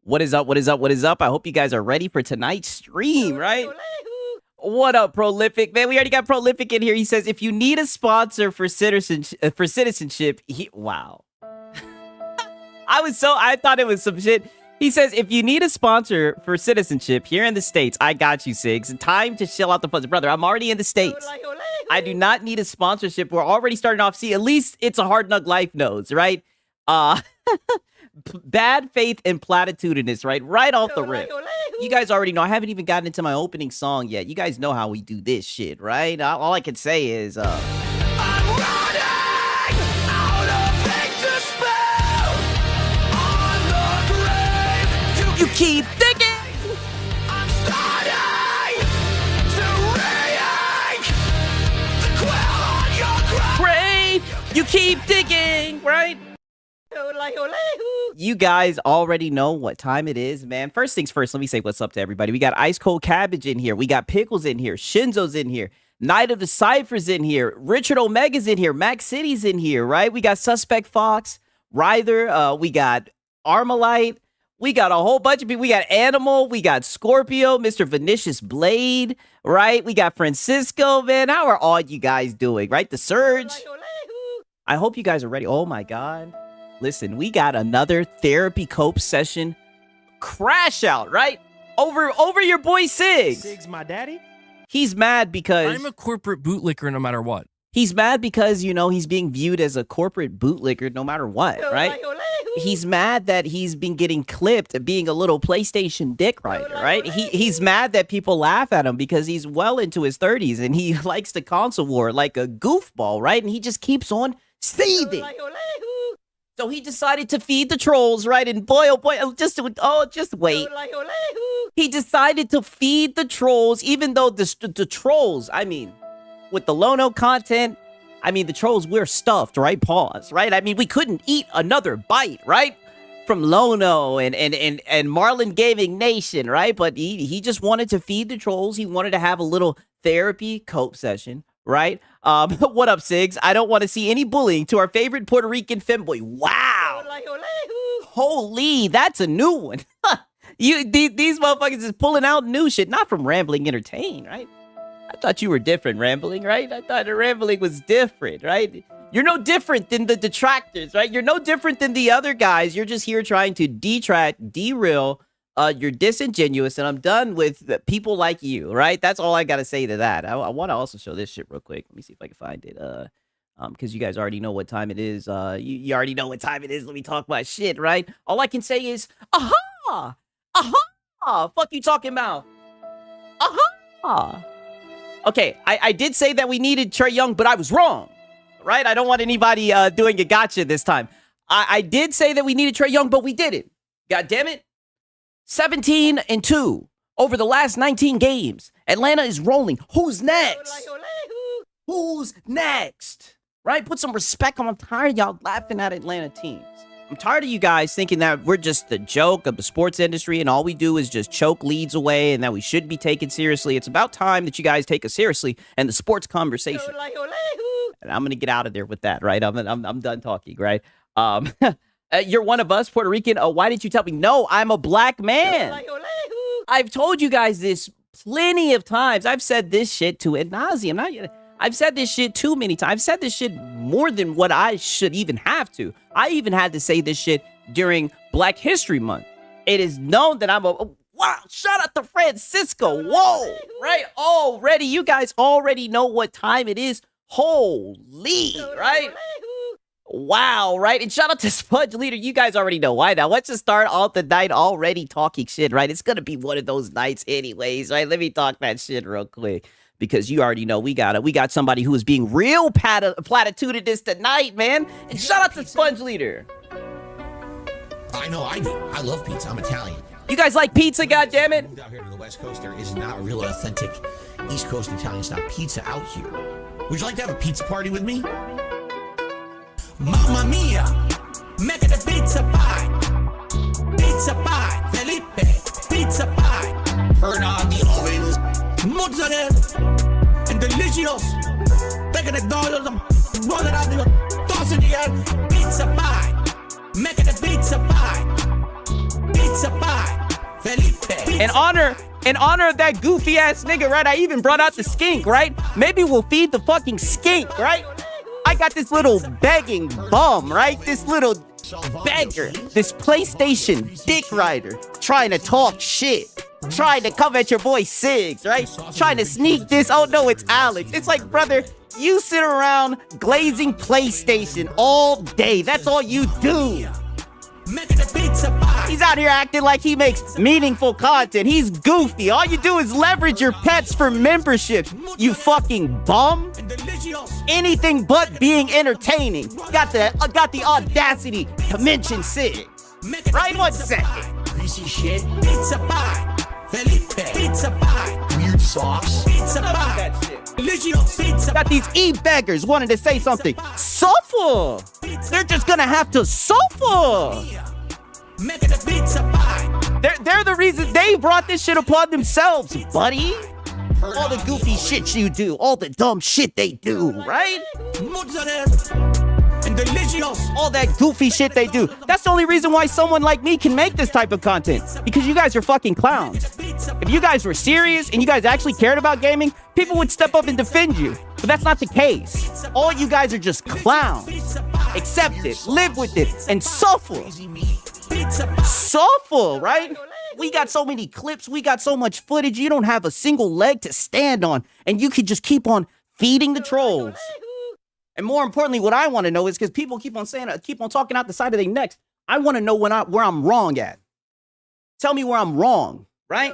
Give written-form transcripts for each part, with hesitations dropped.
What is up? What is up? What is up? I hope you guys are ready for tonight's stream, right? What up, Prolific? Man, we already got Prolific in here. He says, if you need a sponsor for citizenship, wow. I thought it was some shit. He says, if you need a sponsor for citizenship here in the States, I got you, Sigs. Time to chill out the funds. Brother, I'm already in the States. I do not need a sponsorship. We're already starting off. See, at least it's a Hard Nug Life knows, right? Bad faith and platitudinous, right? Right off the rip. You guys already know. I haven't even gotten into my opening song yet. You guys know how we do this shit, right? All I can say is, I'm running out of things to spell on the grave. You keep digging. I'm starting to re-ink the quill on your grave. You keep digging, right? You guys already know what time it is, man. First things first, let me say what's up to everybody. We got Ice Cold Cabbage in here. We got Pickles in here. Shinzo's in here. Night of the Cyphers in here. Richard Omega's in here. Max City's in here, right? We got Suspect Fox, Ryther. We got Armalite. We got a whole bunch of people. We got Animal. We got Scorpio, Mr. Vinicius Blade, right? We got Francisco, man. How are all you guys doing, right? The Surge. I hope you guys are ready. Oh, my God. Listen, we got another therapy cope session crash out, right? Over your boy Sigs. Sigs, my daddy? He's mad because... I'm a corporate bootlicker no matter what. He's mad because, you know, he's being viewed as a corporate bootlicker no matter what, right? He's mad that he's been getting clipped at being a little PlayStation dick rider, right? He's mad that people laugh at him because he's well into his 30s and he likes the console war like a goofball, right? And he just keeps on seething. So he decided to feed the trolls, right? And boy, oh boy, just wait. He decided to feed the trolls, even though the trolls, I mean, with the Lono content, I mean, the trolls, we're stuffed, right? Pause, right? I mean, we couldn't eat another bite, right? From Lono and Marlin Gaming Nation, right? But he just wanted to feed the trolls. He wanted to have a little therapy cope session. Right? What up, Sigs? I don't want to see any bullying to our favorite Puerto Rican femboy. Wow. Holy, that's a new one. These motherfuckers is pulling out new shit, not from Rambling Entertain, right? I thought you were different, Rambling, right? I thought the Rambling was different, right? You're no different than the detractors, right? You're no different than the other guys. You're just here trying to detract, derail. You're disingenuous, and I'm done with people like you, right? That's all I got to say to that. I want to also show this shit real quick. Let me see if I can find it. Because you guys already know what time it is. You already know what time it is. Let me talk my shit, right? All I can say is, aha! Aha! Fuck you talking about? Aha! Okay, I did say that we needed Trae Young, but I was wrong, right? I don't want anybody doing a gotcha this time. I did say that we needed Trae Young, but we didn't. God damn it. 17-2 over the last 19 games. Atlanta is rolling. Who's next? Who's next? Right? Put some respect on. I'm tired of y'all laughing at Atlanta teams. I'm tired of you guys thinking that we're just the joke of the sports industry and all we do is just choke leads away and that we should be taken seriously. It's about time that you guys take us seriously and the sports conversation. And I'm going to get out of there with that, right? I'm done talking, right? You're one of us, Puerto Rican. Why didn't you tell me? No, I'm a black man. I've told you guys this plenty of times. I've said this shit to ad nauseum. I've said this shit too many times. I've said this shit more than what I should even have to. I even had to say this shit during Black History Month. It is known that I'm a... Wow, shout out to Francisco. Whoa, right? Already, you guys already know what time it is. Holy, right? Wow, right? And shout out to Spudge Leader. You guys already know why now. Let's just start off the night already talking shit, right? It's going to be one of those nights anyways, right? Let me talk that shit real quick because you already know we got somebody who is being real platitudinous tonight, man. And shout out to Sponge Leader. I know, I do. I love pizza. I'm Italian. You guys like pizza, goddammit? Moved out here to the West Coast. There is not a real authentic East Coast Italian style pizza out here. Would you like to have a pizza party with me? Mamma mia, make it a pizza pie, Felipe, pizza pie. Turn on the ovens, mozzarella, and delicious. Take it $1, roll it out, toss it in the air. Pizza pie, make it a pizza pie, In honor of that goofy ass nigga, right? I even brought out the skink, right? Maybe we'll feed the fucking skink, right? I got this little begging bum, right? This little beggar, this PlayStation dick rider, trying to talk shit, trying to come at your boy Siggs, right? Trying to sneak this. Oh no, it's Alex. It's like, brother, you sit around glazing PlayStation all day. That's all you do. He's out here acting like he makes meaningful content. He's goofy. All you do is leverage your pets for memberships, you fucking bum. Anything but being entertaining. Got the audacity to mention Sid. Right, 1 second. Greasy shit. Pizza pie. Felipe. Pizza pie. Weird sauce. Pizza pie. Delicious. Pizza. Got these e-beggars wanting to say something. Suffer. They're just gonna have to suffer. Making a pizza pie. They're the reason they brought this shit upon themselves, buddy. All the goofy shit you do, all the dumb shit they do, right? Mozzarella. And delicious. All that goofy shit they do. That's the only reason why someone like me can make this type of content. Because you guys are fucking clowns. If you guys were serious and you guys actually cared about gaming, people would step up and defend you. But that's not the case. All you guys are just clowns. Accept it, live with it, and suffer. Suffer, right? We got so many clips, we got so much footage, you don't have a single leg to stand on, and you can just keep on feeding the trolls. And more importantly, what I want to know is, because people keep on talking out the side of their necks, I want to know where I'm wrong at. Tell me where I'm wrong, right?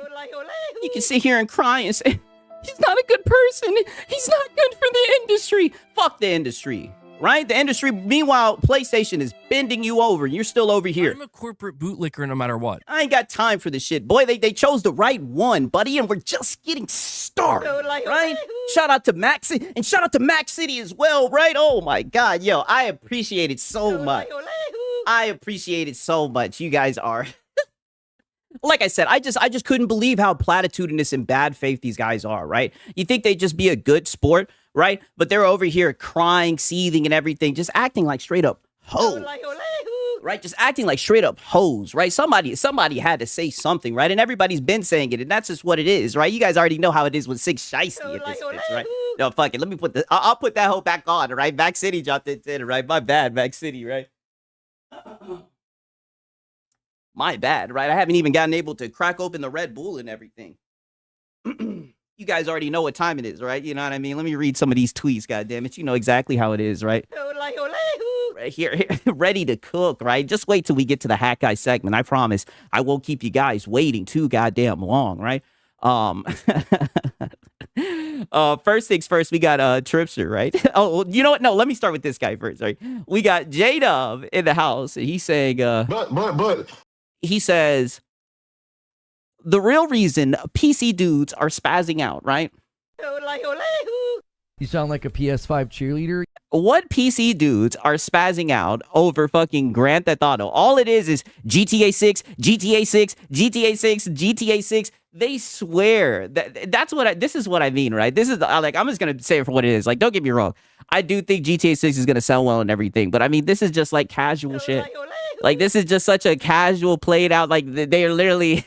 You can sit here and cry and say, he's not a good person, he's not good for the industry. Fuck the industry. Right? The industry, meanwhile, PlayStation is bending you over. You're still over here. I'm a corporate bootlicker no matter what. I ain't got time for this shit. Boy, they chose the right one, buddy, and we're just getting started, right? Shout out to Max, and shout out to Max City as well, right? Oh my God, yo, I appreciate it so much. I appreciate it so much. You guys are... Like I said, I just couldn't believe how platitudinous and bad faith these guys are, right? You think they'd just be a good sport, right? But they're over here crying, seething, and everything, just acting like straight up hoes, right? Just acting like straight up hoes, right? Somebody had to say something, right? And everybody's been saying it, and that's just what it is, right? You guys already know how it is with Six Shiesty at this bitch, right? No, fuck it. Let me put the... I'll put that hoe back on, right? Max City dropped it in, right? My bad, Max City, right? My bad, right? I haven't even gotten able to crack open the Red Bull and everything. You guys already know what time it is, right? You know what I mean? Let me read some of these tweets, goddammit. You know exactly how it is, right? Right here, ready to cook, right? Just wait till we get to the Hat Guy segment. I promise I won't keep you guys waiting too goddamn long, right? First things first, we got Tripster, right? Oh, you know what? No, let me start with this guy first, right? We got J-Dub in the house, and he's saying, But he says, the real reason PC dudes are spazzing out, right? You sound like a PS5 cheerleader. What PC dudes are spazzing out over fucking Grand Theft Auto? All it is GTA 6, GTA 6, GTA 6, GTA 6. They swear this is what I mean, right? This is like, I'm just going to say it for what it is. Like, don't get me wrong. I do think GTA 6 is going to sell well and everything, but I mean, this is just like casual shit. Like, this is just such a casual played out, like, they are literally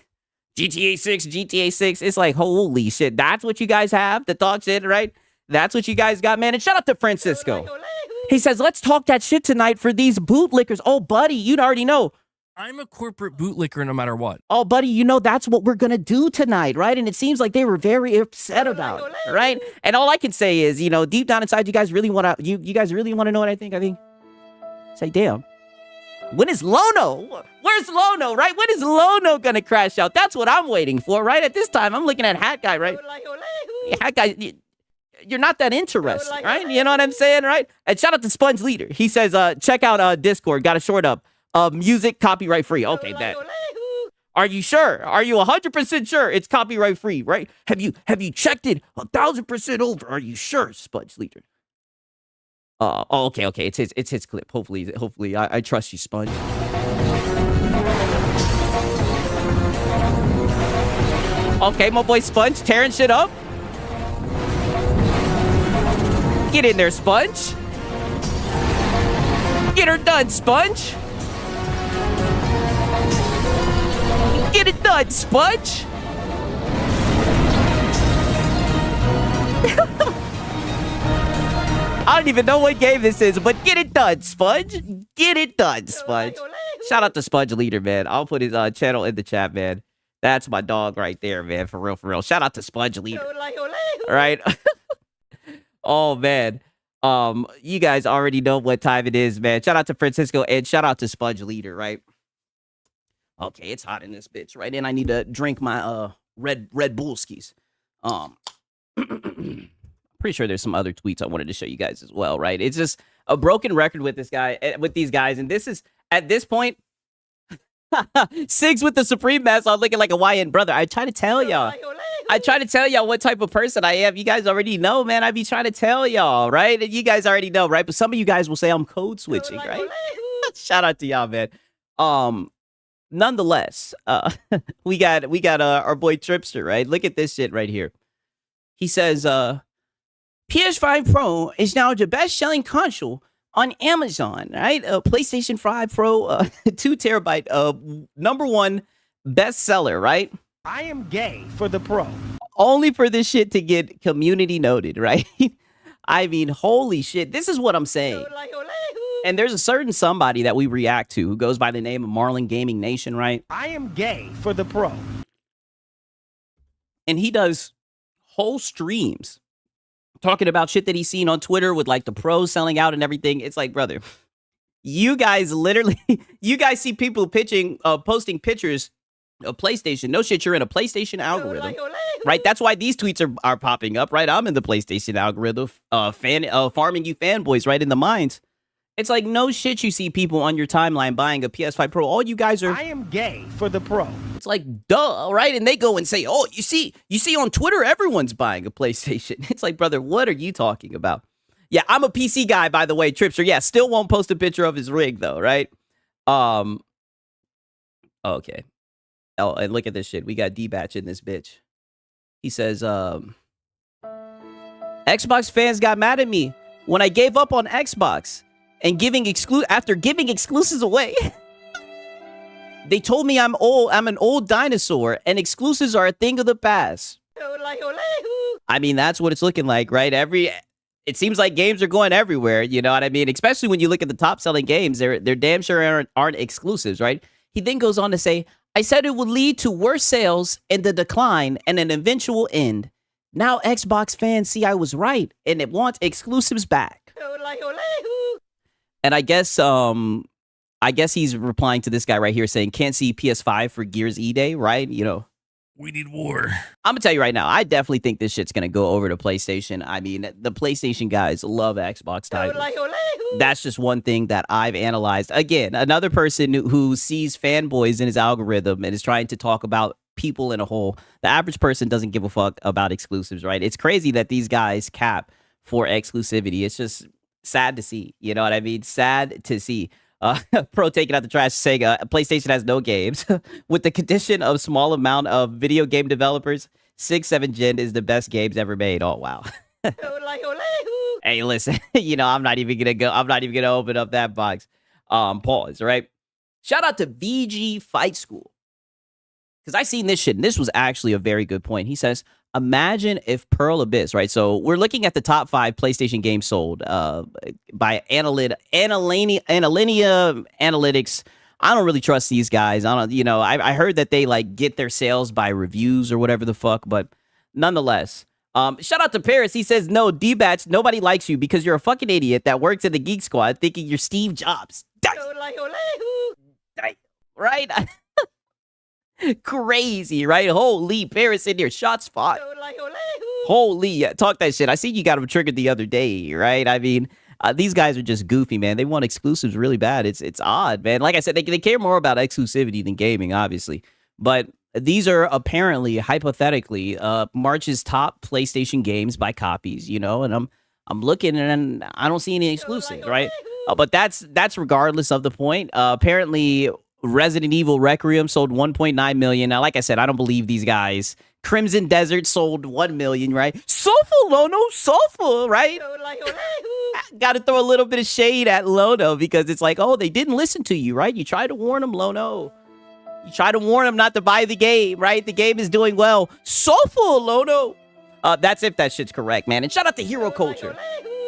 GTA 6, GTA 6. It's like, holy shit. That's what you guys have to talk shit, right? That's what you guys got, man. And shout out to Francisco. He says, let's talk that shit tonight for these bootlickers. Oh, buddy, you already know. I'm a corporate bootlicker no matter what. Oh, buddy, you know that's what we're going to do tonight, right? And it seems like they were very upset about it, right? And all I can say is, you know, deep down inside, you guys really want to, you guys really want to know what I think? Say, damn. When is Lono? Where's Lono, right? When is Lono gonna crash out? That's what I'm waiting for, right? At this time, I'm looking at Hat Guy, right? Hat Guy, you're not that interesting, right? You know what I'm saying, right? And shout out to Sponge Leader. He says, check out Discord. Got a short up. Music copyright free. Okay, that. Are you sure? Are you 100% sure it's copyright free, right? Have you checked it 1,000% over? Are you sure, Sponge Leader? Okay. It's his clip. Hopefully, I trust you, Sponge. Okay, my boy Sponge tearing shit up. Get in there, Sponge. Get her done, Sponge. Get it done, Sponge. I don't even know what game this is, but get it done, Sponge. Get it done, Sponge. Shout out to Sponge Leader, man. I'll put his channel in the chat, man. That's my dog right there, man. For real, for real. Shout out to Sponge Leader. All right. Oh, man. You guys already know what time it is, man. Shout out to Francisco and shout out to Sponge Leader, right? Okay, it's hot in this bitch, right? And I need to drink my Red Bullskis. Pretty sure there's some other tweets I wanted to show you guys as well, right? It's just a broken record with this guy, with these guys, and this is at this point, Sigs with the Supreme Mask on looking like a YN brother. I try to tell y'all. I try to tell y'all what type of person I am. You guys already know, man. I be trying to tell y'all, right? And you guys already know, right? But some of you guys will say I'm code switching, right? Shout out to y'all, man. Nonetheless, we got our boy Tripster, right? Look at this shit right here. He says, PS5 Pro is now the best-selling console on Amazon, right? PlayStation 5 Pro, 2 terabyte, #1 bestseller, right? I am gay for the Pro. Only for this shit to get community noted, right? I mean, holy shit. This is what I'm saying. And there's a certain somebody that we react to who goes by the name of Marlin Gaming Nation, right? I am gay for the Pro. And he does whole streams talking about shit that he's seen on Twitter with like the pros selling out and everything. It's like, brother, you guys literally, you guys see people posting pictures of PlayStation. No shit, you're in a PlayStation algorithm, right? That's why these tweets are popping up, right? I'm in the PlayStation algorithm, farming you fanboys right in the mines. It's like, no shit, you see people on your timeline buying a PS5 Pro. All you guys are... I am gay for the Pro. It's like, duh, right? And they go and say, oh, you see on Twitter, everyone's buying a PlayStation. It's like, brother, what are you talking about? Yeah, I'm a PC guy, by the way, Tripster. Yeah, still won't post a picture of his rig, though, right? Okay. Oh, and look at this shit. We got D-Batch in this bitch. He says, Xbox fans got mad at me when I gave up on Xbox. And after giving exclusives away, they told me I'm an old dinosaur, and exclusives are a thing of the past. I mean, that's what it's looking like, right? It seems like games are going everywhere, you know what I mean? Especially when you look at the top-selling games, they're damn sure aren't exclusives, right? He then goes on to say, I said it would lead to worse sales and the decline and an eventual end. Now Xbox fans see I was right, and it wants exclusives back. And I guess he's replying to this guy right here saying, can't see PS5 for Gears E-Day, right? You know. We need war. I'm going to tell you right now, I definitely think this shit's going to go over to PlayStation. I mean, the PlayStation guys love Xbox titles. That's just one thing that I've analyzed. Again, another person who sees fanboys in his algorithm and is trying to talk about people in a whole. The average person doesn't give a fuck about exclusives, right? It's crazy that these guys cap for exclusivity. It's just... sad to see, you know what I mean? Sad to see. Pro taking out the trash saying PlayStation has no games. With the condition of small amount of video game developers, 6-7 gen is the best games ever made. Oh, wow. Hey, listen, you know, I'm not even gonna open up that box. Pause, right? Shout out to VG Fight School. Because I seen this shit, and this was actually a very good point. He says, imagine if Pearl Abyss, right? So we're looking at the top 5 PlayStation games sold by Analynia Analytics. I don't really trust these guys. I heard that they like get their sales by reviews or whatever the fuck, but nonetheless. Shout out to Paris. He says, no, D-Batch, nobody likes you because you're a fucking idiot that works at the Geek Squad thinking you're Steve Jobs. Right? Crazy, right? Holy, Paris in there, shot spot. Holy, yeah, talk that shit. I see you got him triggered the other day, right? I mean, these guys are just goofy, man. They want exclusives really bad. It's odd, man. Like I said, they care more about exclusivity than gaming, obviously. But these are apparently, hypothetically, March's top PlayStation games by copies, you know? And I'm looking and I don't see any exclusives, right? But that's regardless of the point. Apparently... Resident Evil Requiem sold 1.9 million. Now, like I said, I don't believe these guys. Crimson Desert sold 1 million, right? Sofa, Lono, Sofa, right? Got to throw a little bit of shade at Lono because it's like, oh, they didn't listen to you, right? You tried to warn them, Lono. You try to warn him not to buy the game, right? The game is doing well. Soulful, Lono. That's if that shit's correct, man. And shout out to Hero Culture.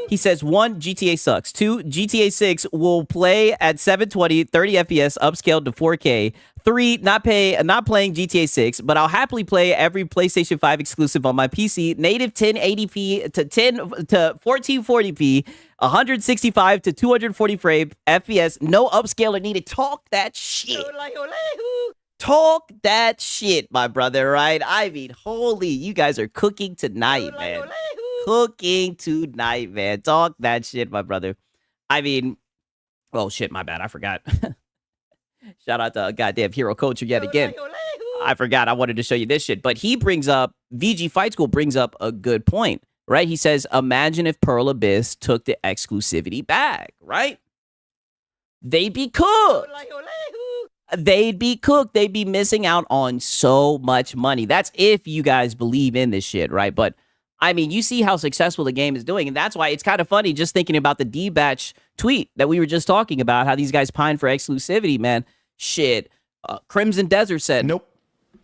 He says, 1, GTA sucks. 2, GTA 6 will play at 720, 30 FPS, upscaled to 4K. 3, not playing GTA 6, but I'll happily play every PlayStation 5 exclusive on my PC. Native 1080p to 1440p, 165 to 240 frame FPS. No upscaler needed. Talk that shit. Talk that shit, my brother, right? I mean, holy, you guys are cooking tonight, man. Cooking tonight, man. Talk that shit, my brother. I mean, oh shit, my bad. I forgot. Shout out to goddamn Hero Culture yet again. I forgot. I wanted to show you this shit. But he brings up, VG Fight School brings up a good point, right? He says, imagine if Pearl Abyss took the exclusivity back, right? They'd be cooked. They'd be cooked. They'd be missing out on so much money. That's if you guys believe in this shit, right? But I mean, you see how successful the game is doing, and that's why it's kind of funny just thinking about the D-Batch tweet that we were just talking about, how these guys pine for exclusivity, man. Shit. Crimson Desert said, Nope.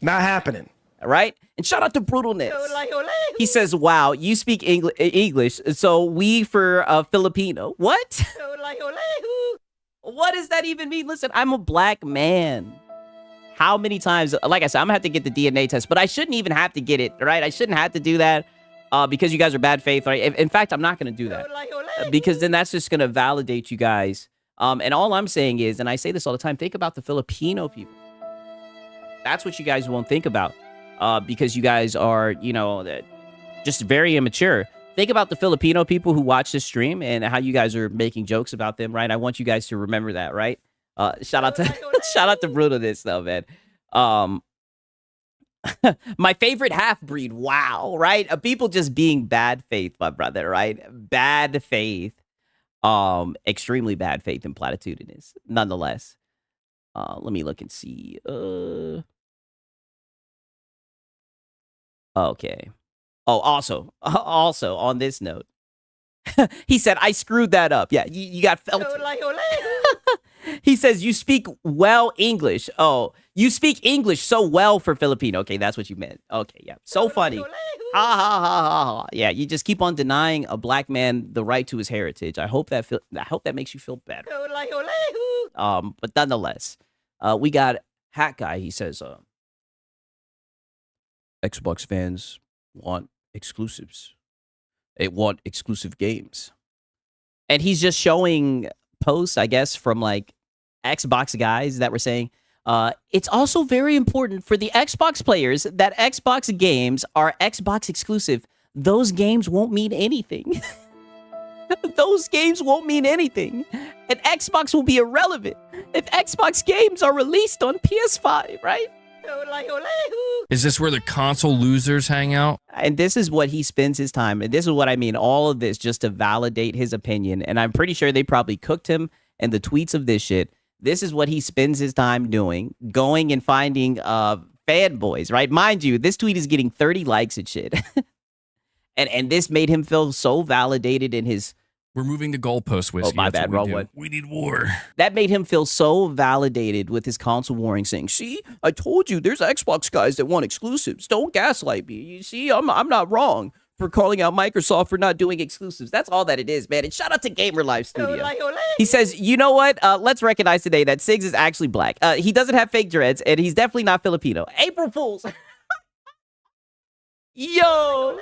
Not happening. Right? And shout out to Brutalness. He says, wow, you speak English, so we for Filipino. What? What does that even mean? Listen, I'm a black man. How many times, like I said, I'm going to have to get the DNA test, but I shouldn't even have to get it, right? I shouldn't have to do that. Because you guys are bad faith, right? In fact, I'm not going to do that because then that's just going to validate you guys. And all I'm saying is, and I say this all the time, think about the Filipino people. That's what you guys won't think about because you guys are, you know, just very immature. Think about the Filipino people who watch this stream and how you guys are making jokes about them, right? I want you guys to remember that, right? Shout out to Brutalness, though, man. My favorite half-breed, wow, right? People just being bad faith, my brother, right? Bad faith. Extremely bad faith and platitudinous, nonetheless. Let me look and see. Okay. Oh, also on this note, he said, I screwed that up. Yeah, you got felt. He says, you speak well English. Oh, you speak English so well for Filipino. Okay, that's what you meant. Okay, yeah. So funny. Ha, ha, ha, ha, ha. Yeah, you just keep on denying a black man the right to his heritage. I hope that makes you feel better. But nonetheless, we got Hat Guy. He says, Xbox fans want exclusives. They want exclusive games. And he's just showing posts, I guess, from like Xbox guys that were saying, it's also very important for the Xbox players that Xbox games are Xbox exclusive. Those games won't mean anything. Those games won't mean anything. And Xbox will be irrelevant if Xbox games are released on PS5, right? Is this where the console losers hang out? And this is what he spends his time. And this is what I mean. All of this just to validate his opinion. And I'm pretty sure they probably cooked him and the tweets of this shit. This is what he spends his time doing, going and finding fanboys, right? Mind you, this tweet is getting 30 likes and shit. and this made him feel so validated in his... We're moving the goalpost, Whiskey. Oh, my bad, wrong one. We need war. That made him feel so validated with his console warring, saying, see, I told you there's Xbox guys that want exclusives. Don't gaslight me. You see, I'm not wrong for calling out Microsoft for not doing exclusives. That's all that it is, man. And shout out to Gamer Life Studio. He says, you know what? Let's recognize today that Siggs is actually black. He doesn't have fake dreads, and he's definitely not Filipino. April Fools. Yo,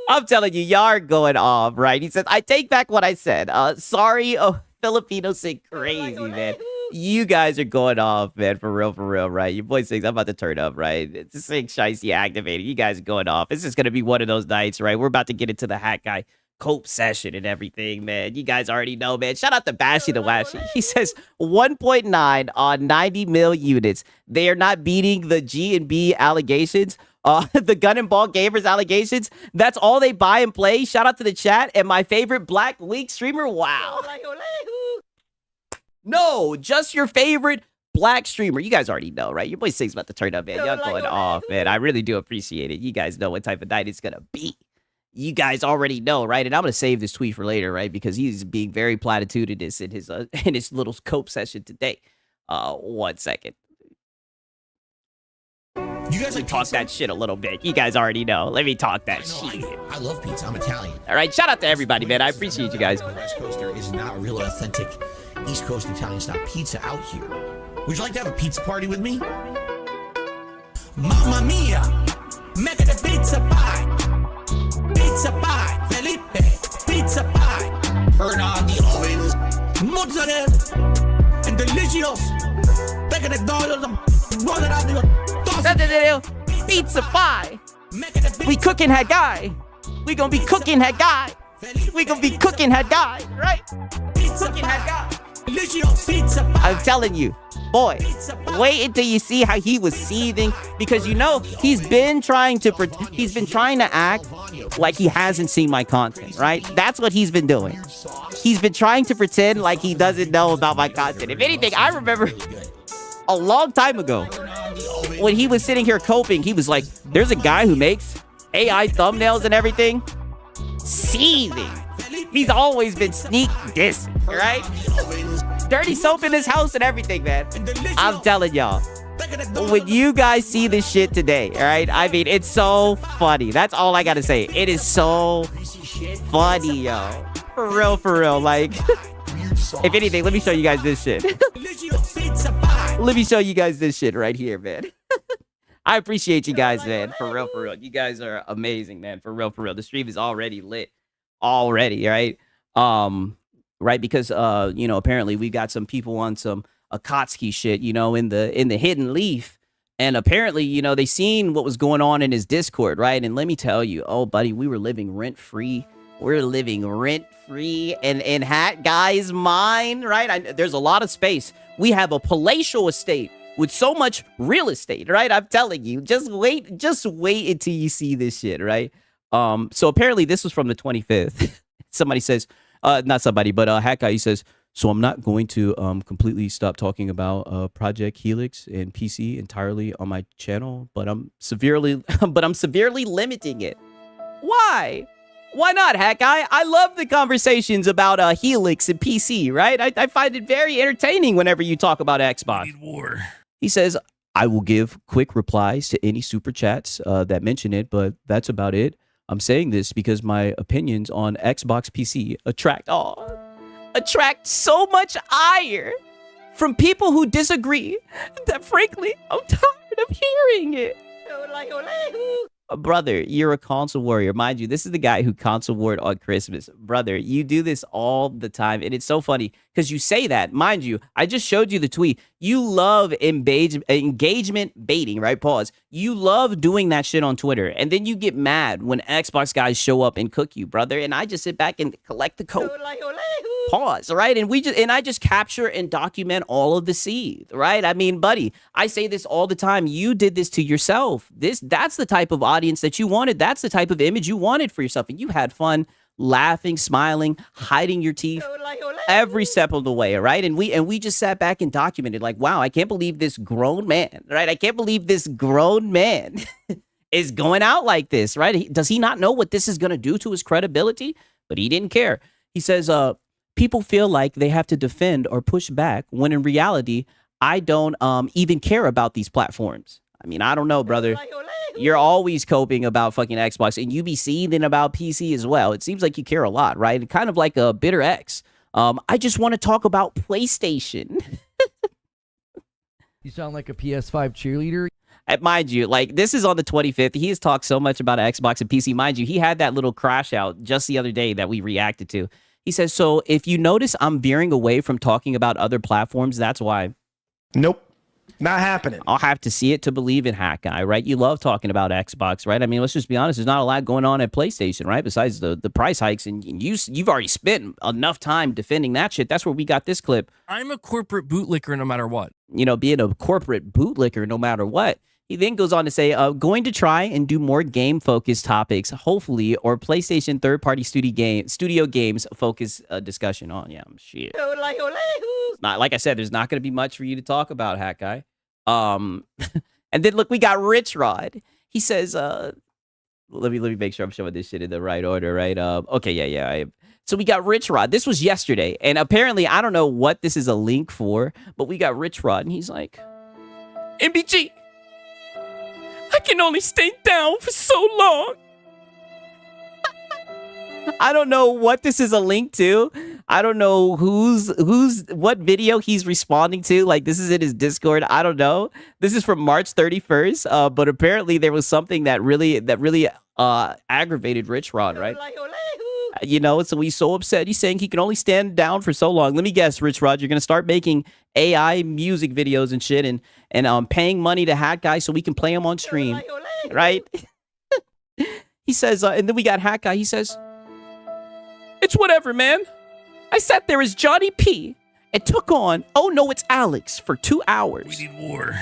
I'm telling you, y'all are going off, right? He says, I take back what I said. Sorry, Filipinos say crazy, man. You guys are going off, man, for real, right? Your boy Siggs, I'm about to turn up, right? It's Siggs Shiesty activated. You guys are going off. This is going to be one of those nights, right? We're about to get into the Hat Guy cope session and everything, man. You guys already know, man. Shout out to Bashy the Washy. He says 1.9 on 90 mil units. They are not beating the G&B allegations. The Gun and Ball Gamers allegations. That's all they buy and play. Shout out to the chat and my favorite Black Week streamer. Wow. No, just your favorite black streamer. You guys already know, right? Your boy Sig's about to turn up, man. Y'all going off, man. I really do appreciate it. You guys know what type of night it's going to be. You guys already know, right? And I'm going to save this tweet for later, right? Because he's being very platitudinous in his little cope session today. 1 second. guys like talk pizza? that shit a little bit. You guys already know. Let me talk that I know, shit. I love pizza. I'm Italian. All right, shout out to everybody, man. I appreciate you guys. West Coaster is not a real authentic East Coast Italian style pizza out here. Would you like to have a pizza party with me? Mamma mia, make it a pizza pie. Pizza pie, Felipe, pizza pie. Turn on the ovens, mozzarella, and delicious. Take the dollars, roll it out the Pizza pie. Make it a pizza. We cooking that guy. We gonna be cooking that guy. We gonna be cooking that guy, right? Pizza Cooking that guy. delicious pizza pie. I'm telling you, boy, wait until you see how he was seething, because you know he's been trying to act like he hasn't seen my content, right? That's what he's been doing. He's been trying to pretend like he doesn't know about my content. If anything, I remember a long time ago when he was sitting here coping, he was like, there's a guy who makes AI thumbnails and everything. Seething. He's always been sneak dissing, right? Dirty soap in his house and everything, man. I'm telling y'all. When you guys see this shit today, all right? I mean, it's so funny. That's all I gotta say. It is so funny, yo. For real. Like, if anything, let me show you guys this shit. Let me show you guys this shit right here, man. I appreciate you guys, man. For real. You guys are amazing, man. For real. The stream is already lit. Already, right? Right, because apparently we got some people on some Akatsuki shit, in the hidden leaf. And apparently, they seen what was going on in his Discord, right? And let me tell you, oh buddy, we were living rent-free. We're living rent-free and in Hat Guy's mind, right? There's a lot of space. We have a palatial estate with so much real estate, right? I'm telling you, just wait until you see this shit, right? So apparently this was from the 25th. Somebody says, not somebody, but Hat Guy, he says, so I'm not going to completely stop talking about Project Helix and PC entirely on my channel, but I'm severely limiting it. Why? Why not, Hat Guy? I love the conversations about Helix and PC, right? I find it very entertaining whenever you talk about Xbox. Need war. He says, I will give quick replies to any super chats that mention it, but that's about it. I'm saying this because my opinions on Xbox PC attract so much ire from people who disagree that frankly, I'm tired of hearing it. Brother, you're a console warrior. Mind you, this is the guy who console warred on Christmas. Brother, you do this all the time. And it's so funny because you say that. Mind you, I just showed you the tweet. You love engagement baiting, right? Pause. You love doing that shit on Twitter. And then you get mad when Xbox guys show up and cook you, brother. And I just sit back and collect the code. Pause, right? And I just capture and document all of the seed, right? I mean, buddy, I say this all the time. You did this to yourself. That's the type of audience that you wanted. That's the type of image you wanted for yourself. And you had fun laughing, smiling, hiding your teeth every step of the way, right? And we just sat back and documented like, wow, I can't believe this grown man, right? I can't believe this grown man is going out like this, right? Does he not know what this is going to do to his credibility? But he didn't care. He says, people feel like they have to defend or push back when in reality, I don't even care about these platforms. I mean, I don't know, brother. You're always coping about fucking Xbox and you be seething about PC as well. It seems like you care a lot, right? Kind of like a bitter ex. I just want to talk about PlayStation. You sound like a PS5 cheerleader. Mind you, like this is on the 25th. He has talked so much about Xbox and PC. Mind you, he had that little crash out just the other day that we reacted to. He says, so if you notice I'm veering away from talking about other platforms, that's why. Nope. Not happening. I'll have to see it to believe in, Hat Guy, right? You love talking about Xbox, right? I mean, let's just be honest. There's not a lot going on at PlayStation, right? Besides the price hikes, and you've already spent enough time defending that shit. That's where we got this clip. I'm a corporate bootlicker no matter what. Being a corporate bootlicker no matter what. He then goes on to say, going to try and do more game-focused topics, hopefully, or PlayStation third-party studio games focus discussion on. Yeah, shit. Not like I said, there's not going to be much for you to talk about, Hat Guy. And then look, we got Rich Rod. He says, let me make sure I'm showing this shit in the right order, right? Okay, yeah. So we got Rich Rod. This was yesterday, and apparently I don't know what this is a link for, but we got Rich Rod, and he's like, MBG. I can only stay down for so long. I don't know what this is a link to. I don't know what video he's responding to. Like, this is in his Discord. I don't know. This is from March 31st. But apparently there was something that really aggravated Rich Rod, right? You know, so he's so upset. He's saying he can only stand down for so long. Let me guess, Rich Rod, you're gonna start making AI music videos and shit, and paying money to Hat Guy so we can play him on stream, right? He says, and then we got Hat Guy. He says, "It's whatever, man. I sat there as Johnny P and took on, oh no, it's Alex for 2 hours. We need war."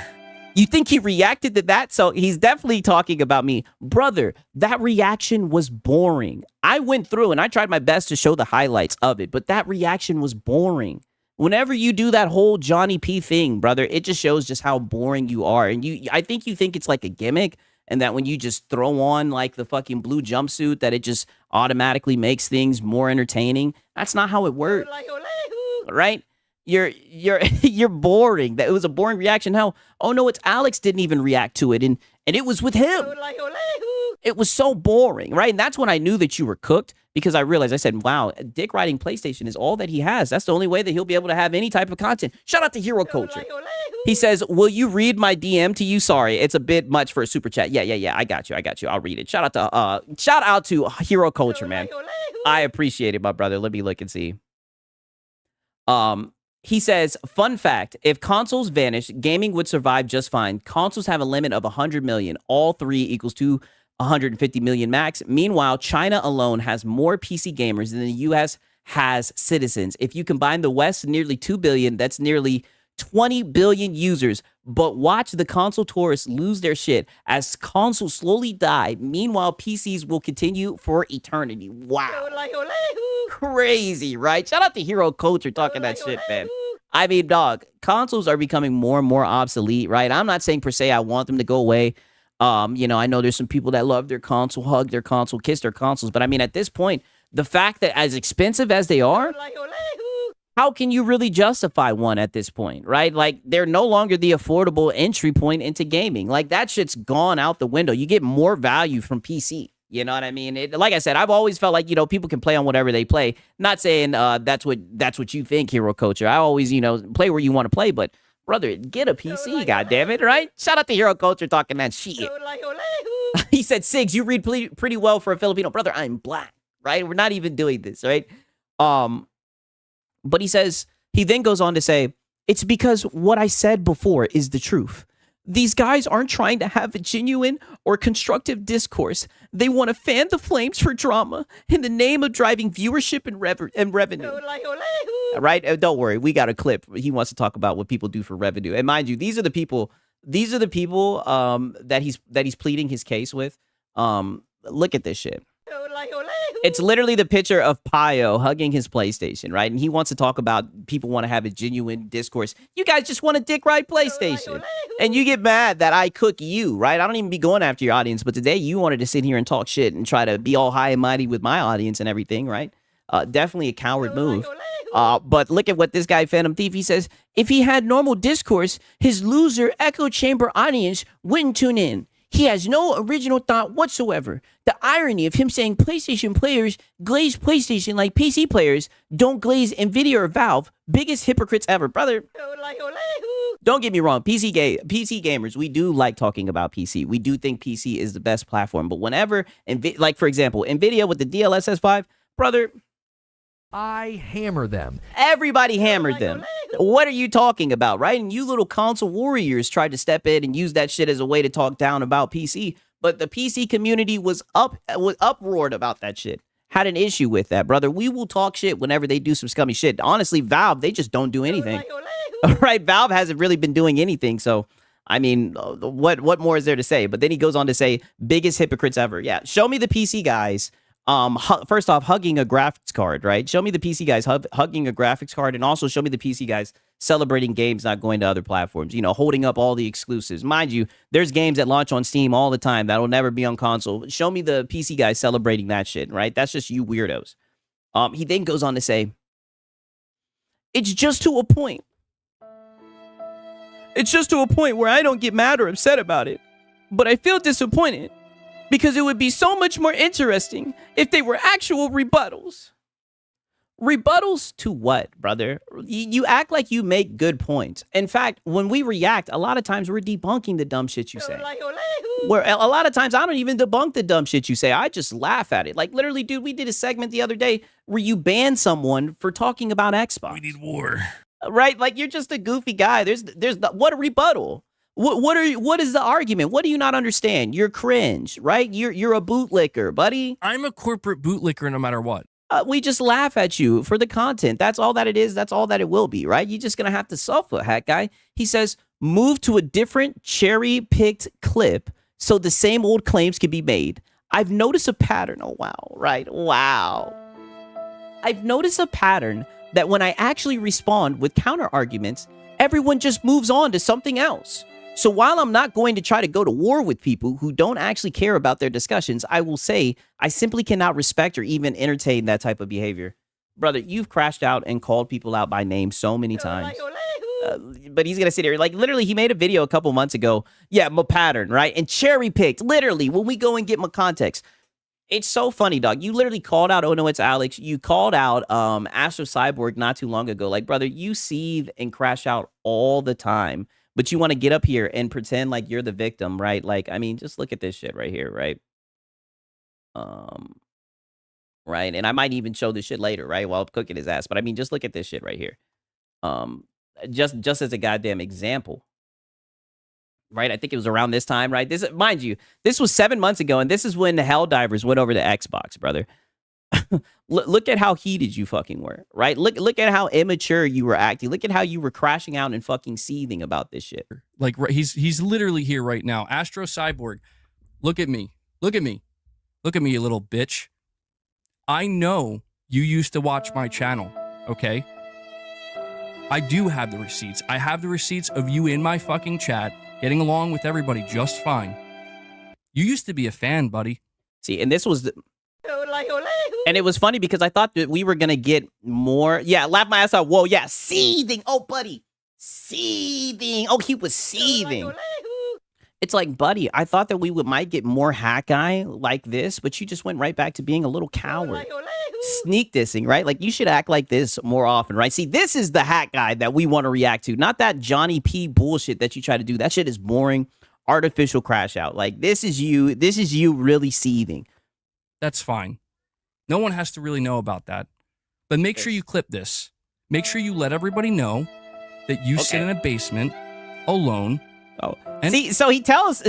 You think he reacted to that? So he's definitely talking about me. Brother, that reaction was boring. I went through and I tried my best to show the highlights of it, but that reaction was boring. Whenever you do that whole Johnny P thing, brother, it just shows just how boring you are. And I think you think it's like a gimmick, and that when you just throw on like the fucking blue jumpsuit, that it just automatically makes things more entertaining. That's not how it works, right? You're boring. That it was a boring reaction. How, oh no, it's Alex didn't even react to it, and it was with him. It was so boring, right? And that's when I knew that you were cooked, because I realized, I said, wow, Dick riding PlayStation is all that he has. That's the only way that he'll be able to have any type of content. Shout out to Hero Culture. He says, will you read my DM to you? Sorry, it's a bit much for a super chat. Yeah. I got you. I'll read it. Shout out to Hero Culture, man. I appreciate it, my brother. Let me look and see. He says, fun fact, if consoles vanished, gaming would survive just fine. Consoles have a limit of 100 million. All three equals 250 million max. Meanwhile, China alone has more PC gamers than the US has citizens. If you combine the West, nearly 2 billion, that's nearly 20 billion users. But watch the console tourists lose their shit as consoles slowly die. Meanwhile, PCs will continue for eternity. Wow. Crazy, right? Shout out to Hero Culture talking that shit, man. I mean, dog, consoles are becoming more and more obsolete, right? I'm not saying per se I want them to go away. You know, I know there's some people that love their console, hug their console, kiss their consoles. But I mean, at this point, the fact that as expensive as they are, how can you really justify one at this point, right? Like, they're no longer the affordable entry point into gaming. Like, that shit's gone out the window. You get more value from PC. You know what I mean? Like I said, I've always felt like, you know, people can play on whatever they play. Not saying that's what you think, Hero Culture. I always, you know, play where you want to play, but brother, get a PC, goddammit, right? Shout out to Hero Culture talking that shit. He said, Sigs, you read pretty well for a Filipino. Brother, I'm black, right? We're not even doing this, right? But he says, he then goes on to say, it's because what I said before is the truth. These guys aren't trying to have a genuine or constructive discourse. They want to fan the flames for drama in the name of driving viewership and revenue. Right? Don't worry, we got a clip. He wants to talk about what people do for revenue. And mind you, these are the people that he's pleading his case with. Look at this shit. It's literally the picture of Pio hugging his PlayStation, right? And he wants to talk about people want to have a genuine discourse. You guys just want to dick ride PlayStation. And you get mad that I cook you, right? I don't even be going after your audience, but today you wanted to sit here and talk shit and try to be all high and mighty with my audience and everything, right? Definitely a coward move. But look at what this guy, Phantom Thief, he says, if he had normal discourse, his loser echo chamber audience wouldn't tune in. He has no original thought whatsoever. The irony of him saying PlayStation players glaze PlayStation like PC players don't glaze Nvidia or Valve. Biggest hypocrites ever. Brother, don't get me wrong. PC gamers, we do like talking about PC. We do think PC is the best platform. But whenever, like for example, Nvidia with the DLSS 5, brother, I hammer them. Everybody hammered them. What are you talking about, right? And you little console warriors tried to step in and use that shit as a way to talk down about PC. But the PC community was uproared about that shit. Had an issue with that, brother. We will talk shit whenever they do some scummy shit. Honestly, Valve, they just don't do anything. Right? Valve hasn't really been doing anything. So, I mean, what more is there to say? But then he goes on to say, biggest hypocrites ever. Yeah, show me the PC guys. First off, hugging a graphics card, right? Show me the PC guys hugging a graphics card, and also show me the PC guys celebrating games not going to other platforms, you know, holding up all the exclusives. Mind you, there's games that launch on Steam all the time that'll never be on console. Show me the PC guys celebrating that shit, right? That's just you weirdos. He then goes on to say, it's just to a point. It's just to a point where I don't get mad or upset about it. But I feel disappointed because it would be so much more interesting if they were actual rebuttals. Rebuttals to what, brother? You act like you make good points. In fact, when we react, a lot of times we're debunking the dumb shit you say. Where a lot of times I don't even debunk the dumb shit you say. I just laugh at it. Like literally, dude, we did a segment the other day where you banned someone for talking about Xbox. We need war. Right? Like you're just a goofy guy. What a rebuttal. What is the argument? What do you not understand? You're cringe, right? You're a bootlicker, buddy. I'm a corporate bootlicker no matter what. We just laugh at you for the content. That's all that it is. That's all that it will be, right? You're just going to have to suffer, hat guy. He says, move to a different cherry-picked clip so the same old claims can be made. I've noticed a pattern. Oh, wow, right? Wow. I've noticed a pattern that when I actually respond with counter-arguments, everyone just moves on to something else. So while I'm not going to try to go to war with people who don't actually care about their discussions, I will say I simply cannot respect or even entertain that type of behavior. Brother, you've crashed out and called people out by name so many times. But he's going to sit here. Like, literally, he made a video a couple months ago. Yeah, my pattern, right? And cherry-picked, literally, when we go and get my context. It's so funny, dog. You literally called out, oh, no, it's Alex. You called out Astro Cyborg not too long ago. Like, brother, you seethe and crash out all the time. But you want to get up here and pretend like you're the victim, right? Like, I mean, just look at this shit right here, right? Right, and I might even show this shit later, right? While I'm cooking his ass. But I mean, just look at this shit right here. Just as a goddamn example. Right? I think it was around this time, right? This, mind you, this was 7 months ago, and this is when the Helldivers went over to Xbox, brother. Look at how heated you fucking were, right? Look at how immature you were acting. Look at how you were crashing out and fucking seething about this shit. Like, he's literally here right now. Astro Cyborg, look at me. Look at me. Look at me, you little bitch. I know you used to watch my channel, okay? I do have the receipts. I have the receipts of you in my fucking chat, getting along with everybody just fine. You used to be a fan, buddy. See, and this was... And it was funny because I thought that we were going to get more. Yeah, laugh my ass out. Whoa, yeah, seething. Oh, buddy. Seething. Oh, he was seething. It's like, buddy, I thought that we might get more hat guy like this, but you just went right back to being a little coward. Sneak dissing, right? Like, you should act like this more often, right? See, this is the hat guy that we want to react to, not that Johnny P bullshit that you try to do. That shit is boring, artificial crash out. Like, this is you really seething. That's fine. No one has to really know about that. But make sure you clip this. Make sure you let everybody know that you sit in a basement alone. Oh, see, so he tells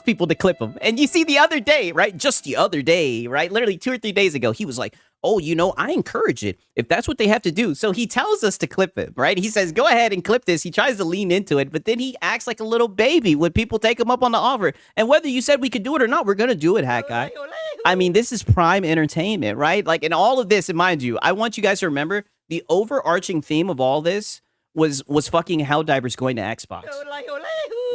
people to clip him. And you see the other day, right? Just the other day, right? Literally 2 or 3 days ago, he was like, oh, you know, I encourage it if that's what they have to do. So he tells us to clip him, right? He says, go ahead and clip this. He tries to lean into it, but then he acts like a little baby when people take him up on the offer. And whether you said we could do it or not, we're going to do it, hat guy. I mean, this is prime entertainment, right? Like, in all of this, and mind you, I want you guys to remember the overarching theme of all this was fucking Helldivers going to Xbox.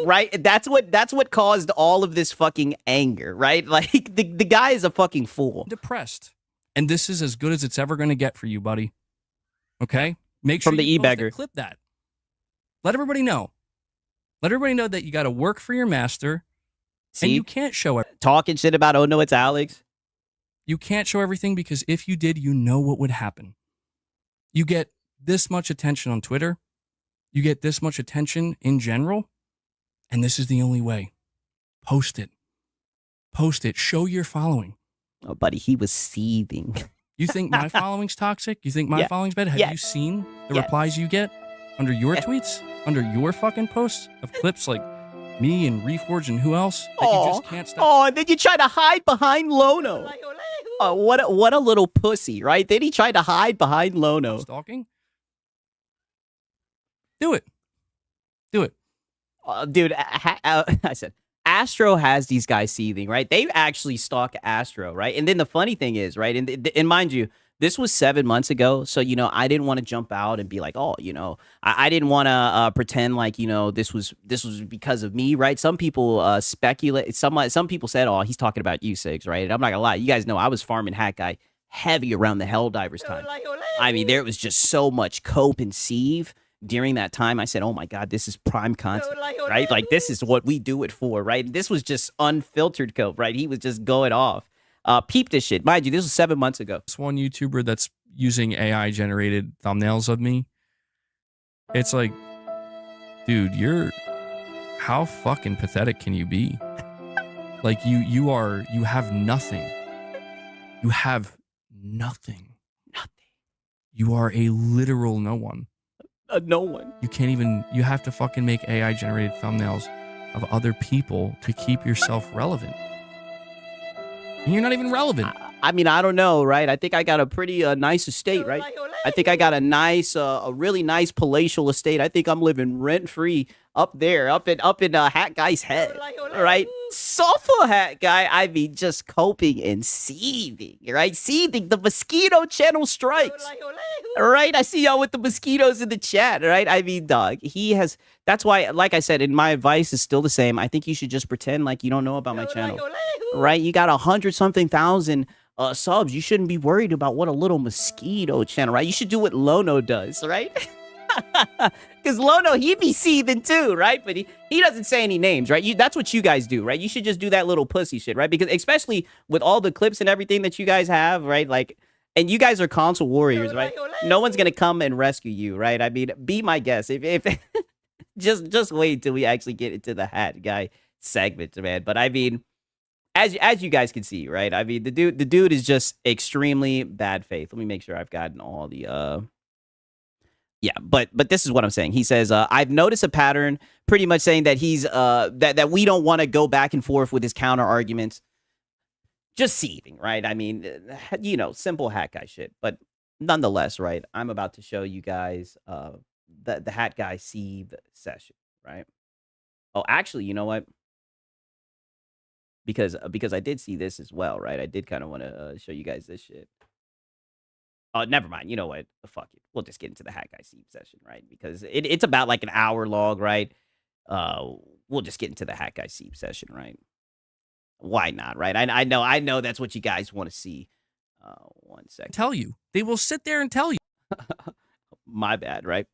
Right? That's what caused all of this fucking anger, right? Like, the guy is a fucking fool. Depressed. And this is as good as it's ever going to get for you, buddy. Okay? Make sure from the e-beggar. Clip that. Let everybody know. Let everybody know that you got to work for your master. See? And you can't show it. Talking shit about, oh, no, it's Alex. You can't show everything because if you did, you know what would happen. You get this much attention on Twitter. You get this much attention in general. And this is the only way. Post it. Post it. Show your following. Oh, buddy, he was seething. You think my following's toxic? You think my following's bad? Have you seen the replies you get under your tweets? Under your fucking posts of clips like me and Reforge and who else? That you just can't stop. Oh, and then you try to hide behind Lono. What a little pussy, right? Then he tried to hide behind Lono. Stalking? Do it. Do it. Dude, I said, Astro has these guys seething, right? They actually stalk Astro, right? And then the funny thing is, right? And mind you, this was 7 months ago. So, you know, I didn't want to jump out and be like, oh, you know, I didn't want to pretend like, you know, this was because of me, right? Some people speculate. Some people said, oh, he's talking about you, Sigs, right? And I'm not gonna lie. You guys know I was farming hat guy heavy around the Helldivers time. I mean, there was just so much cope and sieve. during that time, I said, oh my God, this is prime content, right? Like, this is what we do it for, right? This was just unfiltered Cope, right? He was just going off. Peep this shit. Mind you, this was 7 months ago. This one YouTuber that's using AI generated thumbnails of me. It's like, dude, how fucking pathetic can you be? Like, you have nothing. You have nothing. You are a literal no one. No one. You have to fucking make AI generated thumbnails of other people to keep yourself relevant. And you're not even relevant. I mean, I don't know, right? I think I got a pretty nice estate, right? I think I got a really nice palatial estate. I think I'm living rent free up there, up in Hat Guy's head, right? Sofa Hat Guy. I mean, just coping and seething, right? Seething. The mosquito channel strikes, right? I see y'all with the mosquitoes in the chat, right? I mean, dog, that's why, like I said, and my advice is still the same. I think you should just pretend like you don't know about my channel, right? You got 100-something thousand subs. You shouldn't be worried about what a little mosquito channel, right? You should do what Lono does, right? Because Lono, he'd be seething too, right? But he doesn't say any names, right? That's what you guys do, right? You should just do that little pussy shit, right? Because especially with all the clips and everything that you guys have, right? Like, and you guys are console warriors, right? No one's gonna come and rescue you, right? I mean, be my guest. If just wait till we actually get into the Hat Guy segment, man. But I mean, as you guys can see, right? I mean, the dude is just extremely bad faith. Let me make sure I've gotten all the yeah, but this is what I'm saying. He says, I've noticed a pattern pretty much saying that he's that we don't want to go back and forth with his counter arguments. Just seething, right? I mean, you know, simple Hat Guy shit. But nonetheless, right? I'm about to show you guys the Hat Guy seethe session, right? Oh, actually, you know what? Because I did see this as well, right? I did kind of want to show you guys this shit. Oh, never mind. You know what? Fuck it. We'll just get into the Hat Guy seethe session, right? Because it's about like an hour long, right? We'll just get into the Hat Guy seethe session, right? Why not, right? I know that's what you guys want to see. 1 second. Tell you. They will sit there and tell you. My bad, right?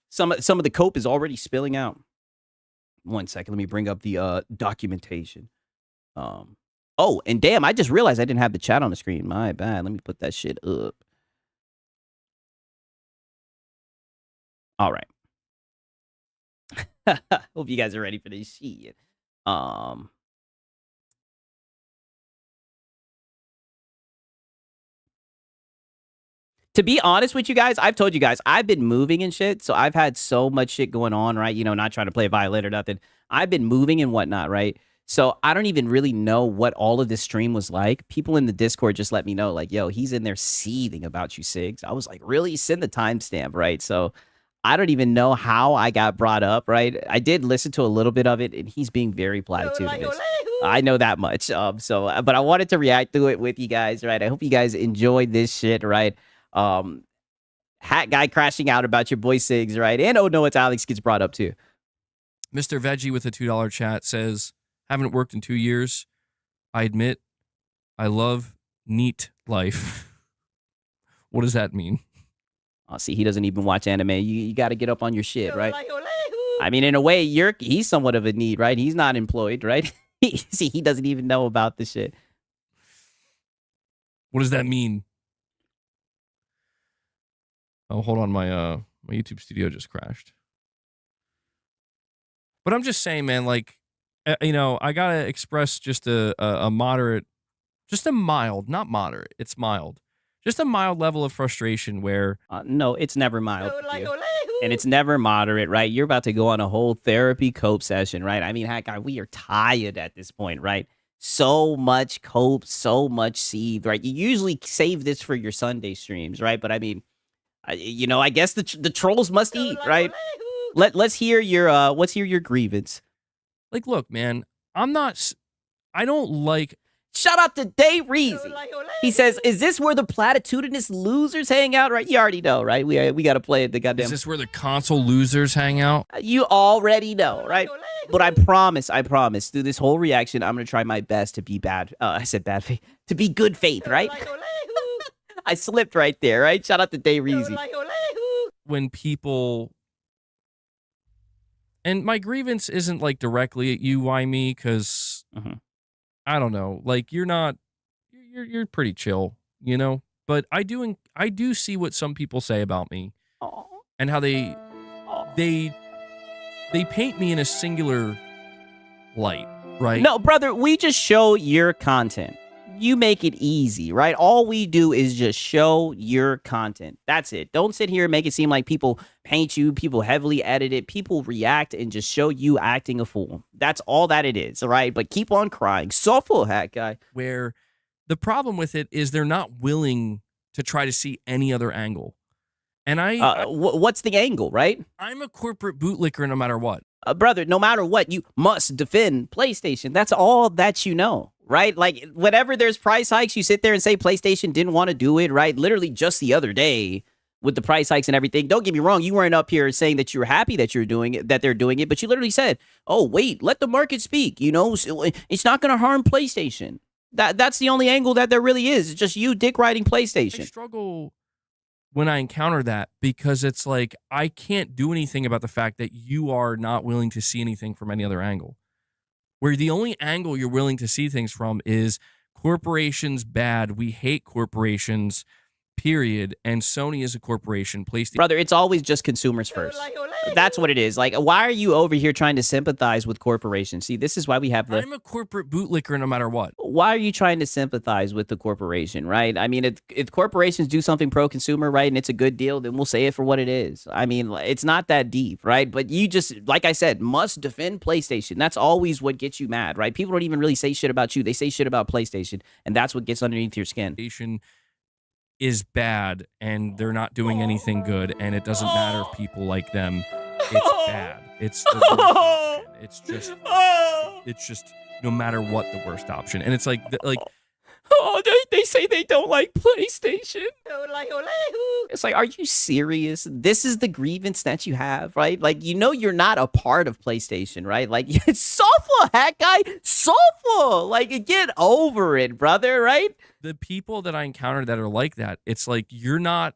Some of the cope is already spilling out. 1 second. Let me bring up the documentation. Oh, and damn, I just realized I didn't have the chat on the screen. My bad. Let me put that shit up. All right. Hope you guys are ready for this shit. To be honest with you guys, I've told you guys, I've been moving and shit, so I've had so much shit going on, right? You know, not trying to play a violin or nothing. I've been moving and whatnot, right? So I don't even really know what all of this stream was like. People in the Discord just let me know, like, yo, he's in there seething about you, Sigs. I was like, really? Send the timestamp, right? So I don't even know how I got brought up, right? I did listen to a little bit of it, and he's being very platitudinous. I know that much. But I wanted to react to it with you guys, right? I hope you guys enjoyed this shit, right? Hat Guy crashing out about your boy Sigs, right? And oh no, it's Alex gets brought up too. Mr. Veggie with a $2 chat says, haven't worked in 2 years. I admit, I love neat life. What does that mean? Oh, see, he doesn't even watch anime. You got to get up on your shit, right? I mean, in a way, he's somewhat of a need, right? He's not employed, right? See, he doesn't even know about the shit. What does that mean? Oh, hold on. My YouTube studio just crashed. But I'm just saying, man, like, you know, I got to express just a moderate, just a mild, not moderate, it's mild. Just a mild level of frustration where... no, it's never mild. And it's never moderate, right? You're about to go on a whole therapy cope session, right? I mean, Hat Guy, we are tired at this point, right? So much cope, so much seethe, right? You usually save this for your Sunday streams, right? But I mean, you know, I guess the trolls must eat, right? Let's hear your grievance. Like, look, man, I don't like... Shout out to Dave Reezy. He says, is this where the platitudinous losers hang out? Right? You already know, right? We got to play it. The goddamn... Is this where the console losers hang out? You already know, right? But I promise, through this whole reaction, I'm going to try my best to be bad. I said bad faith. To be good faith, right? I slipped right there, right? Shout out to Dave Reezy. when people, and my grievance isn't like directly at you, why me? Because I don't know, like you're pretty chill, you know. But I do see what some people say about me, and how they paint me in a singular light, right? No, brother, we just show your content. You make it easy, right? All we do is just show your content. That's it. Don't sit here and make it seem like people paint you, people heavily edit it, people react and just show you acting a fool. That's all that it is, all right? But keep on crying. Soulful hat guy. Where the problem with it is they're not willing to try to see any other angle. And what's the angle, right? I'm a corporate bootlicker no matter what. Brother, no matter what, you must defend PlayStation. That's all that you know, right? Like, whenever there's price hikes, you sit there and say PlayStation didn't want to do it, right? Literally just the other day with the price hikes and everything. Don't get me wrong. You weren't up here saying that you were happy that you're doing it, that they're doing it, but you literally said, oh, wait, let the market speak. You know, it's not going to harm PlayStation. That's the only angle that there really is. It's just you dick riding PlayStation. I struggle when I encounter that, because it's like I can't do anything about the fact that you are not willing to see anything from any other angle. Where the only angle you're willing to see things from is corporations bad, we hate corporations, period, and Sony is a corporation. PlayStation. Brother, it's always just consumers first. That's what it is. Like, why are you over here trying to sympathize with corporations? See, this is why we have the... I'm a corporate bootlicker no matter what. Why are you trying to sympathize with the corporation, right? I mean, if corporations do something pro-consumer, right, and it's a good deal, then we'll say it for what it is. I mean, it's not that deep, right? But you just, like I said, must defend PlayStation. That's always what gets you mad, right? People don't even really say shit about you. They say shit about PlayStation, and that's what gets underneath your skin. PlayStation is bad, and they're not doing anything good, and it doesn't matter if people like them. It's bad. It's the worst option. It's just no matter what, the worst option. And it's like oh, they say they don't like PlayStation. It's like, are you serious? This is the grievance that you have, right? Like, you know, you're not a part of PlayStation, right? Like, it's soulful, hat guy, soulful. Like, get over it, brother, right? The people that I encounter that are like that, it's like, you're not,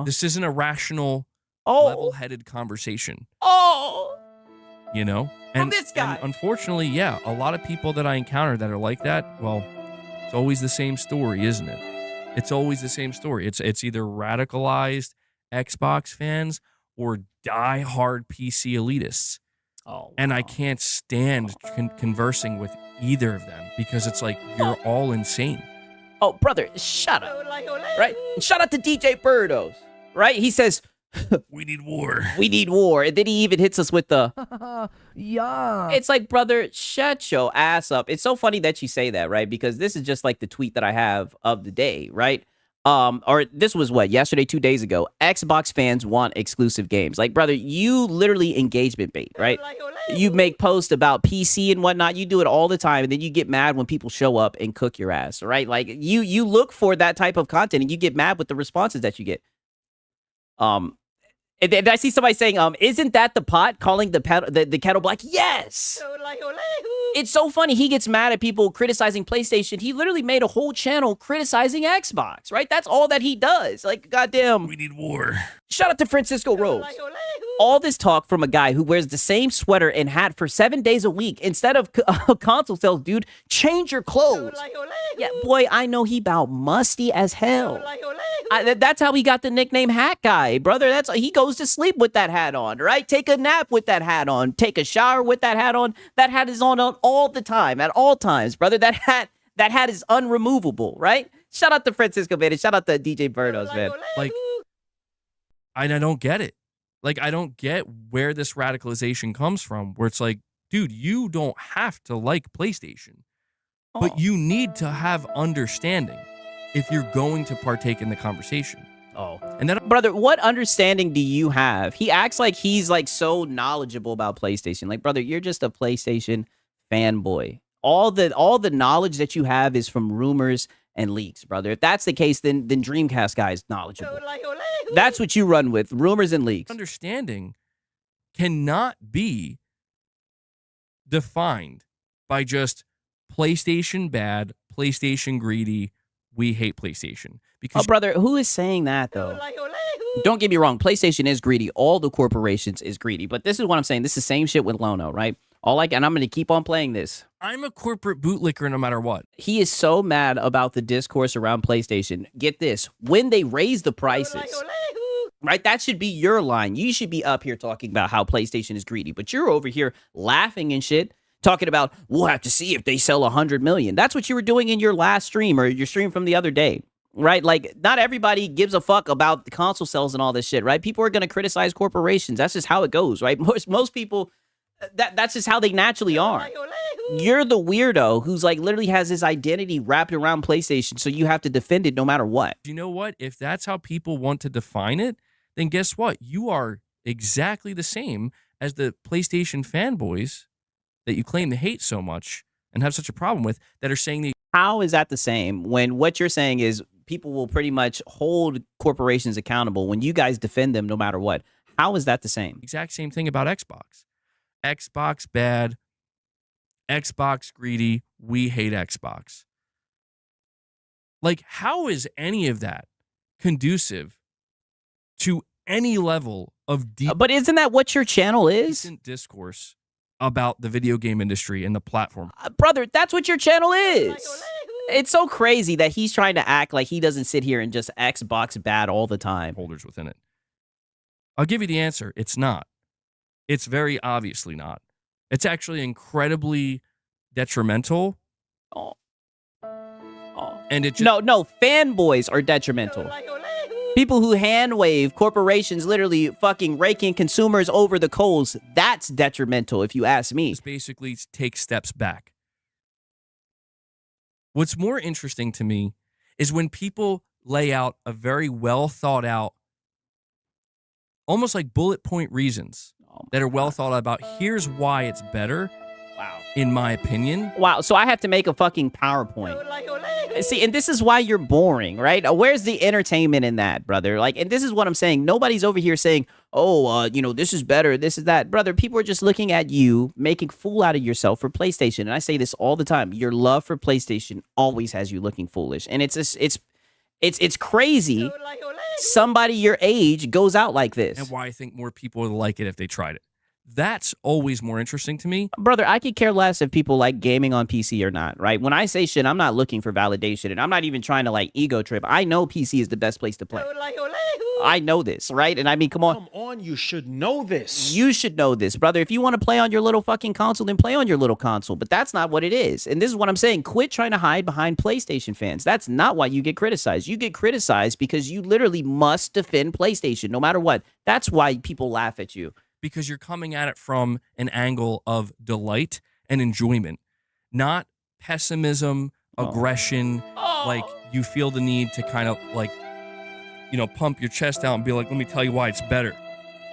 this isn't a rational, level-headed conversation. You know? And this guy. And unfortunately, yeah, a lot of people that I encounter that are like that, well, it's always the same story, isn't it? It's always the same story. It's either radicalized Xbox fans or die-hard PC elitists. And I can't stand conversing with either of them, because it's like, you're all insane. Oh, brother, shut up. Right? Shout out to DJ Birdos, right? He says, we need war. We need war. And then he even hits us with the, yeah. It's like, brother, shut your ass up. It's so funny that you say that, right? Because this is just like the tweet that I have of the day, right? Or this was what, yesterday, 2 days ago. Xbox fans want exclusive games. Like, brother, you literally engagement bait, right? You make posts about PC and whatnot. You do it all the time, and then you get mad when people show up and cook your ass, right? Like, you look for that type of content, and you get mad with the responses that you get. And I see somebody saying, isn't that the pot calling the kettle black? Yes! It's so funny. He gets mad at people criticizing PlayStation. He literally made a whole channel criticizing Xbox, right? That's all that he does. Like, goddamn. We need war. Shout out to Francisco Rose. All this talk from a guy who wears the same sweater and hat for 7 days a week instead of console sales, dude. Change your clothes. Yeah, boy, I know he about musty as hell. That's how he got the nickname Hat Guy, brother. He goes to sleep with that hat on, right? Take a nap with that hat on. Take a shower with that hat on. That hat is on all the time, at all times, brother. That hat is unremovable, right? Shout out to Francisco, man. And shout out to DJ Birdos, man. Like, I don't get it. Like, I don't get where this radicalization comes from, where it's like, dude, you don't have to like PlayStation, but you need to have understanding if you're going to partake in the conversation. And then, brother, what understanding do you have? He acts like he's like so knowledgeable about PlayStation. Like, brother, you're just a PlayStation fanboy. All the knowledge that you have is from rumors and leaks, brother. If that's the case, then Dreamcast guy is knowledgeable. That's what you run with, rumors and leaks. Understanding cannot be defined by just PlayStation bad, PlayStation greedy, we hate PlayStation. Because brother, who is saying that, though? Don't get me wrong, PlayStation is greedy. All the corporations is greedy. But this is what I'm saying. This is the same shit with Lono, right? And I'm going to keep on playing this. I'm a corporate bootlicker no matter what. He is so mad about the discourse around PlayStation. Get this. When they raise the prices, right? That should be your line. You should be up here talking about how PlayStation is greedy. But you're over here laughing and shit, talking about, we'll have to see if they sell 100 million. That's what you were doing in your last stream or your stream from the other day. Right? Like, not everybody gives a fuck about the console sales and all this shit, right? People are going to criticize corporations. That's just how it goes, right? Most people, that's just how they naturally are. You're the weirdo who's like literally has his identity wrapped around PlayStation, so you have to defend it no matter what. You know what? If that's how people want to define it, then guess what? You are exactly the same as the PlayStation fanboys that you claim to hate so much and have such a problem with that are saying that. How is that the same when what you're saying is people will pretty much hold corporations accountable when you guys defend them no matter what? How is that the same? Exact same thing about Xbox. Xbox bad. Xbox greedy. We hate Xbox. Like, how is any of that conducive to any level of deep? But isn't that what your channel is? Decent discourse about the video game industry and the platform. Brother, that's what your channel is. It's so crazy that he's trying to act like he doesn't sit here and just Xbox bad all the time. Holders within it. I'll give you the answer. It's not. It's very obviously not. It's actually incredibly detrimental. And it just, no, fanboys are detrimental. People who hand wave corporations literally fucking raking consumers over the coals, that's detrimental if you ask me. just basically take steps back. What's more interesting to me is when people lay out a very well thought out, almost like bullet point reasons that are well thought out about here's why it's better. Wow. In my opinion. Wow. So I have to make a fucking PowerPoint. See, and this is why you're boring, right? Where's the entertainment in that, brother? Like, and this is what I'm saying. Nobody's over here saying, oh, this is better, this is that. Brother, people are just looking at you, making fool out of yourself for PlayStation. And I say this all the time. Your love for PlayStation always has you looking foolish. And it's crazy somebody your age goes out like this. And why I think more people would like it if they tried it. That's always more interesting to me. Brother, I could care less if people like gaming on PC or not, right? When I say shit, I'm not looking for validation, and I'm not even trying to like ego trip. I know PC is the best place to play. I know this, right? And I mean, come on, you should know this. You should know this, brother. If you want to play on your little fucking console, then play on your little console. But that's not what it is. And this is what I'm saying. Quit trying to hide behind PlayStation fans. That's not why you get criticized. You get criticized because you literally must defend PlayStation no matter what. That's why people laugh at you. Because you're coming at it from an angle of delight and enjoyment, not pessimism, aggression, like you feel the need to kind of like, pump your chest out and be like, let me tell you why it's better.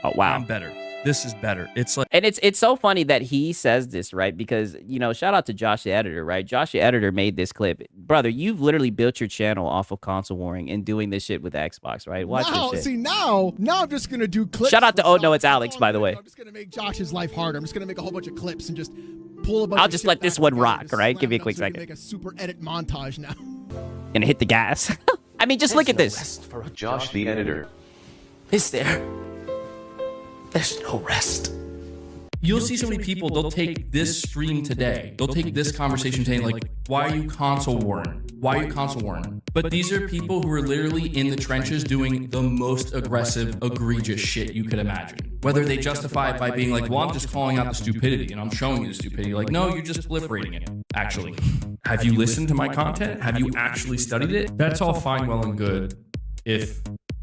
Oh, wow. I'm better. This is better. It's like, and it's so funny that he says this, right? Because, shout out to Josh the editor, right? Josh the editor made this clip. Brother, you've literally built your channel off of console warring and doing this shit with Xbox, right? Watch this shit. See, now I'm just going to do clips. Shout out to, oh no, it's Alex, by the way. I'm just going to make Josh's life harder. I'm just going to make a whole bunch of clips and just pull a bunch I'll of just shit let this back one together, rock, just right? slam Give me a it quick up so we second. can make a super edit montage now. Gonna hit the gas. I mean, just look at this. Josh the editor. Is there? There's no rest. you'll see so many people, they'll take this stream today, they'll take this conversation today, like, why are you console warring? Why are you console warring? But these are people who are literally in the trenches doing the most aggressive, egregious shit you could imagine. Whether they justify it by being like, well, I'm just calling out the stupidity and I'm showing you the stupidity. Like, no, you're just proliferating it, actually. Have you listened to my content? Have you actually studied it? That's all fine, well, and good if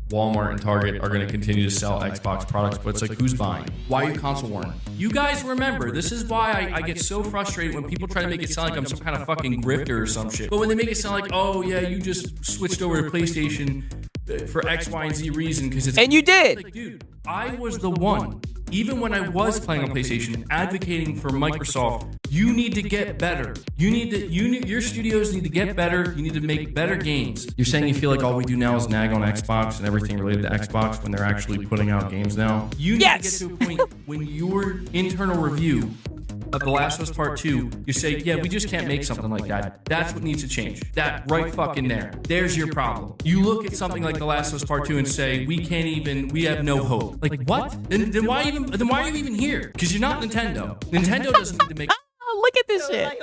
Walmart and Target are going to continue to sell Xbox products, but it's like, who's buying? Why are you console warring? You guys remember, this is why I get so frustrated when people try to make it sound like I'm some kind of fucking grifter or some shit. But when they make it sound like, oh yeah, you just switched over to PlayStation for X, Y, and Z reason because it's... And you did! Like, dude, I was the one, even when I was playing on PlayStation, advocating for Microsoft, you need to get better. Your studios need to get better. You need to make better games. You're saying you feel like all we do now is nag on Xbox and everything related to Xbox when they're actually putting out games now? You need to get to a point when your internal review of The Last of Us Part 2, you say, yeah, we just can't make something like that. That's what needs to change. That right fucking there. There's your problem. You look at something like The Last of Us Part 2 and say, we have no hope. Like, what? Then why are you even here? Because you're not Nintendo. Nintendo doesn't need to make... Oh, look at this shit.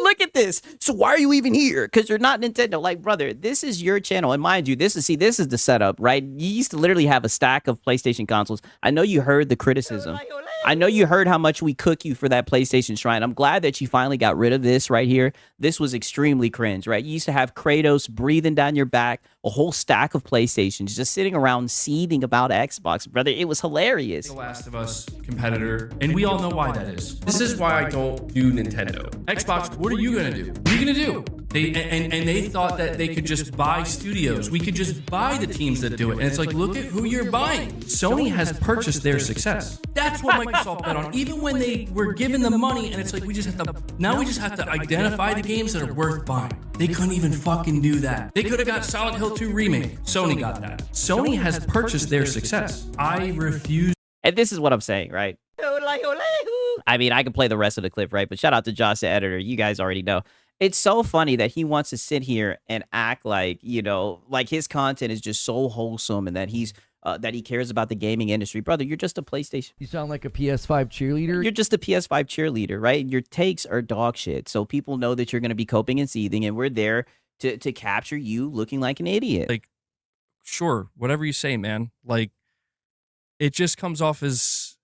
Look at this. So why are you even here? Because you're not Nintendo. Like, brother, this is your channel. And mind you, this is the setup, right? You used to literally have a stack of PlayStation consoles. I know you heard the criticism. I know you heard how much we cook you for that PlayStation Shrine. I'm glad that you finally got rid of this right here. This was extremely cringe, right? You used to have Kratos breathing down your back, a whole stack of PlayStations just sitting around seething about Xbox, brother. It was hilarious. The Last of Us competitor, and we all know why that is. This is why I don't do Nintendo. Xbox, what are you gonna do? What are you gonna do? They thought that they could just buy studios. We could just buy the teams that do it. And it's like, look at who you're buying. Sony has purchased their success. That's what Microsoft bet on. Even when they were given the money, and it's like, we just have to identify the games that are worth buying. They couldn't even fucking do that. They could have got Silent Hill 2 remake. Sony got that. Sony has purchased their success. I refuse. And this is what I'm saying, right? I mean, I can play the rest of the clip, right? But shout out to Josh, the editor. You guys already know. It's so funny that he wants to sit here and act like, you know, like his content is just so wholesome and that he's that he cares about the gaming industry. Brother, you're just a PlayStation. You sound like a PS5 cheerleader. You're just a PS5 cheerleader, right? Your takes are dog shit. So people know that you're going to be coping and seething, and we're there to capture you looking like an idiot. Like, sure, whatever you say, man. Like, it just comes off as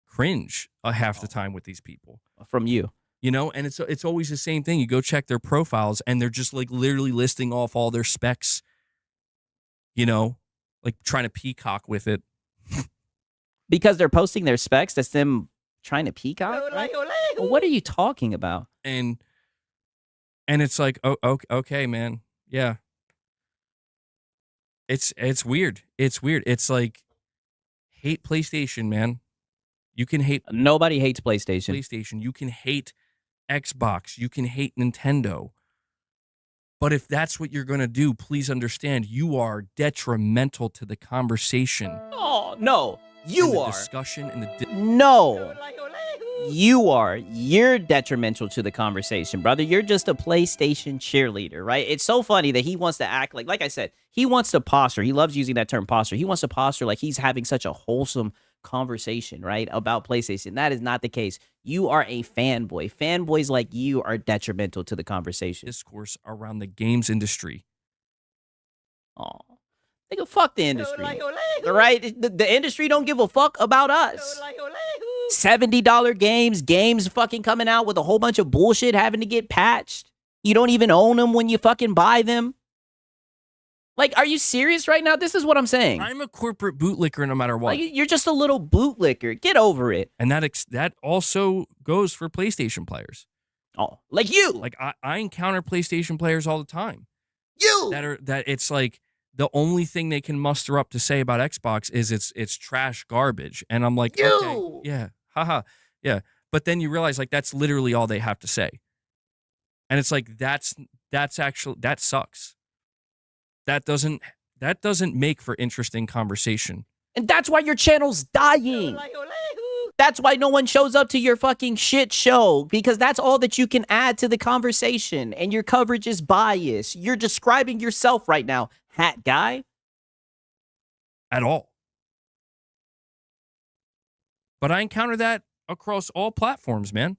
cringe half the time with these people. From you. You know, and it's always the same thing. You go check their profiles, and they're just like literally listing off all their specs, you know, like trying to peacock with it. Because they're posting their specs, that's them trying to peacock, right? Well, what are you talking about? And it's like, oh, okay, man. Yeah. It's weird. It's weird. It's like, hate PlayStation, man. You can hate... Nobody hates PlayStation. You can hate Xbox. You can hate Nintendo. But if that's what you're going to do, please understand you are detrimental to the conversation. Oh, no. You are. Discussion and the... No. You are. You're detrimental to the conversation, brother. You're just a PlayStation cheerleader, right? It's so funny that he wants to act like I said, he wants to posture. He loves using that term posture. He wants to posture like he's having such a wholesome conversation, right, about PlayStation. That is not the case. You are a fanboy. Fanboys like you are detrimental to the conversation. Discourse around the games industry. Oh, nigga, fuck the industry. All right? The industry don't give a fuck about us. $70 games fucking coming out with a whole bunch of bullshit having to get patched. You don't even own them when you fucking buy them. Like, are you serious right now? This is what I'm saying. I'm a corporate bootlicker no matter what. Like, you're just a little bootlicker. Get over it. And that also goes for PlayStation players. Oh, like you. Like, I encounter PlayStation players all the time. You. That it's like the only thing they can muster up to say about Xbox is it's trash garbage. And I'm like, you. Okay, yeah, haha, yeah. But then you realize, like, that's literally all they have to say. And it's like, that sucks. That doesn't make for interesting conversation. And that's why your channel's dying. That's why no one shows up to your fucking shit show, because that's all that you can add to the conversation, and your coverage is biased. You're describing yourself right now, hat guy. At all. But I encounter that across all platforms, man.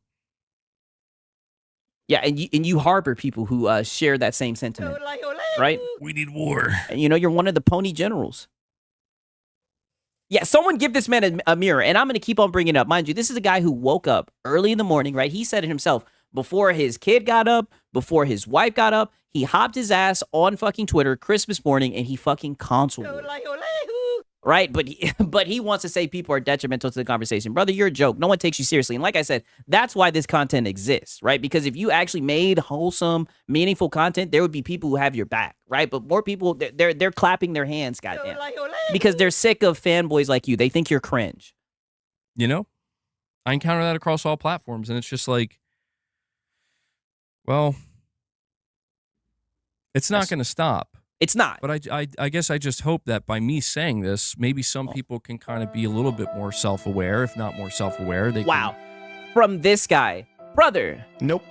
Yeah, and you harbor people who share that same sentiment, right? We need war. And you know, you're one of the pony generals. Yeah, someone give this man a mirror, and I'm going to keep on bringing it up. Mind you, this is a guy who woke up early in the morning, right? He said it himself. Before his kid got up, before his wife got up, he hopped his ass on fucking Twitter Christmas morning, and he fucking console warred. Right? But he wants to say people are detrimental to the conversation. Brother, you're a joke. No one takes you seriously. And like I said, that's why this content exists, right? Because if you actually made wholesome, meaningful content, there would be people who have your back, right? But more people, they're clapping their hands, goddamn. Because they're sick of fanboys like you. They think you're cringe. You know? I encounter that across all platforms, and it's just like, well, it's not going to stop. It's not. But I guess I just hope that by me saying this, maybe some people can kind of be a little bit more self-aware, if not more self-aware. They wow. from this guy. Brother. Nope.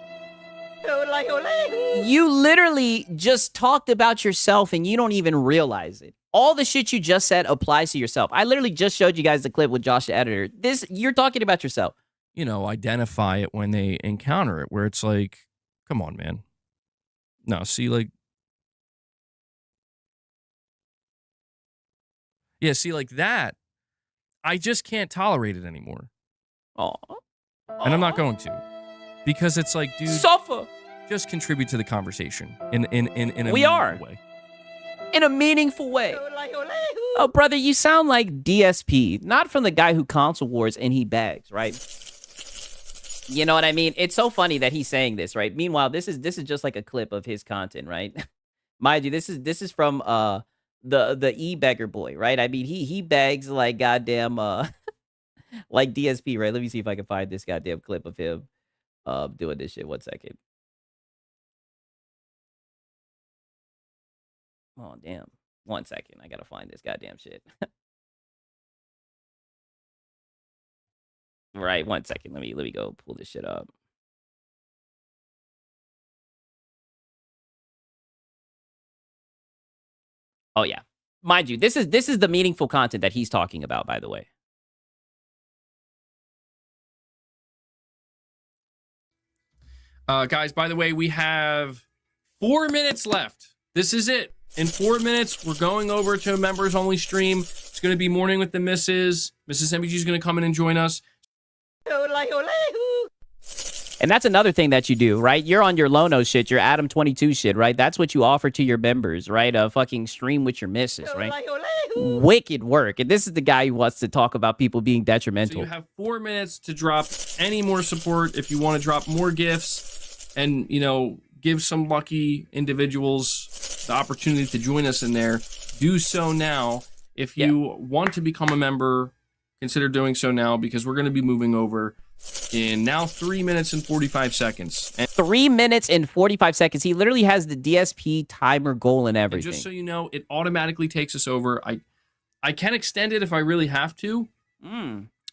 You literally just talked about yourself and you don't even realize it. All the shit you just said applies to yourself. I literally just showed you guys the clip with Josh the editor. You're talking about yourself. You know, identify it when they encounter it, where it's like, come on, man. No, see, like, yeah, see, like that, I just can't tolerate it anymore. Aw. And I'm not going to. Because it's like, dude, Suffer. just contribute to the conversation in a We are. meaningful way. In a meaningful way. Oh, brother, you sound like DSP, not from the guy who console wars and he bags, right? You know what I mean? It's so funny that he's saying this, right? Meanwhile, this is just like a clip of his content, right? Mind you, this is from the e-beggar boy, right? I mean, he begs like goddamn like DSP, right? Let me see if I can find this goddamn clip of him doing this shit. 1 second. Oh damn. 1 second. I gotta find this goddamn shit. Right, 1 second. Let me go pull this shit up. Oh yeah. Mind you, this is the meaningful content that he's talking about, by the way. Guys, by the way, we have 4 minutes left. This is it. In 4 minutes, we're going over to a members-only stream. It's going to be Morning with the Misses. Mrs. MBG is going to come in and join us. And that's another thing that you do, right? You're on your Lono shit, your Adam 22 shit, right? That's what you offer to your members, right? A fucking stream with your missus, right? Wicked work. And this is the guy who wants to talk about people being detrimental. So you have 4 minutes to drop any more support if you want to drop more gifts and, you know, give some lucky individuals the opportunity to join us in there. Do so now. If you want to become a member, consider doing so now because we're going to be moving over in now 3 minutes and 45 seconds. And 3 minutes and 45 seconds. He literally has the DSP timer goal and everything. just so you know, it automatically takes us over. I can extend it if I really have to.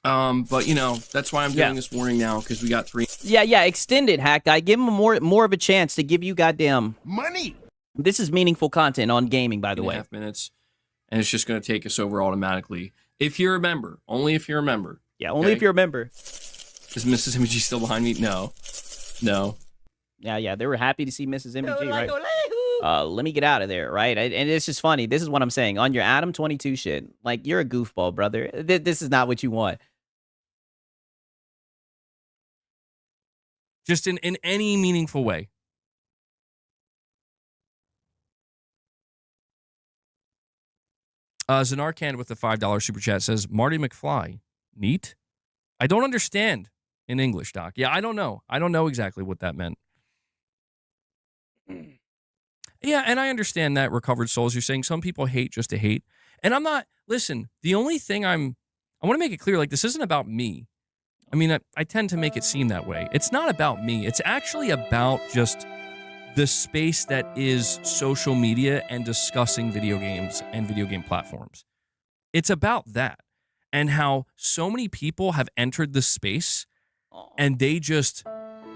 But you know, that's why I'm doing this warning now because we got 3. Yeah, extend it, hack guy. Give him more of a chance to give you goddamn Money. This is meaningful content on gaming, by the way. 3.5 minutes, and it's just going to take us over automatically. If you're a member, only if you're a member. Yeah, only if you're a member. Is Mrs. MG still behind me? No. Yeah, they were happy to see Mrs. MG, right? Let me get out of there, right? And it's just funny. This is what I'm saying. On your Adam 22 shit, like, you're a goofball, brother. This is not what you want. Just in any meaningful way. Zanarkand with the $5 super chat says, Marty McFly, neat? I don't understand in English, Doc. Yeah, I don't know. I don't know exactly what that meant. Yeah, and I understand that, Recovered Souls. You're saying some people hate just to hate. And I'm not, listen, the only thing I want to make it clear, like, this isn't about me. I mean, I tend to make it seem that way. It's not about me. It's actually about just the space that is social media and discussing video games and video game platforms. It's about that and how so many people have entered the space and they just,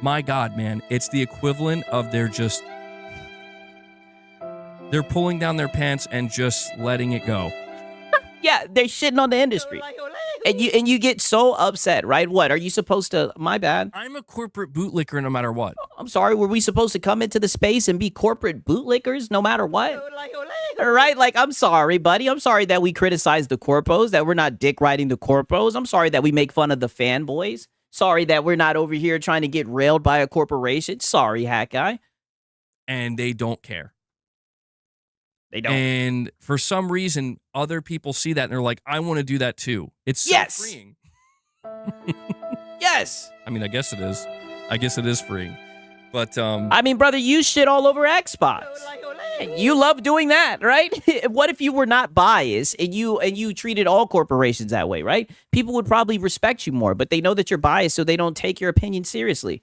my God, man, it's the equivalent of they're pulling down their pants and just letting it go. Yeah, they're shitting on the industry. And you get so upset, right? What, are you supposed to, my bad. I'm a corporate bootlicker no matter what. I'm sorry, were we supposed to come into the space and be corporate bootlickers no matter what? Right? Like, I'm sorry, buddy. I'm sorry that we criticize the corpos, that we're not dick riding the corpos. I'm sorry that we make fun of the fanboys. Sorry that we're not over here trying to get railed by a corporation. Sorry, hack guy. And they don't care. They don't. And for some reason, other people see that and they're like, I want to do that too. It's so freeing. Yes. I mean, I guess it is. I guess it is freeing. But I mean, brother, you shit all over Xbox. And you love doing that, right? What if you were not biased and you treated all corporations that way, right? People would probably respect you more, but they know that you're biased, so they don't take your opinion seriously.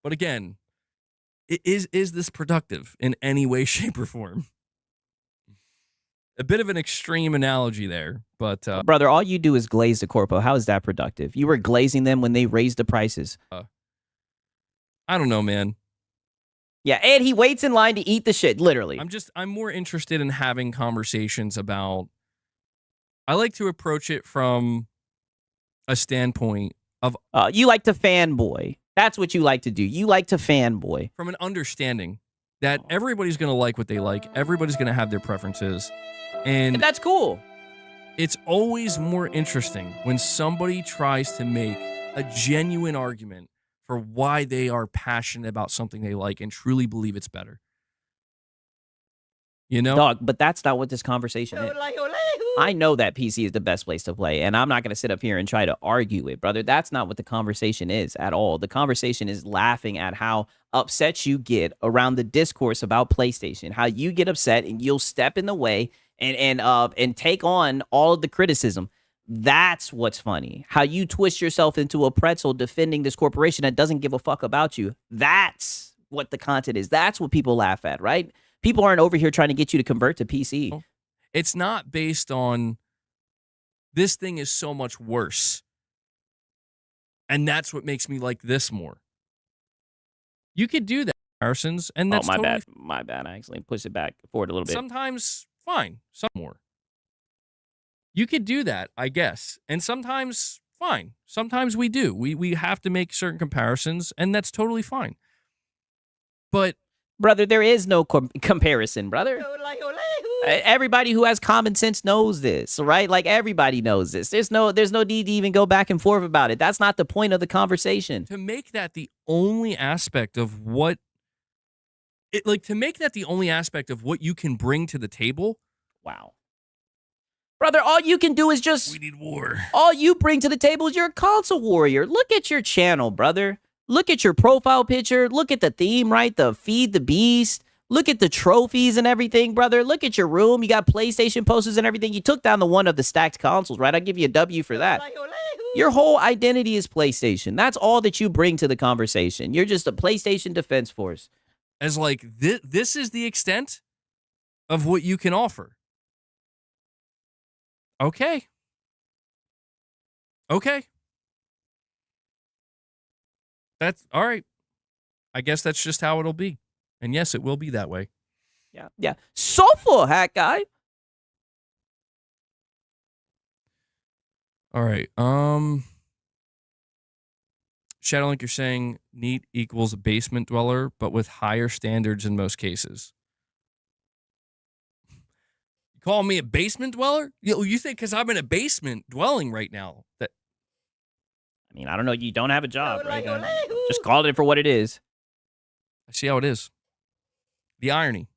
But again, is this productive in any way, shape, or form? a bit of an extreme analogy there, but Brother, all you do is glaze the corpo. How is that productive? You were glazing them when they raised the prices. I don't know, man. Yeah, and he waits in line to eat the shit, literally. I'm more interested in having conversations about. I like to approach it from a standpoint of you like to fanboy. That's what you like to do. You like to fanboy. From an understanding that everybody's going to like what they like. Everybody's going to have their preferences. And that's cool. It's always more interesting when somebody tries to make a genuine argument for why they are passionate about something they like and truly believe it's better. You know? Dog, but that's not what this conversation is. I know that PC is the best place to play, and I'm not going to sit up here and try to argue it, brother. That's not what the conversation is at all. The conversation is laughing at how upset you get around the discourse about PlayStation, how you get upset and you'll step in the way and take on all of the criticism. That's what's funny. How you twist yourself into a pretzel defending this corporation that doesn't give a fuck about you. That's what the content is. That's what people laugh at, right? People aren't over here trying to get you to convert to PC. It's not based on this thing is so much worse. And that's what makes me like this more. You could do that, comparisons, and that's my totally bad. My bad. I actually pushed it back forward a little bit. Sometimes fine, some more. You could do that, I guess. And sometimes fine. Sometimes we do. We have to make certain comparisons, and that's totally fine. But brother, there is no comparison, brother. Everybody who has common sense knows this, right? Like, everybody knows this. There's no need to even go back and forth about it. That's not the point of the conversation. To make that the only aspect of what you can bring to the table. Wow. Brother, all you can do is just... We need war. All you bring to the table is you're a console warrior. Look at your channel, brother. Look at your profile picture. Look at the theme, right? The Feed the Beast. Look at the trophies and everything, brother. Look at your room. You got PlayStation posters and everything. You took down the one of the stacked consoles, right? I'll give you a W for that. Your whole identity is PlayStation. That's all that you bring to the conversation. You're just a PlayStation defense force. As like, this is the extent of what you can offer. Okay. That's all right. I guess that's just how it'll be. And yes, it will be that way. Yeah. Soulful hat guy. All right. Shadowlink, you're saying neat equals a basement dweller, but with higher standards in most cases. You call me a basement dweller? You think because I'm in a basement dwelling right now that... I mean, I don't know. You don't have a job, right? Just call it for what it is. I see how it is. The irony.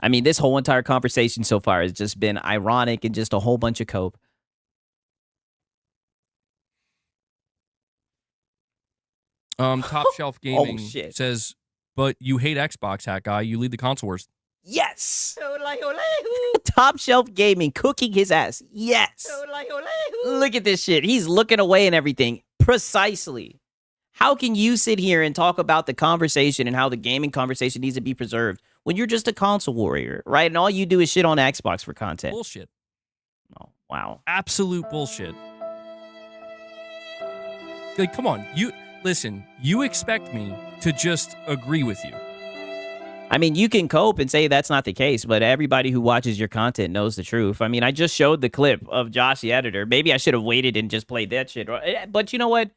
I mean, this whole entire conversation so far has just been ironic and just a whole bunch of cope. Top Shelf Gaming shit. says, but you hate Xbox, hat guy. You lead the console wars. Yes. Top Shelf Gaming cooking his ass. Yes. Look at this shit. He's looking away and everything. Precisely. How can you sit here and talk about the conversation and how the gaming conversation needs to be preserved when you're just a console warrior, right? And all you do is shit on Xbox for content. Bullshit. Oh, wow. Absolute bullshit. Like, come on. Listen, you expect me to just agree with you. I mean, you can cope and say that's not the case, but everybody who watches your content knows the truth. I mean, I just showed the clip of Josh the editor. Maybe I should have waited and just played that shit. But you know what?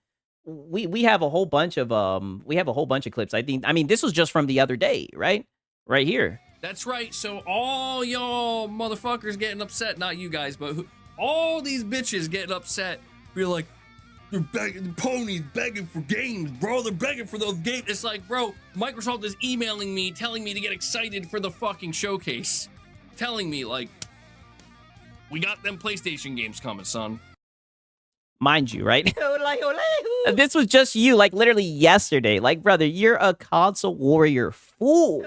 We have a whole bunch of clips. I mean, this was just from the other day, right? Right here. That's right. So all y'all motherfuckers getting upset, not you guys, but all these bitches getting upset. We're like, they're begging, the ponies begging for games, bro. They're begging for those games. It's like, bro, Microsoft is emailing me, telling me to get excited for the fucking showcase. Telling me, like, we got them PlayStation games coming, son. Mind you, right? This was just you, like, literally yesterday. Like, brother, you're a console warrior fool.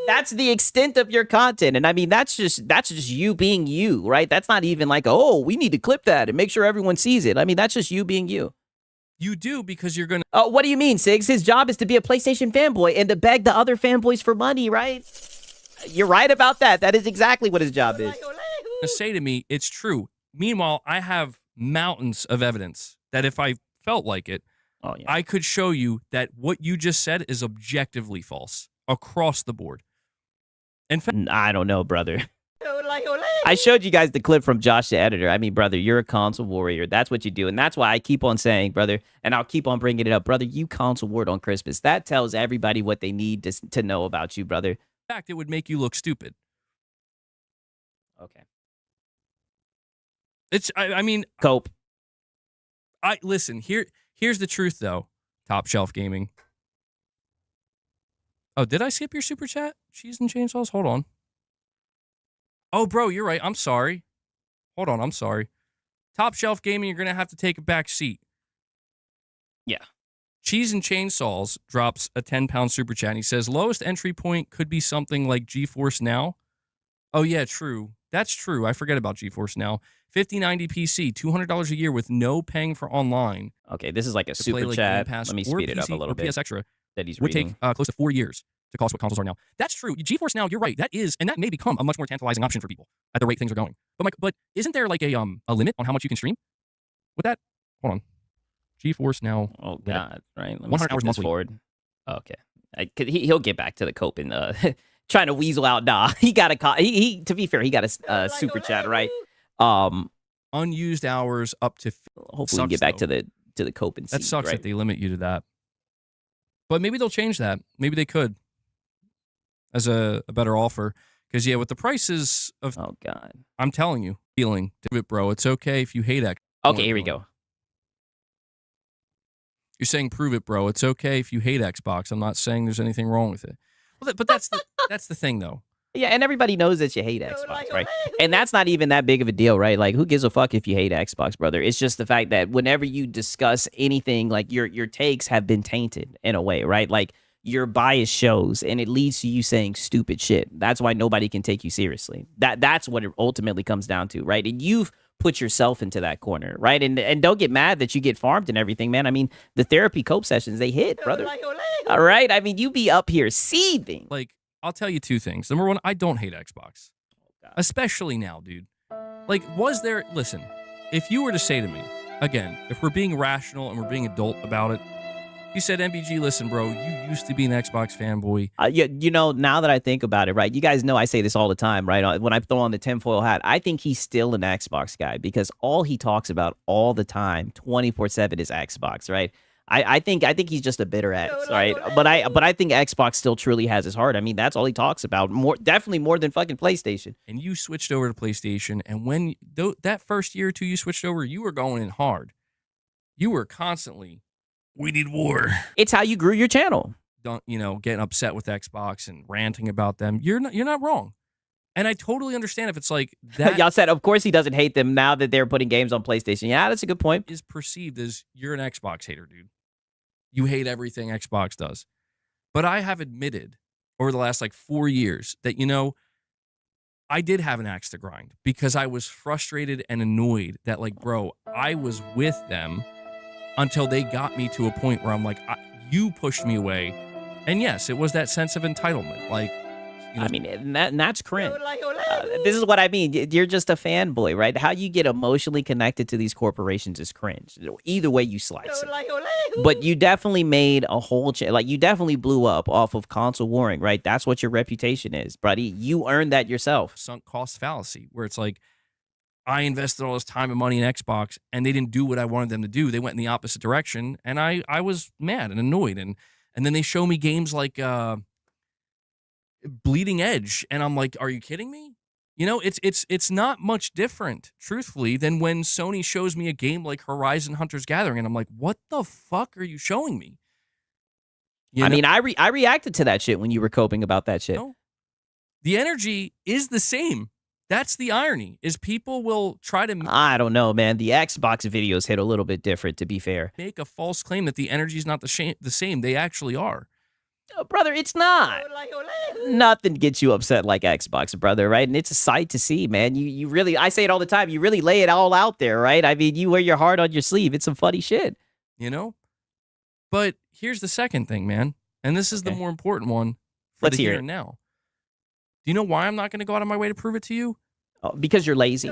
That's the extent of your content. And I mean, that's just you being you, right? That's not even like, oh, we need to clip that and make sure everyone sees it. I mean, that's just you being you. You do because you're gonna. What do you mean, Sigs? His job is to be a PlayStation fanboy and to beg the other fanboys for money, right? You're right about that. That is exactly what his job is. Say to me, it's true. Meanwhile, I have mountains of evidence that if I felt like it, I could show you that what you just said is objectively false across the board. In fact, I don't know, brother. I showed you guys the clip from Josh the editor. I mean, brother, you're a console warrior. That's what you do. And that's why I keep on saying, brother, and I'll keep on bringing it up, brother, you console ward on Christmas. That tells everybody what they need to know about you, brother. in fact, it would make you look stupid. Okay. I mean, Cope. Listen, here's the truth, though. Top Shelf Gaming. Oh, did I skip your super chat? Cheese and chainsaws? Hold on. Oh, bro, you're right. I'm sorry. Hold on, I'm sorry. Top Shelf Gaming, you're going to have to take a back seat. Yeah. Cheese and Chainsaws drops a 10-pound super chat. And he says, lowest entry point could be something like GeForce Now. Oh, yeah, true. That's true. I forget about GeForce Now. 5090 PC, $200 a year with no paying for online. Okay, this is like a to play, super like, chat. Game Pass Let me or speed it up PC a little or bit. PS Extra That he's would reading. take close to 4 years to cost what consoles are now. That's true. GeForce Now, you're right. That is, and that may become a much more tantalizing option for people at the rate things are going. But isn't there like a limit on how much you can stream with that? Hold on. GeForce Now. Oh God! Right. Let me 100 skip hours this monthly. forward. Okay. He'll get back to the cope and trying to weasel out. Nah, he got a. He to be fair, he got a super chat right. Unused hours up to. Hopefully, we can get back to the cope and that see, sucks right? that they limit you to that. But maybe they'll change that. Maybe they could, as a better offer. Because yeah, with the prices of. Oh God! I'm telling you, feeling, do it, bro. It's okay if you hate X. Okay, here we go. You're saying prove it, bro. It's okay if you hate Xbox. I'm not saying there's anything wrong with it. Well, but that's the thing, though. Yeah, and everybody knows that you hate Xbox, right? And that's not even that big of a deal, right? Like, who gives a fuck if you hate Xbox, brother? It's just the fact that whenever you discuss anything, like your takes have been tainted in a way, right? Like your bias shows, and it leads to you saying stupid shit. That's why nobody can take you seriously. That's what it ultimately comes down to, right? And you've put yourself into that corner, right? And don't get mad that you get farmed and everything, man. I mean, the therapy cope sessions, they hit, brother. All right? I mean, you be up here seething. Like, I'll tell you two things. Number one, I don't hate Xbox. Especially now, dude. Like, listen, if you were to say to me, again, if we're being rational and we're being adult about it, you said, MBG, listen, bro, you used to be an Xbox fanboy. You know, now that I think about it, right, you guys know I say this all the time, right? When I throw on the tinfoil hat, I think he's still an Xbox guy because all he talks about all the time, 24/7, is Xbox, right? I think he's just a bitter X, right? But I think Xbox still truly has his heart. I mean, that's all he talks about. Definitely more than fucking PlayStation. And you switched over to PlayStation, and when that first year or two you switched over, you were going in hard. You were constantly, we need war. It's how you grew your channel. Getting upset with Xbox and ranting about them. You're not wrong. And I totally understand if it's like that. Y'all said, of course he doesn't hate them now that they're putting games on PlayStation. Yeah, that's a good point. Is perceived as you're an Xbox hater, dude. You hate everything Xbox does. But I have admitted over the last 4 years that, I did have an axe to grind because I was frustrated and annoyed that, bro, I was with them until they got me to a point where I'm like, you pushed me away. And yes, it was that sense of entitlement. I mean, and that's cringe. This is what I mean. You're just a fanboy, right? How you get emotionally connected to these corporations is cringe. Either way you slice it. But you definitely made a whole you definitely blew up off of console warring, right? That's what your reputation is, buddy. You earned that yourself. Sunk cost fallacy, where it's like, I invested all this time and money in Xbox, and they didn't do what I wanted them to do. They went in the opposite direction, and I was mad and annoyed. And then they show me games like Bleeding Edge, and I'm like, are you kidding me? It's not much different, truthfully, than when Sony shows me a game like Horizon Hunter's Gathering, and I'm like, what the fuck are you showing me? I mean, I reacted to that shit when you were coping about that shit. No. The energy is the same. That's the irony, is people will try to... I don't know, man. The Xbox videos hit a little bit different, to be fair. Make a false claim that the energy is not the same. They actually are. Oh, brother, it's not. Nothing gets you upset like Xbox, brother, right? And it's a sight to see, man. You really, I say it all the time, you really lay it all out there, right? I mean, you wear your heart on your sleeve. It's some funny shit. you know? But here's the second thing, man. And this is the more important one for Let's the hear here it. and now. Do you know why I'm not going to go out of my way to prove it to you? Oh, because you're lazy.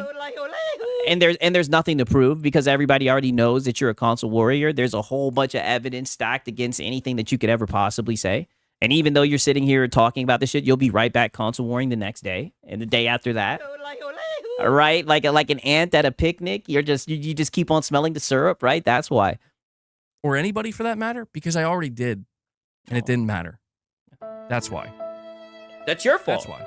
And there's nothing to prove because everybody already knows that you're a console warrior. There's a whole bunch of evidence stacked against anything that you could ever possibly say. And even though you're sitting here talking about this shit, you'll be right back console warring the next day and the day after that. Right? Like an ant at a picnic. You just keep on smelling the syrup, right? That's why. Or anybody for that matter, because I already did, and it didn't matter. That's why. That's your fault. That's why.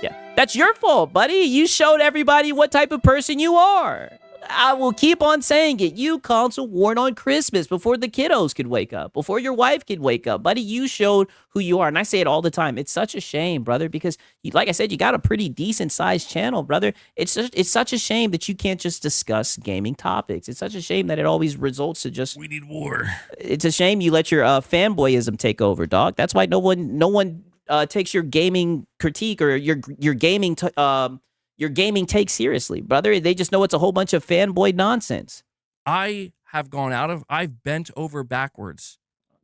Yeah, that's your fault, buddy. You showed everybody what type of person you are. I will keep on saying it. You console warred on Christmas before the kiddos could wake up, before your wife could wake up. Buddy, you showed who you are. And I say it all the time. It's such a shame, brother, because like I said, you got a pretty decent sized channel, brother. It's such a shame that you can't just discuss gaming topics. It's such a shame that it always results to just... We need war. It's a shame you let your fanboyism take over, dog. That's why no one takes your gaming critique or your gaming take seriously, brother. They just know it's a whole bunch of fanboy nonsense. I've bent over backwards,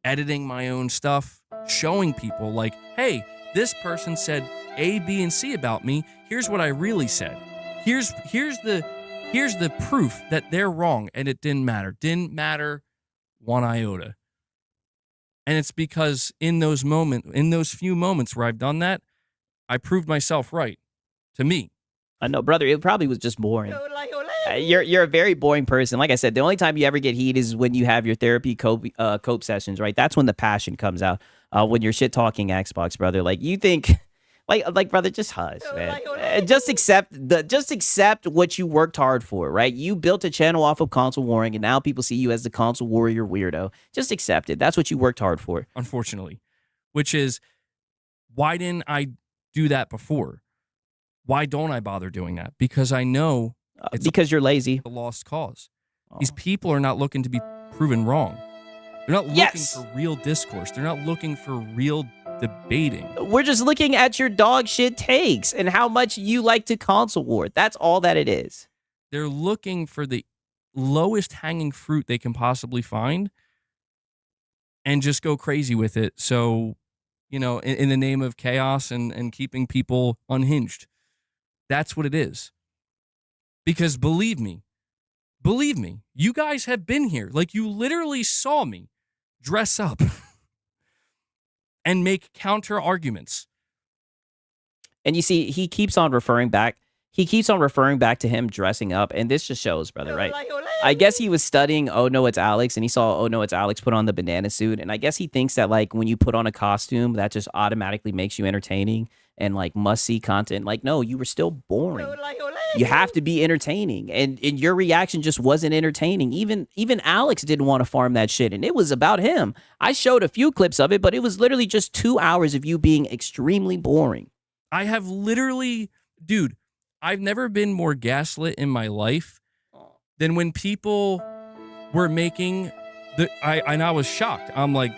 editing my own stuff, showing people like, hey, this person said A, B, and C about me. Here's what I really said. Here's the proof that they're wrong, and it didn't matter. Didn't matter one iota. And it's because in those few moments where I've done that, I proved myself right. To me. I know, brother. It probably was just boring. You're a very boring person. Like I said, the only time you ever get heat is when you have your therapy cope sessions, right? That's when the passion comes out. When you're shit talking Xbox, brother. Like you think, like brother, just hush, man. Just accept what you worked hard for, right? You built a channel off of console warring, and now people see you as the console warrior weirdo. Just accept it. That's what you worked hard for. Unfortunately, which is why didn't I do that before? Why don't I bother doing that? Because I know it's because you're lazy. A lost cause. These people are not looking to be proven wrong. They're not looking for real discourse. They're not looking for real debating. We're just looking at your dog shit takes and how much you like to console war. That's all that it is. They're looking for the lowest hanging fruit they can possibly find and just go crazy with it. So, in the name of chaos and keeping people unhinged. That's what it is. Because believe me, you guys have been here. Like, you literally saw me dress up and make counter arguments. And you see, he keeps on referring back to him dressing up. And this just shows, brother, right? I guess he was studying Oh No, It's Alex, and he saw Oh No, It's Alex put on the banana suit. And I guess he thinks that, like, when you put on a costume, that just automatically makes you entertaining and, like, must-see content. Like, no, you were still boring. You have to be entertaining. And your reaction just wasn't entertaining. Even Alex didn't want to farm that shit, and it was about him. I showed a few clips of it, but it was literally just 2 hours of you being extremely boring. I have literally... Dude, I've never been more gaslit in my life than when people were making... And I was shocked. I'm like,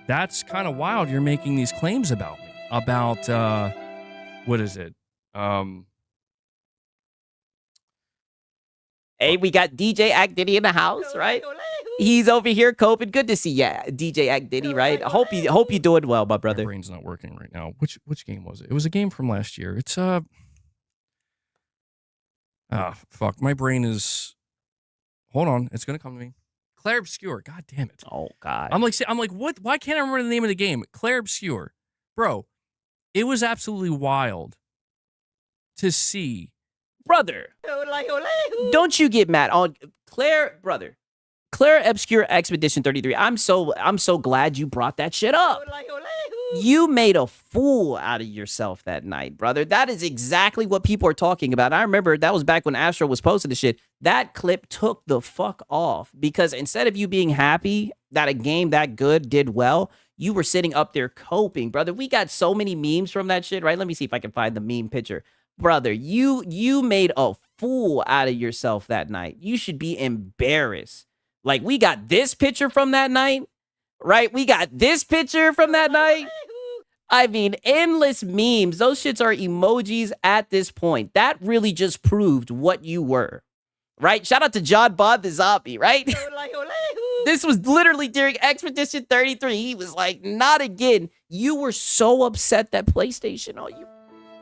that's kind of wild. You're making these claims about me. About, what is it? Hey, we got DJ Act Diddy in the house, right? He's over here coping. Good to see you, DJ Act Diddy, right? I hope you're doing well, my brother. My brain's not working right now. Which game was it? It was a game from last year. It's fuck. My brain is... Hold on. It's gonna come to me. Claire Obscure. God damn it. Oh, God. I'm like, what? Why can't I remember the name of the game? Claire Obscure. Bro, it was absolutely wild to see. Brother, don't you get mad on Claire, brother. Claire Obscure Expedition 33. I'm so glad you brought that shit up. You made a fool out of yourself that night, brother. That is exactly what people are talking about. I remember that was back when Astro was posting the shit. That clip took the fuck off because instead of you being happy that a game that good did well, you were sitting up there coping, brother. We got so many memes from that shit, right? Let me see if I can find the meme picture. Brother, you made a fool out of yourself that night. You should be embarrassed. Like, we got this picture from that night, right? We got this picture from that night. I mean, endless memes. Those shits are emojis at this point. That really just proved what you were, right? Shout out to John Bod the Zombie, right? This was literally during Expedition 33. He was like, not again. You were so upset that PlayStation, you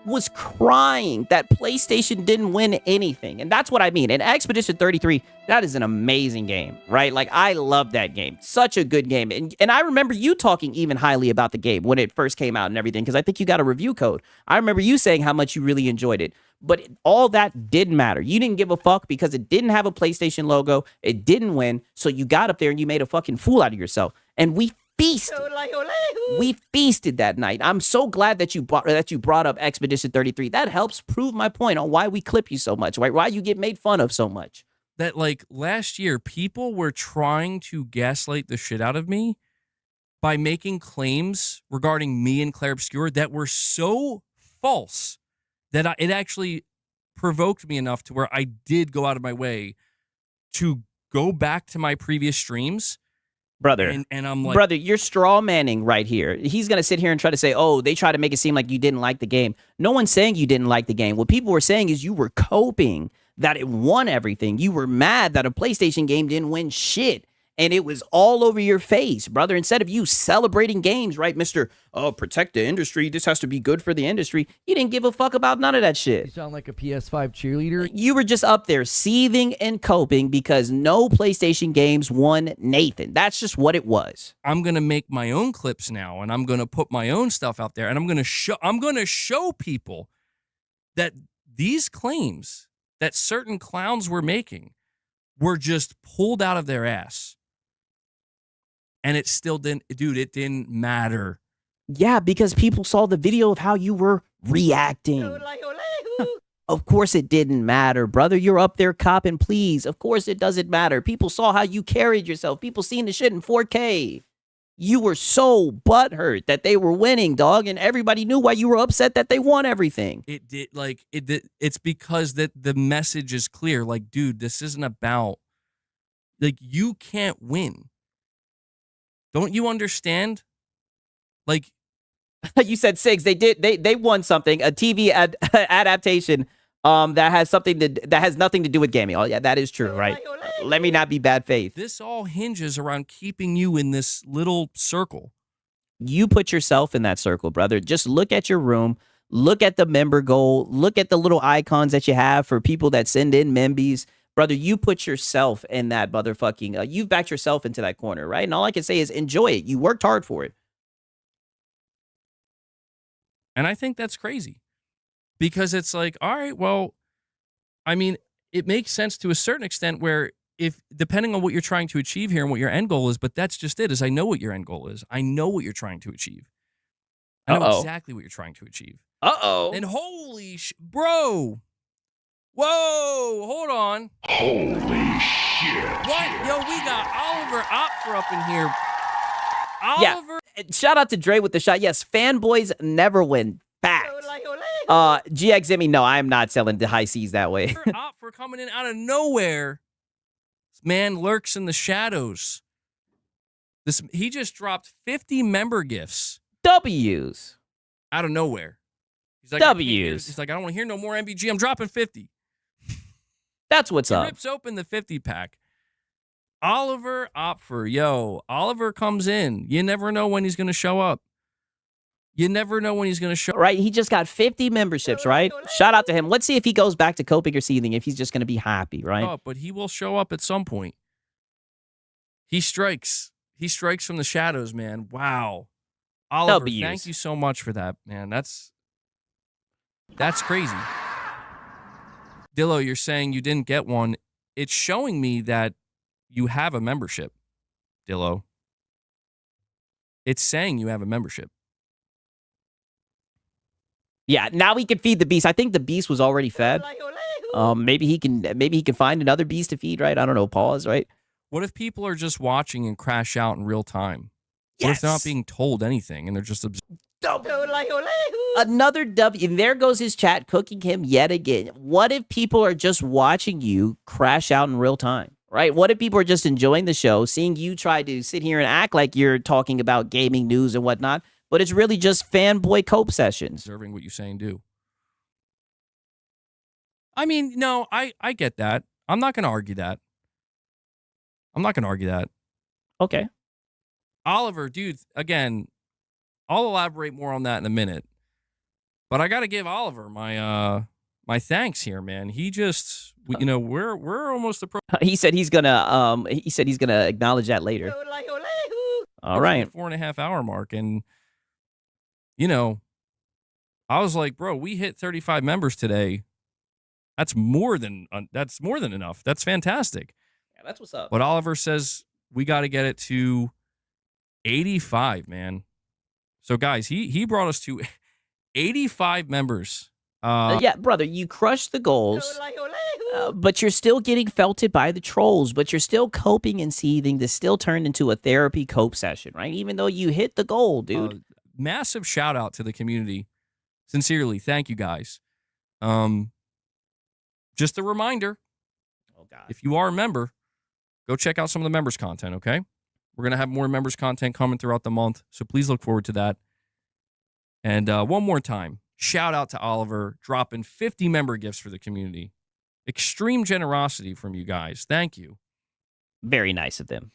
was crying that PlayStation didn't win anything. And that's what I mean. And Expedition 33, that is an amazing game, right? Like, I love that game. Such a good game. And I remember you talking even highly about the game when it first came out and everything, because I think you got a review code. I remember you saying how much you really enjoyed it. But all that didn't matter. You didn't give a fuck because it didn't have a PlayStation logo. It didn't win. So you got up there and you made a fucking fool out of yourself. And we feasted. We feasted that night. I'm so glad that you brought up Expedition 33. That helps prove my point on why we clip you so much, right? Why you get made fun of so much. That, like, last year, people were trying to gaslight the shit out of me by making claims regarding me and Claire Obscure that were so false that it actually provoked me enough to where I did go out of my way to go back to my previous streams. Brother, and I'm like, brother, you're straw manning right here. He's going to sit here and try to say, oh, they try to make it seem like you didn't like the game. No one's saying you didn't like the game. What people were saying is you were coping that it won everything. You were mad that a PlayStation game didn't win shit. And it was all over your face, brother. Instead of you celebrating games, right, Mr. Oh, protect the industry. This has to be good for the industry. You didn't give a fuck about none of that shit. You sound like a PS5 cheerleader. You were just up there seething and coping because no PlayStation games won Nathan. That's just what it was. I'm going to make my own clips now, and I'm going to put my own stuff out there, and I'm going to show people that these claims that certain clowns were making were just pulled out of their ass. And it still didn't, dude, it didn't matter. Yeah, because people saw the video of how you were reacting. Of course it didn't matter, brother. You're up there copping, please. Of course it doesn't matter. People saw how you carried yourself. People seen the shit in 4K. You were so butthurt that they were winning, dog, and everybody knew why you were upset that they won everything. It's because that the message is clear. Like, dude, this isn't about, like, you can't win. Don't you understand? Like, you said, Sigs, they won something, a TV adaptation that has nothing to do with gaming. Oh yeah, that is true, right? Let me not be bad faith. This all hinges around keeping you in this little circle. You put yourself in that circle, brother. Just look at your room, look at the member goal, look at the little icons that you have for people that send in membies. Brother, you put yourself in that motherfucking, you've backed yourself into that corner, right? And all I can say is enjoy it. You worked hard for it. And I think that's crazy because it's like, all right, well, I mean, it makes sense to a certain extent where if, depending on what you're trying to achieve here and what your end goal is, but that's just it, is I know what your end goal is. I know what you're trying to achieve. I know exactly what you're trying to achieve. Uh-oh. And holy bro. Whoa, hold on. Holy shit. What? Yo, we got Oliver Opfer up in here. Oliver. Yeah. Shout out to Dre with the shot. Yes, fanboys never win. Fact. GX Zimmy, no, I am not selling the high seas that way. Opfer coming in out of nowhere. This man lurks in the shadows. He just dropped 50 member gifts. W's. Out of nowhere. He's like, W's. He's like, I don't want to hear no more MBG. I'm dropping 50. That's what's up. He rips open the 50 pack. Oliver Opfer. Yo, Oliver comes in. You never know when he's going to show up. You never know when he's going to show up. Right? He just got 50 memberships, right? Shout out to him. Let's see if he goes back to coping or seething, if he's just going to be happy, right? Oh, but he will show up at some point. He strikes. He strikes from the shadows, man. Wow. Oliver, W's. Thank you so much for that, man. That's crazy. Dillo, you're saying you didn't get one. It's showing me that you have a membership, Dillo. It's saying you have a membership. Yeah, now he can feed the beast. I think the beast was already fed. Maybe he can find another beast to feed, right? I don't know. Pause, right? What if people are just watching and crash out in real time? What if they're not being told anything and they're just another W. And there goes his chat cooking him yet again. What if people are just watching you crash out in real time, right? What if people are just enjoying the show, seeing you try to sit here and act like you're talking about gaming news and whatnot, but it's really just fanboy cope sessions? Observing what you're saying, do. I mean, no, I get that. I'm not going to argue that. Okay. Oliver, dude, again, I'll elaborate more on that in a minute. But I got to give Oliver my thanks here, man. He just, we're almost approaching. He said he's gonna acknowledge that later. All right. The 4.5 hour mark, and I was like, bro, we hit 35 members today. That's more than enough. That's fantastic. Yeah, that's what's up. But Oliver says we got to get it to 85, man. So guys, he brought us to 85 members. Yeah, brother, you crushed the goals, but you're still getting felted by the trolls, but you're still coping and seething. This still turned into a therapy cope session, right? Even though you hit the goal, dude. Massive shout out to the community. Sincerely, thank you guys. Just a reminder, if you are a member, go check out some of the members content, okay? We're going to have more members content coming throughout the month, so please look forward to that. And one more time, shout out to Oliver, dropping 50 member gifts for the community. Extreme generosity from you guys. Thank you. Very nice of them.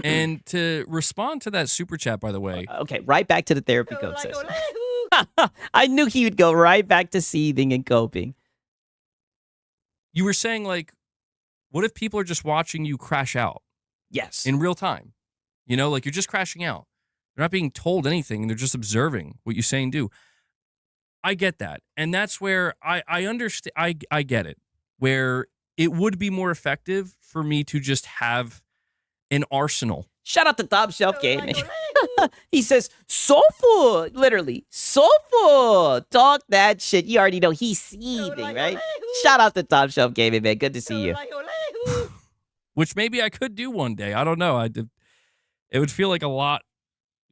And to respond to that super chat, by the way. Okay, right back to the therapy cope session. I knew he would go right back to seething and coping. You were saying, like, what if people are just watching you crash out? Yes. In real time. Like you're just crashing out. They're not being told anything. They're just observing what you say and do. I get that. And that's where I understand. I get it. Where it would be more effective for me to just have an arsenal. Shout out to Top Shelf Gaming. He says, sofa, literally, sofa. Talk that shit. You already know he's seething, right? Shout out to Top Shelf Gaming, man. Good to see you. Which maybe I could do one day. I don't know. It would feel like a lot.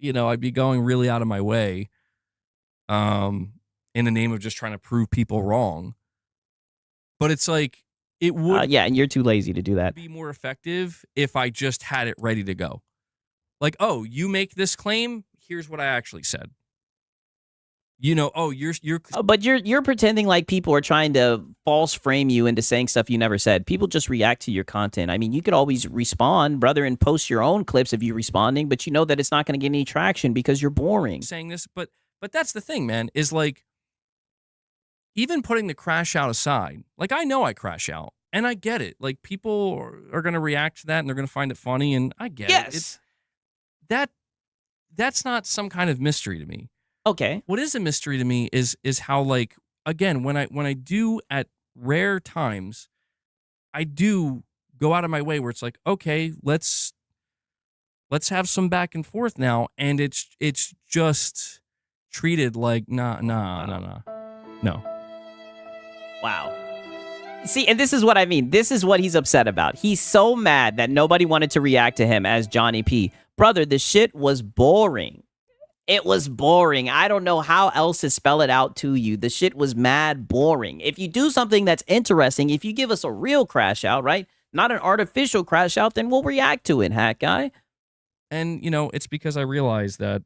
I'd be going really out of my way in the name of just trying to prove people wrong. But it's like, it would and you're too lazy to do that. Be more effective if I just had it ready to go. Like, oh, you make this claim, here's what I actually said. But you're pretending like people are trying to false frame you into saying stuff you never said. People just react to your content. I mean, you could always respond, brother, and post your own clips of you responding, but you know that it's not going to get any traction because you're boring. Saying this, but that's the thing, man, is like, even putting the crash out aside, like, I know I crash out, and I get it. Like, people are going to react to that, and they're going to find it funny, and I get it. That's not some kind of mystery to me. Okay. What is a mystery to me is how, like, again, when I do at rare times, I do go out of my way where it's like, okay, let's have some back and forth now, and it's just treated like no. Wow. See, and this is what I mean. This is what he's upset about. He's so mad that nobody wanted to react to him as Johnny P. Brother, the shit was boring. It was boring. I don't know how else to spell it out to you. The shit was mad boring. If you do something that's interesting, if you give us a real crash out, right? Not an artificial crash out, then we'll react to it, Hat Guy. And, it's because I realize that,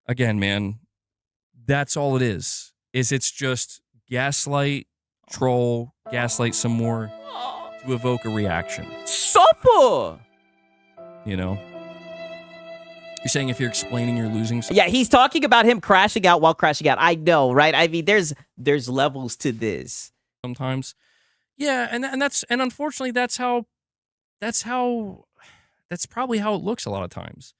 again, man, that's all it is. It's just gaslight, troll, gaslight some more to evoke a reaction. Supper! You're saying if you're explaining, you're losing something? Yeah, he's talking about him crashing out while crashing out. I know, right? I mean, there's levels to this. Sometimes. Yeah, and unfortunately that's probably how it looks a lot of times.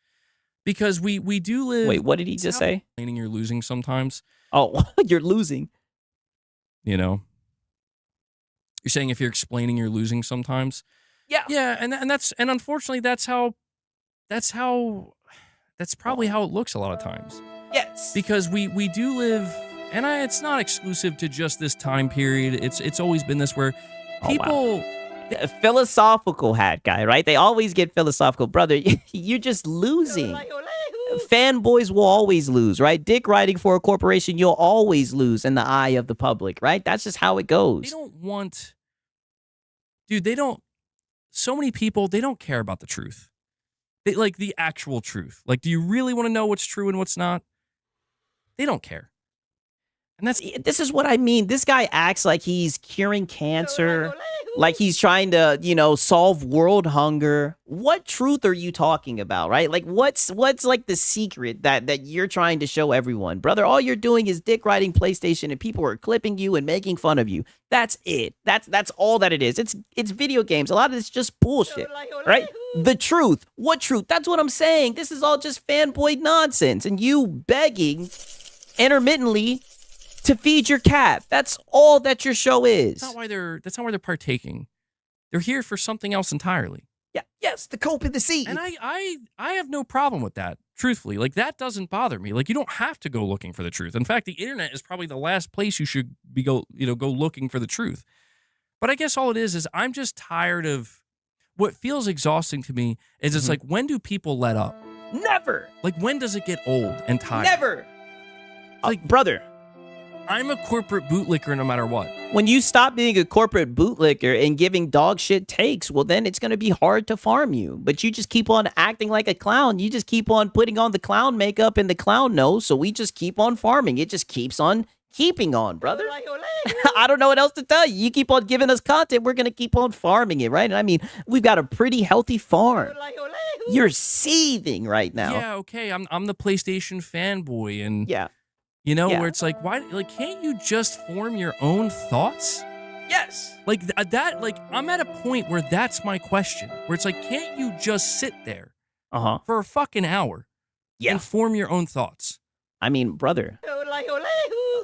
Because we do live. Wait, what did he just say? Explaining, you're losing sometimes. Oh, you're losing. You're saying if you're explaining, you're losing sometimes. Yeah. Yeah, and unfortunately that's probably how it looks a lot of times. Yes. Because we do live, and it's not exclusive to just this time period. It's always been this where people philosophical, Hat Guy, right? They always get philosophical. Brother, you're just losing. Fanboys will always lose, right? Dick riding for a corporation, you'll always lose in the eye of the public, right? That's just how it goes. So many people, they don't care about the truth. They like the actual truth. Like, do you really want to know what's true and what's not? They don't care. And that's This is what I mean. This guy acts like he's curing cancer, like he's trying to, solve world hunger. What truth are you talking about, right? Like what's like the secret that you're trying to show everyone? Brother, all you're doing is dick riding PlayStation and people are clipping you and making fun of you. That's it. That's all that it is. It's video games. A lot of it's just bullshit, right? The truth. What truth? That's what I'm saying. This is all just fanboy nonsense and you begging intermittently to feed your cat. That's all that your show is. that's not why they're partaking. They're here for something else entirely. Yeah, yes, the cope in the sea. And I have no problem with that, truthfully. Like, that doesn't bother me. Like, you don't have to go looking for the truth. In fact, the internet is probably the last place you should go looking for the truth. But I guess all it is I'm just tired of what feels exhausting to me is it's like, when do people let up? Never. Like, when does it get old and tired? Never. Like, brother, I'm a corporate bootlicker no matter what. when you stop being a corporate bootlicker and giving dog shit takes, well, then it's going to be hard to farm you. But you just keep on acting like a clown. You just keep on putting on the clown makeup and the clown nose. So we just keep on farming. It just keeps on keeping on, brother. I don't know what else to tell you. You keep on giving us content. We're going to keep on farming it, right? And I mean, we've got a pretty healthy farm. You're seething right now. Yeah, okay. I'm the PlayStation fanboy, and Yeah. where it's like, why? Like, can't you just form your own thoughts? Yes. Like that. Like, I'm at a point where that's my question. Where it's like, can't you just sit there Uh-huh. for a fucking hour and form your own thoughts? I mean, brother,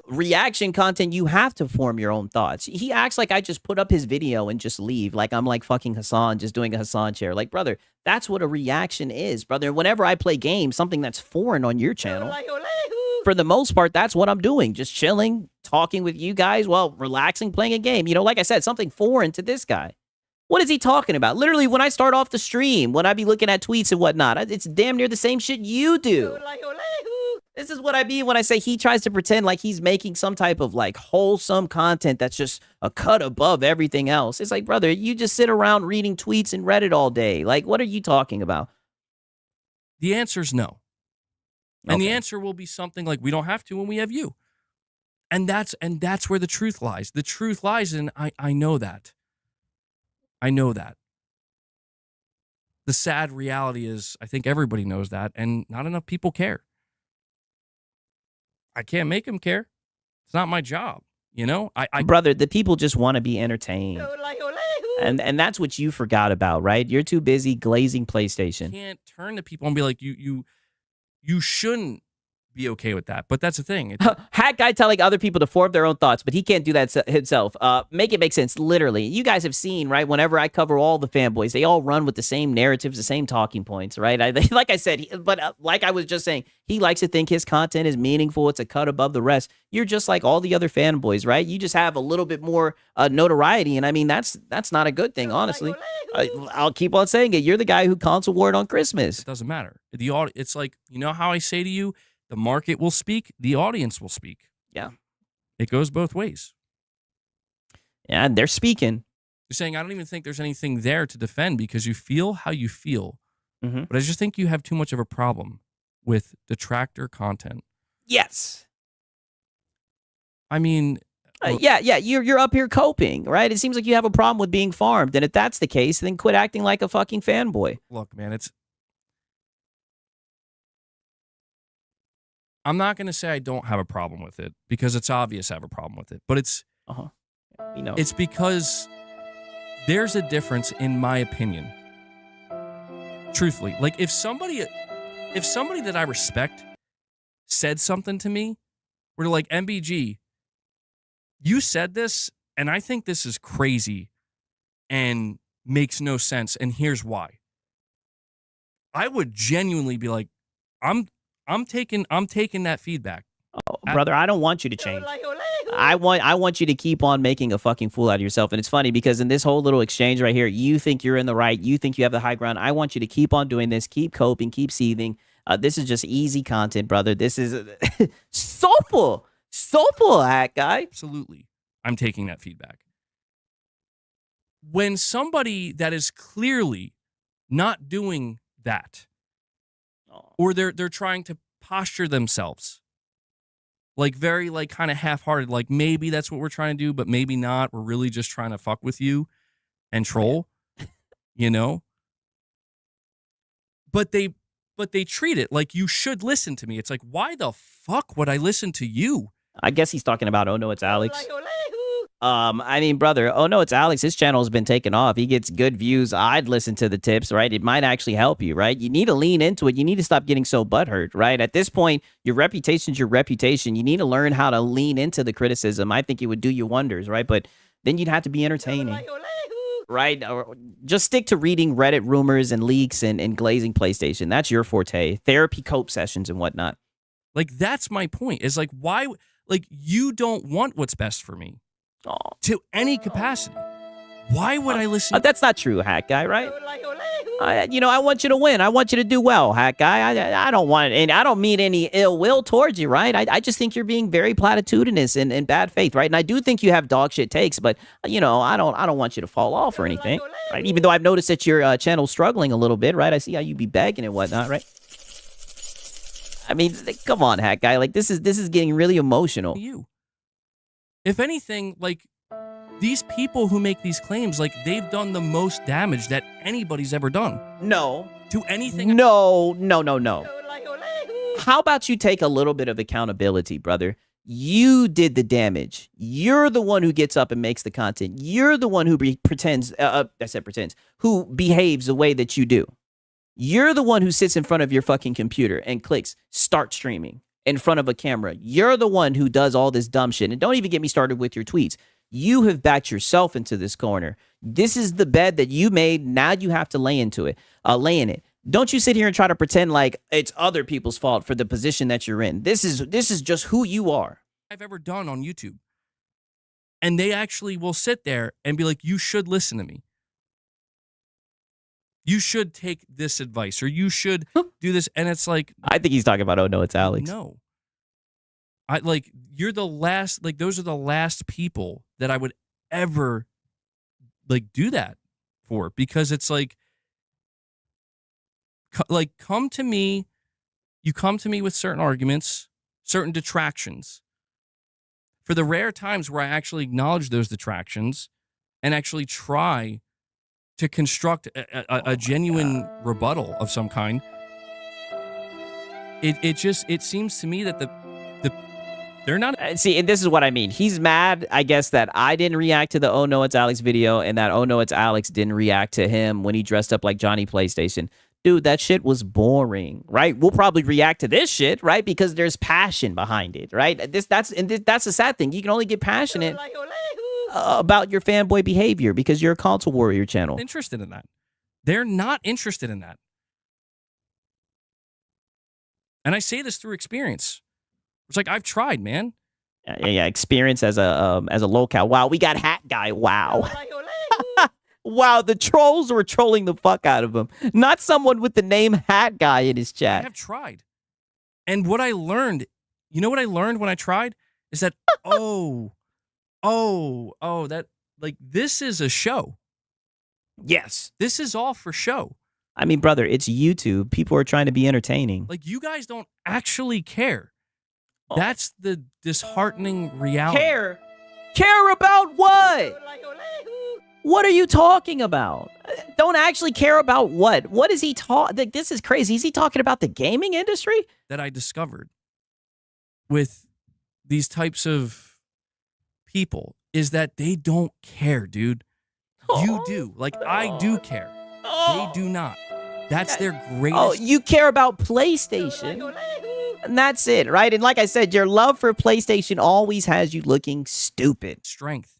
reaction content, you have to form your own thoughts. He acts like I just put up his video and just leave. Like I'm like fucking Hassan, just doing a Hassan chair. Like, brother, that's what a reaction is, brother. Whenever I play games, something that's foreign on your channel, for the most part, that's what I'm doing. Just chilling, talking with you guys while relaxing, playing a game. Like I said, something foreign to this guy. What is he talking about? Literally, when I start off the stream, when I be looking at tweets and whatnot, it's damn near the same shit you do. This is what I mean when I say he tries to pretend like he's making some type of like wholesome content that's just a cut above everything else. It's like, brother, you just sit around reading tweets and Reddit all day. Like, what are you talking about? The answer's no. And the Okay. answer will be something like, we don't have to when we have you. And that's where the truth lies. The truth lies in I know that. I know that. The sad reality is I think everybody knows that, and not enough people care. I can't make them care. It's not my job. Brother, the people just want to be entertained. And that's what you forgot about, right? You're too busy glazing PlayStation. can't turn to people and be like, you shouldn't be okay with that. But that's the thing. Hat guy telling other people to form their own thoughts, but he can't do that himself. Make it make sense, literally. You guys have seen, right? Whenever I cover all the fanboys, they all run with the same narratives, the same talking points, right? Like I said, like I was just saying, he likes to think his content is meaningful. It's a cut above the rest. You're just like all the other fanboys, right? You just have a little bit more notoriety, and I mean, that's not a good thing, honestly. I'll keep on saying it. You're the guy who console warred on Christmas. It doesn't matter. It's like, how I say to you, the market will speak, the audience will speak. Yeah. It goes both ways. Yeah, and they're speaking. You're saying, I don't even think there's anything there to defend because you feel how you feel. Mhm. But I just think you have too much of a problem with detractor content. Yes. I mean, Yeah, you're up here coping, right? It seems like you have a problem with being farmed, and if that's the case, then quit acting like a fucking fanboy. look, man, I'm not going to say I don't have a problem with it because it's obvious I have a problem with it. But it's it's because there's a difference in my opinion. Truthfully, like if somebody that I respect said something to me, where they're like, MBG, you said this, and I think this is crazy and makes no sense, and here's why. I would genuinely be like, I'm taking that feedback. Oh, brother, I don't want you to change. I want you to keep on making a fucking fool out of yourself. And it's funny because in this whole little exchange right here, you think you're in the right. You think you have the high ground. I want you to keep on doing this. Keep coping. Keep seething. This is just easy content, brother. This is soulful, hat guy. Absolutely. I'm taking that feedback. When somebody that is clearly not doing that, or they're trying to posture themselves Like very like kind of half-hearted, like maybe that's what we're trying to do, but maybe not. We're really just trying to fuck with you and troll, you know? But they treat it like you should listen to me. It's like, why the fuck would I listen to you? I guess he's talking about Oh No It's Alex. I mean, brother, Oh No It's Alex, his channel has been taken off. He gets good views. I'd listen to the tips, right? It might actually help you, right? You need to lean into it. You need to stop getting so butthurt, right? At this point, your reputation's your reputation. You need to learn how to lean into the criticism. I think it would do you wonders, right? But then you'd have to be entertaining, right? Or just stick to reading Reddit rumors and leaks and glazing PlayStation. That's your forte. Therapy cope sessions and whatnot. Like, that's my point. Is like, why? Like, you don't want what's best for me. To any capacity. Why would I listen? That's not true, Hat Guy, right? I want you to win. I want you to do well, Hat Guy. I don't want it, and I don't mean any ill will towards you, right? I just think you're being very platitudinous and in bad faith, right? And I do think you have dog shit takes, but I don't want you to fall off or anything, right? Even though I've noticed that your channel's struggling a little bit, right? I see how you be begging and whatnot, right? I mean, come on, Hat Guy. Like this is getting really emotional. You. If anything, like, these people who make these claims, like, they've done the most damage that anybody's ever done. No. To anything. No. How about you take a little bit of accountability, brother? You did the damage. You're the one who gets up and makes the content. You're the one who who behaves the way that you do. You're the one who sits in front of your fucking computer and clicks start streaming in front of a camera. You're the one who does all this dumb shit. And don't even get me started with your tweets. You have backed yourself into this corner. This is the bed that you made. Now you have to lay in it. Don't you sit here and try to pretend like it's other people's fault for the position that you're in. This is just who you are. I've ever done on YouTube. And they actually will sit there and be like, you should listen to me. You should take this advice, or you should do this. And it's like, I think he's talking about Oh No It's Alex. No. You're the last, like, those are the last people that I would ever, like, do that for, because it's like come to me, you come to me with certain arguments, certain detractions. For the rare times where I actually acknowledge those detractions and actually try to construct a genuine rebuttal of some kind, it seems to me that they're not. See, and this is what I mean. He's mad, I guess, that I didn't react to the Oh No It's Alex video, and that Oh No It's Alex didn't react to him when he dressed up like Johnny PlayStation. Dude, that shit was boring, right? We'll probably react to this shit, right? Because there's passion behind it, right? That's the sad thing. You can only get passionate about your fanboy behavior because you're a console warrior channel. Interested in that. They're not interested in that. And I say this through experience. It's like, I've tried, man. Yeah, experience as a locale. Wow, we got Hat Guy. Wow. Wow, the trolls were trolling the fuck out of him. Not someone with the name Hat Guy in his chat. I have tried. And what I learned, you know what I learned when I tried? Is that, that, like, this is a show. Yes. This is all for show. I mean, brother, it's YouTube. People are trying to be entertaining. Like, you guys don't actually care. That's the disheartening reality. Care about what? What are you talking about? Don't actually care about what? What is he talking? Like, this is crazy. Is he talking about the gaming industry? That I discovered with these types of people is that they don't care, dude. You do. Like, I do care. They do not. That's their greatest. Oh, you care about PlayStation. And that's it, right? And like I said, your love for PlayStation always has you looking stupid. Strength.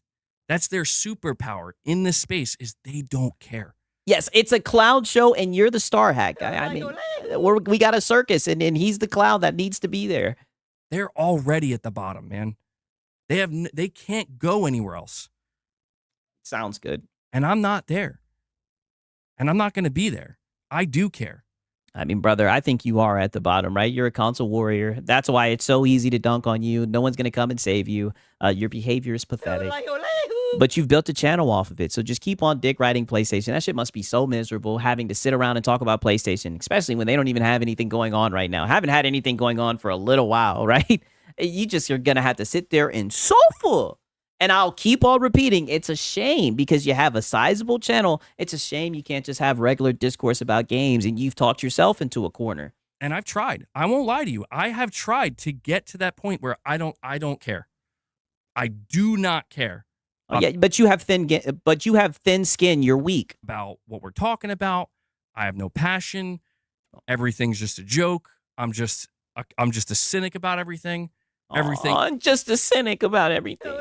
That's their superpower in this space, is they don't care. Yes, it's a clown show, and you're the star, Hat Guy. I mean, we got a circus, and he's the clown that needs to be there. They're already at the bottom, man. They can't go anywhere else. Sounds good. And I'm not there. And I'm not going to be there. I do care. I mean, brother, I think you are at the bottom, right? You're a console warrior. That's why it's so easy to dunk on you. No one's going to come and save you. Your behavior is pathetic. But you've built a channel off of it. So just keep on dick riding PlayStation. That shit must be so miserable, having to sit around and talk about PlayStation, especially when they don't even have anything going on right now. Haven't had anything going on for a little while, right? You just are gonna have to sit there and suffer. And I'll keep on repeating, it's a shame because you have a sizable channel. It's a shame you can't just have regular discourse about games, and you've talked yourself into a corner. And I've tried. I won't lie to you. I have tried to get to that point where I don't care. I do not care. Oh, yeah, but you have thin skin. You're weak about what we're talking about. I have no passion. Everything's just a joke. I'm just a cynic about everything. Everything. I'm just a cynic about everything.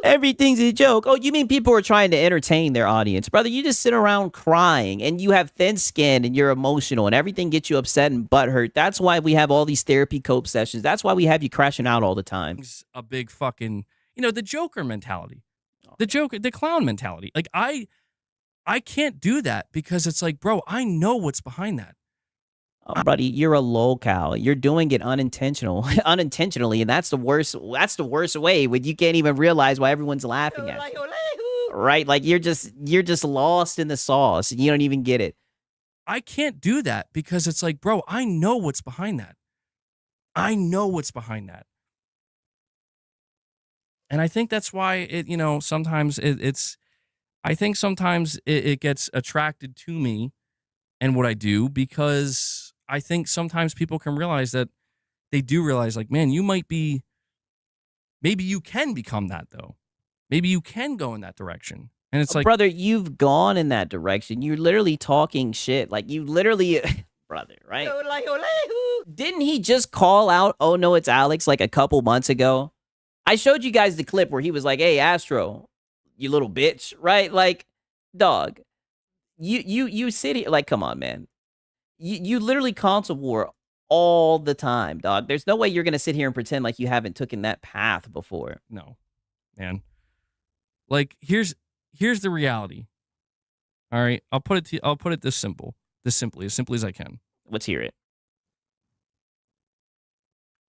Everything's a joke. Oh, you mean people are trying to entertain their audience? Brother, you just sit around crying and you have thin skin and you're emotional and everything gets you upset and butthurt. That's why we have all these therapy cope sessions. That's why we have you crashing out all the time. It's a big fucking, the Joker mentality. The clown mentality. Like I can't do that because it's like, bro, I know what's behind that. Oh, buddy, you're a lolcow. You're doing it unintentionally, and that's the worst. That's the worst way when you can't even realize why everyone's laughing at you. Right? Like you're just lost in the sauce. And you don't even get it. I can't do that because it's like, bro, I know what's behind that. I know what's behind that. And I think that's why sometimes I think sometimes it gets attracted to me and what I do, because I think sometimes people can realize that they do realize, like, man, maybe you can become that though. Maybe you can go in that direction. And it's like, brother, you've gone in that direction. You're literally talking shit. Like you literally, brother, right? Didn't he just call out, "Oh no, it's Alex," like a couple months ago? I showed you guys the clip where he was like, "Hey, Astro, you little bitch," right? Like, dog, you sit here, like, come on, man. You literally console war all the time, dog. There's no way you're gonna sit here and pretend like you haven't taken that path before. No, man. Like, here's the reality. All right, I'll put it this simply, as simply as I can. Let's hear it.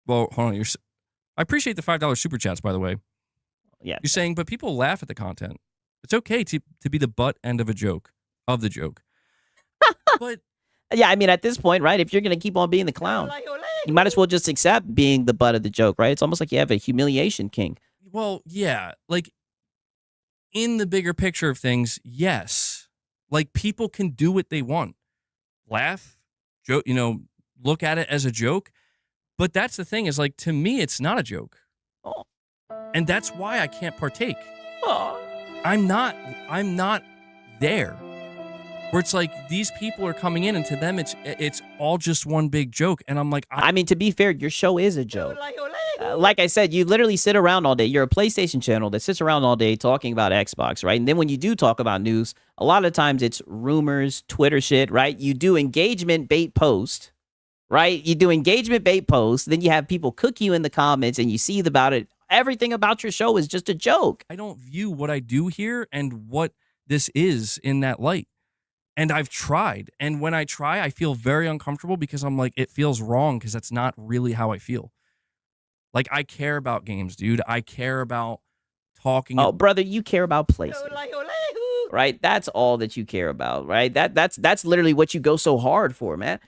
Well, hold on. I appreciate the $5 super chats, by the way. Yeah, you're saying, but people laugh at the content. It's okay to be the butt end of the joke. But yeah, I mean, at this point, right? If you're gonna keep on being the clown, you might as well just accept being the butt of the joke, right? It's almost like you have a humiliation king. Well, yeah, like in the bigger picture of things, yes. Like people can do what they want, laugh, joke, look at it as a joke. But that's the thing is, like, to me, it's not a joke. Oh. And that's why I can't partake. Oh. I'm not there. Where it's like these people are coming in and to them it's all just one big joke. And I'm like, I mean, to be fair, your show is a joke. Like I said, you literally sit around all day. You're a PlayStation channel that sits around all day talking about Xbox, right? And then when you do talk about news, a lot of times it's rumors, Twitter shit, right? You do engagement bait post, right? You do engagement bait posts. Then you have people cook you in the comments and you see about it. Everything about your show is just a joke. I don't view what I do here and what this is in that light. And I've tried. And when I try, I feel very uncomfortable because I'm like, it feels wrong because that's not really how I feel. Like, I care about games, dude. I care about talking. Oh, brother, you care about PlayStation. Right? That's all that you care about, right? That's literally what you go so hard for, man.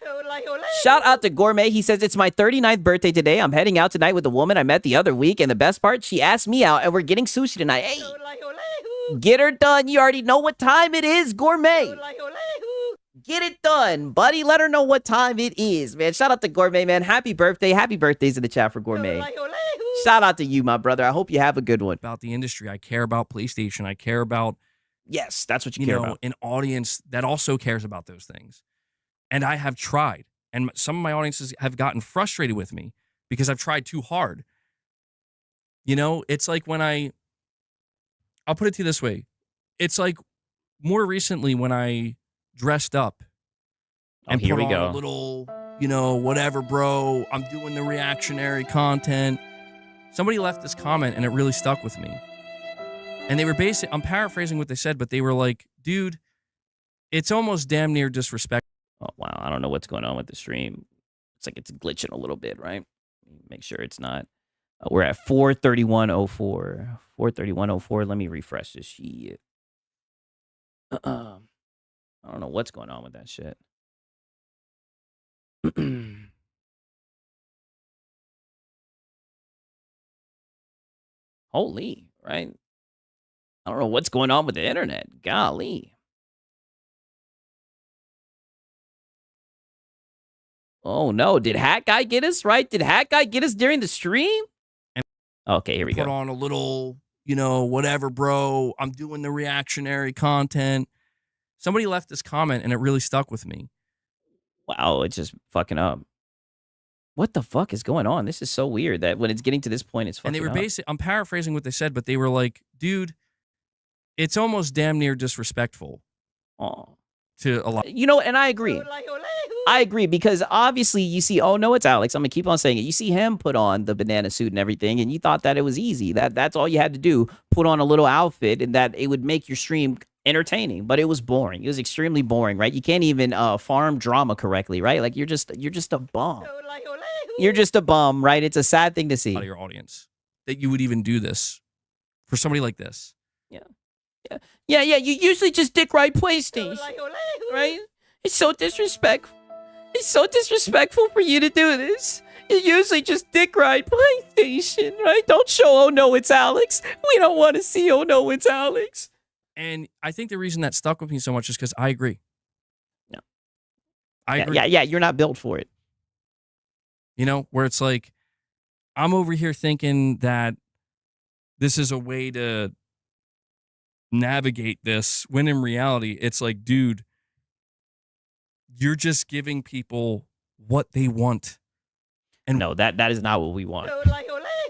Shout out to Gourmet. He says, it's my 39th birthday today. I'm heading out tonight with a woman I met the other week. And the best part, she asked me out and we're getting sushi tonight. Hey, get her done. You already know what time it is, Gourmet. Get it done, buddy. Let her know what time it is, man. Shout out to Gourmet, man. Happy birthday. Happy birthdays in the chat for Gourmet. Shout out to you, my brother. I hope you have a good one. About the industry. I care about PlayStation. I care about... Yes, that's what you care about. An audience that also cares about those things. And I have tried. And some of my audiences have gotten frustrated with me because I've tried too hard. It's like when I'll put it to you this way. It's like more recently when I dressed up and here put we on go. a little, whatever, bro. I'm doing the reactionary content. Somebody left this comment and it really stuck with me. And they were I'm paraphrasing what they said, but they were like, dude, it's almost damn near disrespectful. Oh, wow. I don't know what's going on with the stream. It's like it's glitching a little bit, right? Make sure it's not. We're at 431.04. 431.04. Let me refresh this shit. I don't know what's going on with that shit. Holy, right? I don't know what's going on with the internet. Golly. Oh no, did Hat Guy get us, right? Did Hat Guy get us during the stream? Okay, here we Put go. on a little, whatever, bro. I'm doing the reactionary content. Somebody left this comment and it really stuck with me. Wow, it's just fucking up. What the fuck is going on? This is so weird that when it's getting to this point, it's fucking And they were up. basically, I'm paraphrasing what they said, but they were like, dude, it's almost damn near disrespectful Oh. to a lot. And I agree. I agree because obviously you see, oh no, it's Alex. I'm gonna keep on saying it. You see him put on the banana suit and everything, and you thought that it was easy. That's all you had to do, put on a little outfit, and that it would make your stream entertaining. But it was boring. It was extremely boring, right? You can't even farm drama correctly, right? Like you're just a bum. You're just a bum, right? It's a sad thing to see. Out of your audience that you would even do this for somebody like this. Yeah. You usually just dick ride PlayStation, right? It's so disrespectful. It's so disrespectful for you to do this. You usually just dick ride PlayStation, right? Don't show, oh no, it's Alex. We don't want to see, oh no, it's Alex. And I think the reason that stuck with me so much is because I agree. No. I agree. Yeah, you're not built for it. Where it's like, I'm over here thinking that this is a way to navigate this, when in reality, it's like, dude, you're just giving people what they want. And no, that is not what we want.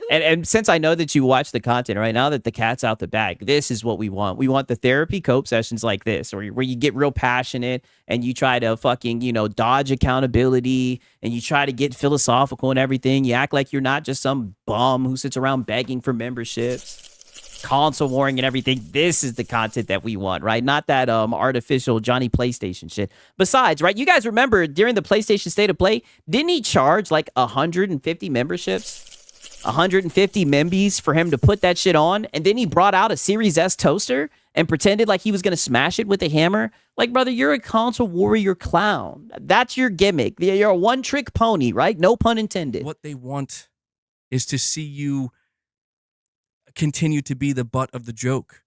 And since I know that you watch the content right now that the cat's out the bag, this is what we want. We want the therapy cope sessions like this, where you get real passionate and you try to fucking, dodge accountability and you try to get philosophical and everything. You act like you're not just some bum who sits around begging for memberships, console warring and everything. This is the content that we want, right? Not that artificial Johnny PlayStation shit. Besides, right, you guys remember during the PlayStation State of Play, didn't he charge like 150 memberships? 150 membies for him to put that shit on, and then he brought out a Series S toaster and pretended like he was gonna smash it with a hammer. Like, brother, you're a console warrior clown. That's your gimmick. You're a one-trick pony, right? No pun intended. what they want is to see you continue to be the butt of the joke.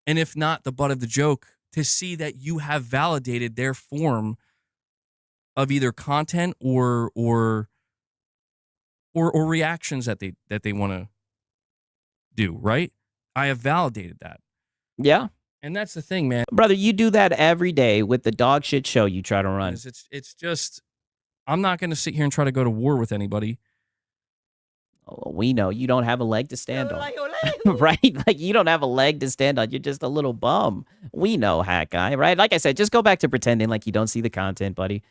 And if not the butt of the joke, to see that you have validated their form of either content or reactions that they want to do, right? I have validated that. Yeah. And that's the thing, man. Brother, you do that every day with the dog shit show you try to run. It's just, I'm not going to sit here and try to go to war with anybody. Oh, we know you don't have a leg to stand on. Right? Like, you don't have a leg to stand on. You're just a little bum. We know, Hat Guy, right? Like I said, just go back to pretending like you don't see the content, buddy.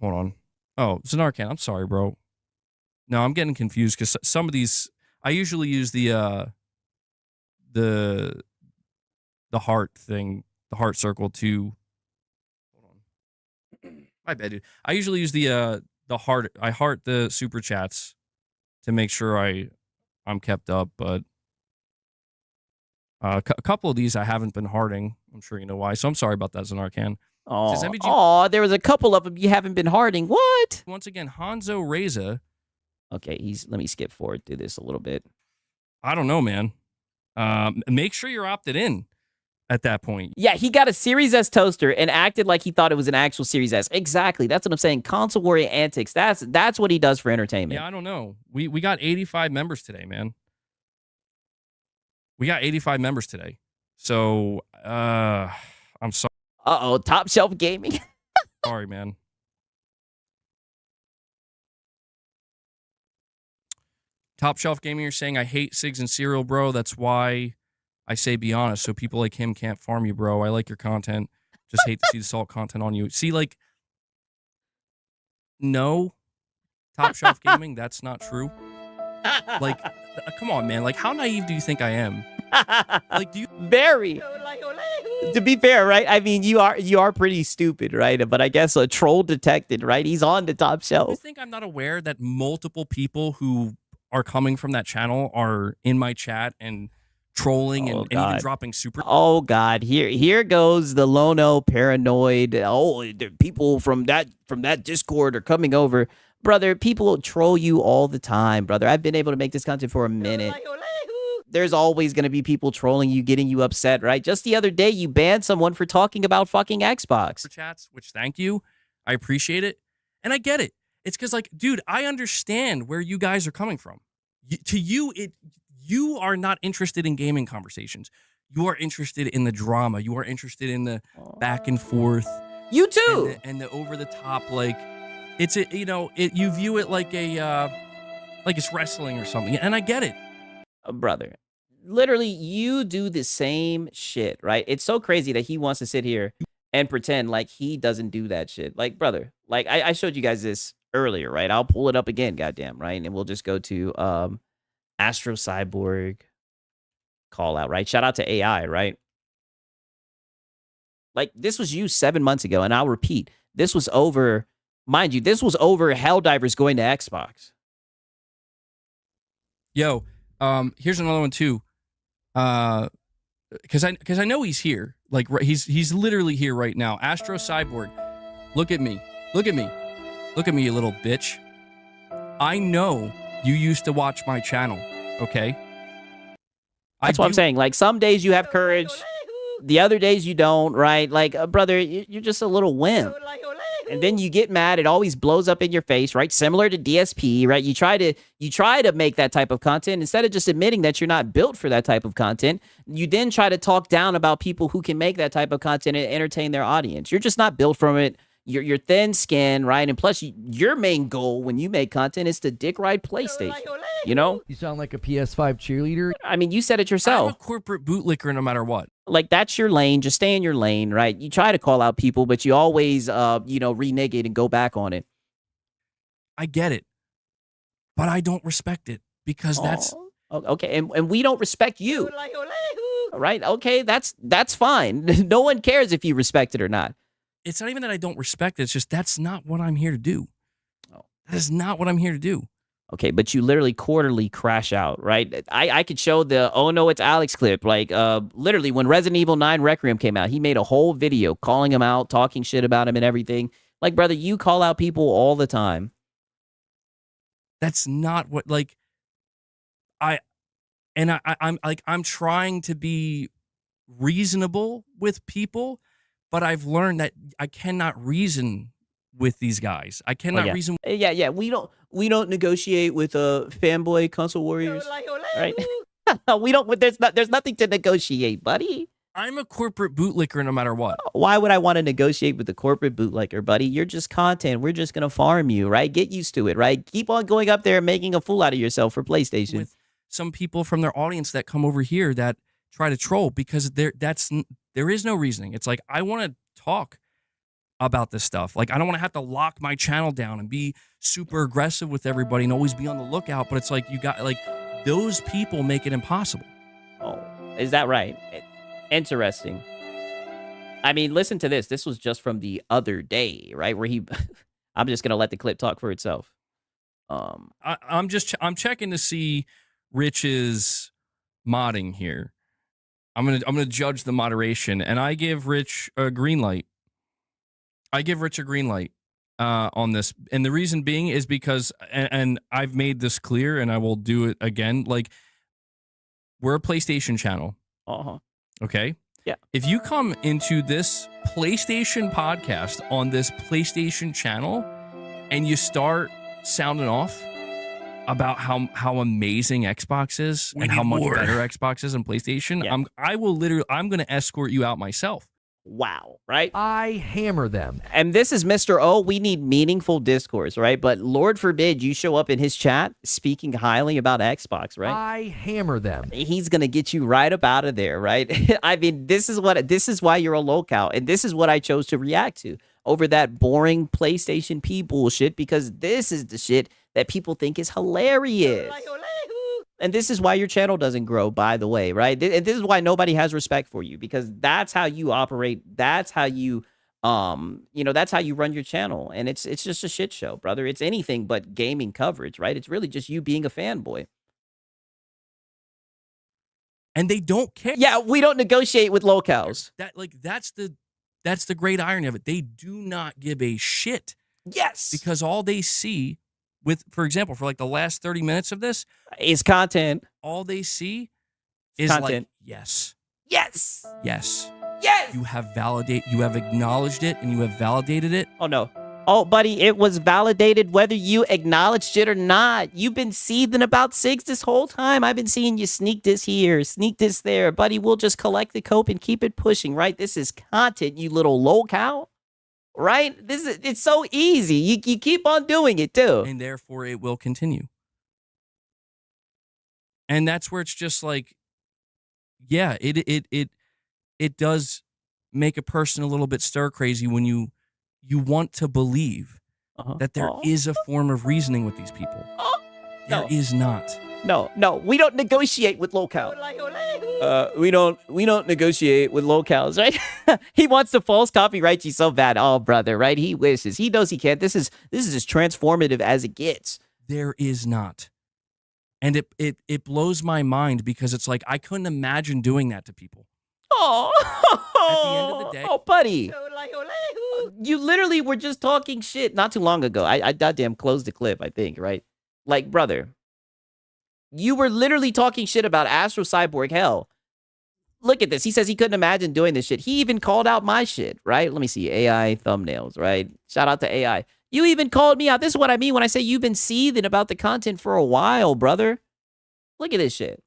Hold on. Oh, Zanarkhan, I'm sorry, bro. No, I'm getting confused because some of these, I usually use the heart thing, the heart circle to. Hold on. My bad, dude. I usually use the heart. I heart the super chats to make sure I'm kept up, but a couple of these I haven't been hearting. I'm sure you know why. So I'm sorry about that, Zanarkhan. Oh, there was a couple of them you haven't been hearting. What? Once again, Hanzo Reza. Okay, let me skip forward through this a little bit. I don't know, man. Make sure you're opted in at that point. Yeah, he got a Series S toaster and acted like he thought it was an actual Series S. Exactly. That's what I'm saying. Console warrior antics. That's what he does for entertainment. Yeah, I don't know. We got 85 members today, man. We got 85 members today. So, I'm sorry. Uh-oh, Top Shelf Gaming. Sorry, man. Top Shelf Gaming, you're saying I hate Sigs and Cereal, bro. That's why I say be honest, so people like him can't farm you, bro. I like your content. Just hate to see the salt content on you. See, like, no, Top Shelf Gaming, that's not true. Like, come on, man. Like, how naive do you think I am? Like, do you? Very. To be fair, right? I mean, you are pretty stupid, right? But I guess a troll detected, right? He's on the top shelf. You think I'm not aware that multiple people who are coming from that channel are in my chat and trolling and even dropping super? Oh God, here goes the Lono paranoid. Oh, the people from that Discord are coming over. Brother, people troll you all the time, brother. I've been able to make this content for a minute. There's always going to be people trolling you, getting you upset, right? Just the other day, you banned someone for talking about fucking Xbox. Chats, which thank you. I appreciate it. And I get it. It's because, like, dude, I understand where you guys are coming from. To you, you are not interested in gaming conversations. You are interested in the drama. You are interested in the back and forth. You too. And the over the top, like, it's a, you view it like like it's wrestling or something. And I get it. Brother, literally, you do the same shit, right? It's so crazy that he wants to sit here and pretend like he doesn't do that shit. Like, brother, like I showed you guys this earlier, right? I'll pull it up again, goddamn, right? And we'll just go to Astro Cyborg call out, right? Shout out to AI, right? Like, this was used 7 months ago, and I'll repeat, this was over, mind you, this was over Helldivers going to Xbox. Yo, here's another one too. Because I know he's here. Like, he's literally here right now. Astro Cyborg, look at me. Look at me. Look at me, you little bitch. I know you used to watch my channel, okay? That's what I'm saying. Like, some days you have courage, the other days you don't, right? Like, brother, you're just a little wimp. And then you get mad. It always blows up in your face, right? Similar to DSP, right? You try to make that type of content. Instead of just admitting that you're not built for that type of content, you then try to talk down about people who can make that type of content and entertain their audience. You're just not built from it. You're thin skinned, right? And plus, your main goal when you make content is to dick ride PlayStation. You know? You sound like a PS5 cheerleader. I mean, you said it yourself. I'm a corporate bootlicker no matter what. Like, that's your lane. Just stay in your lane, right? You try to call out people, but you always, renege it and go back on it. I get it, but I don't respect it because that's okay. And we don't respect you, right? Okay, that's fine. No one cares if you respect it or not. It's not even that I don't respect it. It's just that's not what I'm here to do. That is not what I'm here to do. Okay, but you literally quarterly crash out, right? I could show the "Oh no, it's Alex" clip. Like, literally, when Resident Evil 9 Requiem came out, he made a whole video calling him out, talking shit about him and everything. Like, brother, you call out people all the time. That's not what, like, I'm trying to be reasonable with people, but I've learned that I cannot reason with these guys. I cannot reason. Yeah. We don't negotiate with fanboy console warriors, right? We don't. There's nothing to negotiate, buddy. I'm a corporate bootlicker no matter what. Why would I want to negotiate with the corporate bootlicker, buddy? You're just content. We're just gonna farm you, right? Get used to it, right? Keep on going up there and making a fool out of yourself for PlayStation. With some people from their audience that come over here that try to troll because there is no reasoning. It's like, I want to talk about this stuff. Like, I don't want to have to lock my channel down and be super aggressive with everybody and always be on the lookout. But it's like, you got, like, those people make it impossible. Oh, is that right? Interesting. I mean, listen to this. This was just from the other day, right? Where I'm just gonna let the clip talk for itself. I'm checking to see Rich's modding here. I'm gonna judge the moderation, and I give Rich a green light. On this, and the reason being is because, and I've made this clear, and I will do it again. Like, we're a PlayStation channel. Okay. Yeah. If you come into this PlayStation podcast on this PlayStation channel, and you start sounding off about how amazing Xbox is and how much better Xbox is than PlayStation, yeah. I'm going to escort you out myself. Wow, right? I hammer them. And this is Mr. O. We need meaningful discourse, right? But Lord forbid you show up in his chat speaking highly about Xbox, right? I hammer them. He's gonna get you right up out of there, right? I mean, this is why you're a locale, and this is what I chose to react to over that boring PlayStation P bullshit, because this is the shit that people think is hilarious. And this is why your channel doesn't grow, by the way, right? And this is why nobody has respect for you, because that's how you operate. That's how you, that's how you run your channel. And it's just a shit show, brother. It's anything but gaming coverage, right? It's really just you being a fanboy. And they don't care. Yeah, we don't negotiate with locales. That's the great irony of it. They do not give a shit. Yes. Because all they see for example, for like the last 30 minutes of this, It's content. all they see is Content. like, yes, Yes. yes. Yes. You have acknowledged it and you have validated it. Oh, no. Oh, buddy, it was validated whether you acknowledged it or not. You've been seething about Sigs this whole time. I've been seeing you sneak this here, sneak this there. Buddy, we'll just collect the cope and keep it pushing, right? This is content, you little lolcow. Right? It's so easy. You keep on doing it, too. And therefore it will continue. And that's where it's just like, yeah, it does make a person a little bit stir crazy when you want to believe that there is a form of reasoning with these people. There is not. No, we don't negotiate with lolcow. We don't negotiate with lolcows, right? He wants to false copyright you so bad. Oh, brother, right? He wishes. He knows he can't. This is as transformative as it gets. There is not. And it blows my mind because it's like I couldn't imagine doing that to people. Oh, At the end of the day, oh, buddy. You literally were just talking shit not too long ago. I goddamn closed the clip, I think, right? Like, brother, you were literally talking shit about Astro Cyborg. Hell, look at this. He says he couldn't imagine doing this shit. He even called out my shit, right? Let me see. AI thumbnails, right? Shout out to AI. You even called me out. This is what I mean when I say you've been seething about the content for a while, brother. Look at this shit.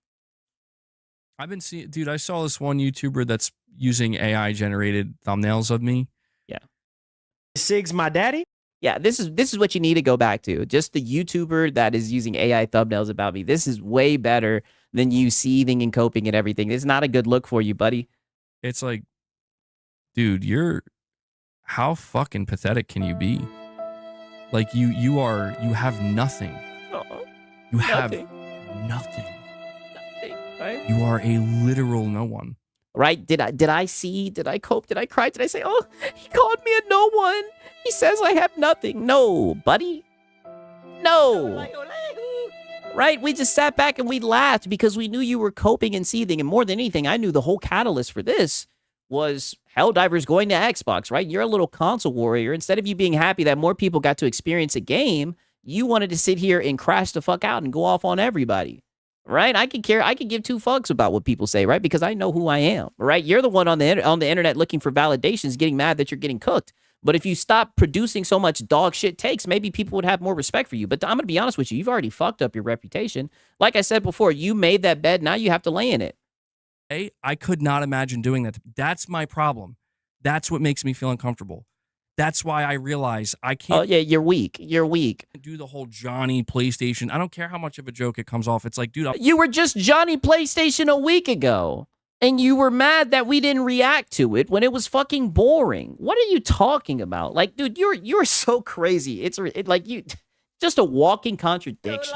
I've been seeing, dude, I saw this one YouTuber that's using AI generated thumbnails of me. Yeah. Sig's my daddy? Yeah, this is what you need to go back to. Just the YouTuber that is using AI thumbnails about me. This is way better than you seething and coping and everything. It's not a good look for you, buddy. It's like, dude, how fucking pathetic can you be? Like you have nothing. You have nothing. Right? You are a literal no one. Right? Did I see? Did I cope? Did I cry? Did I say, oh, he called me a no one? He says I have nothing. No, buddy. No. Right? We just sat back and we laughed because we knew you were coping and seething. And more than anything, I knew the whole catalyst for this was Helldivers going to Xbox, right? You're a little console warrior. Instead of you being happy that more people got to experience a game, you wanted to sit here and crash the fuck out and go off on everybody. Right? I could give two fucks about what people say, right? Because I know who I am, right? You're the one on the internet looking for validations, getting mad that you're getting cooked. But if you stop producing so much dog shit takes, maybe people would have more respect for you. But I'm going to be honest with you. You've already fucked up your reputation. Like I said before, you made that bed. Now you have to lay in it. Hey, I could not imagine doing that. That's my problem. That's what makes me feel uncomfortable. That's why I realize I can't. Oh, yeah, you're weak. You're weak. Do the whole Johnny PlayStation. I don't care how much of a joke it comes off. It's like, dude, you were just Johnny PlayStation a week ago. And you were mad that we didn't react to it when it was fucking boring. What are you talking about? Like, dude, you're so crazy. It's like you just a walking contradiction.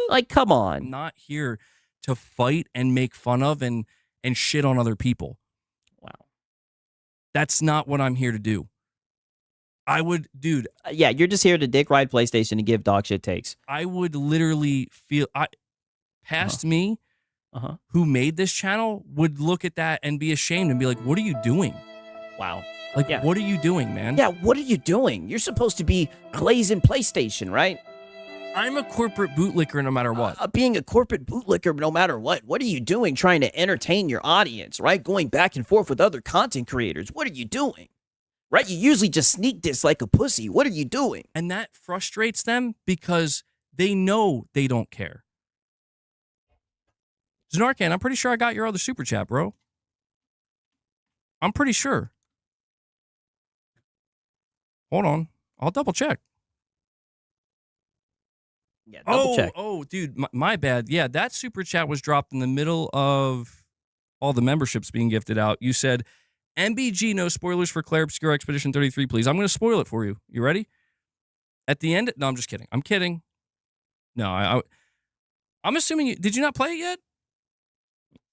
Like, come I'm on. not here to fight and make fun of and shit on other people. Wow. That's not what I'm here to do. I would, dude. Yeah, you're just here to dick ride PlayStation and give dog shit takes. I would literally feel me. Who made this channel would look at that and be ashamed and be like, what are you doing? Wow. Like, what are you doing, man? Yeah, what are you doing? You're supposed to be glazing PlayStation, right? I'm a corporate bootlicker no matter what. Being a corporate bootlicker no matter what. What are you doing trying to entertain your audience, right? Going back and forth with other content creators. What are you doing? Right? You usually just sneak this like a pussy. What are you doing? And that frustrates them because they know they don't care. Znarkan, I'm pretty sure I got your other super chat, bro. I'm pretty sure. Hold on. I'll double check. Yeah, double check. Oh, dude, my bad. Yeah, that super chat was dropped in the middle of all the memberships being gifted out. You said, MBG, no spoilers for Claire Obscure Expedition 33, please. I'm going to spoil it for you. You ready? At the end? No, I'm just kidding. I'm kidding. No, I'm assuming you... Did you not play it yet?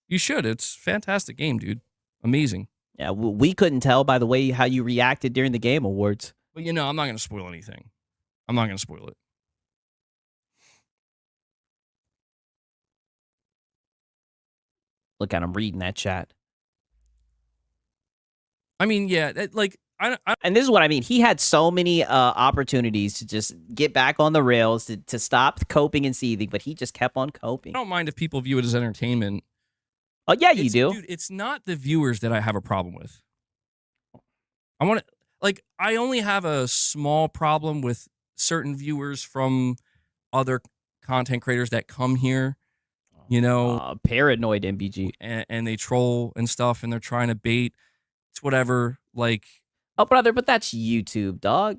You should. It's a fantastic game, dude. Amazing. Yeah, we couldn't tell by the way how you reacted during the Game Awards. But, I'm not going to spoil anything. I'm not going to spoil it. Look at him reading that chat. I mean, yeah, And this is what I mean. He had so many opportunities to just get back on the rails, to stop coping and seething, but he just kept on coping. I don't mind if people view it as entertainment. Oh, yeah, you do. Dude, it's not the viewers that I have a problem with. I only have a small problem with certain viewers from other content creators that come here, paranoid MBG. And they troll and stuff, and they're trying to bait. It's whatever, like... Oh, brother, but that's YouTube, dog.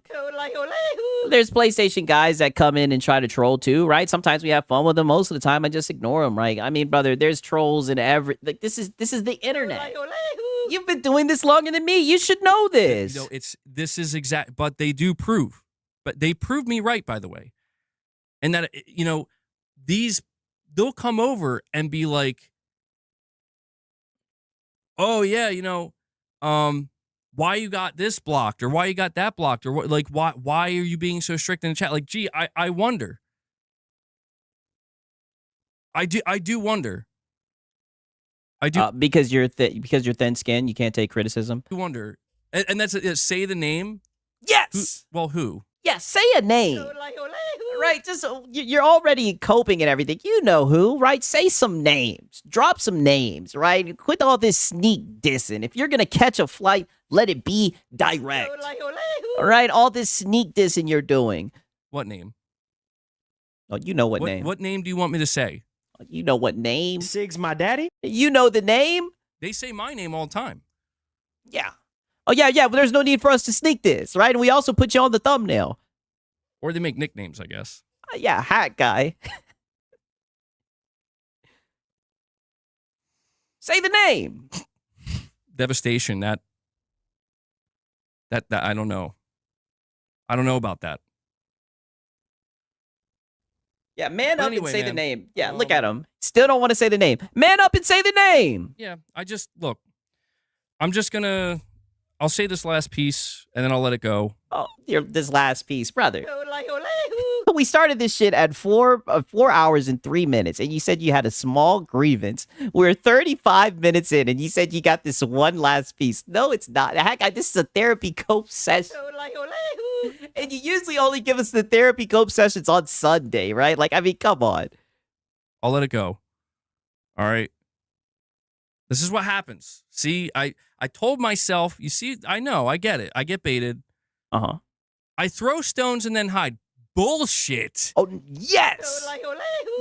There's PlayStation guys that come in and try to troll too, right? Sometimes we have fun with them. Most of the time, I just ignore them, right? I mean, brother, there's trolls in every... Like, this is the internet. You've been doing this longer than me. You should know this. This is exact, but they do prove. But they prove me right, by the way. And that, they'll come over and be like, oh, yeah, why you got this blocked, or why you got that blocked, or why are you being so strict in the chat? Like, gee, I wonder. I do wonder. I do because you're thin skinned, you can't take criticism. I wonder, and that's say the name. Yes. Who? Yeah, say a name. Right, just you're already coping and everything. You know who, right? Say some names. Drop some names, right? Quit all this sneak dissing. If you're gonna catch a flight, let it be direct. All right, all this sneak dissing you're doing. What name? Oh, you know what name. What name do you want me to say? You know what name. Sig's my daddy? You know the name? They say my name all the time. Yeah. Oh, yeah, but there's no need for us to sneak this, right? And we also put you on the thumbnail. Or they make nicknames, I guess. Yeah, hat guy. Say the name. Devastation. That I don't know. I don't know about that. Yeah, man up anyway, and say the man. name. Yeah, look at him. Still don't want to say the name. Man up and say the name. Yeah, I'll say this last piece, and then I'll let it go. Oh, this last piece, brother. We started this shit at 4 hours and 3 minutes, and you said you had a small grievance. We're 35 minutes in, and you said you got this one last piece. No, it's not. Heck, this is a therapy cope session. And you usually only give us the therapy cope sessions on Sunday, right? Like, I mean, come on. I'll let it go. All right. This is what happens. See, I told myself, you see, I know, I get it. I get baited. Uh-huh. I throw stones and then hide. Bullshit. Oh, yes.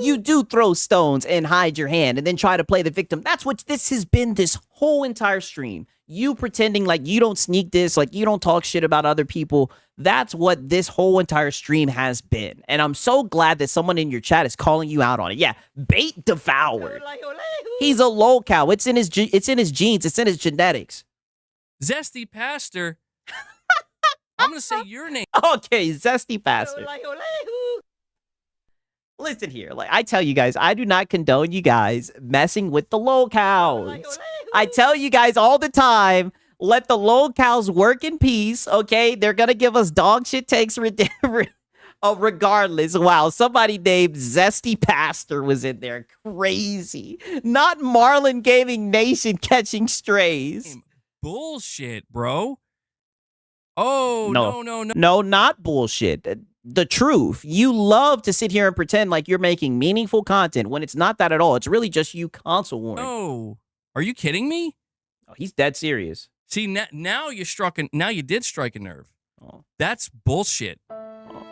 You do throw stones and hide your hand and then try to play the victim. That's what this has been this whole entire stream. You pretending like you don't sneak this, like you don't talk shit about other people. That's what this whole entire stream has been. And I'm so glad that someone in your chat is calling you out on it. Yeah, bait devoured. He's a lol-cow. It's in his genes. It's in his genetics. Zesty Pastor. I'm going to say your name. Okay, Zesty Pastor. Listen here. Like, I tell you guys, I do not condone you guys messing with the lol-cows. I tell you guys all the time, let the lol-cows work in peace, okay? They're going to give us dog shit takes regardless. Wow, somebody named Zesty Pastor was in there. Crazy. Not Marlin Gaming Nation catching strays. Bullshit, bro. Oh, no. No, not bullshit. The truth. You love to sit here and pretend like you're making meaningful content when it's not that at all. It's really just you console warning. No. Are you kidding me? Oh, he's dead serious. See, now you did strike a nerve. Oh. That's bullshit. Oh.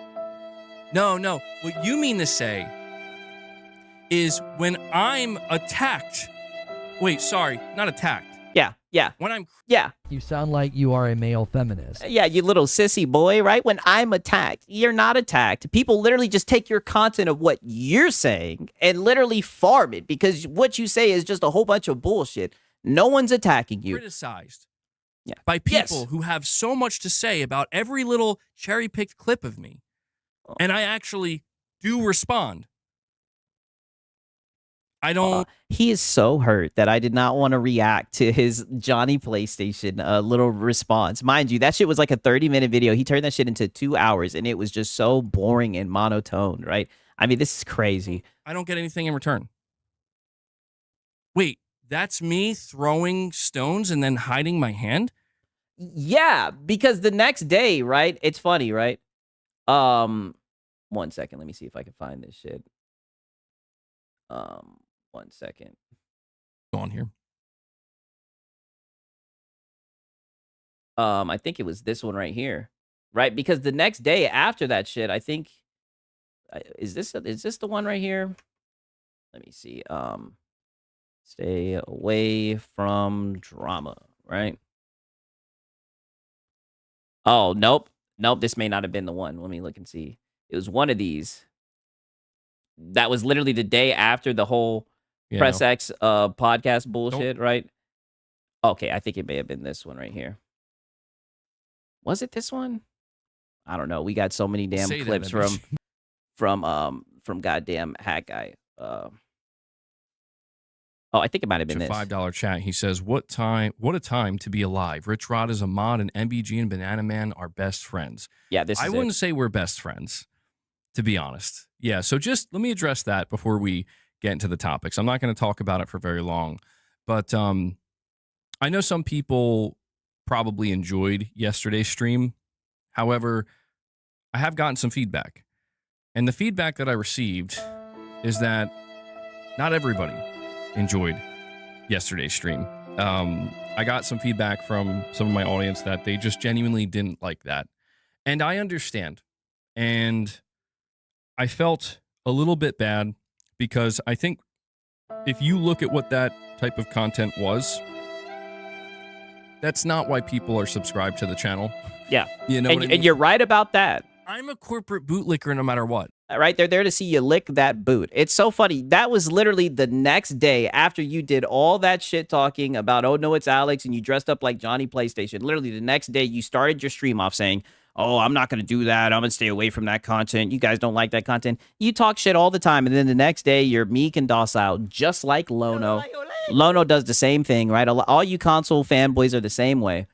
No. What you mean to say is when I'm attacked. Wait, sorry, not attacked. Yeah. When I'm... Yeah. You sound like you are a male feminist. Yeah, you little sissy boy, right? When I'm attacked, you're not attacked. People literally just take your content of what you're saying and literally farm it because what you say is just a whole bunch of bullshit. No one's attacking you. Criticized by people who have so much to say about every little cherry-picked clip of me. And I actually do respond. I don't... he is so hurt that I did not want to react to his Johnny PlayStation little response. Mind you, that shit was like a 30-minute video. He turned that shit into 2 hours, and it was just so boring and monotone, right? I mean, this is crazy. I don't get anything in return. Wait, that's me throwing stones and then hiding my hand? Yeah, because the next day, right? It's funny, right? 1 second. Let me see if I can find this shit. 1 second. On here. I think it was this one right here, right? Because the next day after that shit, I think is this the one right here? Let me see. Stay away from drama, right? Oh, nope. Nope, this may not have been the one. Let me look and see. It was one of these. That was literally the day after the whole Press X podcast bullshit, right? Okay, I think it may have been this one right here. Was it this one? I don't know. We got so many damn clips from goddamn Hat Guy. I think it might have been this. $5 chat. He says, what a time to be alive. Rich Rod is a mod, and MBG and Banana Man are best friends. Yeah, I wouldn't say we're best friends, to be honest. Yeah, so just let me address that before we get into the topics. I'm not going to talk about it for very long, but I know some people probably enjoyed yesterday's stream. However, I have gotten some feedback. And the feedback that I received is that not everybody enjoyed yesterday's stream. I got some feedback from some of my audience that they just genuinely didn't like that. And I understand. And I felt a little bit bad because I think if you look at what that type of content was, that's not why people are subscribed to the channel. Yeah. You know, and you're right about that. I'm a corporate bootlicker no matter what. Right? They're there to see you lick that boot. It's so funny. That was literally the next day after you did all that shit talking about, oh, no, it's Alex, and you dressed up like Johnny PlayStation. Literally the next day, you started your stream off saying, oh, I'm not going to do that. I'm going to stay away from that content. You guys don't like that content. You talk shit all the time, and then the next day, you're meek and docile, just like Lono. Lono does the same thing, right? All you console fanboys are the same way.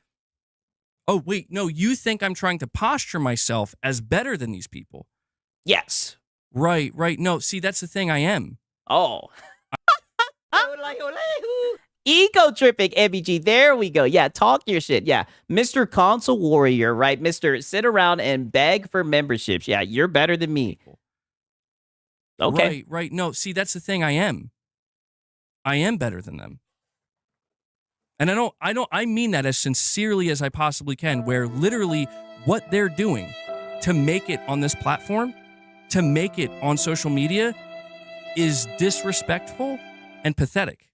Oh, wait, no, you think I'm trying to posture myself as better than these people? Yes. Right. No, see, that's the thing. I am. Oh. Ego tripping, MBG. There we go. Yeah, talk your shit. Yeah, Mr. Console Warrior, right? Mr. Sit around and beg for memberships. Yeah, you're better than me. Okay. Right. No, see, that's the thing. I am. I am better than them. And I mean that as sincerely as I possibly can, where literally what they're doing to make it on this platform, to make it on social media, is disrespectful and pathetic.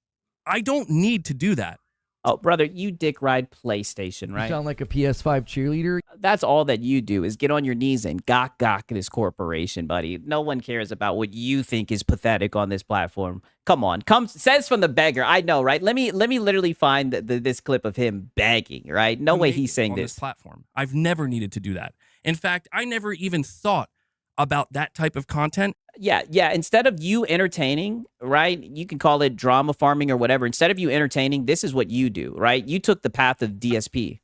I don't need to do that. Oh, brother, you dick ride PlayStation, right? You sound like a PS5 cheerleader. That's all that you do is get on your knees and gawk this corporation, buddy. No one cares about what you think is pathetic on this platform. Come on, says from the beggar. I know, right? Let me literally find this clip of him begging, right? No way he's saying this platform. I've never needed to do that. In fact, I never even thought about that type of content. Yeah. Instead of you entertaining, right? You can call it drama farming or whatever. Instead of you entertaining, this is what you do, right? You took the path of DSP.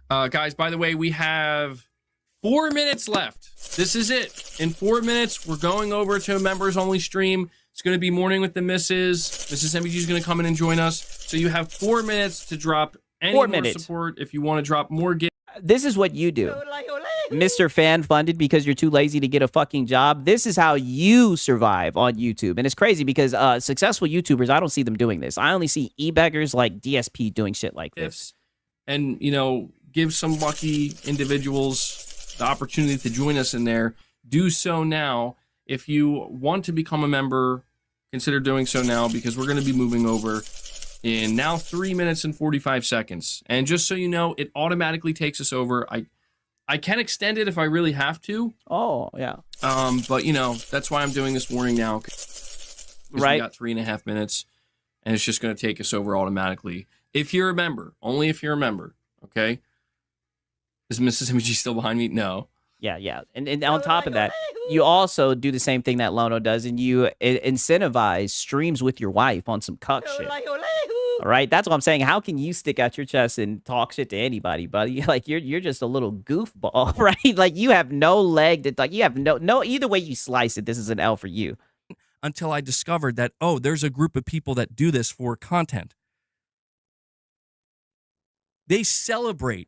Guys, by the way, we have 4 minutes left. This is it. In 4 minutes, we're going over to a members-only stream. It's going to be Morning with the Misses. Mrs. MBG is going to come in and join us. So you have 4 minutes to drop any more support if you want to drop more gifts. This is what you do. Mr. Fan Funded because you're too lazy to get a fucking job. This is how you survive on YouTube. And it's crazy because successful YouTubers, I don't see them doing this. I only see e-beggars like DSP doing shit like this. And, you know, give some lucky individuals the opportunity to join us in there. Do so now. If you want to become a member, consider doing so now because we're going to be moving over in now 3 minutes and 45 seconds. And just so you know, it automatically takes us over. I can extend it if I really have to. Oh, yeah. But, you know, that's why I'm doing this warning now. Right. We got 3.5 minutes, and it's just going to take us over automatically. If you're a member, only if you're a member, okay? Is Mrs. MG still behind me? No. Yeah. And on top of that, you also do the same thing that Lono does, and you incentivize streams with your wife on some cuck shit. All right, that's what I'm saying. How can you stick out your chest and talk shit to anybody, buddy? Like you're just a little goofball, right? Like you have no leg to you have no either way you slice it, this is an L for you. Until I discovered that, oh, there's a group of people that do this for content. They celebrate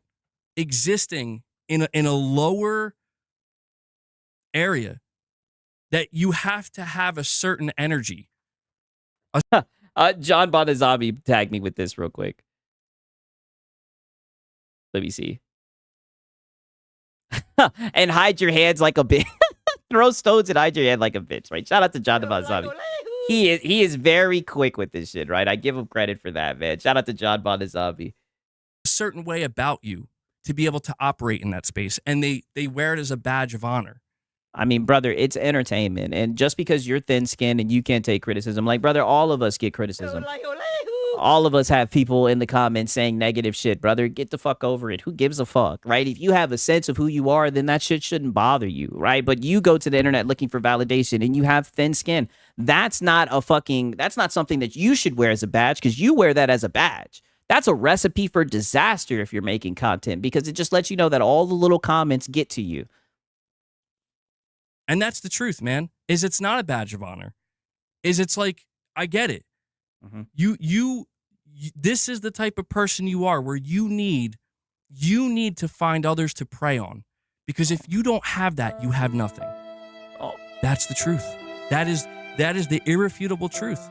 existing in a lower area that you have to have a certain energy. John Bonazabi tagged me with this real quick. Let me see. And hide your hands like a bitch. Throw stones and hide your hand like a bitch, right? Shout out to John Bonazabi. He is very quick with this shit, right? I give him credit for that, man. Shout out to John Bonazabi. A certain way about you to be able to operate in that space, and they wear it as a badge of honor. I mean, brother, it's entertainment. And just because you're thin-skinned and you can't take criticism, like, brother, all of us get criticism. All of us have people in the comments saying negative shit, brother. Get the fuck over it. Who gives a fuck, right? If you have a sense of who you are, then that shit shouldn't bother you, right? But you go to the internet looking for validation and you have thin skin. That's not something that you should wear as a badge, because you wear that as a badge. That's a recipe for disaster if you're making content, because it just lets you know that all the little comments get to you. And that's the truth, man, is it's not a badge of honor. It's like, I get it. Mm-hmm. You this is the type of person you are, where you need to find others to prey on, because if you don't have that, you have nothing. Oh. That's the truth. That is the irrefutable truth.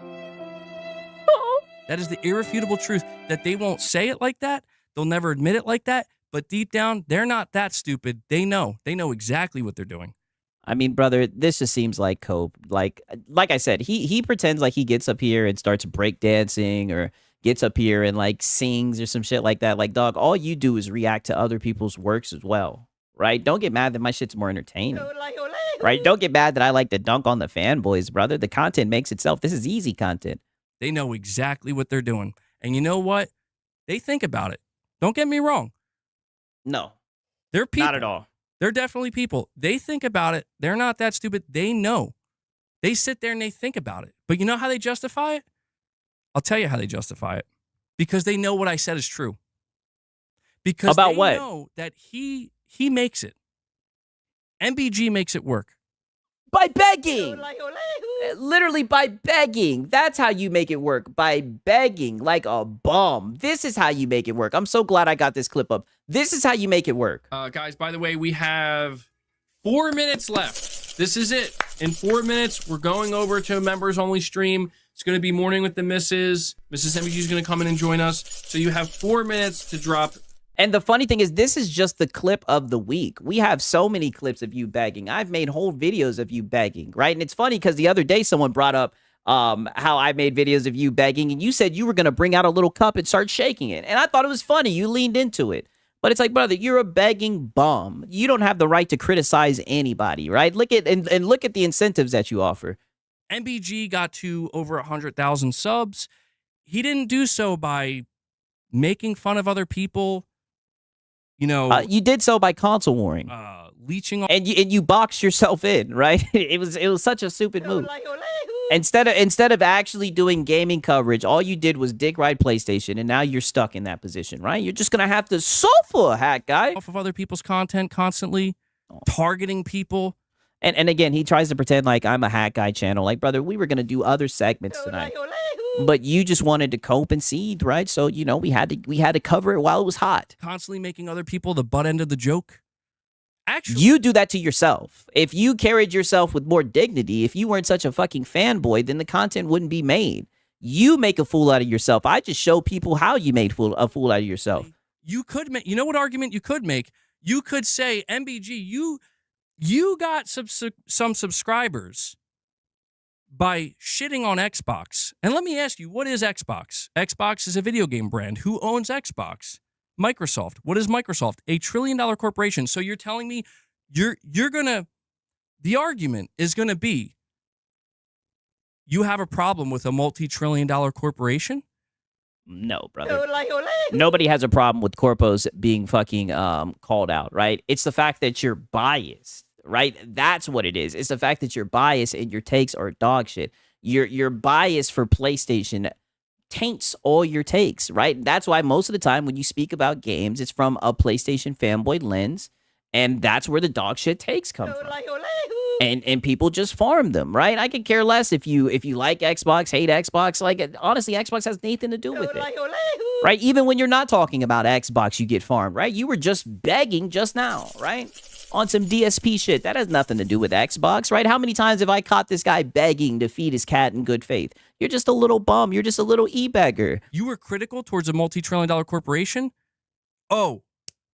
That is the irrefutable truth, that they won't say it like that. They'll never admit it like that. But deep down, they're not that stupid. They know exactly what they're doing. I mean, brother, this just seems like cope. Like I said, he pretends like he gets up here and starts breakdancing, or gets up here and like sings or some shit like that. Like, dog, all you do is react to other people's works as well, right? Don't get mad that my shit's more entertaining, right? Don't get mad that I like to dunk on the fanboys, brother. The content makes itself. This is easy content. They know exactly what they're doing. And you know what? They think about it. Don't get me wrong. No, They're people. not at all. They're definitely people. They think about it. They're not that stupid. They know. They sit there and they think about it. But you know how they justify it? I'll tell you how they justify it. Because they know what I said is true. Because About they what? know that he makes it. MBG makes it work. By begging. Literally by begging. That's how you make it work. By begging like a bum. This is how you make it work. I'm so glad I got this clip up. This is how you make it work. Guys, by the way, we have 4 minutes left. This is it. In 4 minutes, we're going over to a members-only stream. It's going to be Morning with the Misses. Mrs. MBG is going to come in and join us. So you have 4 minutes to drop. And the funny thing is, this is just the clip of the week. We have so many clips of you begging. I've made whole videos of you begging, right? And it's funny because the other day someone brought up how I made videos of you begging, and you said you were going to bring out a little cup and start shaking it. And I thought it was funny. You leaned into it. But it's like, brother, you're a begging bum. You don't have the right to criticize anybody, right? Look at and look at the incentives that you offer. MBG got to over 100,000 subs. He didn't do so by making fun of other people. You know, you did so by console warring, leeching on, and you boxed yourself in, right? It was such a stupid move. Instead of actually doing gaming coverage, all you did was dick ride PlayStation, and now you're stuck in that position, right? You're just gonna have to suffer, hack guy, off of other people's content, constantly targeting people. And again, he tries to pretend like I'm a hack guy channel. Like, brother, we were gonna do other segments tonight, but you just wanted to cope and seed, right? So you know we had to cover it while it was hot. Constantly making other people the butt end of the joke. Actually, you do that to yourself. If you carried yourself with more dignity, if you weren't such a fucking fanboy, then the content wouldn't be made. You make a fool out of yourself. I just show people how you made a fool out of yourself. You could make. You know what argument you could make? You could say, MBG, you got some subscribers by shitting on Xbox. And let me ask you, what is Xbox? Xbox is a video game brand. Who owns Xbox? Microsoft. What is Microsoft? $1 trillion corporation. So you're telling me you're gonna, the argument is gonna be, you have a problem with a multi-trillion-dollar corporation? No, brother. Nobody has a problem with corpos being fucking called out, right? It's the fact that you're biased, right? That's what it is. It's the fact that you're biased and your takes are dog shit. Your bias for PlayStation taints all your takes, right? That's why most of the time when you speak about games, it's from a PlayStation fanboy lens, and that's where the dog shit takes come from. And people just farm them, right? I could care less if you like Xbox, hate Xbox. Like, honestly, Xbox has nothing to do with it. right? Even when you're not talking about Xbox, you get farmed, right? You were just begging just now, right? On some DSP shit. That has nothing to do with Xbox, right? How many times have I caught this guy begging to feed his cat in good faith? You're just a little bum. You're just a little e-beggar. You were critical towards a multi-trillion-dollar corporation? Oh,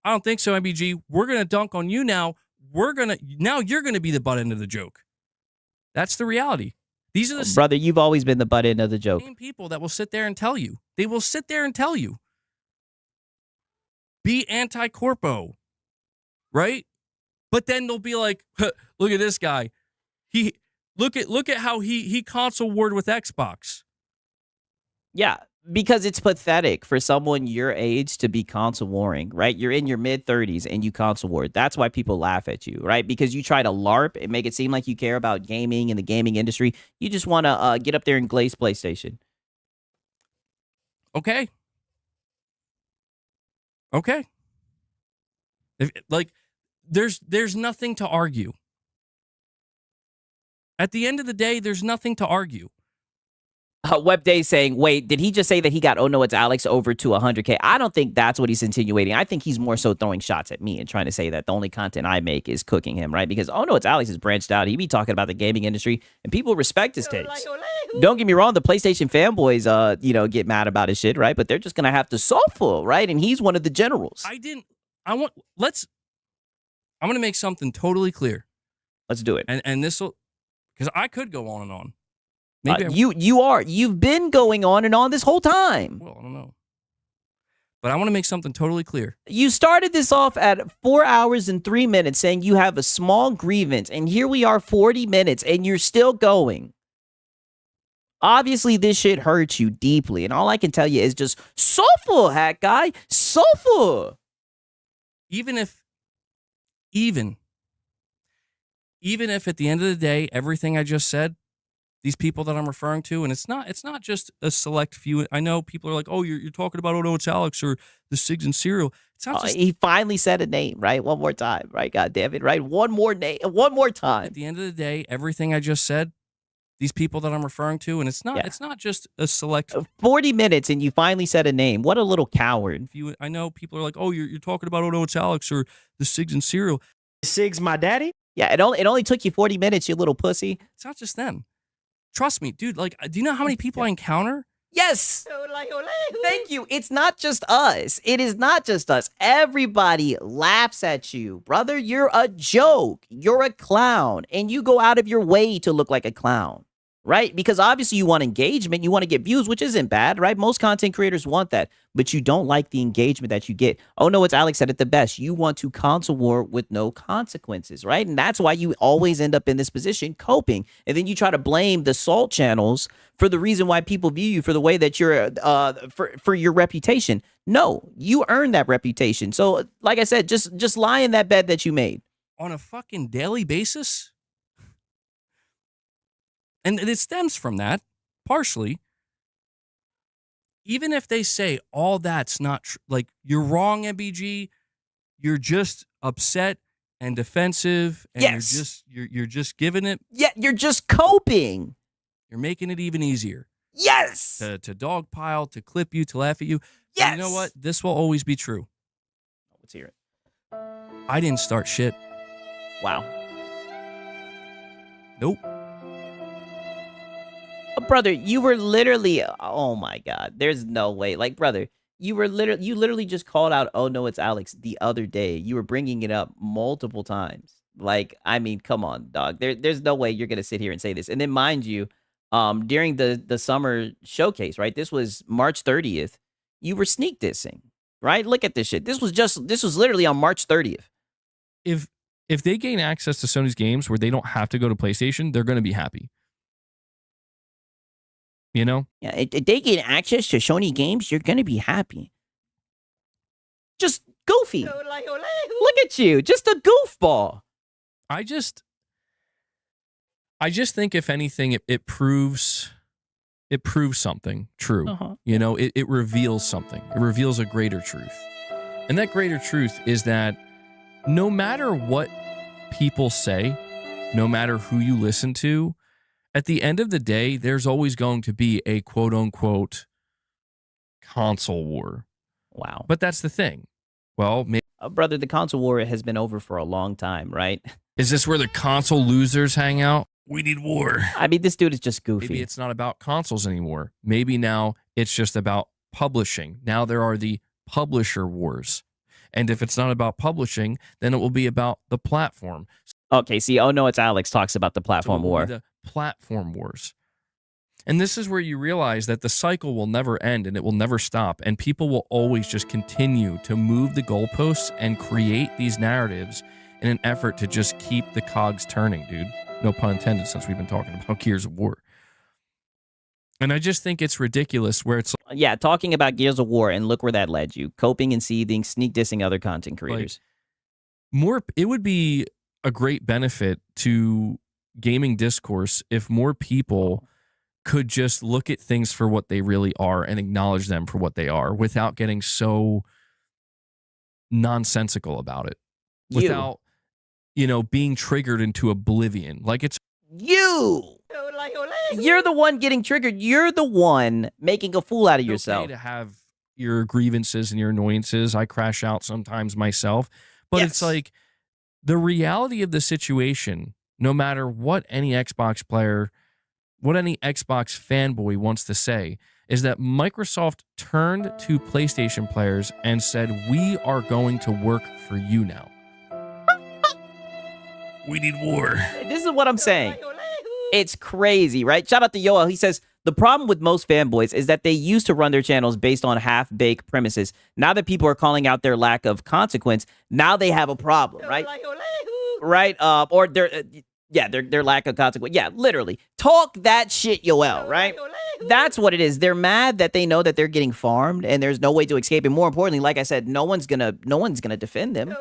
I don't think so, MBG. We're going to dunk on you now. Now you're going to be the butt end of the joke. That's the reality. These are the brother, you've always been the butt end of the joke. same people that will sit there and tell you. They will sit there and tell you. Be anti-corpo, right? But then they'll be like, look at this guy. Look at how he console warred with Xbox. Yeah, because it's pathetic for someone your age to be console warring, right? You're in your mid-30s and you console war. That's why people laugh at you, right? Because you try to LARP and make it seem like you care about gaming and the gaming industry. You just want to get up there and glaze PlayStation. Okay. There's nothing to argue. At the end of the day, there's nothing to argue. Webday saying, wait, did he just say that he got Oh No It's Alex over to 100K? I don't think that's what he's insinuating. I think he's more so throwing shots at me and trying to say that the only content I make is cooking him, right? Because Oh No It's Alex is branched out. He be talking about the gaming industry and people respect his takes. Don't get me wrong, the PlayStation fanboys, get mad about his shit, right? But they're just going to have to suffer, right? And he's one of the generals. I'm going to make something totally clear. Let's do it. And this will, because I could go on and on. You've been going on and on this whole time. Well, I don't know. But I want to make something totally clear. You started this off at 4 hours and 3 minutes saying you have a small grievance, and here we are 40 minutes, and you're still going. Obviously, this shit hurts you deeply, and all I can tell you is just suffer, hack guy, suffer. Even if at the end of the day, everything I just said, these people that I'm referring to, and it's not just a select few. I know people are like, oh, you're talking about Oh No It's Alex or the Sigs and Cereal. It's not just, he finally said a name, right? One more time, right? God damn it, right? One more name, one more time. At the end of the day, everything I just said, these people that I'm referring to, and it's not just a select 40 minutes, and you finally said a name. What a little coward. I know people are like, oh, you're talking about Oh No It's Alex or the Sigs and Cereal. Sig's my daddy? Yeah, it only took you 40 minutes, you little pussy. It's not just them. Trust me, dude. Like, do you know how many people I encounter? Yes. Thank you. It's not just us. It is not just us. Everybody laughs at you. Brother, you're a joke. You're a clown. And you go out of your way to look like a clown. Right? Because obviously you want engagement, you want to get views, which isn't bad, right? Most content creators want that, but you don't like the engagement that you get. Oh no, it's Alex said it the best. You want to console war with no consequences, right? And that's why you always end up in this position coping. And then you try to blame the salt channels for the reason why people view you for the way that you're, for your reputation. No, you earned that reputation. So like I said, just lie in that bed that you made. On a fucking daily basis? And it stems from that, partially. Even if they say all that's not true, like, you're wrong, MBG, you're just upset and defensive, and yes. you're just giving it. Yeah, you're just coping. You're making it even easier. Yes. To dogpile, to clip you, to laugh at you. Yes. But you know what? This will always be true. Let's hear it. I didn't start shit. Wow. Nope. Brother, you were literally, oh my God, there's no way. Like, brother, you literally just called out, oh no, it's Alex the other day. You were bringing it up multiple times. Like, I mean, come on, dog. There's no way you're going to sit here and say this. And then mind you, during the summer showcase, right? This was March 30th. You were sneak dissing, right? Look at this shit. This was literally on March 30th. If they gain access to Sony's games where they don't have to go to PlayStation, they're going to be happy. You know? Yeah, if they get access to Sony games, you're going to be happy. Just goofy. Look at you. Just a goofball. I just think, if anything, it proves something true. You know, it reveals something. It reveals a greater truth. And that greater truth is that no matter what people say, no matter who you listen to, at the end of the day, there's always going to be a quote-unquote console war. Wow. But that's the thing. Well, maybe, Brother, the console war has been over for a long time, right? is this where the console losers hang out? We need war. I mean, this dude is just goofy. Maybe it's not about consoles anymore. Maybe now it's just about publishing. Now there are the publisher wars. And if it's not about publishing, then it will be about the platform. Okay, see, oh no, it's Alex talks about the platform So it will war. be the platform wars. And this is where you realize that the cycle will never end and it will never stop. And people will always just continue to move the goalposts and create these narratives in an effort to just keep the cogs turning, dude. No pun intended, since we've been talking about Gears of War. And I just think it's ridiculous where it's Yeah, talking about Gears of War, and look where that led you. Coping and seething, sneak dissing other content creators. more, it would be a great benefit to gaming discourse if more people could just look at things for what they really are and acknowledge them for what they are without getting so nonsensical about it. Without, being triggered into oblivion. Like it's You're the one getting triggered. You're the one making a fool out of yourself. okay to have your grievances and your annoyances. I crash out sometimes myself. But it's like the reality of the situation, no matter what any Xbox player, what any Xbox fanboy wants to say, is that Microsoft turned to PlayStation players and said, we are going to work for you now. We need war. This is what I'm saying. It's crazy, right? Shout out to Yoel. He says, the problem with most fanboys is that they used to run their channels based on half-baked premises. Now that people are calling out their lack of consequence, now they have a problem, right? Right? Or their lack of consequence. Yeah, literally. Talk that shit, Yoel, right? That's what it is. They're mad that they know that they're getting farmed and there's no way to escape. And more importantly, like I said, no one's gonna defend them.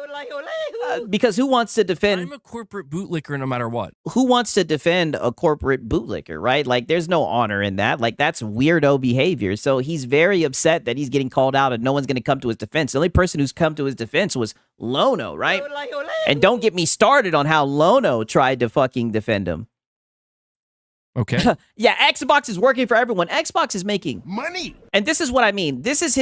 Because who wants to defend? I'm a corporate bootlicker no matter what. Who wants to defend a corporate bootlicker, right? Like, there's no honor in that. Like, that's weirdo behavior. So he's very upset that he's getting called out and no one's going to come to his defense. The only person who's come to his defense was Lono, right? And don't get me started on how Lono tried to fucking defend him. Okay. Yeah, Xbox is working for everyone. Xbox is making Money. And this is what I mean. This is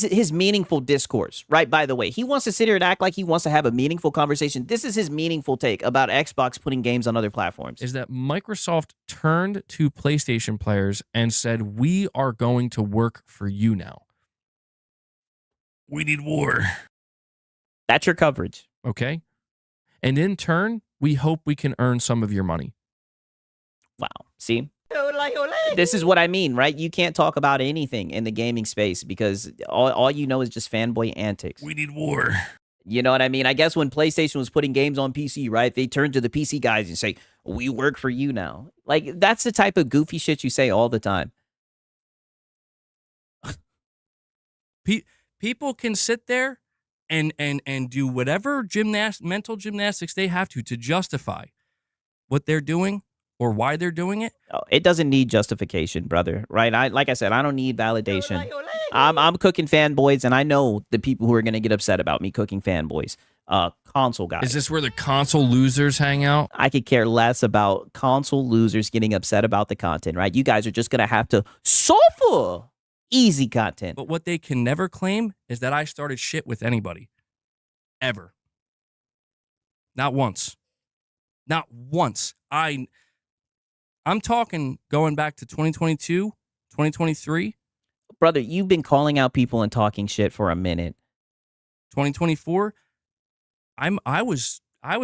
his meaningful discourse, right? By the way, he wants to sit here and act like he wants to have a meaningful conversation. This is his meaningful take about Xbox putting games on other platforms. Is that Microsoft turned to PlayStation players and said, we are going to work for you now. We need war. That's your coverage. Okay. And in turn, we hope we can earn some of your money. Wow. See? This is what I mean, right? You can't talk about anything in the gaming space because all you know is just fanboy antics. We need war. You know what I mean? I guess when PlayStation was putting games on PC, right? They turned to the PC guys and say, we work for you now. Like, that's the type of goofy shit you say all the time. People can sit there and do whatever mental gymnastics they have to justify what they're doing or why they're doing it. Oh, it doesn't need justification, brother, right? Like I said, I don't need validation. I'm cooking fanboys, and I know the people who are going to get upset about me cooking fanboys. Console guys. Is this where the console losers hang out? I could care less about console losers getting upset about the content, right? You guys are just going to have to suffer easy content. But what they can never claim is that I started shit with anybody. Ever. Not once. Not once. I'm talking going back to 2022, 2023. Brother, you've been calling out people and talking shit for a minute. 2024, I was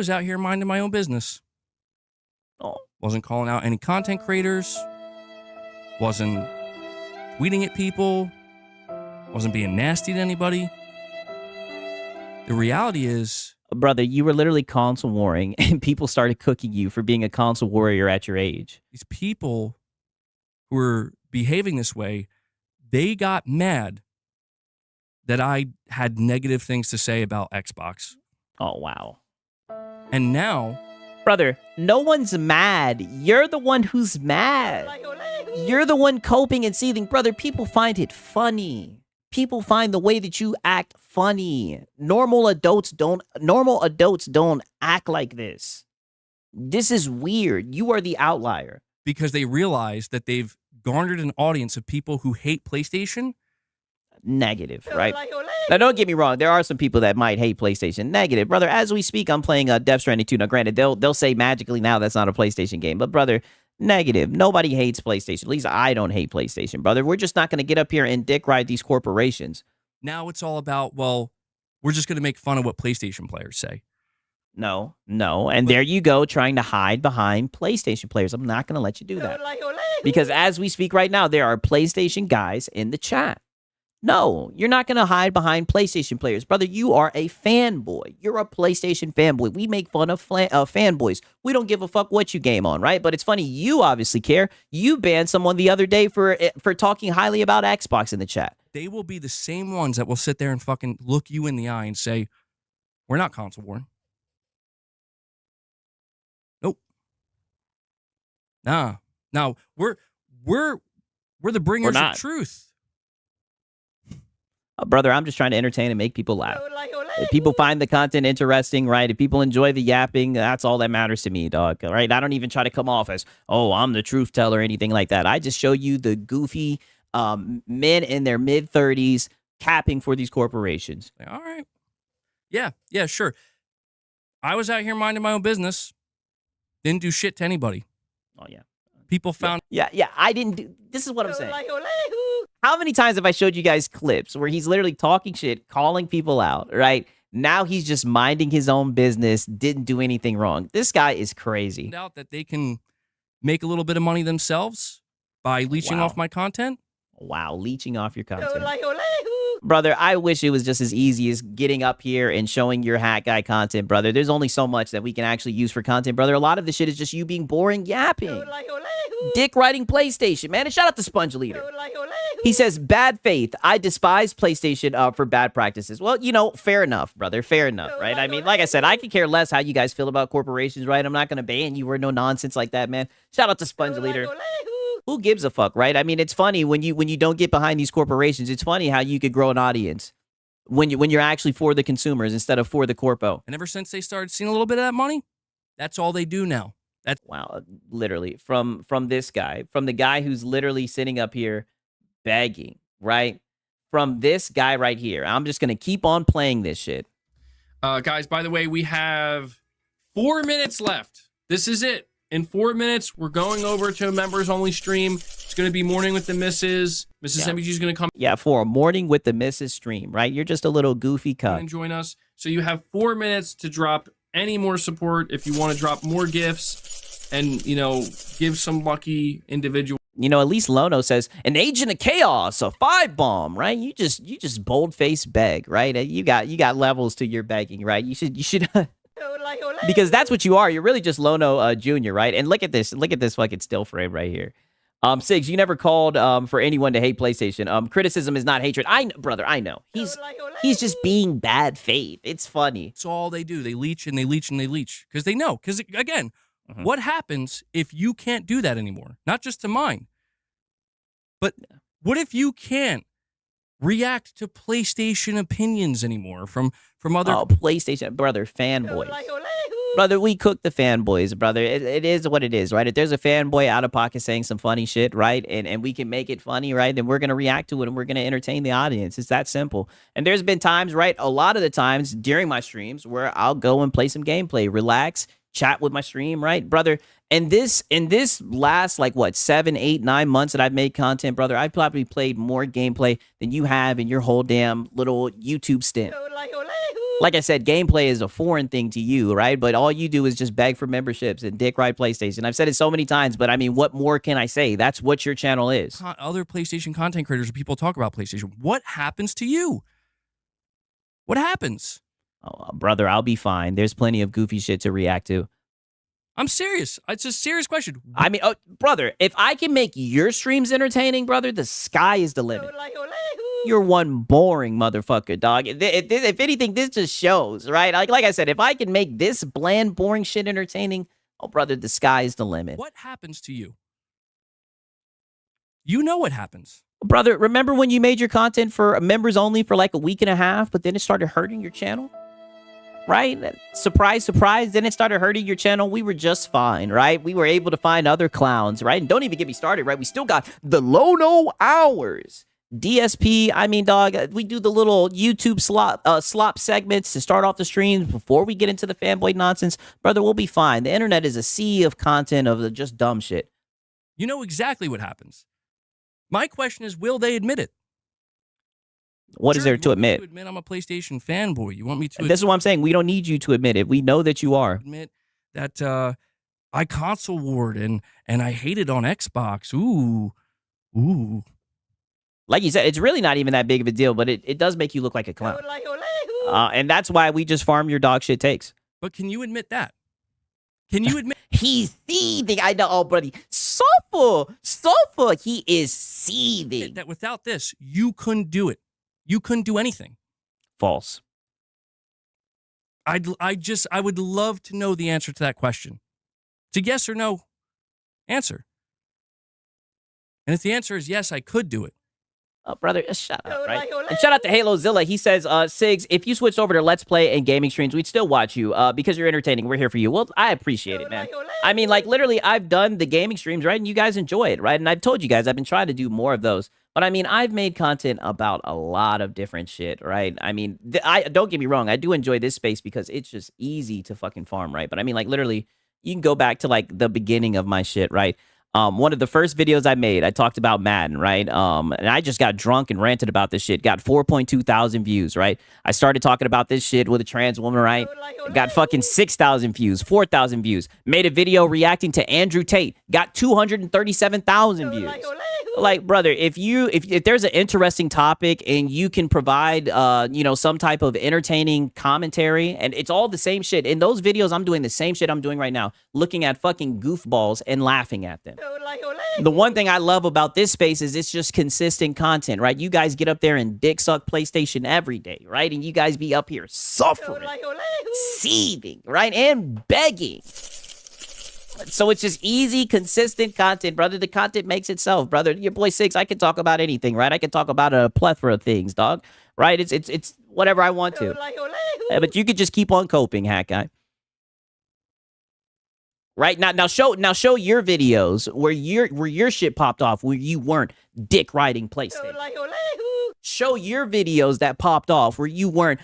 out here minding my own business. Oh. Wasn't calling out any content creators. Wasn't tweeting at people. Wasn't being nasty to anybody. The reality is, brother, you were literally console warring and people started cooking you for being a console warrior at your age. these people who were behaving this way, they got mad that I had negative things to say about Xbox. Oh, wow. And now, brother, no one's mad. You're the one who's mad. You're the one coping and seething. Brother, people find it funny. People find the way that you act funny. Normal adults don't act like this. This is weird. You are the outlier. because they realize that they've garnered an audience of people who hate PlayStation negative, right? Now, don't get me wrong. There are some people that might hate PlayStation. Negative, brother. As we speak, I'm playing Death Stranding 2. Now, granted, they'll say magically now that's not a PlayStation game, but brother, negative. Nobody hates PlayStation. At least I don't hate PlayStation, brother. We're just not going to get up here and dick ride these corporations. Now it's all about, well, we're just going to make fun of what PlayStation players say. No. And there you go, trying to hide behind PlayStation players. I'm not going to let you do that. Because as we speak right now, there are PlayStation guys in the chat. No, you're not going to hide behind PlayStation players. Brother, you are a fanboy. You're a PlayStation fanboy. We make fun of fanboys. We don't give a fuck what you game on, right? But it's funny, you obviously care. You banned someone the other day for talking highly about Xbox in the chat. They will be the same ones that will sit there and fucking look you in the eye and say, we're not console born. Nope. Nah. No, we're the bringers of truth. Brother, I'm just trying to entertain and make people laugh. If people find the content interesting, right? If people enjoy the yapping, that's all that matters to me, dog. Right? I don't even try to come off as, oh, I'm the truth teller or anything like that. I just show you the goofy men in their mid-30s capping for these corporations. All right. Yeah, sure. I was out here minding my own business. Didn't do shit to anybody. Oh, yeah. People found... Yeah, I didn't do... This is what I'm saying. How many times have I showed you guys clips where he's literally talking shit, calling people out, right? Now he's just minding his own business, didn't do anything wrong. This guy is crazy. Out that they can make a little bit of money themselves by leeching off my content. Wow, leeching off your content. Brother, I wish it was just as easy as getting up here and showing your hat guy content, brother. There's only so much that we can actually use for content, brother. A lot of the shit is just you being boring yapping. Dick riding PlayStation, man. And shout out to Sponge Leader. He says, bad faith. I despise PlayStation for bad practices. Well, you know, fair enough, brother. Fair enough, right? I mean, like I said, I could care less how you guys feel about corporations, right? I'm not going to ban you or no nonsense like that, man. Shout out to Sponge Leader. Who gives a fuck, right? I mean, it's funny when you don't get behind these corporations. It's funny how you could grow an audience when you're actually for the consumers instead of for the corpo. And ever since they started seeing a little bit of that money, that's all they do now. That's wow, literally from this guy, from the guy who's literally sitting up here begging, right? From this guy right here. I'm just gonna keep on playing this shit. Guys, by the way, we have 4 minutes left. This is it. In 4 minutes, we're going over to a members-only stream. It's going to be Morning with the Misses. Mrs. MBG is going to come. Yeah, for a Morning with the Misses stream, right? You're just a little goofy cuck. And join us. So you have 4 minutes to drop any more support if you want to drop more gifts and, you know, give some lucky individual. You know, at least Lono says, an agent of chaos, a 5-bomb, right? You just bold-faced beg, right? You got levels to your begging, right? You should because that's what you are. You're really just Lono Jr., right? And look at this fucking still frame right here. Sigs, you never called for anyone to hate PlayStation. Criticism is not hatred. Brother, I know. He's just being bad faith. It's funny. It's all they do. They leech and they leech and they leech. Because they know. Because, again, what happens if you can't do that anymore? Not just to mine. But what if you can't react to PlayStation opinions anymore from other... Oh, PlayStation, brother, fanboys. Brother, we cook the fanboys, brother. It is what it is, right? If there's a fanboy out of pocket saying some funny shit, right, and we can make it funny, right, then we're going to react to it and we're going to entertain the audience. It's that simple. And there's been times, right, a lot of the times during my streams where I'll go and play some gameplay, relax, chat with my stream, right, brother? And in this last, like, what, 7, 8, 9 months that I've made content, brother, I've probably played more gameplay than you have in your whole damn little YouTube stint. Like I said, gameplay is a foreign thing to you, right? But all you do is just beg for memberships and dick ride PlayStation. I've said it so many times, but I mean, what more can I say? That's what your channel is. Other PlayStation content creators or people talk about PlayStation. What happens to you? What happens? Oh, brother, I'll be fine. There's plenty of goofy shit to react to. I'm serious. It's a serious question. I mean, brother, if I can make your streams entertaining, brother, the sky is the limit. You're one boring motherfucker, dog. If anything, this just shows, right? Like I said, if I can make this bland, boring shit entertaining, oh, brother, the sky is the limit. What happens to you? You know what happens. Brother, remember when you made your content for members only for like a week and a half, but then it started hurting your channel? Right? Surprise, surprise. Then it started hurting your channel. We were just fine, right? We were able to find other clowns, right? And don't even get me started, right? We still got the Lono hours. DSP, I mean, dog, we do the little YouTube slop segments to start off the streams before we get into the fanboy nonsense. Brother, we'll be fine. The internet is a sea of content of just dumb shit. You know exactly what happens. My question is, will they admit it? What is there to admit? To admit I'm a PlayStation fanboy. You want me to? This is what I'm saying. We don't need you to admit it. We know that you are. Admit that I console warred and I hated on Xbox. Ooh. Like you said, it's really not even that big of a deal, but it does make you look like a clown. And that's why we just farm your dog shit takes. But can you admit that? Can you admit he's seething? I know, oh, buddy. Suffer. He is seething. that without this, you couldn't do it? You couldn't do anything. False. I would love to know the answer to that question. It's a yes or no answer. And if the answer is yes, I could do it. Oh, brother, shut up, right? And shout out to HaloZilla. He says, Sigs, if you switched over to Let's Play and gaming streams, we'd still watch you because you're entertaining. We're here for you. Well, I appreciate it, man. I mean, like, literally, I've done the gaming streams, right? And you guys enjoy it, right? And I've told you guys, I've been trying to do more of those. But, I mean, I've made content about a lot of different shit, right? I mean, don't get me wrong. I do enjoy this space because it's just easy to fucking farm, right? But, I mean, like, literally, you can go back to, like, the beginning of my shit, right? One of the first videos I made, I talked about Madden, right? And I just got drunk and ranted about this shit. Got 4.2 thousand views, right? I started talking about this shit with a trans woman, right? Got fucking 6,000 views, 4,000 views. Made a video reacting to Andrew Tate. Got 237,000 views. Like, brother, if there's an interesting topic and you can provide, some type of entertaining commentary, and it's all the same shit. In those videos, I'm doing the same shit I'm doing right now, looking at fucking goofballs and laughing at them. The one thing I love about this space is it's just consistent content, right? You guys get up there and dick suck PlayStation every day, right? And you guys be up here suffering, seething, right? And begging. So it's just easy, consistent content, brother. The content makes itself, brother. Your boy Six, I can talk about anything, right? I can talk about a plethora of things, dog. Right? It's whatever I want to. But you could just keep on coping, hack guy. Right? Now show your videos where your shit popped off, where you weren't dick riding PlayStation. Show your videos that popped off where you weren't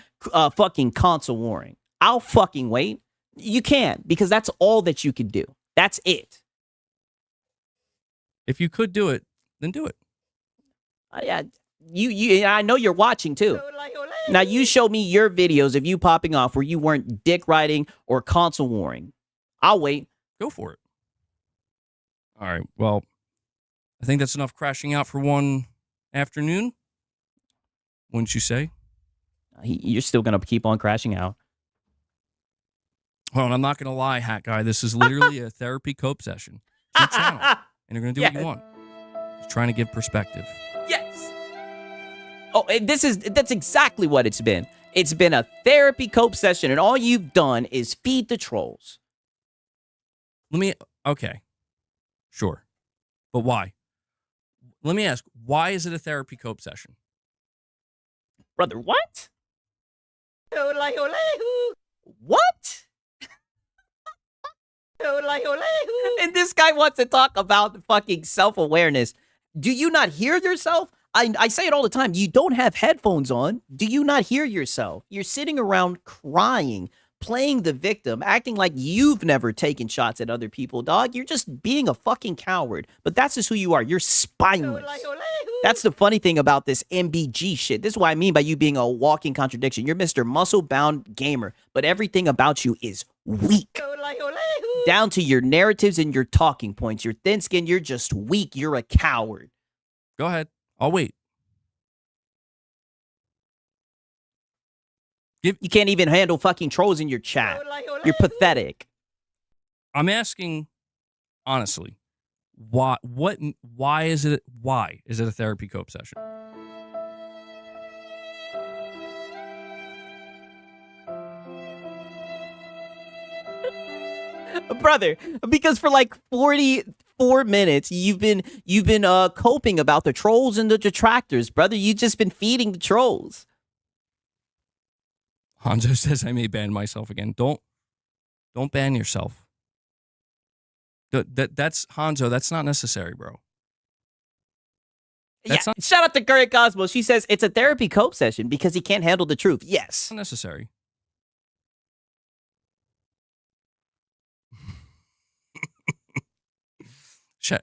fucking console warring. I'll fucking wait. You can't, because that's all that you could do. That's it. If you could do it, then do it. Yeah, you. I know you're watching too. Now you show me your videos of you popping off where you weren't dick riding or console warring. I'll wait. Go for it. All right. Well, I think that's enough crashing out for one afternoon. Wouldn't you say? You're still gonna keep on crashing out. Hold on, I'm not going to lie, Hat Guy. This is literally a therapy cope session. It's your channel, and you're going to do what you want. Just trying to give perspective. Yes. Oh, that's exactly what it's been. It's been a therapy cope session, and all you've done is feed the trolls. Okay. Sure. But why? Let me ask, why is it a therapy cope session? Brother, what? What? And this guy wants to talk about the fucking self-awareness. Do you not hear yourself? I say it all the time. You don't have headphones on. Do you not hear yourself? You're sitting around crying, playing the victim, acting like you've never taken shots at other people, dog. You're just being a fucking coward. But that's just who you are. You're spineless. That's the funny thing about this MBG shit. This is what I mean by you being a walking contradiction. You're Mr. Muscle-Bound Gamer, but everything about you is weak. Down to your narratives and your talking points. You're thin-skinned. You're just weak. You're a coward. Go ahead. I'll wait. You can't even handle fucking trolls in your chat. You're pathetic. I'm asking, honestly, why is it a therapy cope session? Brother, because for like 44 minutes you've been coping about the trolls and the detractors, brother. You've just been feeding the trolls. Hanzo says I may ban myself again. Don't ban yourself. That's Hanzo. That's not necessary, bro. That's yeah. Shout out to Current Cosmos. She says it's a therapy cope session because he can't handle the truth. Yes. not necessary.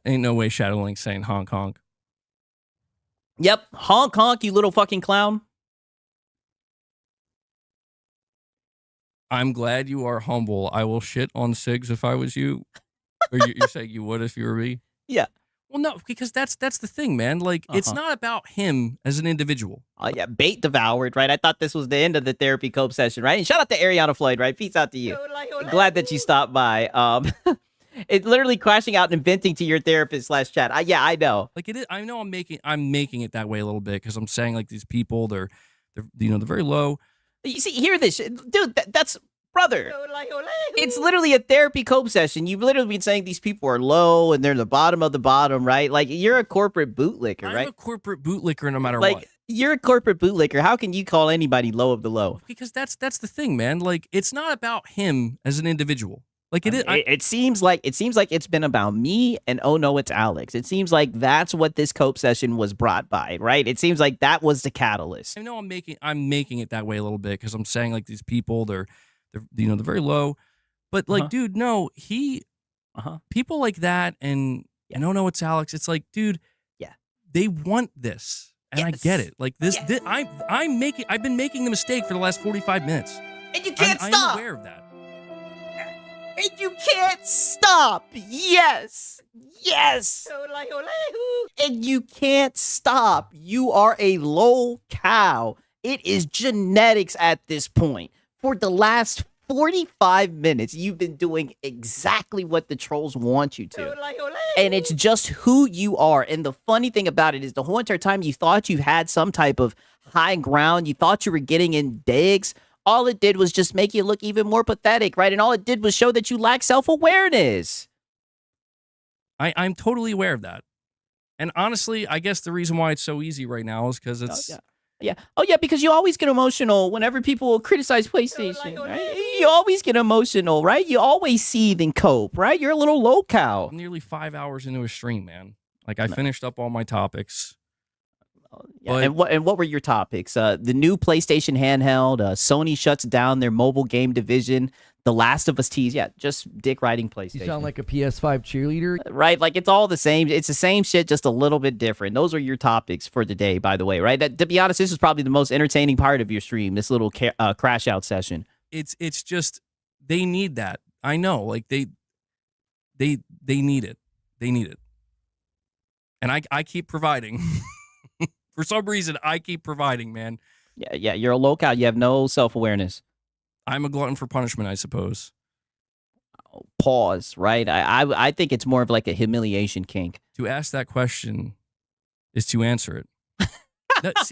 Ain't no way Shadowlink saying honk honk. Yep. Honk honk, you little fucking clown. I'm glad you are humble. I will shit on Sigs if I was you. Or you're saying you would if you were me? Yeah. Well, no, because that's the thing, man. Like, it's not about him as an individual. Oh, yeah. Bait devoured, right? I thought this was the end of the therapy cope session, right? And shout out to Ariana Floyd, right? Peace out to you. Glad that you stopped by. It's literally crashing out and venting to your therapist / chat. Yeah, I know. Like, it is. I know I'm making it that way a little bit because I'm saying like these people, they're they're very low. You see, hear this, dude. That's brother. It's literally a therapy cope session. You've literally been saying these people are low and they're the bottom of the bottom, right? Like you're a corporate bootlicker, right? I'm a corporate bootlicker no matter like, what. You're a corporate bootlicker. How can you call anybody low of the low? Because that's the thing, man. Like, it's not about him as an individual. Like it is. It seems like it's been about me and oh no, it's Alex. It seems like that's what this cope session was brought by, right? It seems like that was the catalyst. I know I'm making it that way a little bit because I'm saying like these people, they're very low. But like, dude, no, people like that and oh no, it's Alex. It's like, dude, yeah, they want this, and I get it. Like this, I've been making the mistake for the last 45 minutes, and you can't stop. I'm aware of that. And you can't stop. Yes. And you can't stop. You are a low cow. It is genetics at this point. For the last 45 minutes, you've been doing exactly what the trolls want you to. And it's just who you are. And the funny thing about it is the whole entire time you thought you had some type of high ground, you thought you were getting in digs, all it did was just make you look even more pathetic, right? And all it did was show that you lack self-awareness. I'm totally aware of that. And honestly, I guess the reason why it's so easy right now is because it's... Yeah. Oh, yeah, because you always get emotional whenever people criticize PlayStation, right? You always get emotional, right? You always seethe and cope, right? You're a little low cow. I'm nearly 5 hours into a stream, man. Like, I finished up all my topics. Yeah, but, and what were your topics? The new PlayStation handheld, Sony shuts down their mobile game division, The Last of Us tease. Yeah, just dick riding PlayStation. You sound like a PS5 cheerleader. Right, like it's all the same. It's the same shit, just a little bit different. Those are your topics for the day, by the way, right? To be honest, this is probably the most entertaining part of your stream, this little crash out session. It's just, they need that. I know, like they need it. They need it. And I keep providing. For some reason, I keep providing, man. Yeah, you're a low cow. You have no self-awareness. I'm a glutton for punishment, I suppose. Pause, right? I think it's more of like a humiliation kink. To ask that question is to answer it. That's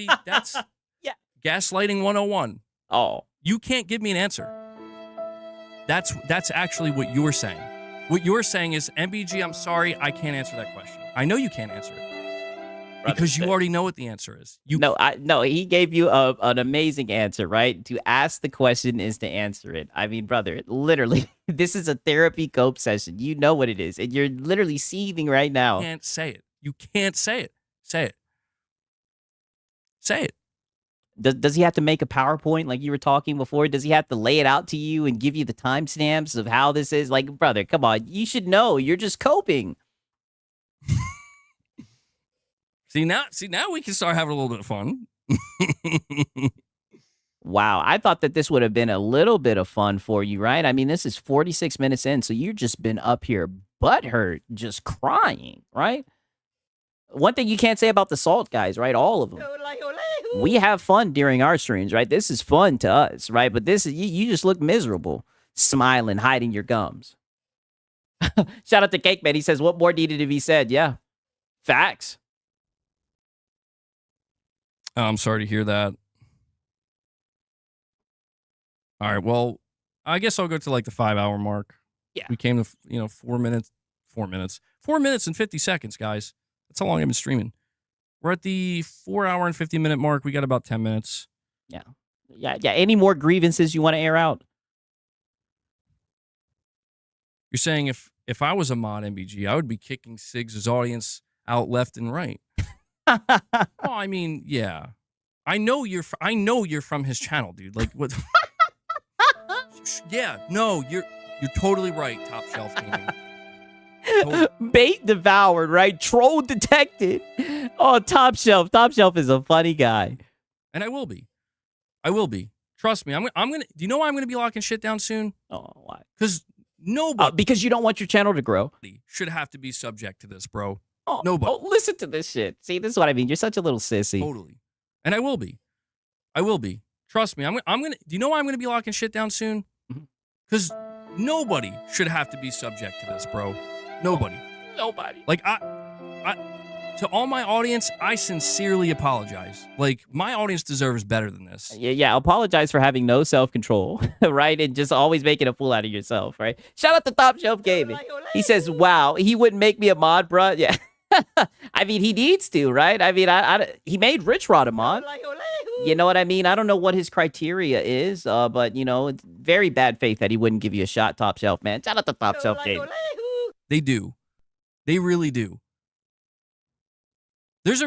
gaslighting 101. Oh. You can't give me an answer. That's actually what you're saying. What you're saying is, MBG, I'm sorry, I can't answer that question. I know you can't answer it. Because you already know what the answer is. No, he gave you an amazing answer, right? To ask the question is to answer it. I mean, brother, literally, this is a therapy cope session. You know what it is. And you're literally seething right now. You can't say it. You can't say it. Say it. Say it. Does he have to make a PowerPoint like you were talking before? Does he have to lay it out to you and give you the timestamps of how this is? Like, brother, come on. You should know. You're just coping. See now we can start having a little bit of fun. Wow, I thought that this would have been a little bit of fun for you, right? I mean, this is 46 minutes in, so you've just been up here butthurt, just crying, right? One thing you can't say about the Salt guys, right? All of them. We have fun during our streams, right? This is fun to us, right? But this is you just look miserable, smiling, hiding your gums. Shout out to Cake Man. He says, what more needed to be said? Yeah, facts. I'm sorry to hear that. All right, well, I guess I'll go to like the 5 hour mark. Yeah. We came to, 4 minutes and 50 seconds, guys. That's how long I've been streaming. We're at the 4 hour and 50 minute mark. We got about 10 minutes. Yeah. Any more grievances you want to air out? You're saying if I was a mod MBG, I would be kicking Sigs' audience out left and right. Well, I mean, yeah. I know you're from his channel, dude. Like what? Yeah, no, you're totally right. Top Shelf Gaming. Totally. Bait devoured, right? Troll detected. Oh, Top Shelf. Top Shelf is a funny guy. And I will be. Trust me. I'm gonna. Do you know why I'm gonna be locking shit down soon? Oh, why? Because nobody Because you don't want your channel to grow. should have to be subject to this, bro. Oh, Nobody. Oh, listen to this shit. See, this is what I mean. You're such a little sissy. Totally. And I will be. Trust me. I'm gonna. Do you know why I'm gonna be locking shit down soon? Because nobody should have to be subject to this, bro. Nobody. Nobody. Like to all my audience, I sincerely apologize. Like my audience deserves better than this. Yeah. Apologize for having no self-control, right? And just always making a fool out of yourself, right? Shout out to Top Shelf Gaming. He says, wow, he wouldn't make me a mod, bruh. Yeah. I mean, he needs to, right? I mean, he made Rich Rod a mod. You know what I mean? I don't know what his criteria is, but, you know, it's very bad faith that he wouldn't give you a shot, Top Shelf, man. Shout out to Top Shelf Gaming. They do. They really do. There's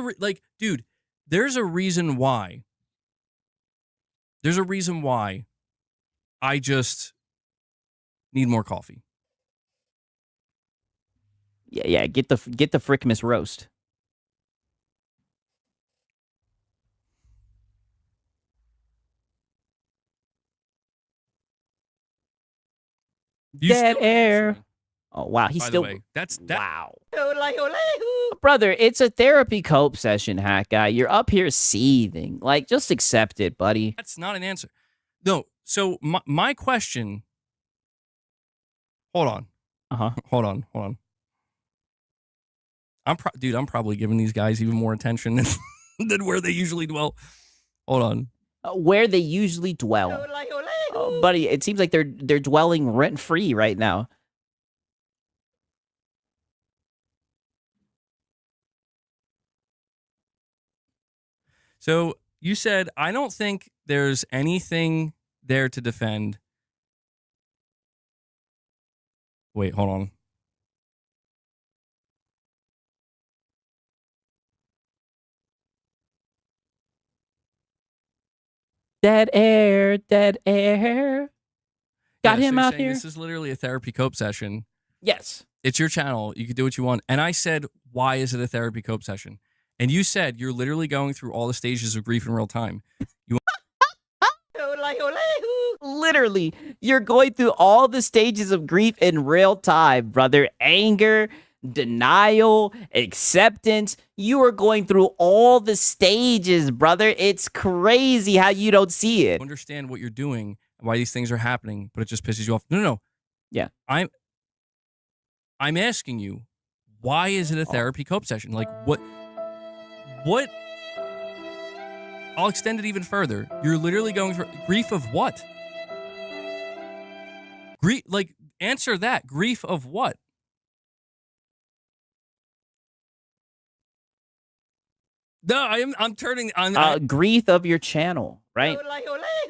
dude, there's a reason why. There's a reason why I just need more coffee. Yeah, get the Frickmas roast. Dead air. Oh wow, he's By still. the way, that's that. Wow, brother, it's a therapy cope session, hack guy. You're up here seething. Like, just accept it, buddy. That's not an answer. No. So my question. Hold on. Hold on. Dude, I'm probably giving these guys even more attention than where they usually dwell. Hold on. Where they usually dwell, buddy. It seems like they're dwelling rent free right now. So you said, I don't think there's anything there to defend. Wait, hold on. Dead air, dead air. Got him out here. This is literally a therapy cope session. Yes. It's your channel. You can do what you want. And I said, why is it a therapy cope session? And you said you're literally going through all the stages of grief in real time. Literally, you're going through all the stages of grief in real time, brother. Anger, denial, acceptance. You are going through all the stages, brother. It's crazy how you don't see it. Understand what you're doing and why these things are happening, but it just pisses you off. No. Yeah. I'm asking you, why is it a therapy cope session? Like, what? I'll extend it even further. You're literally going through grief of what? Answer that. Grief of what? No, I'm turning on grief of your channel, right?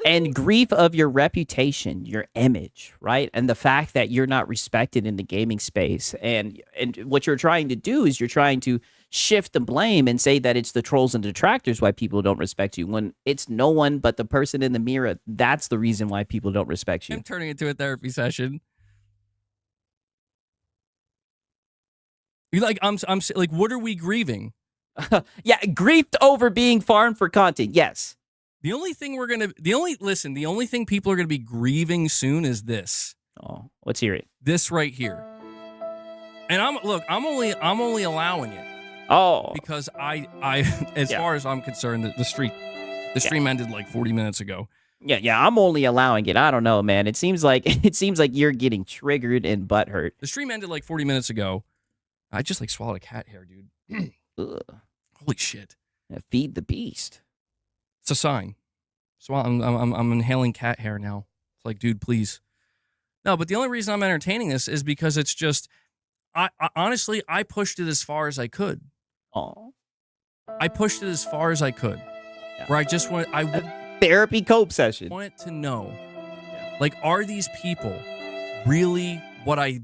And grief of your reputation, your image, right? And the fact that you're not respected in the gaming space. And what you're trying to do is you're trying to shift the blame and say that it's the trolls and detractors why people don't respect you, when it's no one but the person in the mirror. That's the reason why people don't respect you. I'm turning it to a therapy session. You I'm like, what are we grieving? Yeah, griefed over being farmed for content. Yes. The only thing the only thing people are gonna be grieving soon is this. Oh, let's hear it. This right here. And I'm only allowing it. Oh, Because as far as I'm concerned, the stream ended like 40 minutes ago. Yeah, I'm only allowing it. I don't know, man. It seems like you're getting triggered and butthurt. The stream ended like 40 minutes ago. I just like swallowed a cat hair, dude. Ugh. Holy shit. Yeah, feed the beast. It's a sign. So I'm inhaling cat hair now. It's like, dude, please. No, but the only reason I'm entertaining this is because it's just, I honestly, I pushed it as far as I could. Oh, I pushed it as far as I could. Yeah. Where I therapy cope session. wanted to know, like, are these people really what I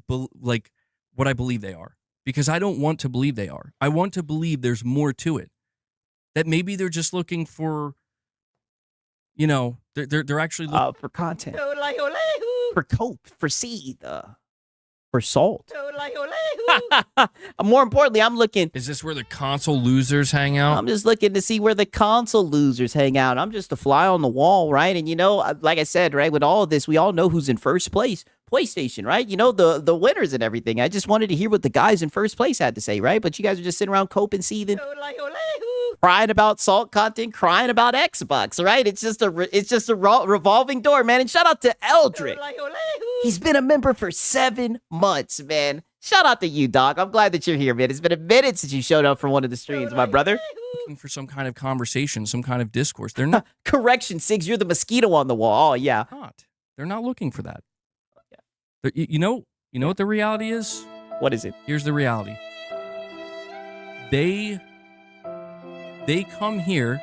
believe they are? Because I don't want to believe they are. I want to believe there's more to it. that maybe they're just looking for, you know, they're actually looking for content, for cope, for seed, for salt. More importantly, I'm looking. Is this where the console losers hang out? I'm just looking to see where the console losers hang out. I'm just a fly on the wall, right? And you know, like I said, right, with all of this, we all know who's in first place. PlayStation, right? You know, the winners and everything. I just wanted to hear what the guys in first place had to say, right? But you guys are just sitting around coping, seething, crying about salt content, crying about Xbox, right? It's just a revolving door, man. And shout out to Eldrick. He's been a member for 7 months, man. Shout out to you, Doc. I'm glad that you're here, man. It's been a minute since you showed up for one of the streams, my brother. Looking for some kind of conversation, some kind of discourse. They're not. Correction, Sigs, you're the mosquito on the wall. Oh, yeah. They're not looking for that. You know what the reality is? What is it? Here's the reality. They come here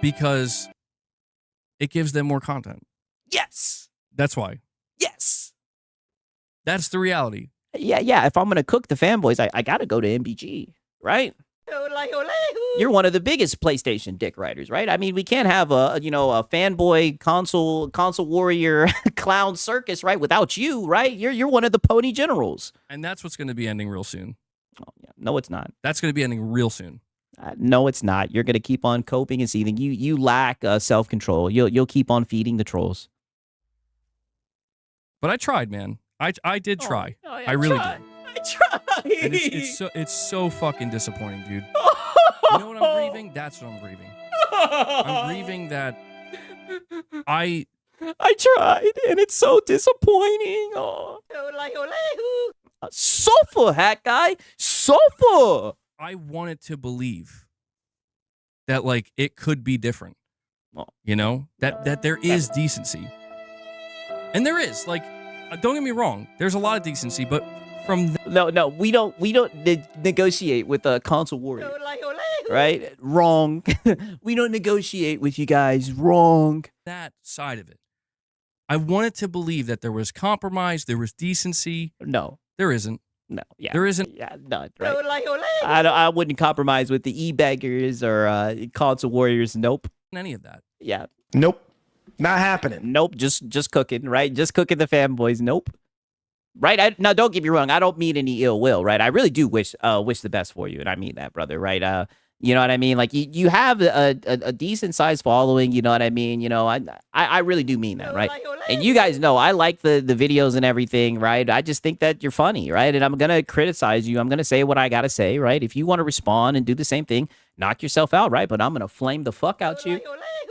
because it gives them more content. Yes. That's why. Yes. That's the reality. Yeah. If I'm going to cook the fanboys, I got to go to MBG, right? You're one of the biggest PlayStation dick writers, right? I mean, we can't have a fanboy console warrior clown circus, right? Without you, right? You're one of the pony generals. And that's what's going to be ending real soon. Oh, yeah. No, it's not. That's going to be ending real soon. No, it's not. You're going to keep on coping and seething. You lack self-control. You'll keep on feeding the trolls. But I tried, man. I did try. I really did. I tried. And it's so fucking disappointing, dude. You know what I'm grieving? That's what I'm grieving. I'm grieving that I tried, and it's so disappointing. Oh. Sofa, hat guy. Sofa. I wanted to believe that, like, it could be different. You know? That there is decency. And there is. Like, don't get me wrong. There's a lot of decency, but from no, we don't negotiate with a console warrior, right? Wrong. We don't negotiate with you guys. Wrong. That side of it, I wanted to believe that there was compromise, there was decency. No, there isn't. No, yeah, there isn't. Yeah, none. Right? I wouldn't compromise with the e-beggars or console warriors. Nope. Any of that. Yeah. Nope. Not happening. Nope. Just cooking, right? Just cooking the fanboys. Nope. Right? Now, don't get me wrong. I don't mean any ill will, right? I really do wish the best for you, and I mean that, brother, right? You know what I mean? Like, you have a decent sized following, you know what I mean? You know, I really do mean that, right? And you guys know I like the videos and everything, right? I just think that you're funny, right? And I'm going to criticize you. I'm going to say what I got to say, right? If you want to respond and do the same thing, knock yourself out, right? But I'm going to flame the fuck out you.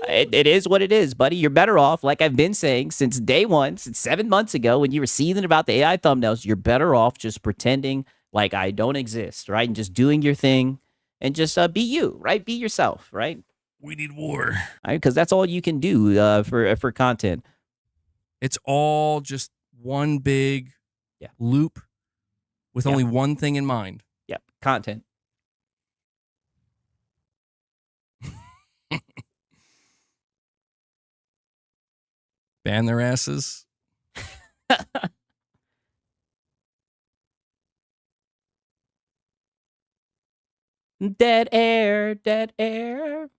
It is what it is, buddy. You're better off, like I've been saying since day one, since 7 months ago when you were seething about the AI thumbnails, you're better off just pretending like I don't exist, right? And just doing your thing and just be you, right? Be yourself, right? We need war. Right? Because that's all you can do for content. It's all just one big loop with only one thing in mind. Yep, content. Ban their asses. Dead air, dead air.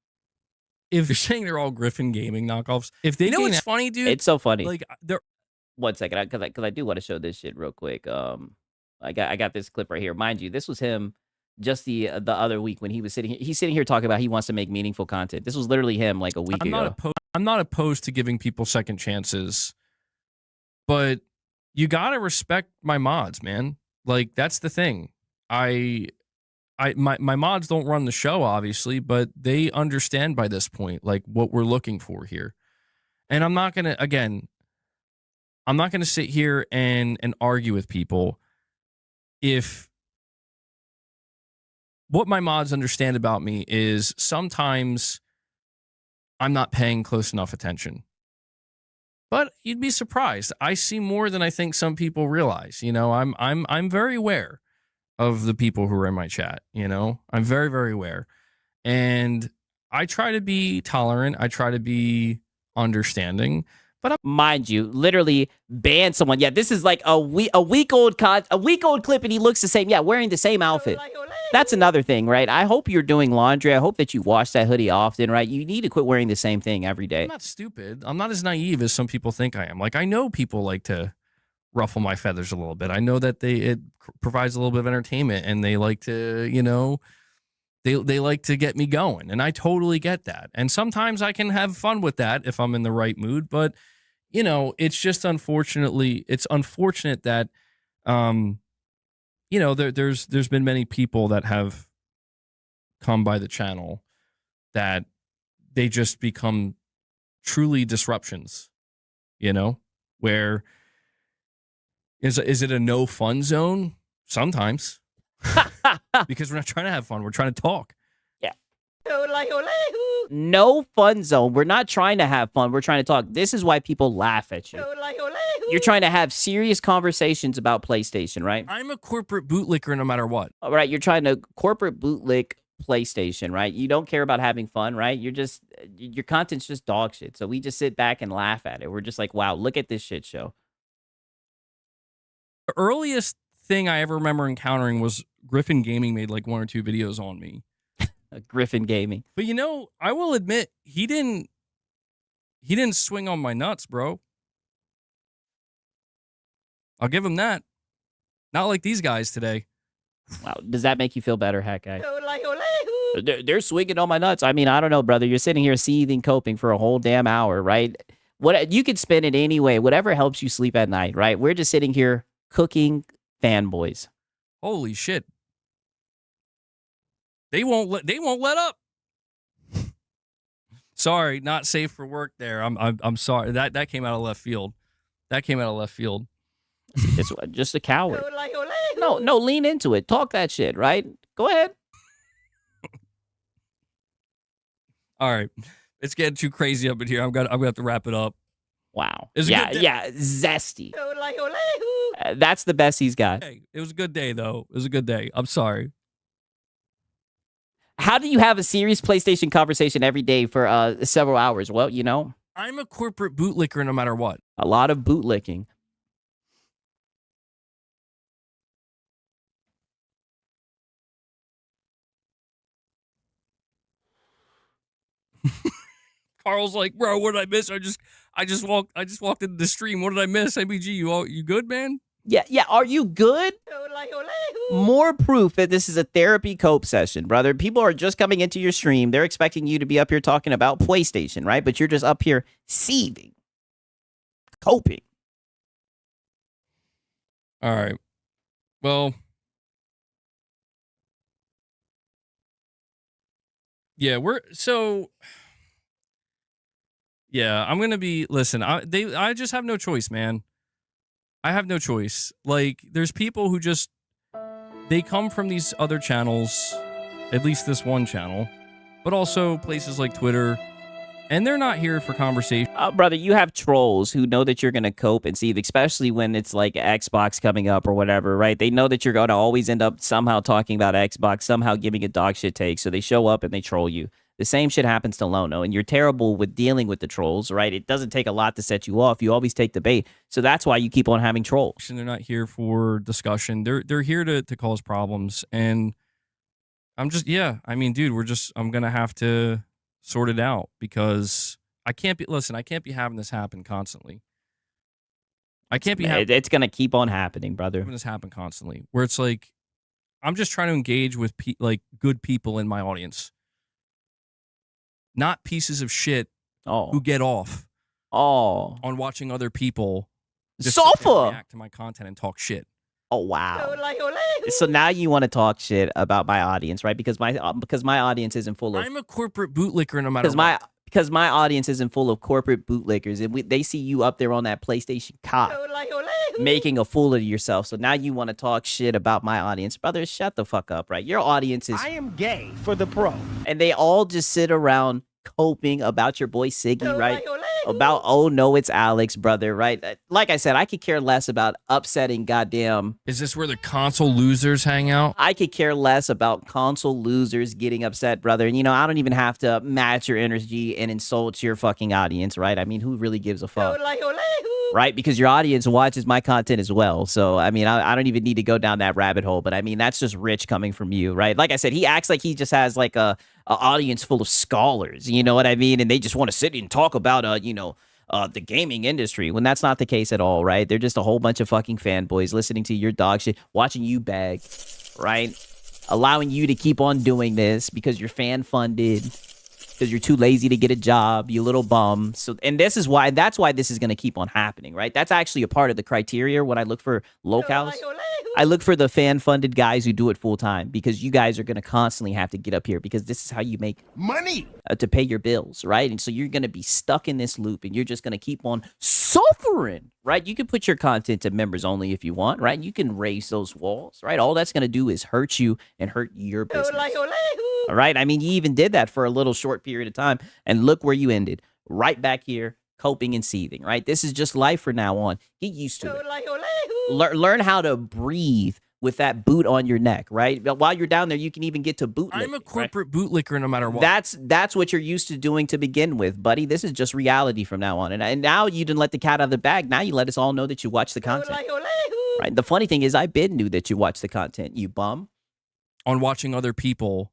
If you're saying they're all Griffin Gaming knockoffs, if they, you know what's funny, dude? It's so funny. Like, they're 1 second, because I do want to show this shit real quick. I got this clip right here. Mind you, this was him just the other week when he was sitting here. He's sitting here talking about he wants to make meaningful content. This was literally him like a week ago. I'm not opposed to giving people second chances, but you gotta respect my mods, man. Like, that's the thing. My mods don't run the show, obviously, but they understand by this point, like, what we're looking for here. And I'm not gonna sit here and argue with people if what my mods understand about me is sometimes I'm not paying close enough attention. But you'd be surprised. I see more than I think some people realize. You know, I'm very aware of the people who are in my chat. You know, I'm very, very aware. And I try to be tolerant. I try to be understanding. But mind you, literally ban someone. Yeah, this is like a week old clip, and he looks the same. Yeah, wearing the same outfit. That's another thing, right? I hope you're doing laundry. I hope that you wash that hoodie often, right? You need to quit wearing the same thing every day. I'm not stupid. I'm not as naive as some people think I am. Like, I know people like to ruffle my feathers a little bit. I know that it provides a little bit of entertainment, and they like to, you know, they like to get me going, and I totally get that. And sometimes I can have fun with that if I'm in the right mood, but you know, it's just unfortunate that you know, there's been many people that have come by the channel that they just become truly disruptions, you know, where is it a no fun zone? Sometimes. Because we're not trying to have fun. We're trying to talk. Yeah. No fun zone. We're not trying to have fun. We're trying to talk. This is why people laugh at you. You're trying to have serious conversations about PlayStation, right? I'm a corporate bootlicker no matter what. All right. You're trying to corporate bootlick PlayStation, right? You don't care about having fun, right? Your content's just dog shit. So we just sit back and laugh at it. We're just like, wow, look at this shit show. The earliest thing I ever remember encountering was Griffin Gaming made like 1 or 2 videos on me. Griffin Gaming. But you know, I will admit he didn't swing on my nuts, bro. I'll give him that. Not like these guys today. Wow, does that make you feel better, Hat Guy? They're swinging on my nuts. I mean, I don't know, brother. You're sitting here seething, coping for a whole damn hour, right? What you can spend it anyway, whatever helps you sleep at night, right? We're just sitting here cooking fanboys. Holy shit. They won't let up. Sorry, not safe for work there. I'm sorry. That came out of left field. It's just a coward. No, lean into it. Talk that shit, right? Go ahead. All right. It's getting too crazy up in here. I'm gonna have to wrap it up. Wow. It was a good day. Yeah, zesty. That's the best he's got. Hey, it was a good day, though. It was a good day. I'm sorry. How do you have a serious PlayStation conversation every day for several hours? Well, you know, I'm a corporate bootlicker no matter what. a lot of bootlicking. Carl's like, bro, what did I miss? I just walked into the stream. What did I miss? ABG, you good, man? Yeah. Are you good? More proof that this is a therapy cope session, brother. People are just coming into your stream. They're expecting you to be up here talking about PlayStation, right? But you're just up here seething, coping. All right. Well, yeah, I'm going to be, listen, I just have no choice, man. I have no choice. Like, there's people who just, they come from these other channels, at least this one channel, but also places like Twitter, and they're not here for conversation. Brother, you have trolls who know that you're going to cope and seethe, especially when it's like Xbox coming up or whatever, right? They know that you're going to always end up somehow talking about Xbox, somehow giving a dog shit take, so they show up and they troll you. The same shit happens to Lono, and you're terrible with dealing with the trolls, right? It doesn't take a lot to set you off. You always take the bait. So that's why you keep on having trolls. They're not here for discussion. They're here to cause problems. And I'm just, I mean, dude, I'm going to have to sort it out because I can't be having this happen constantly. It's going to keep on happening, brother. Having this happen constantly where it's like, I'm just trying to engage with like good people in my audience. Not pieces of shit who get off on watching other people just react to my content and talk shit. Oh, wow. So now you want to talk shit about my audience, right? Because my audience isn't full of... I'm a corporate bootlicker no matter what. Because my audience isn't full of corporate bootlickers. And they see you up there on that PlayStation cop making a fool of yourself. So now you want to talk shit about my audience. Brother, shut the fuck up, right? Your audience is... I am gay for the pro. And they all just sit around coping about your boy Siggy, right? About, oh no, it's Alex, brother, right? Like I said, I could care less about upsetting goddamn... Is this where the console losers hang out? I could care less about console losers getting upset, brother. And, you know, I don't even have to match your energy and insult your fucking audience, right? I mean, who really gives a fuck? right? Because your audience watches my content as well. So, I mean, I don't even need to go down that rabbit hole, but I mean, that's just rich coming from you, right? Like I said, he acts like he just has like a audience full of scholars, you know what I mean? And they just want to sit and talk about, the gaming industry, when that's not the case at all, right? They're just a whole bunch of fucking fanboys listening to your dog shit, watching you beg, right? Allowing you to keep on doing this because you're fan funded, because you're too lazy to get a job, you little bum. So, and that's why this is going to keep on happening, right? That's actually a part of the criteria when I look for locals. I look for the fan-funded guys who do it full-time, because you guys are going to constantly have to get up here, because this is how you make Money. To pay your bills, right? And so you're going to be stuck in this loop, and you're just going to keep on suffering, right? You can put your content to members only if you want, right? You can raise those walls, right? All that's going to do is hurt you and hurt your business. All right? I mean, you even did that for a little short period of time, and look where you ended. Right back here, coping and seething, right? This is just life from now on. Get used to it. Learn how to breathe with that boot on your neck, right? But while you're down there, you can even get to bootlicking. I'm a corporate bootlicker no matter what. That's what you're used to doing to begin with, buddy. This is just reality from now on. And now you didn't let the cat out of the bag. Now you let us all know that you watch the content. Right? The funny thing is, I knew that you watch the content, you bum. On watching other people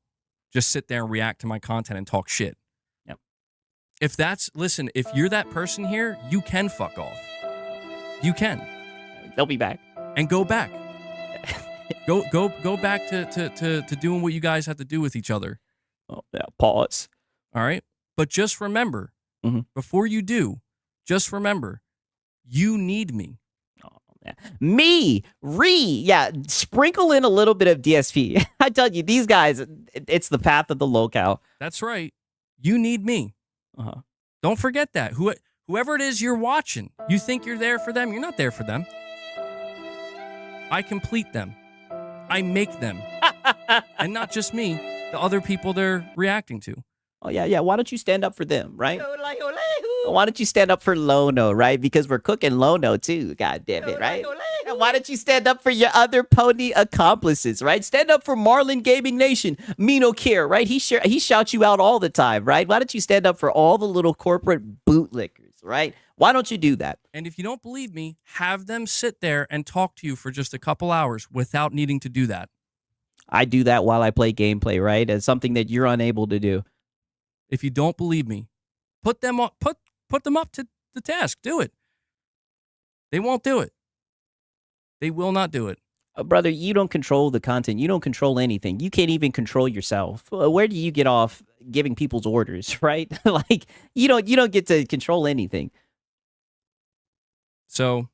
just sit there and react to my content and talk shit. Yep. If you're that person here, you can fuck off. You can. They'll be back. And go back. Go back to doing what you guys have to do with each other. Oh, yeah. Pause. All right? But just remember, before you do, just remember, you need me. Sprinkle in a little bit of DSP. I tell you, these guys, it's the path of the locale. That's right. You need me. Don't forget that. Whoever it is you're watching, you think you're there for them. You're not there for them. I complete them. I make them. And not just me, the other people they're reacting to. Oh, yeah. Why don't you stand up for them, right? Why don't you stand up for Lono, right? Because we're cooking Lono too, god damn it, right? And why don't you stand up for your other pony accomplices, right? Stand up for Marlin Gaming Nation, Mino Kier, right? He shouts you out all the time, right? Why don't you stand up for all the little corporate bootlickers, right? Why don't you do that? And if you don't believe me, have them sit there and talk to you for just a couple hours without needing to do that. I do that while I play gameplay, right? It's something that you're unable to do. If you don't believe me, put them up to the task. Do it. They won't do it. They will not do it. Brother, you don't control the content. You don't control anything. You can't even control yourself. Where do you get off giving people's orders, right? Like, you don't get to control anything. So,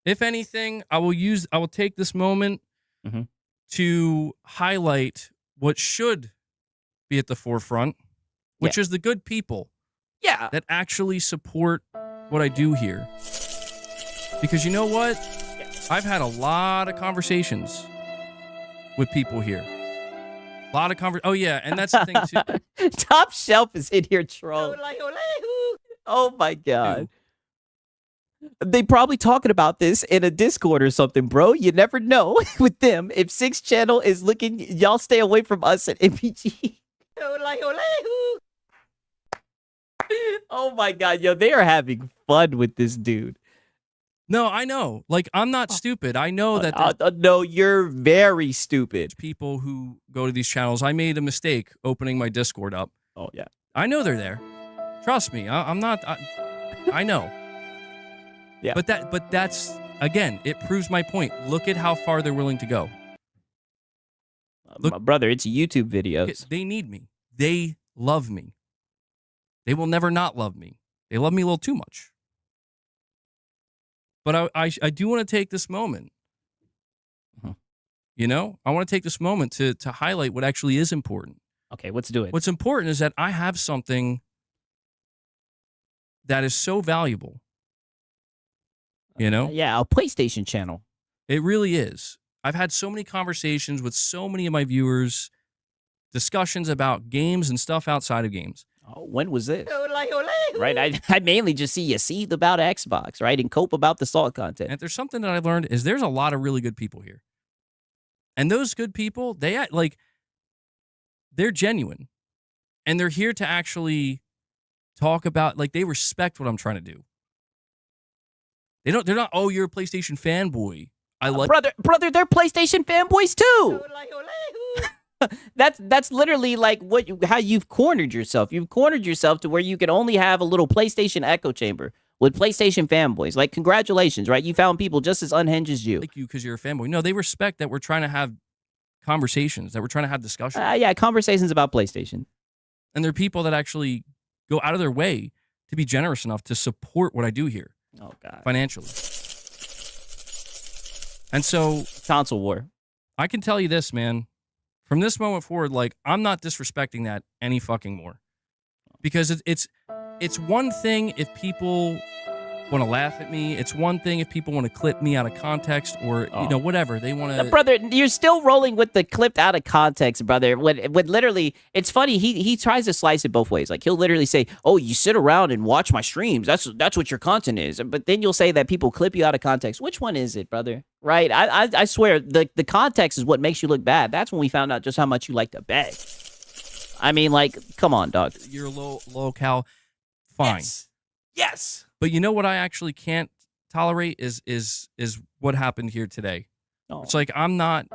if anything, I will take this moment to highlight what should be at the forefront, which is the good people that actually support what I do here. Because you know what? I've had a lot of conversations with people here. A lot of Oh, yeah, and that's the thing, too. Top Shelf is in here trolling. Oh, my God. They probably talking about this in a Discord or something, bro. You never know with them. If 6 Channel is looking, y'all stay away from us at MPG. Oh, my God. Yo, they are having fun with this dude. No, I know. Like, I'm not stupid. I know that. No, you're very stupid. People who go to these channels. I made a mistake opening my Discord up. Oh, yeah. I know they're there. Trust me. I'm not. I know. Yeah. But that's, again, it proves my point. Look at how far they're willing to go. Look, my brother, it's YouTube videos. They need me. They love me. They will never not love me. They love me a little too much. But I do want to take this moment. You know, I want to take this moment to highlight what actually is important. Okay, let's do it. What's important is that I have something that is so valuable. You know? Yeah, a PlayStation channel. It really is. I've had so many conversations with so many of my viewers, discussions about games and stuff outside of games. Oh, when was this? Right, I mainly just see you seethe about Xbox, right, and cope about the salt content. And if there's something that I learned is there's a lot of really good people here. And those good people, they're genuine. And they're here to actually talk about, like, they respect what I'm trying to do. They're not, oh, you're a PlayStation fanboy. I like brother, they're PlayStation fanboys too. That's literally like how you've cornered yourself. You've cornered yourself to where you can only have a little PlayStation echo chamber with PlayStation fanboys. Like, congratulations, right? You found people just as unhinged as you. like you because you're a fanboy. No, they respect that we're trying to have conversations, that we're trying to have discussions. Yeah, conversations about PlayStation. And there are people that actually go out of their way to be generous enough to support what I do here. Oh, God. Financially. And so, console war. I can tell you this, man. From this moment forward, like, I'm not disrespecting that any fucking more. Because it's one thing if people want to laugh at me. It's one thing if people want to clip me out of context or, whatever. They want to... Brother, you're still rolling with the clipped out of context, brother. When literally, it's funny, he tries to slice it both ways. Like, he'll literally say, oh, you sit around and watch my streams. That's what your content is. But then you'll say that people clip you out of context. Which one is it, brother? Right? I swear, the context is what makes you look bad. That's when we found out just how much you like to beg. I mean, like, come on, dog. You're a low cal. Fine. Yes. But you know what I actually can't tolerate is what happened here today. Oh. It's like I'm not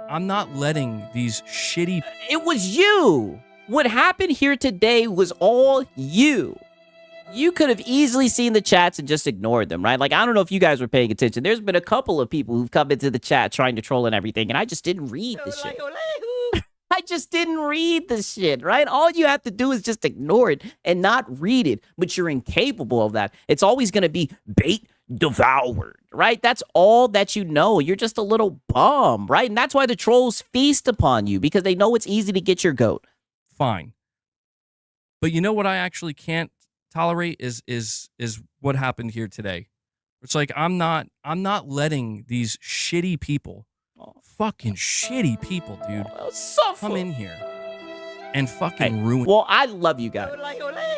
letting these shitty... It was you. What happened here today was all you. You could have easily seen the chats and just ignored them, right? Like, I don't know if you guys were paying attention. There's been a couple of people who've come into the chat trying to troll and everything, and I just didn't read the shit. I just didn't read the shit, right? All you have to do is just ignore it and not read it, but you're incapable of that. It's always going to be bait devoured, right? That's all that you know. You're just a little bum, right? And that's why the trolls feast upon you, because they know it's easy to get your goat. Fine. But you know what I actually can't tolerate is what happened here today. It's like I'm not letting these shitty people, fucking shitty people, dude, come in here and fucking ruin. Well, I love you guys.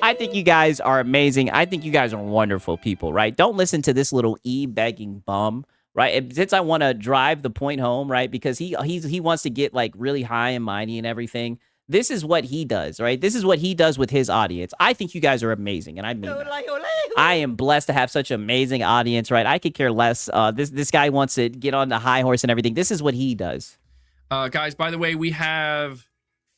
I think you guys are amazing. I think you guys are wonderful people, right? Don't listen to this little begging bum, right? And since I want to drive the point home, right? Because he wants to get like really high and mighty and everything. This is what he does, right? This is what he does with his audience. I think you guys are amazing, and I mean that. I am blessed to have such an amazing audience, right? I could care less. This guy wants to get on the high horse and everything. This is what he does. Guys, by the way, we have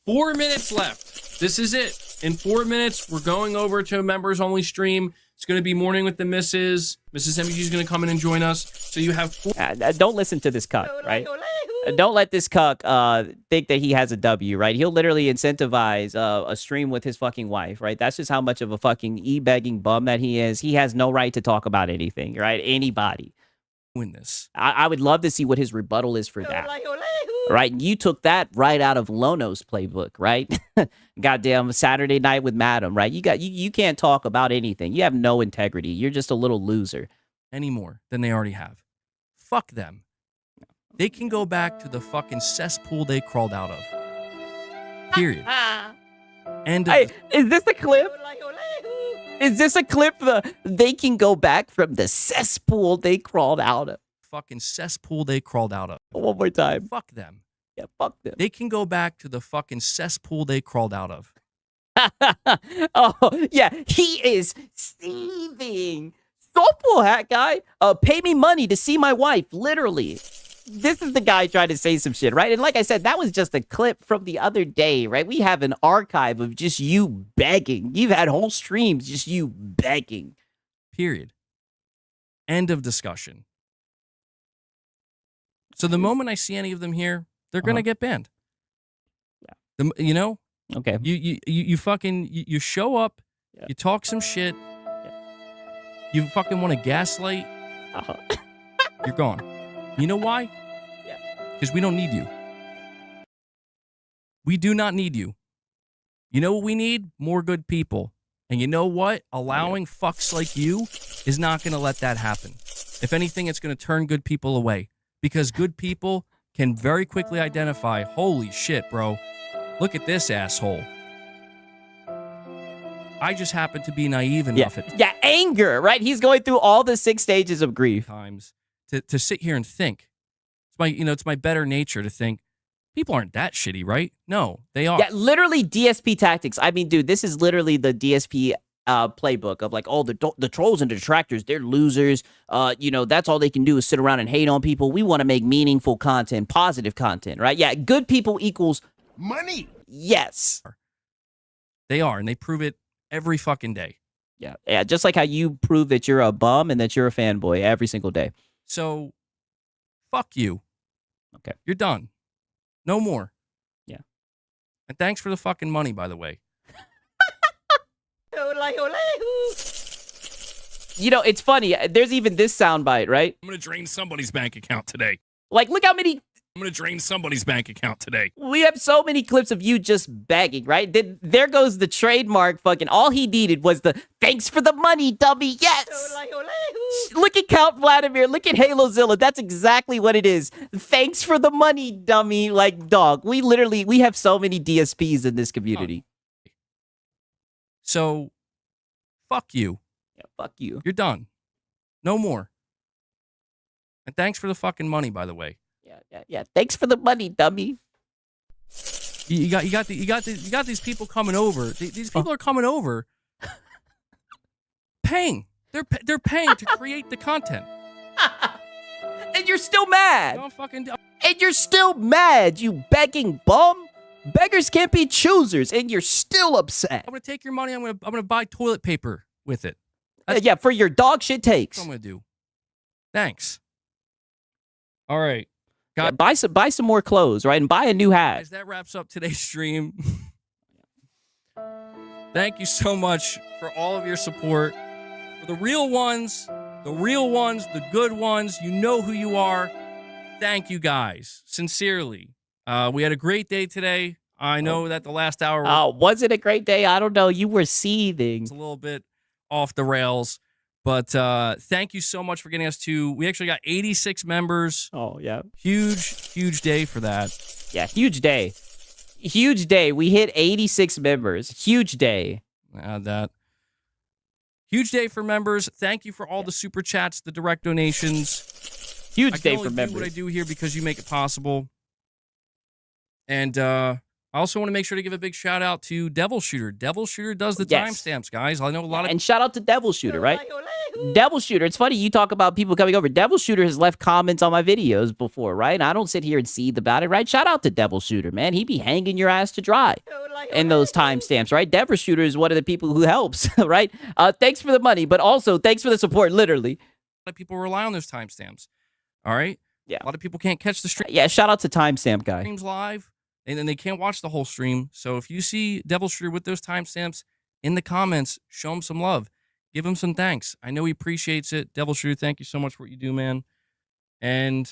4 minutes left. This is it. In 4 minutes, we're going over to a members-only stream. It's going to be Morning with the Misses. Mrs. MBG is going to come in and join us. So you have 4... Don't listen to this cuck, right? Don't let this cuck think that he has a W, right? He'll literally incentivize a stream with his fucking wife, right? That's just how much of a fucking begging bum that he is. He has no right to talk about anything, right? Anybody. Win this. I would love to see what his rebuttal is for that. Right? You took that right out of Lono's playbook, right? Goddamn Saturday Night with Madam, right? You can't talk about anything. You have no integrity. You're just a little loser. Any more than they already have. Fuck them. They can go back to the fucking cesspool they crawled out of. Period. And hey, is this a clip? Is this a clip? They can go back from the cesspool they crawled out of. Fucking cesspool they crawled out of. One more time. Fuck them. Yeah, fuck them. They can go back to the fucking cesspool they crawled out of. Oh, yeah. He is seething. Softball hat guy. Pay me money to see my wife. Literally. This is the guy trying to say some shit, right? And like I said, that was just a clip from the other day, right? We have an archive of just you begging. You've had whole streams just you begging. Period. End of discussion. So the moment I see any of them here, they're gonna get banned. Yeah. You know? Okay. You fucking you show up, you talk some shit, you fucking want to gaslight, you're gone. You know why? Yeah. Because we don't need you. We do not need you. You know what we need? More good people. And you know what? Allowing fucks like you is not going to let that happen. If anything, it's going to turn good people away. Because good people can very quickly identify, holy shit, bro. Look at this asshole. I just happen to be naive enough at anger, right? He's going through all the 6 stages of grief. Times. To sit here and think. It's my better nature to think people aren't that shitty, right? No, they are. Yeah, literally DSP tactics. I mean, dude, this is literally the DSP playbook of like, oh, the trolls and detractors, they're losers. That's all they can do is sit around and hate on people. We want to make meaningful content, positive content, right? Yeah, good people equals Money. yes. They are, and they prove it every fucking day. Yeah, just like how you prove that you're a bum and that you're a fanboy every single day. So, fuck you. Okay. You're done. No more. Yeah. And thanks for the fucking money, by the way. It's funny. There's even this soundbite, right? I'm going to drain somebody's bank account today. Like, look how many. I'm going to drain somebody's bank account today. We have so many clips of you just begging, right? There goes the trademark fucking. All he needed was the thanks for the money, dummy. Yes. Look at Count Vladimir. Look at Halozilla. That's exactly what it is. Thanks for the money, dummy. Like, dog, we have so many DSPs in this community. So, fuck you. Yeah, fuck you. You're done. No more. And thanks for the fucking money, by the way. Yeah. Thanks for the money, dummy. You got these people coming over. These people are coming over, paying. They're paying to create the content. And you're still mad. Don't fucking. And you're still mad, you begging bum. Beggars can't be choosers, and you're still upset. I'm gonna take your money. I'm gonna buy toilet paper with it. Yeah, for your dog shit takes. That's what I'm gonna do. Thanks. All right. Yeah, buy some more clothes, right? And buy a new hat. Guys, that wraps up today's stream. Thank you so much for all of your support. For the real ones, the good ones, you know who you are. Thank you guys. Sincerely. We had a great day today. I know that the last hour was it a great day? I don't know. You were seething. It's a little bit off the rails. But thank you so much for getting us to. We actually got 86 members. Oh, yeah. Huge day for that. Yeah, huge day. Huge day. We hit 86 members. Huge day. Add that. Huge day for members. Thank you for all the super chats, the direct donations. Huge day for members. I do what I do here because you make it possible. And I also want to make sure to give a big shout out to Devil Shooter. Devil Shooter does the timestamps, guys. I know a lot of. And shout out to Devil Shooter, right? Devil Shooter. It's funny you talk about people coming over. Devil Shooter has left comments on my videos before, right? I don't sit here and seethe about it, right? Shout out to Devil Shooter, man. He be hanging your ass to dry in those timestamps, right? Devil Shooter is one of the people who helps, right? Thanks for the money, but also thanks for the support, literally. A lot of people rely on those timestamps. All right? Yeah. A lot of people can't catch the stream. Yeah, shout out to Timestamp Guy. Streams live, and then they can't watch the whole stream. So if you see Devil Shooter with those timestamps in the comments, show him some love. Give him some thanks. I know he appreciates it. Devil Shooter, thank you so much for what you do, man. And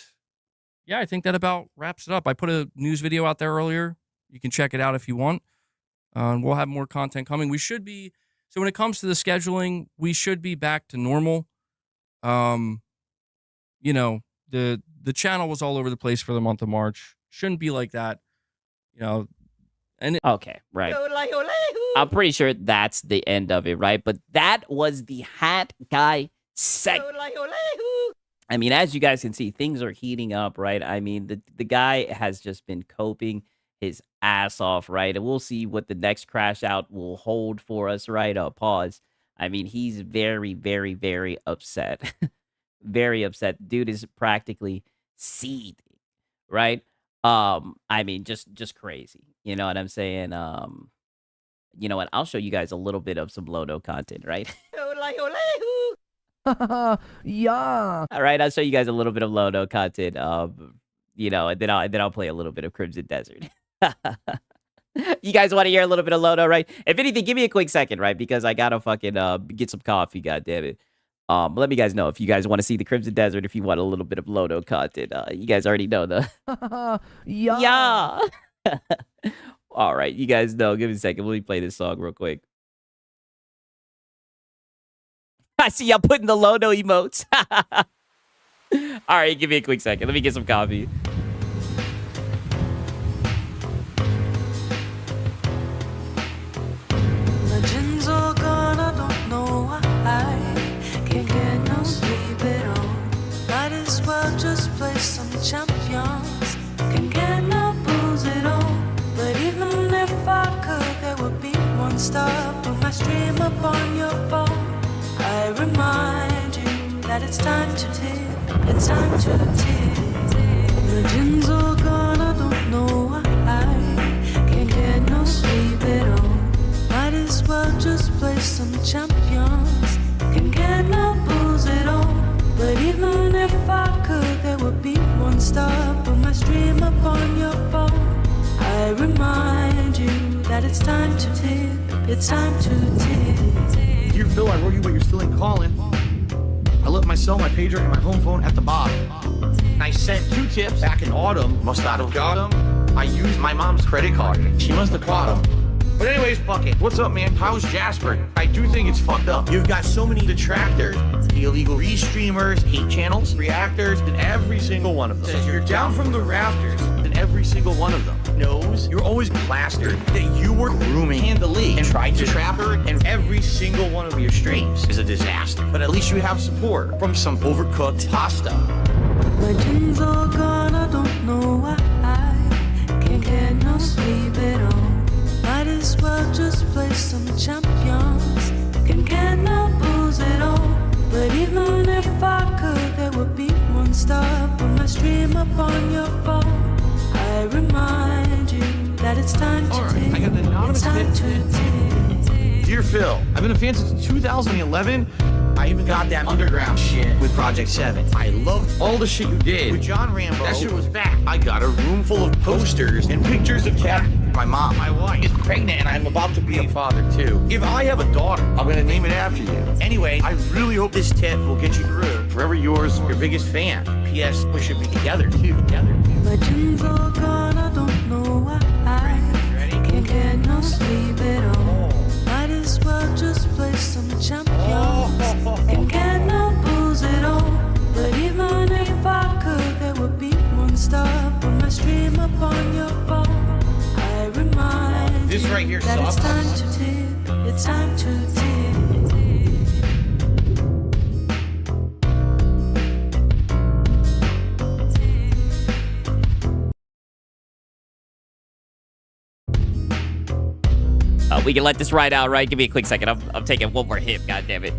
yeah, I think that about wraps it up. I put a news video out there earlier. You can check it out if you want. And we'll have more content coming. We should be, so when it comes to the scheduling, we should be back to normal. The channel was all over the place for the month of March. Shouldn't be like that. Okay, right. I'm pretty sure that's the end of it, right? But that was the Hat Guy segment. I mean, as you guys can see, things are heating up, right? I mean, the guy has just been coping his ass off, right? And we'll see what the next crash out will hold for us, right? Pause. I mean, he's very, very, very upset. Very upset. Dude is practically seething, right? I mean, just crazy. You know what I'm saying? You know what? I'll show you guys a little bit of some Lodo content, right? Yeah. All right, I'll show you guys a little bit of Lodo content. And then I'll play a little bit of Crimson Desert. You guys want to hear a little bit of Lodo, right? If anything, give me a quick second, right? Because I gotta fucking get some coffee, goddammit. Let me guys know if you guys want to see the Crimson Desert, if you want a little bit of Lodo content. You guys already know the yeah. All right, you guys know. Give me a second. Let me play this song real quick. I see y'all putting the Lodo emotes. All right, give me a quick second. Let me get some coffee. Legends are gone, I don't know why. Can't get no sleep at all. Might as well just play some champions. Can't get no booze at all. But even if I could, there would be one one stop on my stream up on your phone. I remind you that it's time to tip. It's time to tip. The gins all gone, I don't know why. Can't get no sleep at all. Might as well just play some champions. Can't get no booze at all. But even if I could, there would be one stop on my stream up on your phone. I remind you that it's time to tip. It's time to tip. Dear Phil, I wrote you, but you're still ain't calling. I left my cell, my pager, and my home phone at the bottom. I sent 2 tips back in autumn. Must not have got them. I used my mom's credit card. She must have caught them. But anyways, fuck it. What's up, man? How's Jasper? I do think it's fucked up. You've got so many detractors, illegal restreamers, hate channels, reactors, and every single one of them says you're down from the rafters, and every single one of them knows you're always plastered, that you were grooming Handley and tried to trap her, and every single one of your streams is a disaster. But at least you have support from some overcooked pasta. My dreams all gone, I don't know why. Can't get no sleep at all. Might as well just play some champions. Can't get no booze at all. But even if I could, there would be one stop on my stream up on your phone. I remind you that it's time to tip. I got an anonymous it's time to tip. Dear Phil, I've been a fan since 2011. I even got that underground shit with Project 7. I loved all the shit you did with John Rambo. That shit was back. I got a room full of posters and pictures of Cat. My mom, my wife, is pregnant and I'm about to be a father too. If I have a daughter, I'm gonna name it after you. Anyway, I really hope this tip will get you through. Forever yours, your biggest fan. P.S. We should be together too. My dreams all gone, I don't know why. Can't get no sleep at all. Might as well just play some champions. Can't get no booze at all. But even if I could, there would be one stop on my stream up on your phone. I remind This right here you that it's sucks. time to tip. It's time to tip. We can let this ride out, right? Give me a quick second. I'm taking one more hit, God damn it.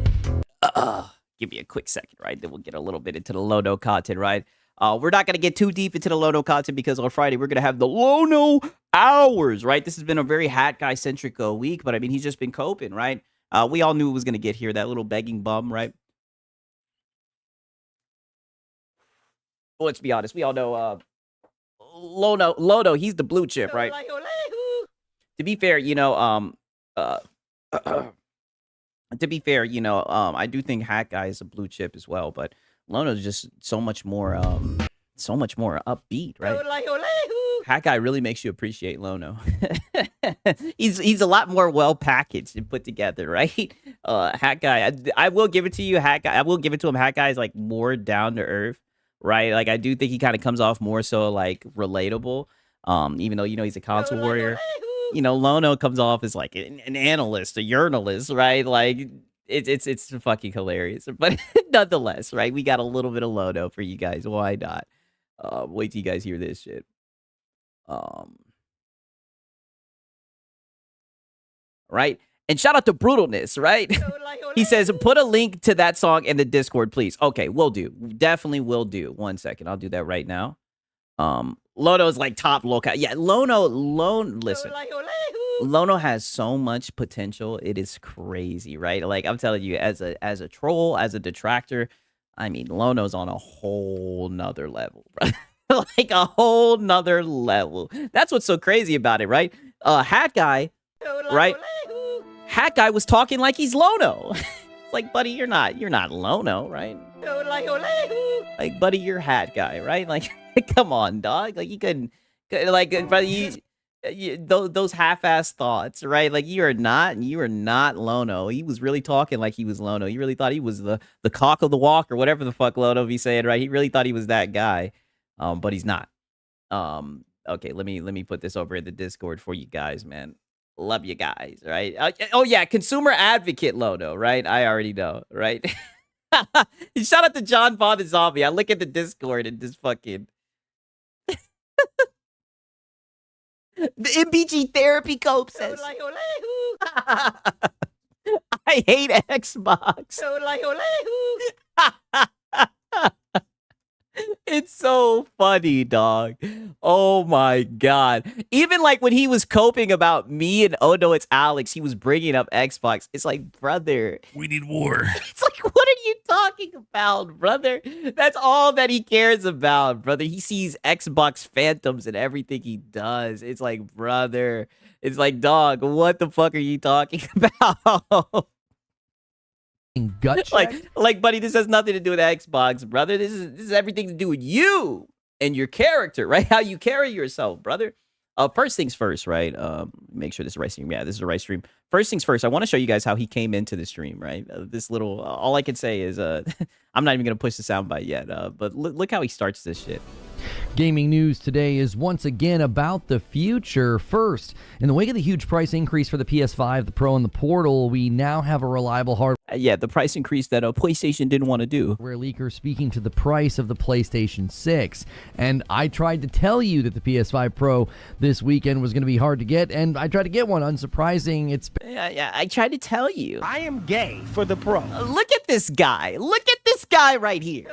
Give me a quick second, right? Then we'll get a little bit into the Lono content, right? We're not going to get too deep into the Lono content because on Friday we're going to have the Lono hours, right? This has been a very hat guy-centric week, but I mean, he's just been coping, right? We all knew it was going to get here, that little begging bum, right? Well, let's be honest. We all know Lono, he's the blue chip, right? To be fair, I do think Hat Guy is a blue chip as well, but Lono's just so much more upbeat, right? Hat Guy really makes you appreciate Lono. he's a lot more well packaged and put together, right? Hat Guy, I will give it to you. Hat Guy, I will give it to him. Hat Guy is like more down to earth, right? Like I do think he kind of comes off more so like relatable. Even though he's a console warrior. Lono comes off as like an analyst, a journalist, right? Like it's fucking hilarious. But nonetheless, right? We got a little bit of Lono for you guys. Why not? Wait till you guys hear this shit. Right? And shout out to Brutalness, right? He says, put a link to that song in the Discord, please. Okay, will do. Definitely will do. 1 second. I'll do that right now. Lono's like top local. Yeah, listen. Lono has so much potential. It is crazy, right? Like I'm telling you, as a troll, as a detractor, I mean, Lono's on a whole nother level, bro. Like a whole nother level. That's what's so crazy about it, right? Hat Guy, right? Hat Guy was talking like he's Lono. It's like, buddy, you're not Lono, right? Like, buddy, you're Hat Guy, right? Like, come on, dog. Like, you couldn't, like, brother, those half-ass thoughts, right? Like, you are not Lono. He was really talking like he was Lono. He really thought he was the cock of the walk or whatever the fuck Lono be saying, right? He really thought he was that guy, but he's not. Okay, let me put this over in the Discord for you guys, man. Love you guys, right? Oh yeah, consumer advocate Lono, right? I already know, right? Shout out to John Bond the Zombie. I look at the Discord and just fucking The MBG therapy cope says. I hate Xbox. It's so funny, dog. Oh my god. Even like when he was coping about me and oh no, it's Alex, he was bringing up Xbox. It's like, brother, We need war. it's like, what are you talking about, brother? That's all that he cares about, brother. He sees Xbox phantoms in everything he does. It's like, brother, it's like, dog, what the fuck are you talking about? Gut check. like, buddy, this has nothing to do with Xbox, brother. This is everything to do with you and your character, right? How you carry yourself, brother. First things first, right? Make sure this is the right stream. Yeah, this is the right stream. First things first, I want to show you guys how he came into the stream, right? This little, all I can say is, I'm not even gonna push the soundbite yet. But look how he starts this shit. Gaming news today is once again about the future. First, in the wake of the huge price increase for the PS5, the Pro, and the Portal, we now have a reliable hardware Yeah, the price increase that PlayStation didn't want to do. leaker speaking to the price of the PlayStation 6. And I tried to tell you that the PS5 Pro this weekend was going to be hard to get, and I tried to get one. Unsurprising, it's Yeah, I tried to tell you. I am gay for the pro. Look at this guy. Look at this guy right here.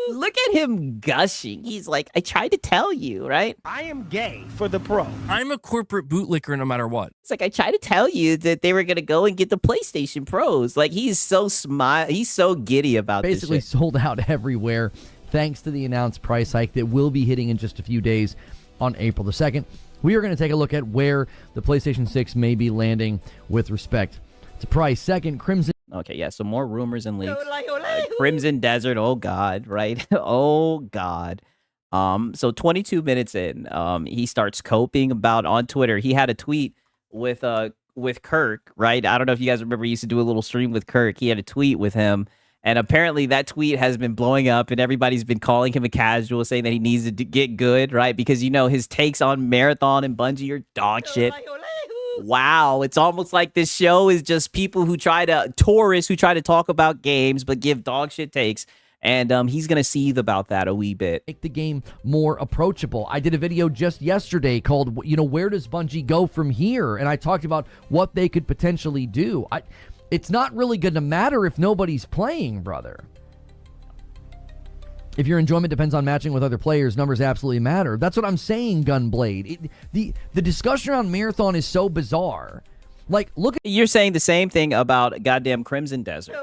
Look at him gushing. He's like, I tried to tell you, right? I am gay for the pro. I'm a corporate bootlicker no matter what. It's like, I tried to tell you that they were going to go and get the PlayStation Pros. Like, he's so he's so giddy about basically this shit. sold out everywhere thanks to the announced price hike that will be hitting in just a few days on April the 2nd. We are going to take a look at where the PlayStation 6 may be landing with respect to price. Second, Crimson. Okay, yeah, so more rumors and leaks. Crimson Desert, oh God, right? Oh God. So 22 minutes in, he starts coping about on Twitter. He had a tweet with Kirk, right? I don't know if you guys remember, he used to do a little stream with Kirk. He had a tweet with him, and apparently that tweet has been blowing up, and everybody's been calling him a casual, saying that he needs to get good, right? Because, you know, his takes on Marathon and Bungie are dog shit. Wow, it's almost like this show is just people who tourists who try to talk about games but give dog shit takes. And he's going to seethe about that a wee bit. Make the game more approachable. I did a video just yesterday called, where does Bungie go from here? And I talked about what they could potentially do. It's not really going to matter if nobody's playing, brother. If your enjoyment depends on matching with other players, numbers absolutely matter. That's what I'm saying, Gunblade. The discussion around Marathon is so bizarre. Like, look at... You're saying the same thing about goddamn Crimson Desert.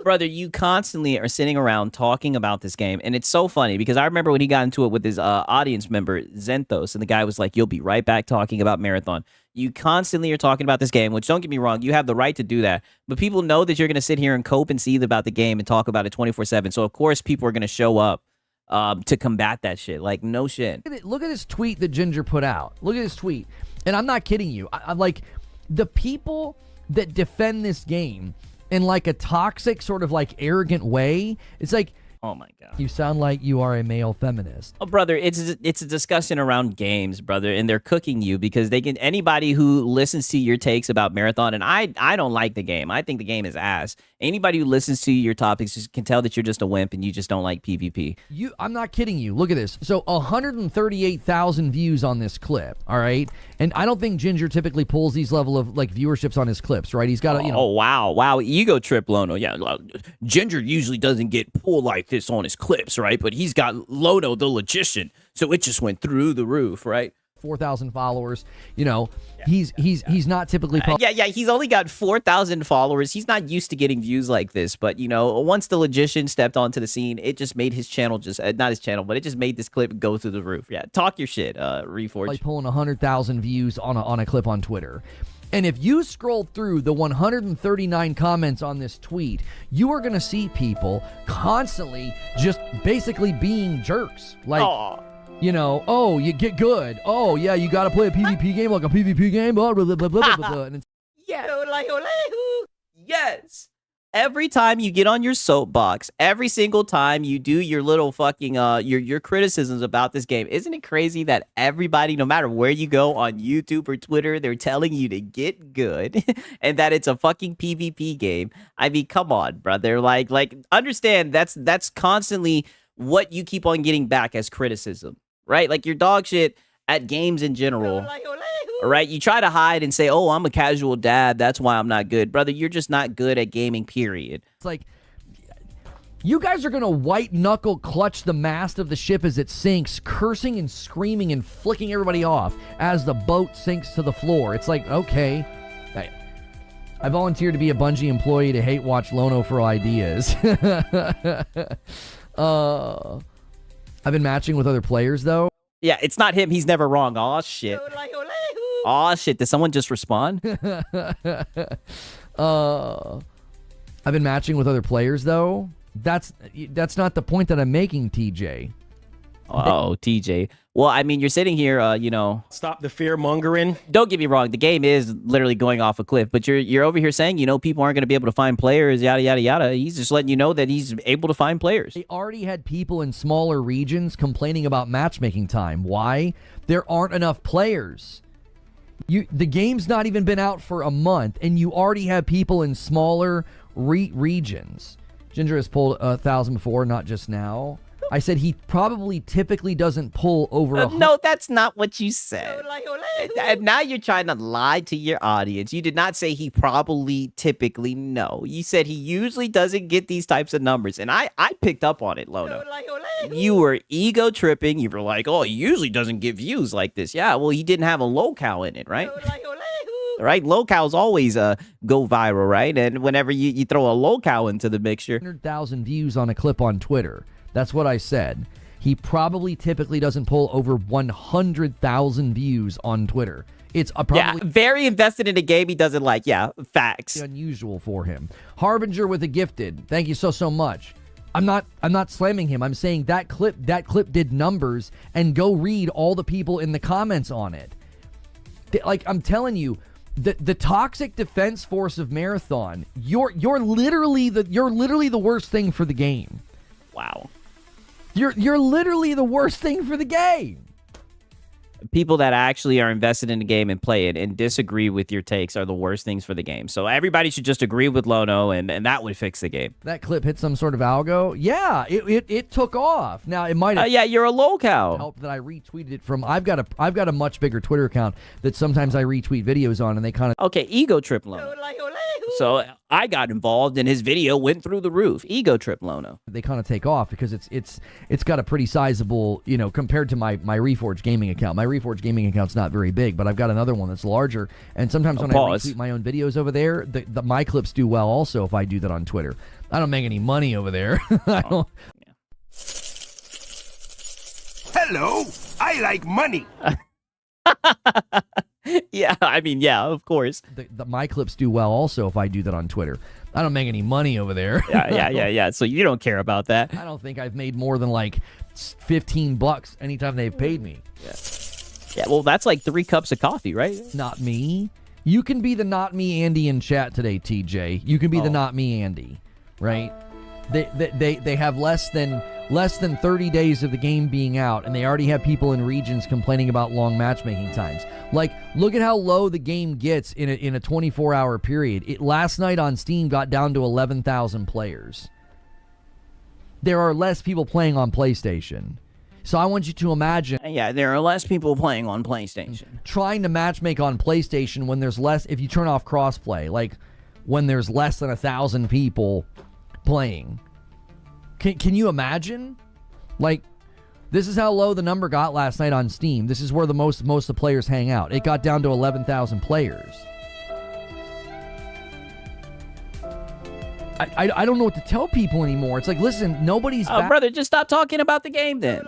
Brother, you constantly are sitting around talking about this game, and it's so funny because I remember when he got into it with his audience member, Zenthos, and the guy was like, you'll be right back talking about Marathon. You constantly are talking about this game, which, don't get me wrong, you have the right to do that, but people know that you're going to sit here and cope and seethe about the game and talk about it 24/7, so of course people are going to show up to combat that shit. Like, no shit. Look at this tweet that Ginger put out. Look at this tweet, and I'm not kidding you. I'm like, the people that defend this game in like a toxic sort of like arrogant way, it's like, oh my God, you sound like you are a male feminist. Oh, brother, it's a discussion around games, brother, and they're cooking you because they can. Anybody who listens to your takes about Marathon, and I don't like the game. I think the game is ass. Anybody who listens to your topics just can tell that you're just a wimp and you just don't like PvP. I'm not kidding you. Look at this. So 138,000 views on this clip. All right, and I don't think Ginger typically pulls these level of like viewerships on his clips, right? He's got a, Oh wow, ego trip, Lono. Yeah, Ginger usually doesn't get pulled like this on his clips, right? But he's got Lono the Logician, so it just went through the roof, right? 4,000 followers. He's not typically he's only got 4,000 followers. He's not used to getting views like this, but once the Logician stepped onto the scene, it just made his channel not his channel, but it just made this clip go through the roof. Yeah, talk your shit, Reforge. Like pulling 100,000 views on a clip on Twitter. And if you scroll through the 139 comments on this tweet, you are going to see people constantly just basically being jerks. Like, oh, you get good. Oh, yeah, you got to play a PvP game like a PvP game. Blah, blah, blah, blah, blah, blah. And yes. Every time you get on your soapbox, every single time you do your little fucking your criticisms about this game, isn't it crazy that everybody, no matter where you go on YouTube or Twitter, they're telling you to get good and that it's a fucking PvP game? I mean, come on, brother. Like understand that's constantly what you keep on getting back as criticism, right? Like, your dog shit at games in general. All right, you try to hide and say, "Oh, I'm a casual dad. That's why I'm not good." Brother, you're just not good at gaming, period. It's like, you guys are going to white-knuckle clutch the mast of the ship as it sinks, cursing and screaming and flicking everybody off as the boat sinks to the floor. It's like, okay. I volunteered to be a Bungie employee to hate watch Lono for ideas. I've been matching with other players, though. Yeah, it's not him. He's never wrong. Aw, shit. Aw, shit. Did someone just respond? I've been matching with other players, though. That's not the point that I'm making, TJ. Oh, TJ. Well, I mean, you're sitting here, you know. Stop the fear mongering. Don't get me wrong. The game is literally going off a cliff, but you're over here saying, you know, people aren't going to be able to find players, yada, yada, yada. He's just letting you know that he's able to find players. They already had people in smaller regions complaining about matchmaking time. Why? There aren't enough players. The game's not even been out for a month, and you already have people in smaller regions. Ginger has pulled 1,000 before, not just now. I said he probably typically doesn't pull over No, that's not what you said. And now you're trying to lie to your audience. You did not say he probably typically. No. You said he usually doesn't get these types of numbers. And I picked up on it, Lono. You were ego tripping. You were like, oh, he usually doesn't get views like this. Yeah, well, he didn't have a locale in it, right? Right? Locales always go viral, right? And whenever you throw a locale into the mixture. 100,000 views on a clip on Twitter. That's what I said. He probably typically doesn't pull over 100,000 views on Twitter. It's probably very invested in a game he doesn't like. Yeah, facts. Unusual for him. Harbinger with a gifted. Thank you so much. I'm not slamming him. I'm saying that clip did numbers, and go read all the people in the comments on it. Like, I'm telling you, the toxic defense force of Marathon, you're literally the worst thing for the game. Wow. You're literally the worst thing for the game. People that actually are invested in the game and play it and disagree with your takes are the worst things for the game. So everybody should just agree with Lono, and that would fix the game. That clip hit some sort of algo. Yeah, it took off. Now it might have. Yeah, you're a locale. Helped that I retweeted it from. I've got a much bigger Twitter account that sometimes I retweet videos on, and they kind of. Okay, ego trip Lono. So I got involved, and his video went through the roof. Ego trip Lono. They kind of take off because it's got a pretty sizable, you know, compared to my Reforged gaming account. My Reforged gaming account's not very big, but I've got another one that's larger. And sometimes when I retweet my own videos over there, my clips do well also if I do that on Twitter. I don't make any money over there. I don't. Hello, I like money. Yeah, I mean, yeah, of course. My clips do well also if I do that on Twitter. I don't make any money over there. Yeah. So you don't care about that. I don't think I've made more than like $15 anytime they've paid me. Yeah, well, that's like 3 cups of coffee, right? Not me. You can be the not me Andy in chat today, TJ. You can be the not me Andy, right? They have less than 30 days of the game being out, and they already have people in regions complaining about long matchmaking times. Like, look at how low the game gets in a 24-hour period. It last night on Steam got down to 11,000 players. There are less people playing on PlayStation. So I want you to imagine. Yeah, there are less people playing on PlayStation. Trying to matchmake on PlayStation when there's less, if you turn off crossplay, like when there's less than 1,000 people playing. Can you imagine? Like, this is how low the number got last night on Steam. This is where the most of the players hang out. It got down to 11,000 players. I don't know what to tell people anymore. It's like, listen, nobody's brother, just stop talking about the game then.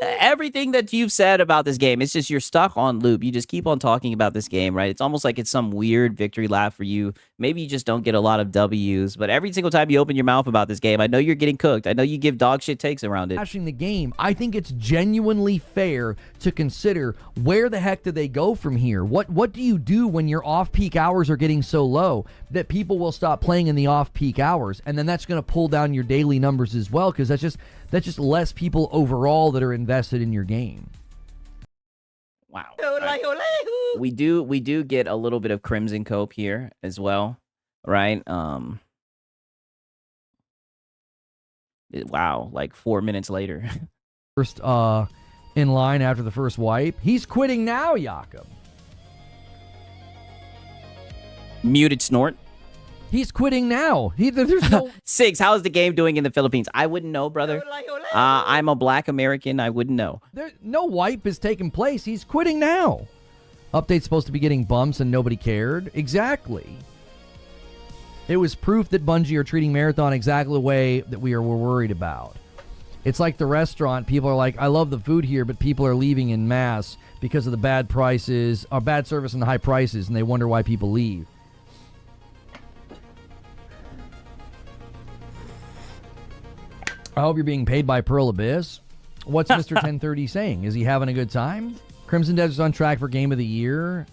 Everything that you've said about this game, it's just you're stuck on loop. You just keep on talking about this game, right? It's almost like it's some weird victory lap for you. Maybe you just don't get a lot of W's, but every single time you open your mouth about this game, I know you're getting cooked. I know you give dog shit takes around it. The game, I think it's genuinely fair to consider where the heck do they go from here? What do you do when your off-peak hours are getting so low that people will stop playing in the off-peak hours? And then that's going to pull down your daily numbers as well, because that's just less people overall that are invested in your game. Wow. We do get a little bit of Crimson Cope here as well, right? Wow, like 4 minutes later. First in line after the first wipe. He's quitting now, Jakob. Muted snort. He's quitting now. There's no... Six, how's the game doing in the Philippines? I wouldn't know, brother. I'm a black American. I wouldn't know. No wipe is taking place. He's quitting now. Update's supposed to be getting bumps and nobody cared. Exactly. It was proof that Bungie are treating Marathon exactly the way that we were worried about. It's like the restaurant. People are like, I love the food here, but people are leaving in mass because of the bad prices, or bad service and the high prices, and they wonder why people leave. I hope you're being paid by Pearl Abyss. What's Mr. 1030 saying? Is he having a good time? Crimson Desert's on track for Game of the Year.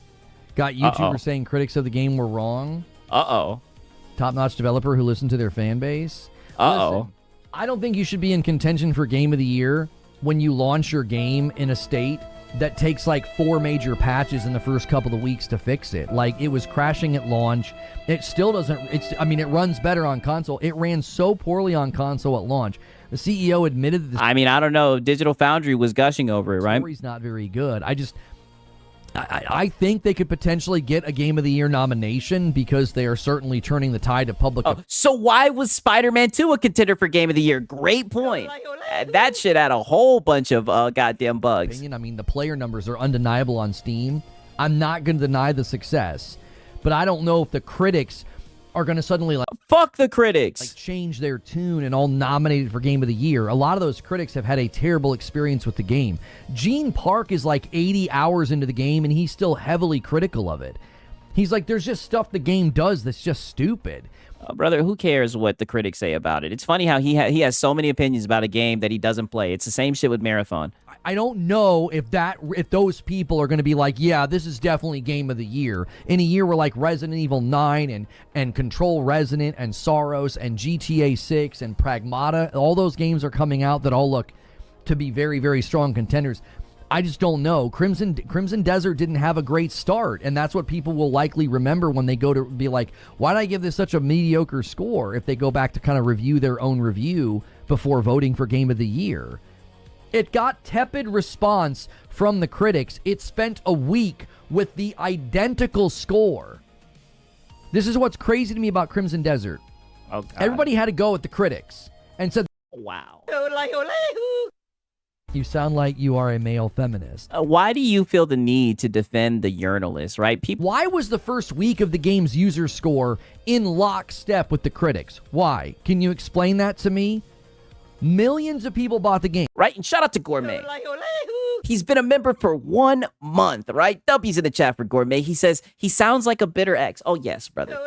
Got YouTubers saying critics of the game were wrong. Top-notch developer who listened to their fan base. Listen, I don't think you should be in contention for Game of the Year when you launch your game in a state that takes like 4 major patches in the first couple of weeks to fix it. Like, it was crashing at launch. It still doesn't... it runs better on console. It ran so poorly on console at launch. The CEO admitted that... I don't know. Digital Foundry was gushing over it, right? The story's not very good. I think they could potentially get a Game of the Year nomination because they are certainly turning the tide of public... So why was Spider-Man 2 a contender for Game of the Year? Great point. That shit had a whole bunch of goddamn bugs. The player numbers are undeniable on Steam. I'm not going to deny the success, but I don't know if the critics are going to suddenly fuck the critics, change their tune and all nominated for Game of the Year. A lot of those critics have had a terrible experience with the game. Gene Park is like 80 hours into the game and he's still heavily critical of it. He's like, there's just stuff the game does that's just stupid. Brother, who cares what the critics say about it? It's funny how he has so many opinions about a game that he doesn't play. It's the same shit with Marathon. I don't know if those people are going to be like, yeah, this is definitely Game of the Year. In a year where like Resident Evil 9 and Control Resonant and Soros and GTA 6 and Pragmata, all those games are coming out that all look to be very, very strong contenders. I just don't know. Crimson Desert didn't have a great start, and that's what people will likely remember when they go to be like, why did I give this such a mediocre score, if they go back to kind of review their own review before voting for Game of the Year. It got tepid response from the critics. It spent a week with the identical score. This is what's crazy to me about Crimson Desert. Everybody had to go at the critics and said, wow. You sound like you are a male feminist. Why do you feel the need to defend the journalists, right? Why was the first week of the game's user score in lockstep with the critics? Why? Can you explain that to me? Millions of people bought the game. Right? And shout out to Gourmet. He's been a member for 1 month, right? W's in the chat for Gourmet. He says, he sounds like a bitter ex. Oh, yes, brother.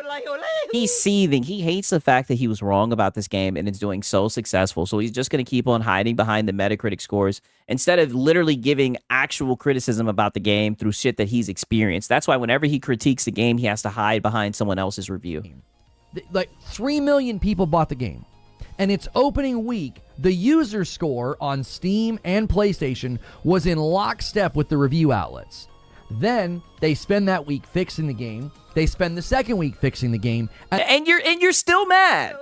He's seething. He hates the fact that he was wrong about this game and it's doing so successful. So he's just going to keep on hiding behind the Metacritic scores instead of literally giving actual criticism about the game through shit that he's experienced. That's why whenever he critiques the game, he has to hide behind someone else's review. Like 3 million people bought the game. And its opening week, the user score on Steam and PlayStation was in lockstep with the review outlets. Then they spend that week fixing the game. They spend the second week fixing the game, and you're still mad.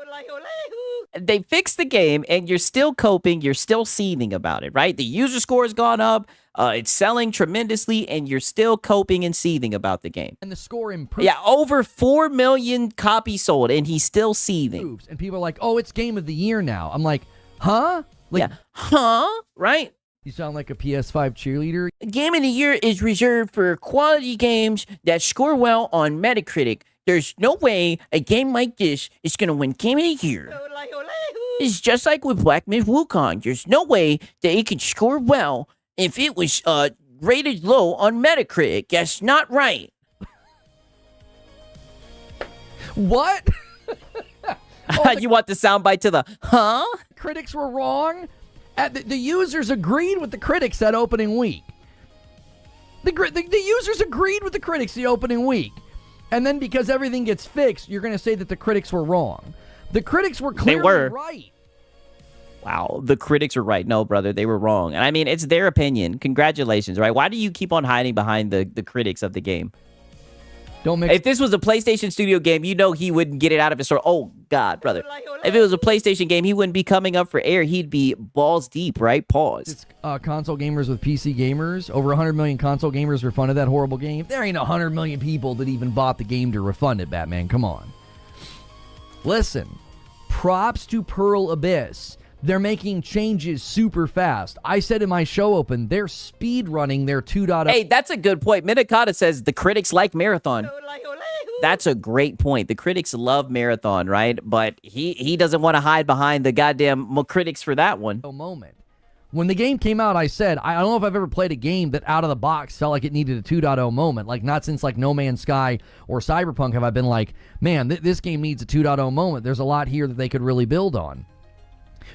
They fixed the game, and you're still coping. You're still seething about it, right? The user score has gone up. It's selling tremendously, and you're still coping and seething about the game. And the score improved. Yeah, over 4 million copies sold, and he's still seething. And people are like, oh, it's Game of the Year now. I'm like, huh? Like, yeah, huh? Right? You sound like a PS5 cheerleader. Game of the Year is reserved for quality games that score well on Metacritic. There's no way a game like this is going to win Game of the Year. It's just like with Black Myth Wukong. There's no way that it can score well if it was rated low on Metacritic. That's not right. What? You want the soundbite to the, huh? Critics were wrong? The users agreed with the critics that opening week. The users agreed with the critics the opening week. And then because everything gets fixed, you're going to say that the critics were wrong. The critics were clearly right. Wow, the critics were right. No, brother, they were wrong. And I mean, it's their opinion. Congratulations, right? Why do you keep on hiding behind the critics of the game? Don't make If this was a PlayStation Studio game, you know he wouldn't get it out of his store. Oh, God, brother. If it was a PlayStation game, he wouldn't be coming up for air. He'd be balls deep, right? Pause. It's console gamers with PC gamers. Over 100 million console gamers refunded that horrible game. There ain't 100 million people that even bought the game to refund it, Batman. Come on. Listen, props to Pearl Abyss. They're making changes super fast. I said in my show open, they're speed running their 2.0. Hey, that's a good point. Minikata says the critics like Marathon. That's a great point. The critics love Marathon, right? But he doesn't want to hide behind the goddamn critics for that one. Moment. When the game came out, I said, I don't know if I've ever played a game that out of the box felt like it needed a 2.0 moment. Like, not since, like, No Man's Sky or Cyberpunk have I been like, man, this game needs a 2.0 moment. There's a lot here that they could really build on.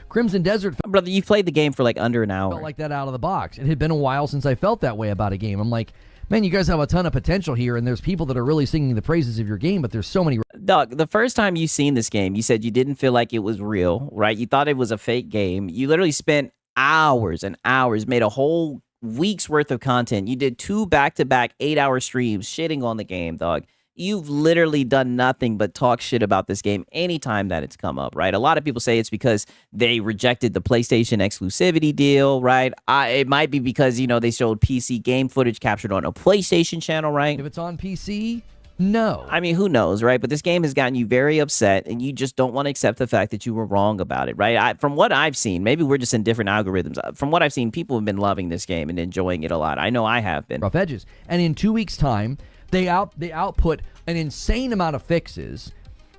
Crimson Desert Brother, you've played the game for like under an hour. felt like that out of the box. It had been a while since I felt that way about a game. I'm like, man, you guys have a ton of potential here, and there's people that are really singing the praises of your game, but there's so many... Doug, the first time you seen this game, you said you didn't feel like it was real, right? You thought it was a fake game. You literally spent hours and hours, made a whole week's worth of content. You did 2 back-to-back 8-hour streams shitting on the game, dog. You've literally done nothing but talk shit about this game anytime that it's come up, right? A lot of people say it's because they rejected the PlayStation exclusivity deal, right? It might be because, you know, they showed PC game footage captured on a PlayStation channel, right? If it's on PC, no. I mean, who knows, right? But this game has gotten you very upset, and you just don't want to accept the fact that you were wrong about it, right? From what I've seen, maybe we're just in different algorithms. From what I've seen, people have been loving this game and enjoying it a lot. I know I have been. Rough edges. And in 2 weeks' time, they output an insane amount of fixes.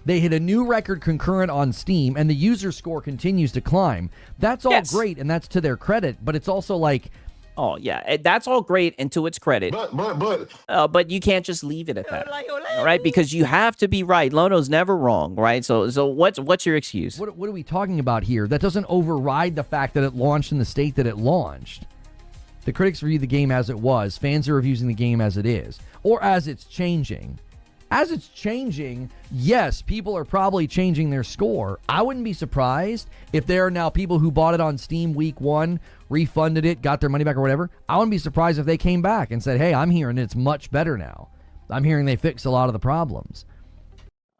They hit a new record concurrent on Steam, and the user score continues to climb. That's all great, and that's to their credit, but it's also like... Oh, yeah, that's all great and to its credit. But you can't just leave it at that, all right? Because you have to be right. Lono's never wrong, right? So what's your excuse? What are we talking about here? That doesn't override the fact that it launched in the state that it launched. The critics review the game as it was. Fans are reviewing the game as it is. Or as it's changing. As it's changing, yes, people are probably changing their score. I wouldn't be surprised if there are now people who bought it on Steam week 1, refunded it, got their money back or whatever. I wouldn't be surprised if they came back and said, hey, I'm hearing it's much better now. I'm hearing they fixed a lot of the problems.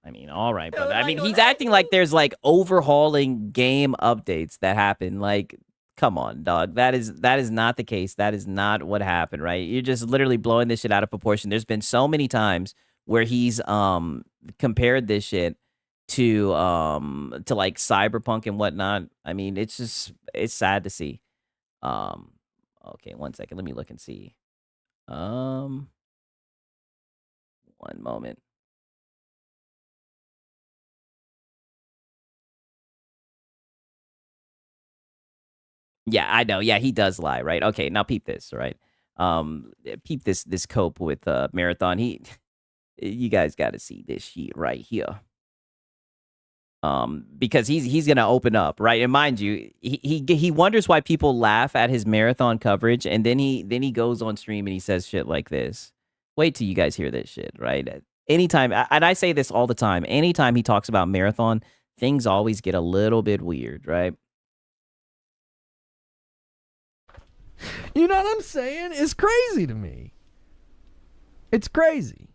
I mean, all right, brother. I mean, he's acting like there's like overhauling game updates that happen. Like, come on, dog. That is not the case. That is not what happened, right? You're just literally blowing this shit out of proportion. There's been so many times where he's compared this shit to like Cyberpunk and whatnot. I mean, it's sad to see. Okay, 1 second. Let me look and see. 1 moment. Yeah, I know. Yeah, he does lie, right? Okay, now peep this, right? Peep this cope with Marathon. You guys got to see this shit right here. Because he's gonna open up, right? And mind you, he wonders why people laugh at his Marathon coverage, and then he goes on stream and he says shit like this. Wait till you guys hear this shit, right? Anytime, and I say this all the time, anytime he talks about Marathon, things always get a little bit weird, right? You know what I'm saying? It's crazy to me. It's crazy.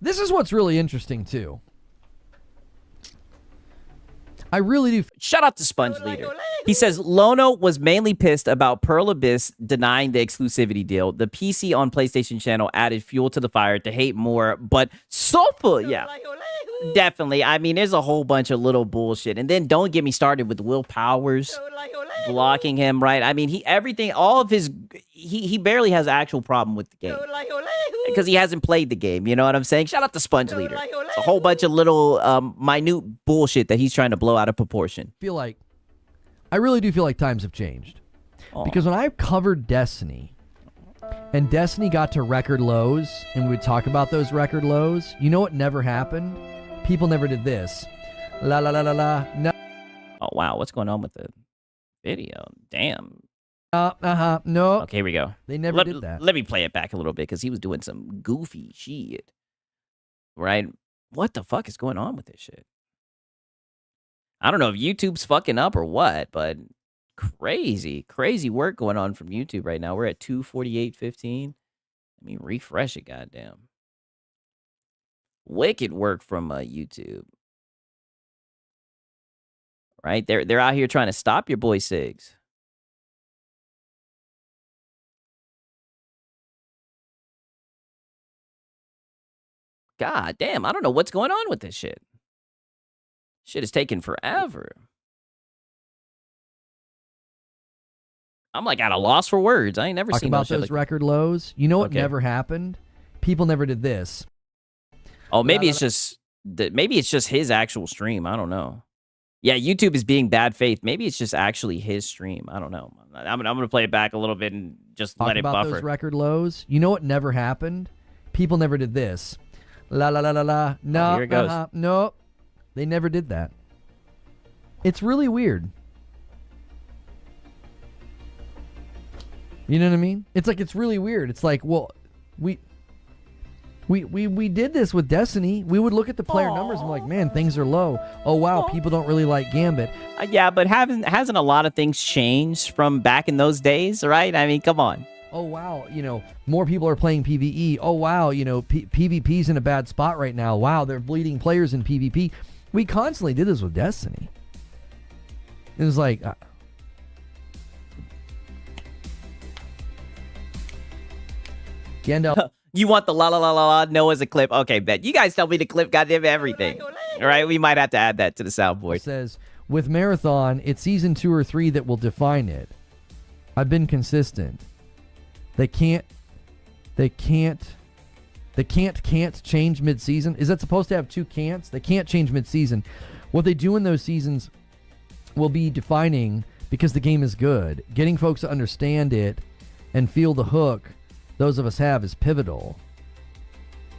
This is what's really interesting, too. I really do. Shout out to Sponge Leader. He says, Lono was mainly pissed about Pearl Abyss denying the exclusivity deal. The PC on PlayStation channel added fuel to the fire to hate more, but Sofa, yeah. Definitely. I mean, there's a whole bunch of little bullshit. And then don't get me started with Will Powers blocking him, right? I mean, he barely has an actual problem with the game because he hasn't played the game. You know what I'm saying? Shout out to Sponge Leader. It's a whole bunch of little minute bullshit that he's trying to blow out of proportion. I really do feel like times have changed. Because when I covered Destiny, and Destiny got to record lows, and we would talk about those record lows, you know what never happened? People never did this. La la la la la. No. Oh, wow. What's going on with the video? Damn. No. Okay, here we go. They never did that. Let me play it back a little bit because he was doing some goofy shit. Right? What the fuck is going on with this shit? I don't know if YouTube's fucking up or what, but crazy work going on from YouTube right now. We're at 248.15. Let me refresh it, goddamn. Wicked work from YouTube. Right? They're out here trying to stop your boy Sigs. God damn, I don't know what's going on with this shit. Shit is taking forever. I'm like at a loss for words. I ain't never seen about those record lows. You know what never happened? People never did this. Oh, maybe it's just his actual stream. I don't know. Yeah, YouTube is being bad faith. Maybe it's just actually his stream. I don't know. I'm gonna play it back a little bit and just let it buffer. About those record lows. You know what never happened? People never did this. La la la la la. No, here it goes. No, they never did that. It's really weird. You know what I mean? It's like it's really weird. It's like, well, we did this with Destiny. We would look at the player numbers and be like, man, things are low. Oh wow, people don't really like Gambit. Yeah, but hasn't a lot of things changed from back in those days, right? I mean, come on. Oh wow, more people are playing PvE. Oh wow, PvP's in a bad spot right now. Wow, they're bleeding players in PvP. We constantly did this with Destiny. It was like Gandalf. You want the la la la la la no as a clip? Okay, bet. You guys tell me to clip goddamn everything. All right, we might have to add that to the soundboard. It says, with Marathon, it's season 2 or 3 that will define it. I've been consistent. They can't change mid-season. Is that supposed to have 2 can'ts? They can't change mid-season. What they do in those seasons will be defining because the game is good. Getting folks to understand it and feel the hook those of us have is pivotal.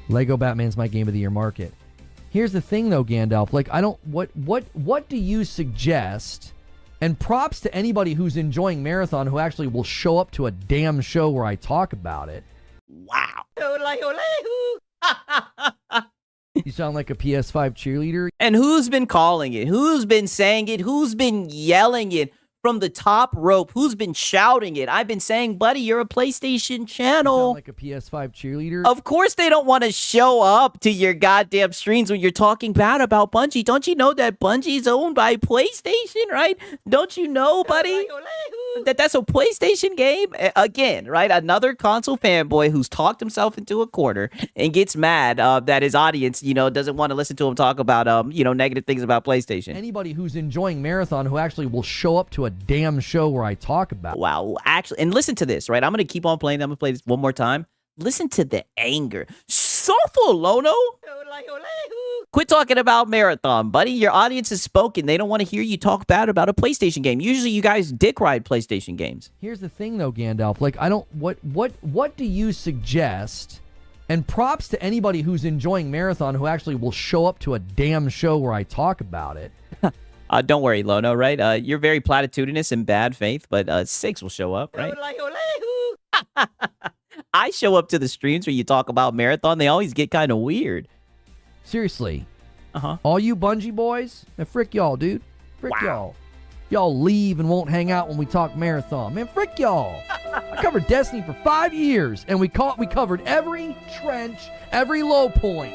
Lego Batman's my game of the year market. Here's the thing though, Gandalf. Like, I don't what do you suggest? And props to anybody who's enjoying Marathon who actually will show up to a damn show where I talk about it. Wow. You sound like a PS5 cheerleader. And who's been calling it? Who's been saying it? Who's been yelling it from the top rope? Who's been shouting it? I've been saying, buddy, you're a PlayStation channel. You sound like a PS5 cheerleader. Of course they don't want to show up to your goddamn streams when you're talking bad about Bungie. Don't you know that Bungie's owned by PlayStation, right? Don't you know, buddy? That's a PlayStation game. Again, right? Another console fanboy who's talked himself into a corner and gets mad that his audience, doesn't want to listen to him talk about, negative things about PlayStation. Anybody who's enjoying Marathon who actually will show up to a damn show where I talk about. Wow. Actually, and listen to this, right? I'm going to keep on playing. I'm going to play this one more time. Listen to the anger. Soulful, Lono. Quit talking about Marathon, buddy. Your audience has spoken. They don't want to hear you talk bad about a PlayStation game. Usually you guys dick ride PlayStation games. Here's the thing though, Gandalf. Like, I don't what do you suggest? And props to anybody who's enjoying Marathon who actually will show up to a damn show where I talk about it. Don't worry, Lono, right? You're very platitudinous and bad faith, but Six will show up, right? I show up to the streams where you talk about Marathon. They always get kind of weird. Seriously. Uh-huh. All you Bungie boys, man, frick y'all, dude. Frick y'all. Y'all leave and won't hang out when we talk Marathon. Man, frick y'all. I covered Destiny for 5 years, and we covered every trench, every low point,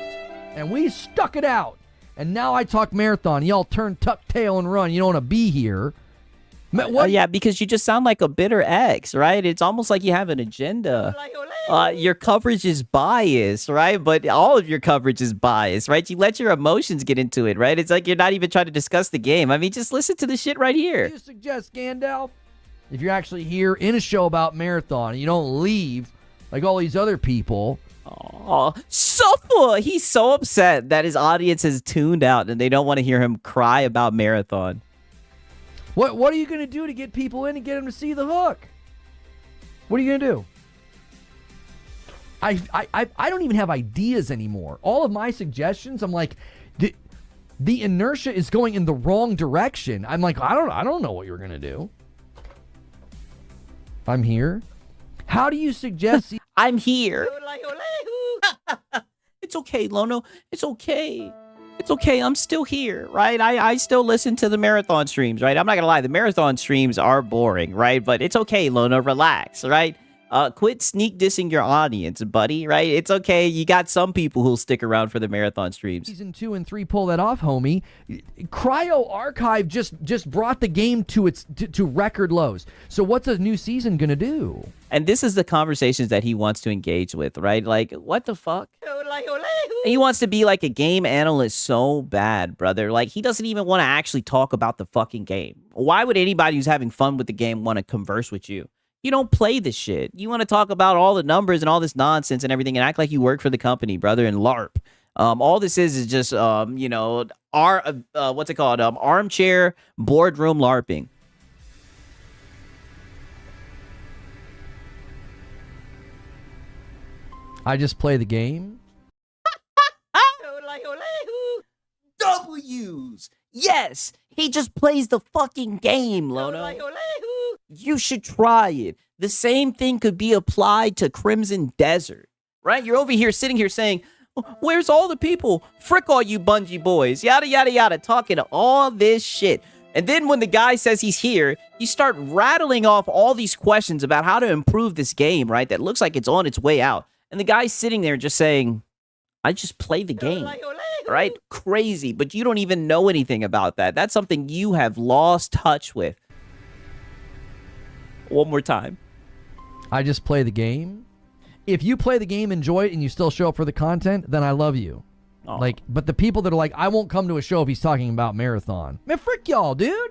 and we stuck it out. And now I talk Marathon. Y'all turn, tuck tail, and run. You don't want to be here. Yeah, because you just sound like a bitter ex, right? It's almost like you have an agenda. Your coverage is biased, right? But all of your coverage is biased, right? You let your emotions get into it, right? It's like you're not even trying to discuss the game. I mean, just listen to the shit right here. What do you suggest, Gandalf? If you're actually here in a show about Marathon and you don't leave like all these other people. Oh, Suffer! He's so upset that his audience has tuned out and they don't want to hear him cry about Marathon. What are you going to do to get people in and get them to see the hook? What are you going to do? I don't even have ideas anymore. All of my suggestions, I'm like, the inertia is going in the wrong direction. I'm like, I don't know what you're going to do. I'm here. How do you suggest... I'm here. It's okay, Lono. It's okay. It's okay. I'm still here, right? I still listen to the Marathon streams, right? I'm not going to lie. The Marathon streams are boring, right? But it's okay, Lono. Relax, right? Quit sneak dissing your audience, buddy, right? It's okay. You got some people who'll stick around for the marathon streams. Season 2 and 3 pull that off, homie. Cryo Archive just brought the game to record lows. So what's a new season going to do? And this is the conversations that he wants to engage with, right? Like, what the fuck? He wants to be like a game analyst so bad, brother. Like, he doesn't even want to actually talk about the fucking game. Why would anybody who's having fun with the game want to converse with you? You don't play this shit. You want to talk about all the numbers and all this nonsense and everything and act like you work for the company, brother, and LARP. All this is just, what's it called? Armchair boardroom LARPing. I just play the game. W's. Yes, he just plays the fucking game, Lono. You should try it. The same thing could be applied to Crimson Desert, right? You're over here sitting here saying, where's all the people? Frick all you Bungie boys, yada, yada, yada, talking all this shit. And then when the guy says he's here, you start rattling off all these questions about how to improve this game, right? That looks like it's on its way out. And the guy's sitting there just saying, I just play the game, right? Crazy, but you don't even know anything about that. That's something you have lost touch with. One more time. I just play the game. If you play the game, enjoy it, and you still show up for the content, then I love you. Oh. Like, but the people that are like, I won't come to a show if he's talking about Marathon. Man, frick y'all, dude.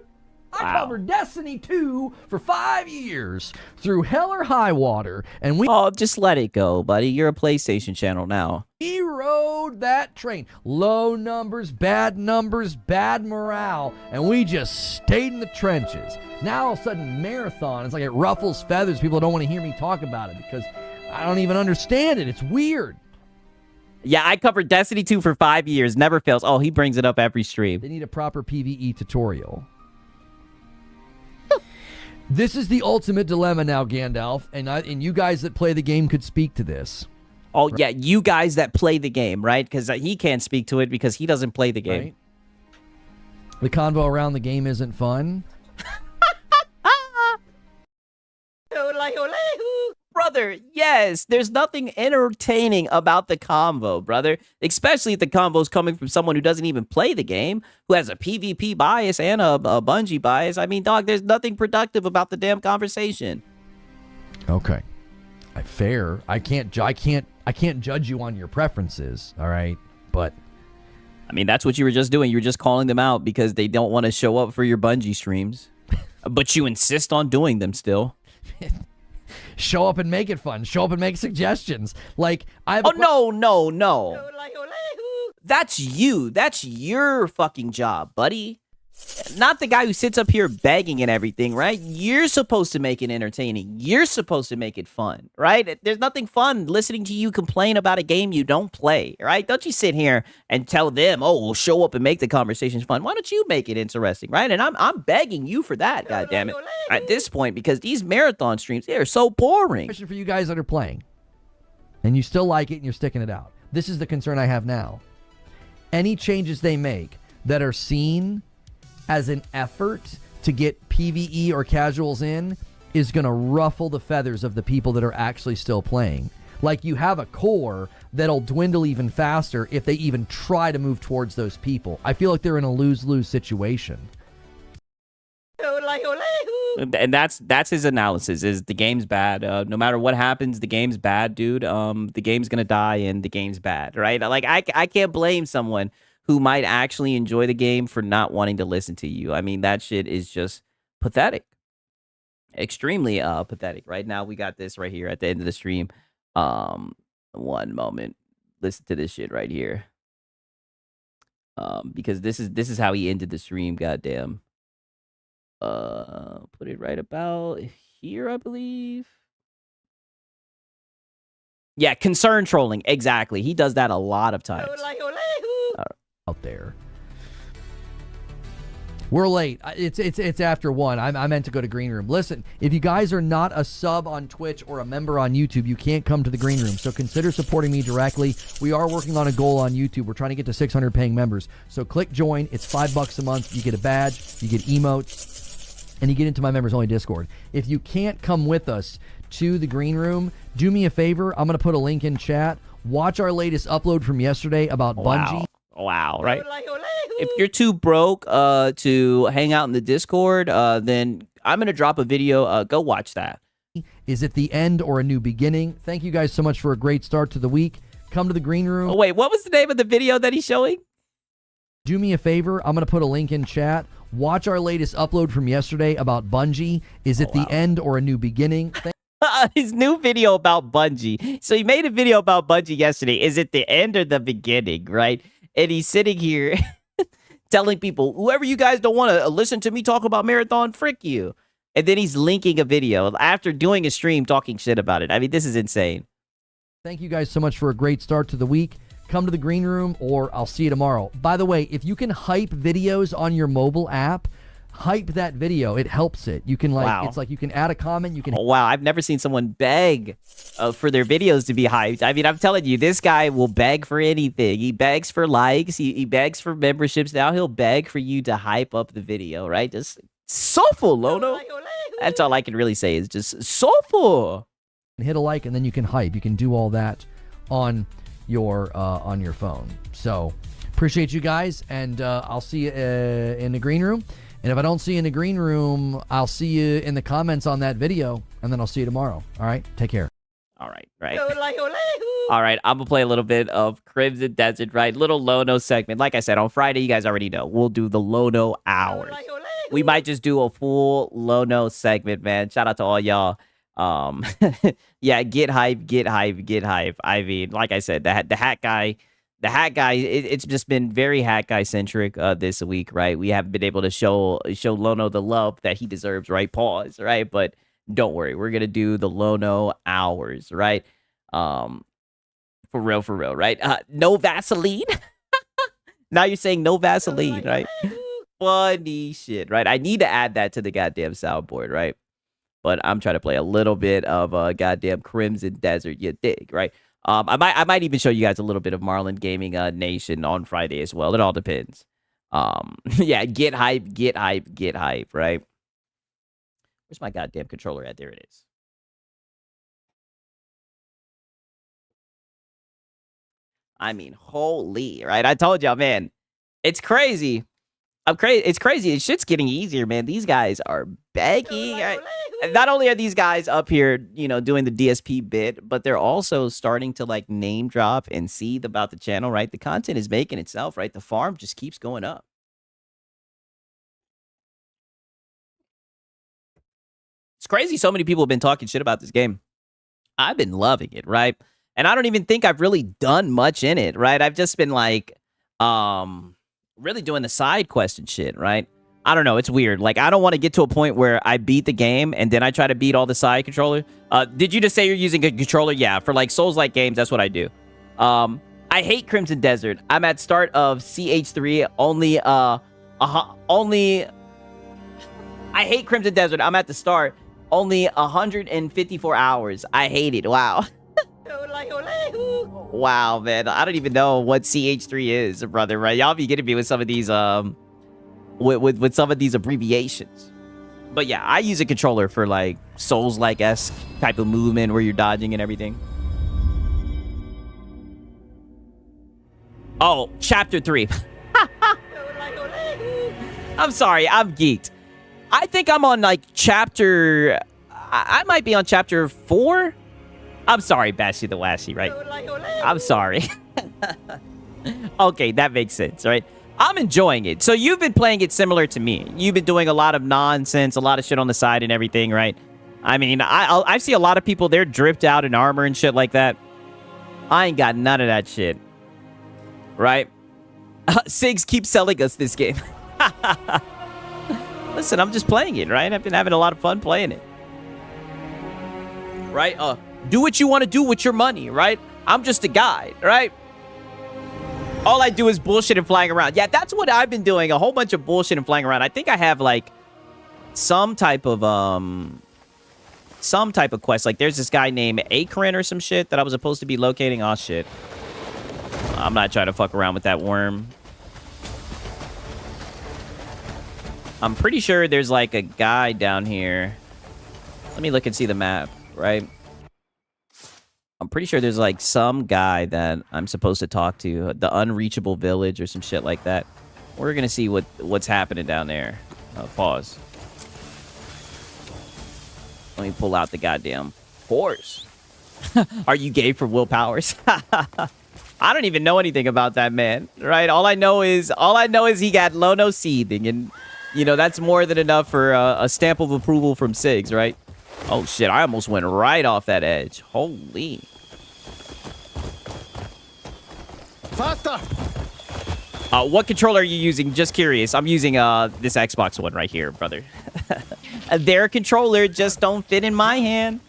I covered Destiny 2 for 5 years through hell or high water, and Oh, just let it go, buddy. You're a PlayStation channel now. we rode that train. Low numbers, bad morale, and we just stayed in the trenches. Now all of a sudden, Marathon, it's like it ruffles feathers. People don't want to hear me talk about it because I don't even understand it. It's weird. Yeah, I covered Destiny 2 for 5 years. Never fails. Oh, he brings it up every stream. They need a proper PvE tutorial. This is the ultimate dilemma now, Gandalf, and you guys that play the game could speak to this. Oh, yeah, you guys that play the game, right? Because he can't speak to it because he doesn't play the game. Right? The convo around the game isn't fun. Brother, yes, there's nothing entertaining about the convo, brother. Especially if the convo's coming from someone who doesn't even play the game, who has a PvP bias and a Bungie bias. I mean, dog, there's nothing productive about the damn conversation. Okay. Fair. I can't judge you on your preferences, all right? But I mean, that's what you were just doing. You were just calling them out because they don't want to show up for your Bungie streams. But you insist on doing them still. show up and make it fun. Show up and make suggestions. Like no. That's you. That's your fucking job, buddy. Not the guy who sits up here begging and everything, right? You're supposed to make it entertaining. You're supposed to make it fun, right? There's nothing fun listening to you complain about a game you don't play, right? Don't you sit here and tell them, oh, we'll show up and make the conversations fun. Why don't you make it interesting, right? And I'm begging you for that, goddammit, at this point, because these marathon streams, they are so boring. Question for you guys that are playing, and you still like it and you're sticking it out. This is the concern I have now. Any changes they make that are seen as an effort to get PvE or casuals in is going to ruffle the feathers of the people that are actually still playing. Like, you have a core that'll dwindle even faster if they even try to move towards those people. I feel like they're in a lose-lose situation. And that's his analysis, is the game's bad. No matter what happens, the game's bad, dude. The game's going to die and the game's bad, right? Like, I can't blame someone who might actually enjoy the game for not wanting to listen to you. I mean, that shit is just pathetic. Extremely pathetic. Right now, we got this right here at the end of the stream. One moment. Listen to this shit right here. Because this is how he ended the stream, goddamn. Put it right about here, I believe. Yeah, concern trolling. Exactly. He does that a lot of times. Out there. We're late. It's after 1. I meant to go to Green Room. Listen, if you guys are not a sub on Twitch or a member on YouTube, you can't come to the Green Room. So consider supporting me directly. We are working on a goal on YouTube. We're trying to get to 600 paying members. So click join. It's $5 a month. You get a badge. You get emotes. and you get into my members only Discord. If you can't come with us to the green room, do me a favor. I'm going to put a link in chat. Watch our latest upload from yesterday about Bungie. Wow, right? If you're too broke to hang out in the Discord, then I'm going to drop a video. Go watch that. Is it the end or a new beginning? Thank you guys so much for a great start to the week. Come to the green room. Oh, wait, what was the name of the video that he's showing? Do me a favor. I'm going to put a link in chat. Watch our latest upload from yesterday about Bungie. Is it the end or a new beginning? His new video about Bungie. So he made a video about Bungie yesterday. Is it the end or the beginning, right? And he's sitting here telling people, whoever you guys don't want to listen to me talk about Marathon, frick you. And then he's linking a video after doing a stream talking shit about it. I mean, this is insane. Thank you guys so much for a great start to the week. Come to the green room or I'll see you tomorrow. By the way, if you can hype videos on your mobile app, hype that video. It helps it. You can it's like you can add a comment. You can. Oh, wow. I've never seen someone beg for their videos to be hyped. I mean, I'm telling you, this guy will beg for anything. He begs for likes. He begs for memberships. Now he'll beg for you to hype up the video, right? Just soulful, Lono. That's all I can really say is just soulful. Hit a like and then you can hype. You can do all that on your phone. So appreciate you guys, and I'll see you in the green room. And if I don't see you in the green room, I'll see you in the comments on that video, and then I'll see you tomorrow. All right, take care. All right. All right, I'm gonna play a little bit of Crimson Desert, right? Little Lono segment. Like I said, on Friday, you guys already know we'll do the Lono hours. We might just do a full Lono segment, man. Shout out to all y'all. Yeah, get hype. I mean, like I said, the hat guy, it's just been very hat guy centric this week, right? We haven't been able to show Lono the love that he deserves, right? Pause, right? But don't worry, we're gonna do the Lono hours, right? For real, right? No Vaseline. Now you're saying no Vaseline, right? Funny shit, right? I need to add that to the goddamn soundboard, right? But I'm trying to play a little bit of goddamn Crimson Desert, you dig, right? I might even show you guys a little bit of Marlin Gaming Nation on Friday as well. It all depends. Yeah, get hype, right? Where's my goddamn controller at? There it is. I mean, holy, right? I told y'all, man, it's crazy. It's crazy. This shit's getting easier, man. These guys are begging. Not only are these guys up here, you know, doing the DSP bit, but they're also starting to like name drop and seed about the channel, right? The content is making itself, right? The farm just keeps going up. It's crazy. So many people have been talking shit about this game. I've been loving it, right? And I don't even think I've really done much in it, right? I've just been like, really doing the side quest and shit, right? I don't know. It's weird. Like, I don't want to get to a point where I beat the game and then I try to beat all the side controller. Did you just say you're using a controller? Yeah, for like Souls-like games, that's what I do. I hate Crimson Desert. I'm at start of CH3. I hate Crimson Desert. I'm at the start. Only 154 hours. I hate it. Wow. Wow, man. I don't even know what CH3 is, brother, right? Y'all be getting me with some of these with some of these abbreviations. But yeah, I use a controller for like Souls-like-esque type of movement where you're dodging and everything. Oh, chapter 3. I'm sorry, I'm geeked. I think I'm on like chapter I might be on chapter 4. I'm sorry, Bashy the Washy, right? I'm sorry. Okay, that makes sense, right? I'm enjoying it. So you've been playing it similar to me. You've been doing a lot of nonsense, a lot of shit on the side and everything, right? I mean, I see a lot of people, they're dripped out in armor and shit like that. I ain't got none of that shit. Right? Sigs keeps selling us this game. Listen, I'm just playing it, right? I've been having a lot of fun playing it. Right? Do what you want to do with your money, right? I'm just a guide, right? All I do is bullshit and flying around. Yeah, that's what I've been doing. A whole bunch of bullshit and flying around. I think I have like some type of quest. Like there's this guy named Akron or some shit that I was supposed to be locating. Oh shit. I'm not trying to fuck around with that worm. I'm pretty sure there's like a guy down here. Let me look and see the map, right? I'm pretty sure there's like some guy that I'm supposed to talk to. The unreachable village or some shit like that. We're going to see what's happening down there. Pause. Let me pull out the goddamn horse. Are you gay for Will Powers? I don't even know anything about that man, right? All I know is he got low-no seething, and you know that's more than enough for a stamp of approval from Sigs, right? Oh shit! I almost went right off that edge. Holy! Faster! What controller are you using? Just curious. I'm using this Xbox one right here, brother. Their controller just don't fit in my hand.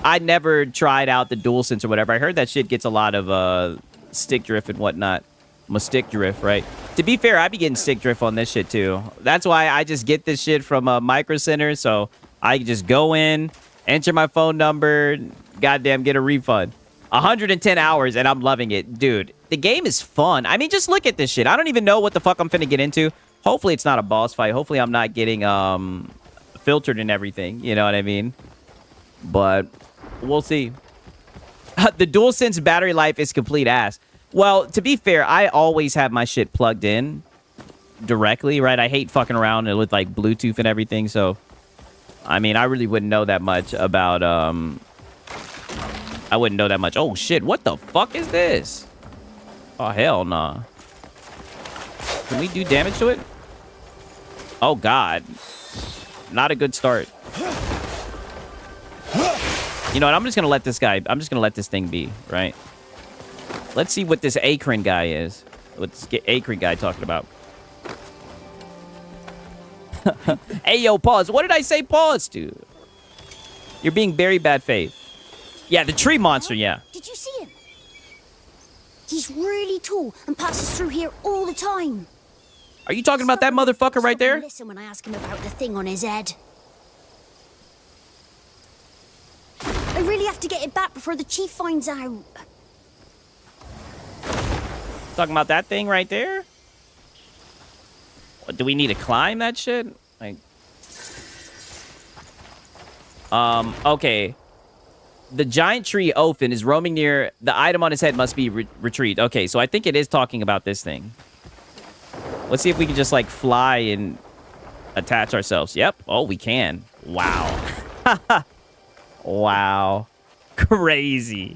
I never tried out the DualSense or whatever. I heard that shit gets a lot of stick drift and whatnot. Stick drift, right? To be fair, I be getting stick drift on this shit too. That's why I just get this shit from Micro Center, so I can just go in, enter my phone number, goddamn get a refund. 110 hours and I'm loving it. Dude, the game is fun. I mean, just look at this shit. I don't even know what the fuck I'm finna get into. Hopefully it's not a boss fight. Hopefully I'm not getting filtered and everything. You know what I mean? But we'll see. The DualSense battery life is complete ass. Well, to be fair, I always have my shit plugged in directly, right? I hate fucking around with like Bluetooth and everything, so I mean, I really wouldn't know that much about I wouldn't know that much. Oh shit, what the fuck is this? Oh hell nah. Can we do damage to it? Oh god. Not a good start. You know what? I'm just gonna let this thing be, right? Let's see what this Acrin guy is. What's this Acrin guy talking about? Hey, yo, pause. What did I say pause to? You're being very bad faith. Yeah, the tree monster, yeah. Did you see him? He's really tall and passes through here all the time. Are you talking about that motherfucker right there? Listen when I ask him about the thing on his head. I really have to get it back before the chief finds out. Talking about that thing right there? What, do we need to climb that shit? Like, okay. The giant tree Ophin is roaming near. The item on his head must be retrieved. Okay, so I think it is talking about this thing. Let's see if we can just like fly and attach ourselves. Yep. Oh, we can. Wow. Wow. Crazy.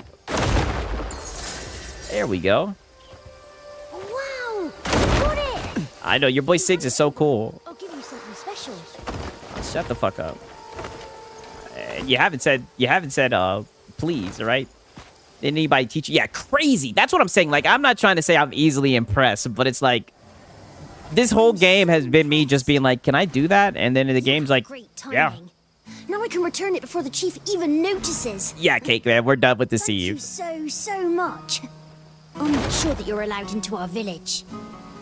There we go. Wow! Got it! I know, your boy Sigs is so cool. I'll give you something special. Shut the fuck up. You haven't said, please, right? Didn't anybody teach you? Yeah, crazy. That's what I'm saying. Like, I'm not trying to say I'm easily impressed, but it's like, this whole game has been me just being like, can I do that? And then the game's like, yeah. Now I can return it before the chief even notices. Yeah, Cake Man, we're done with the Thank sieve. you so much. I'll make sure that you're allowed into our village.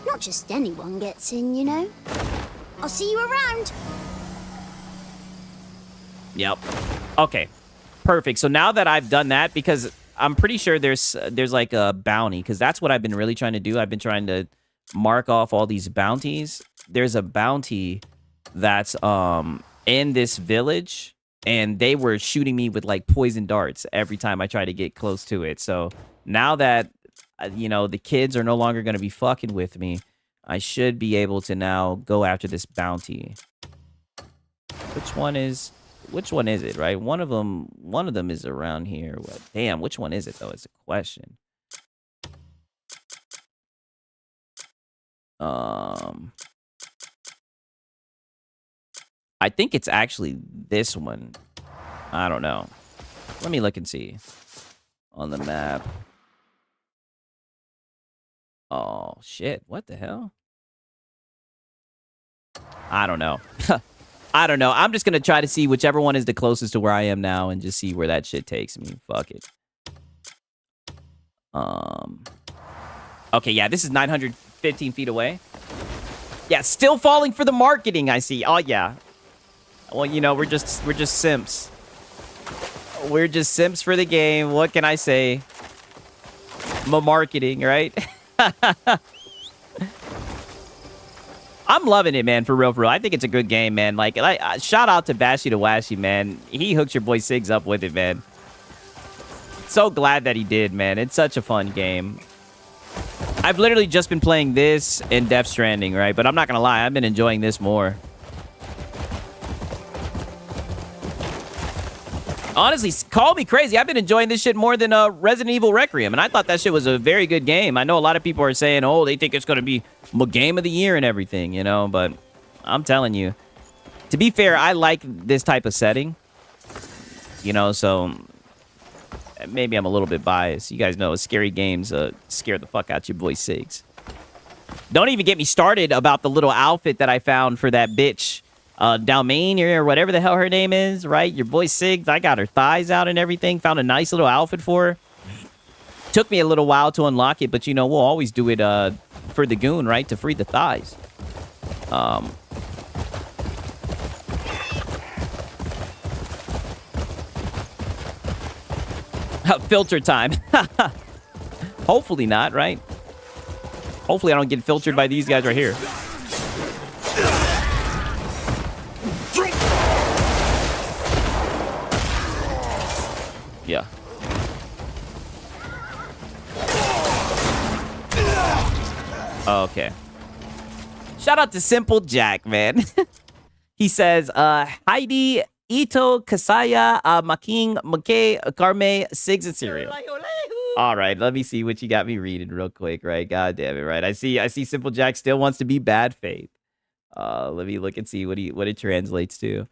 Not just anyone gets in, you know. I'll see you around. Yep. Okay. Perfect. So now that I've done that, because I'm pretty sure there's like a bounty, because that's what I've been really trying to do. I've been trying to mark off all these bounties. There's a bounty that's in this village, and they were shooting me with like poison darts every time I try to get close to it. So now that you know the kids are no longer going to be fucking with me, I should be able to now go after this bounty. Which one is it, right? One of them is around here. What? Damn, which one is it though? It's a question. I think it's actually this one. I don't know. Let me look and see on the map. Oh shit, what the hell? I don't know. I don't know. I'm just gonna try to see whichever one is the closest to where I am now and just see where that shit takes me. Fuck it. Okay, yeah, this is 915 feet away. Yeah, still falling for the marketing, I see. Oh yeah. Well, you know, we're just simps. We're just simps for the game. What can I say? marketing, right? I'm loving it, man, for real, for real. I think it's a good game, man. Like, shout out to Bashy the Washy, man. He hooked your boy Siggs up with it, man. So glad that he did, man. It's such a fun game. I've literally just been playing this and Death Stranding, right? But I'm not gonna lie, I've been enjoying this more. Honestly, call me crazy. I've been enjoying this shit more than Resident Evil Requiem, and I thought that shit was a very good game. I know a lot of people are saying, oh, they think it's gonna be game of the year and everything, you know, but I'm telling you, to be fair, I like this type of setting, you know, so maybe I'm a little bit biased. You guys know scary games scare the fuck out your boy Siggs. Don't even get me started about the little outfit that I found for that bitch, Dalmain or whatever the hell her name is, right? Your boy Siggs, I got her thighs out and everything, found a nice little outfit for her. Took me a little while to unlock it, but you know, we'll always do it for the goon, right? To free the thighs. Filter time. Hopefully not, right? Hopefully I don't get filtered by these guys right here. Yeah. Okay. Shout out to Simple Jack, man. He says, Heidi, Ito, Kasaya, Making, Make, Carme, Siggs, and Cereal. All right, let me see what you got me reading real quick, right? God damn it, right? I see Simple Jack still wants to be bad faith. Let me look and see what it translates to.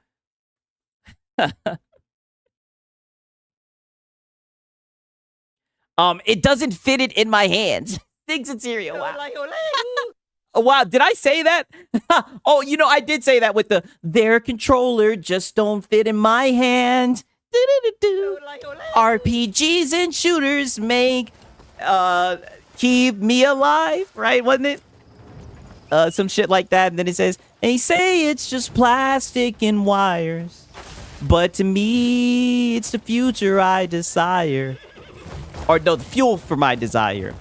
It doesn't fit it in my hands. Siggs and Cereal. Wow. Oh, wow, did I say that? Oh, you know, I did say that with their controller just don't fit in my hand. RPGs and shooters make keep me alive, right? Wasn't it? Some shit like that. And then it says, they say it's just plastic and wires, but to me, it's the future I desire. Or no, the fuel for my desire.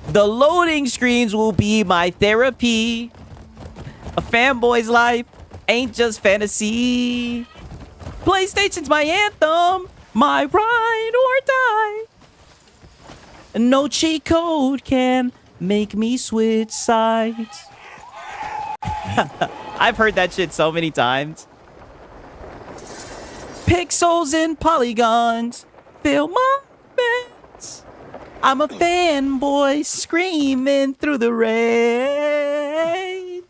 The loading screens will be my therapy. A fanboy's life ain't just fantasy. PlayStation's my anthem, my ride or die. No cheat code can make me switch sides. I've heard that shit so many times. Pixels and polygons fill my bed. I'm a fanboy screaming through the rain.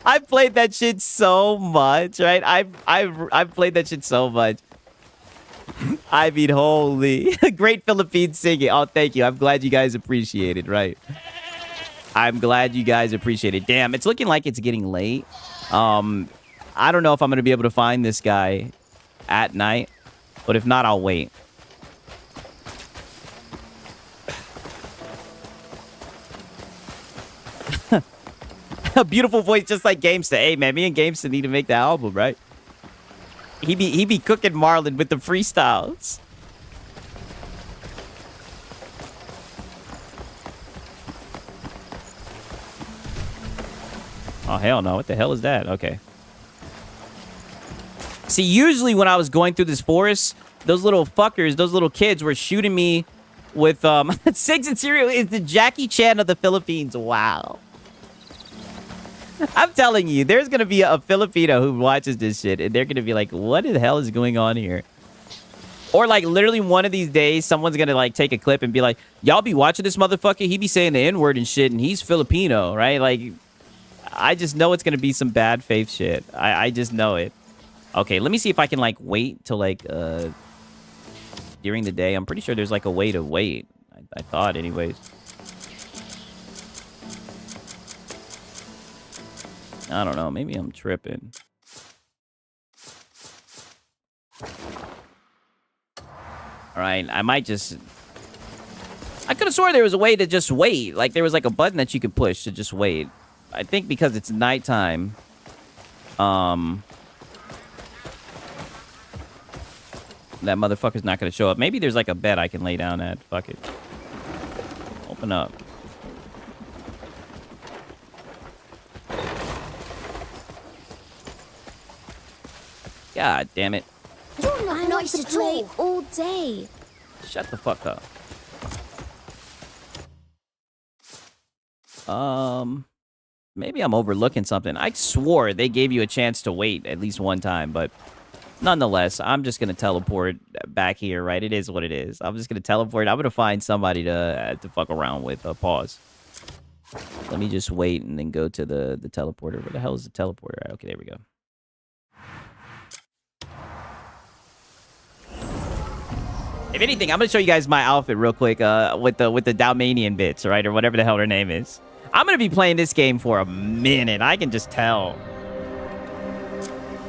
I've played that shit so much, right? I've played that shit so much. I mean, holy. Great Philippine singing. Oh, thank you. I'm glad you guys appreciate it, right? I'm glad you guys appreciate it. Damn, it's looking like it's getting late. I don't know if I'm going to be able to find this guy at night, but if not, I'll wait. A beautiful voice just like Gamesta. Hey, man, me and Gamesta need to make the album, right? He be cooking Marlon with the freestyles. Oh, hell no. What the hell is that? Okay. See, usually when I was going through this forest, those little fuckers, those little kids were shooting me with Siggs and Cereal is the Jackie Chan of the Philippines. Wow. I'm telling you, there's going to be a Filipino who watches this shit, and they're going to be like, what the hell is going on here? Or, like, literally one of these days, someone's going to, like, take a clip and be like, y'all be watching this motherfucker? He be saying the N-word and shit, and he's Filipino, right? Like, I just know it's going to be some bad faith shit. I just know it. Okay, let me see if I can, like, wait till, like, during the day. I'm pretty sure there's, like, a way to wait. I thought, anyways. I don't know. Maybe I'm tripping. All right. I might just... I could have swore there was a way to just wait. Like, there was, like, a button that you could push to just wait. I think because it's nighttime. That motherfucker's not gonna show up. Maybe there's like a bed I can lay down at. Fuck it. Open up. God damn it. You're not nice to play all day. Shut the fuck up. Maybe I'm overlooking something. I swore they gave you a chance to wait at least one time, but nonetheless, I'm just gonna teleport back here, right? It is what it is. I'm just gonna teleport. I'm gonna find somebody to fuck around with. Pause. Let me just wait and then go to the teleporter. Where the hell is the teleporter? Okay, there we go. If anything, I'm gonna show you guys my outfit real quick with the Dalmanian bits, right? Or whatever the hell her name is. I'm gonna be playing this game for a minute. I can just tell.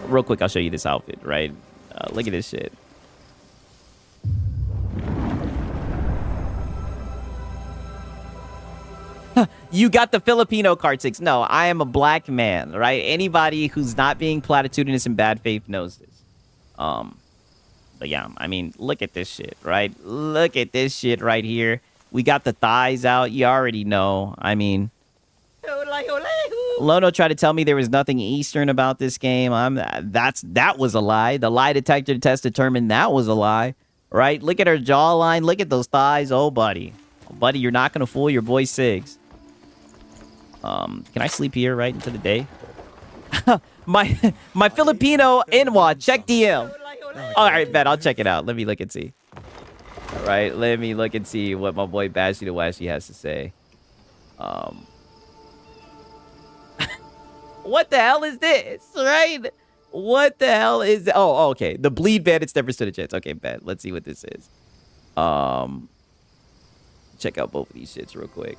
Real quick, I'll show you this outfit, right? Look at this shit. You got the Filipino card 6. No, I am a black man, right? Anybody who's not being platitudinous in bad faith knows this. But yeah, I mean, look at this shit, right? Look at this shit right here. We got the thighs out. You already know. I mean, Lono tried to tell me there was nothing Eastern about this game. That was a lie. The lie detector test determined that was a lie, right? Look at her jawline. Look at those thighs. Oh, buddy. Oh, buddy, you're not going to fool your boy Sigs. Can I sleep here right into the day? my Filipino Inwa. Check DM. All right, bet. I'll check it out. Let me look and see. All right, let me look and see what my boy Bashy the Washy has to say. What the hell is this, right? What the hell is... Oh, okay. The bleed bandits never stood a chance. Okay, bet. Let's see what this is. Check out both of these shits real quick.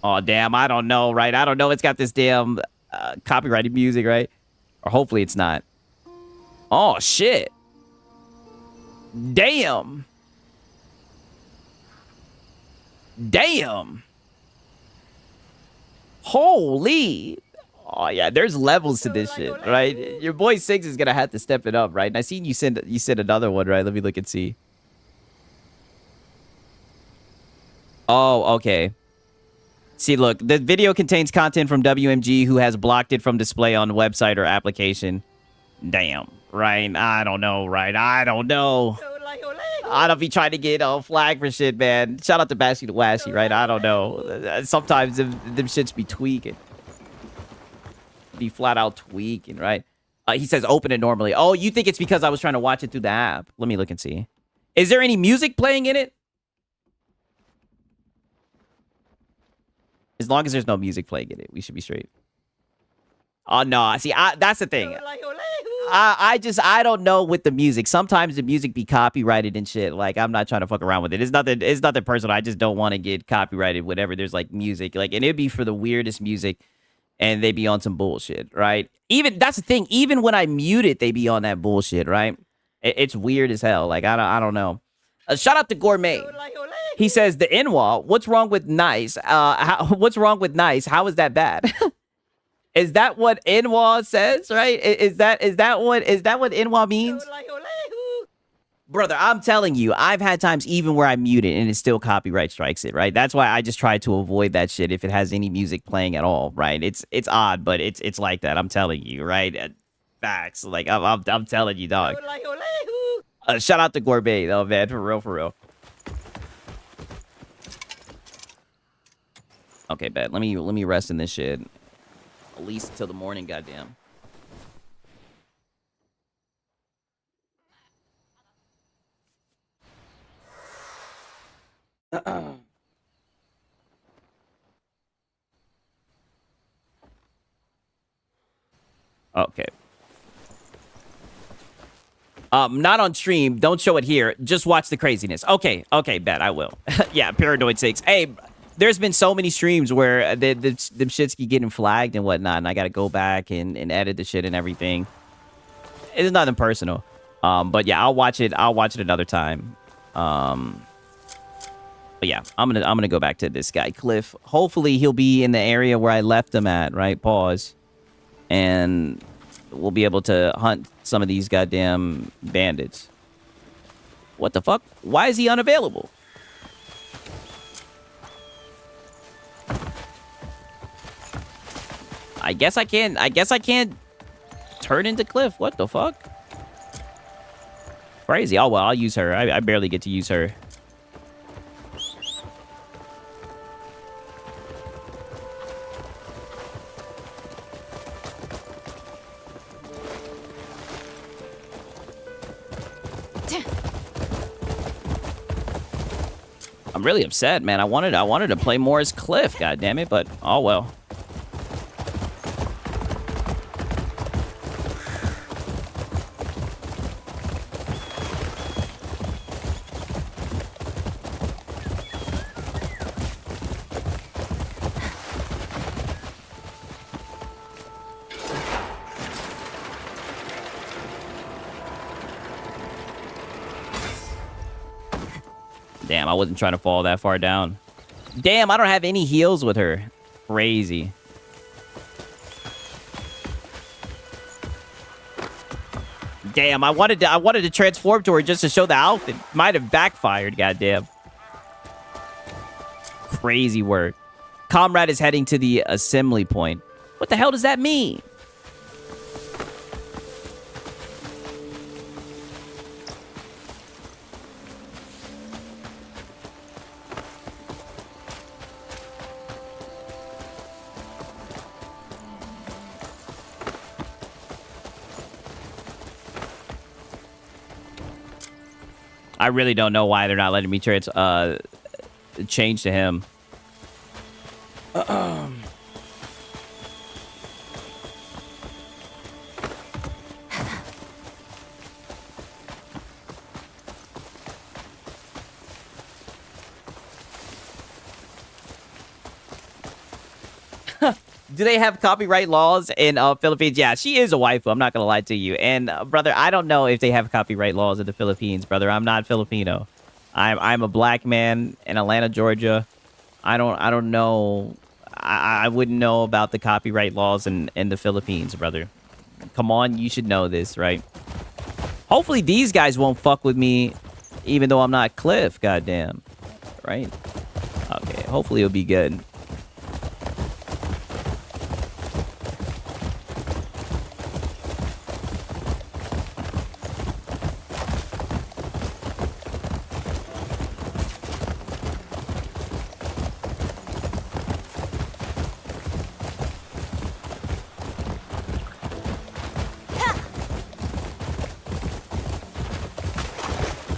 Oh, damn. I don't know, right? I don't know. It's got this damn copyrighted music, right? Or hopefully it's not. Oh, shit. Damn. Damn. Holy. Oh, yeah. There's levels to this shit, right? Your boy Sigs is going to have to step it up, right? And I seen you send another one, right? Let me look and see. Oh, okay. See, look, the video contains content from WMG who has blocked it from display on the website or application. Damn, right? I don't know, right? I don't know. I don't be trying to get a flag for shit, man. Shout out to Bashy the Washy, right? I don't know. Sometimes them shits be tweaking. Be flat out tweaking, right? He says open it normally. Oh, you think it's because I was trying to watch it through the app? Let me look and see. Is there any music playing in it? As long as there's no music playing in it, we should be straight. Oh, no. See, that's the thing. I don't know with the music. Sometimes the music be copyrighted and shit. Like, I'm not trying to fuck around with it. It's nothing personal. I just don't want to get copyrighted whenever there's, like, music. Like, and it'd be for the weirdest music, and they be on some bullshit, right? Even, that's the thing. Even when I mute it, they be on that bullshit, right? It's weird as hell. Like, I don't know. Shout out to Gourmet. He says, the Inwa, what's wrong with nice? What's wrong with nice? How is that bad? Is that what Inwa says, right? Is that what Inwa means? Brother, I'm telling you, I've had times even where I mute it and it still copyright strikes it, right? That's why I just try to avoid that shit if it has any music playing at all, right? It's odd, but it's like that. I'm telling you, right? Facts. Like, I'm telling you, dog. Shout out to Gourmet, though, man. For real, for real. Okay, bet. Let me rest in this shit. At least until the morning, goddamn. Okay. Not on stream. Don't show it here. Just watch the craziness. Okay, bet. I will. Yeah, Paranoid 6. Hey, there's been so many streams where them shits keep getting flagged and whatnot, and I gotta go back and edit the shit and everything. It's nothing personal. But yeah, I'll watch it another time. But yeah, I'm gonna go back to this guy, Cliff. Hopefully he'll be in the area where I left him at, right? Pause. And we'll be able to hunt some of these goddamn bandits. What the fuck? Why is he unavailable? I guess I can't turn into Cliff. What the fuck? Crazy. Oh well, I'll use her. I barely get to use her. I'm really upset, man. I wanted to play more as Cliff, god damn it, but oh well. Damn, I wasn't trying to fall that far down. Damn, I don't have any heals with her. Crazy. Damn, I wanted to transform to her just to show the outfit. Might have backfired, goddamn. Crazy work. Comrade is heading to the assembly point. What the hell does that mean? I really don't know why they're not letting me change to him. Do they have copyright laws in Philippines? Yeah, she is a waifu. I'm not gonna lie to you. And brother, I don't know if they have copyright laws in the Philippines, brother. I'm not Filipino. I'm a black man in Atlanta, Georgia. I don't know. I wouldn't know about the copyright laws in the Philippines, brother. Come on, you should know this, right? Hopefully these guys won't fuck with me, even though I'm not Cliff. Goddamn, right? Okay, hopefully it'll be good.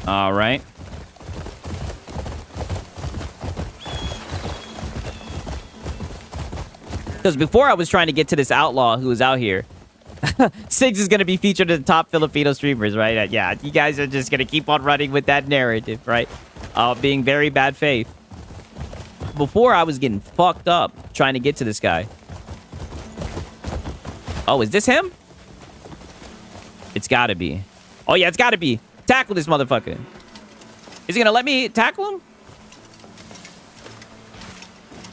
All right. Because before I was trying to get to this outlaw who was out here. Siggs is going to be featured in the top Filipino streamers, right? Yeah, you guys are just going to keep on running with that narrative, right? Being very bad faith. Before I was getting fucked up trying to get to this guy. Oh, is this him? It's got to be. Oh, yeah, it's got to be. Tackle this motherfucker. Is he gonna let me tackle him?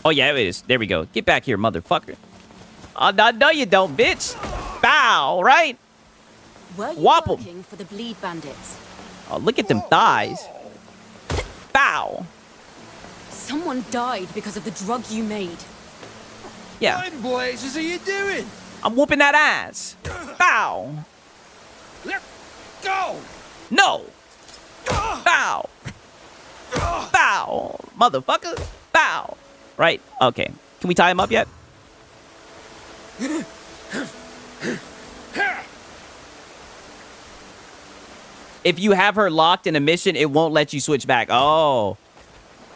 Oh, yeah, it is. There we go. Get back here, motherfucker. Oh, no, you don't, bitch. Bow, right? Were you Whop 'em. working for the bleed bandits? Oh, look at them thighs. Bow. Someone died because of the drug you made. Yeah. What in blazes are you doing? I'm whooping that ass. Bow. Let go! No. Bow. Bow. Motherfucker. Bow. Right? Okay. Can we tie him up yet? If you have her locked in a mission, it won't let you switch back. Oh.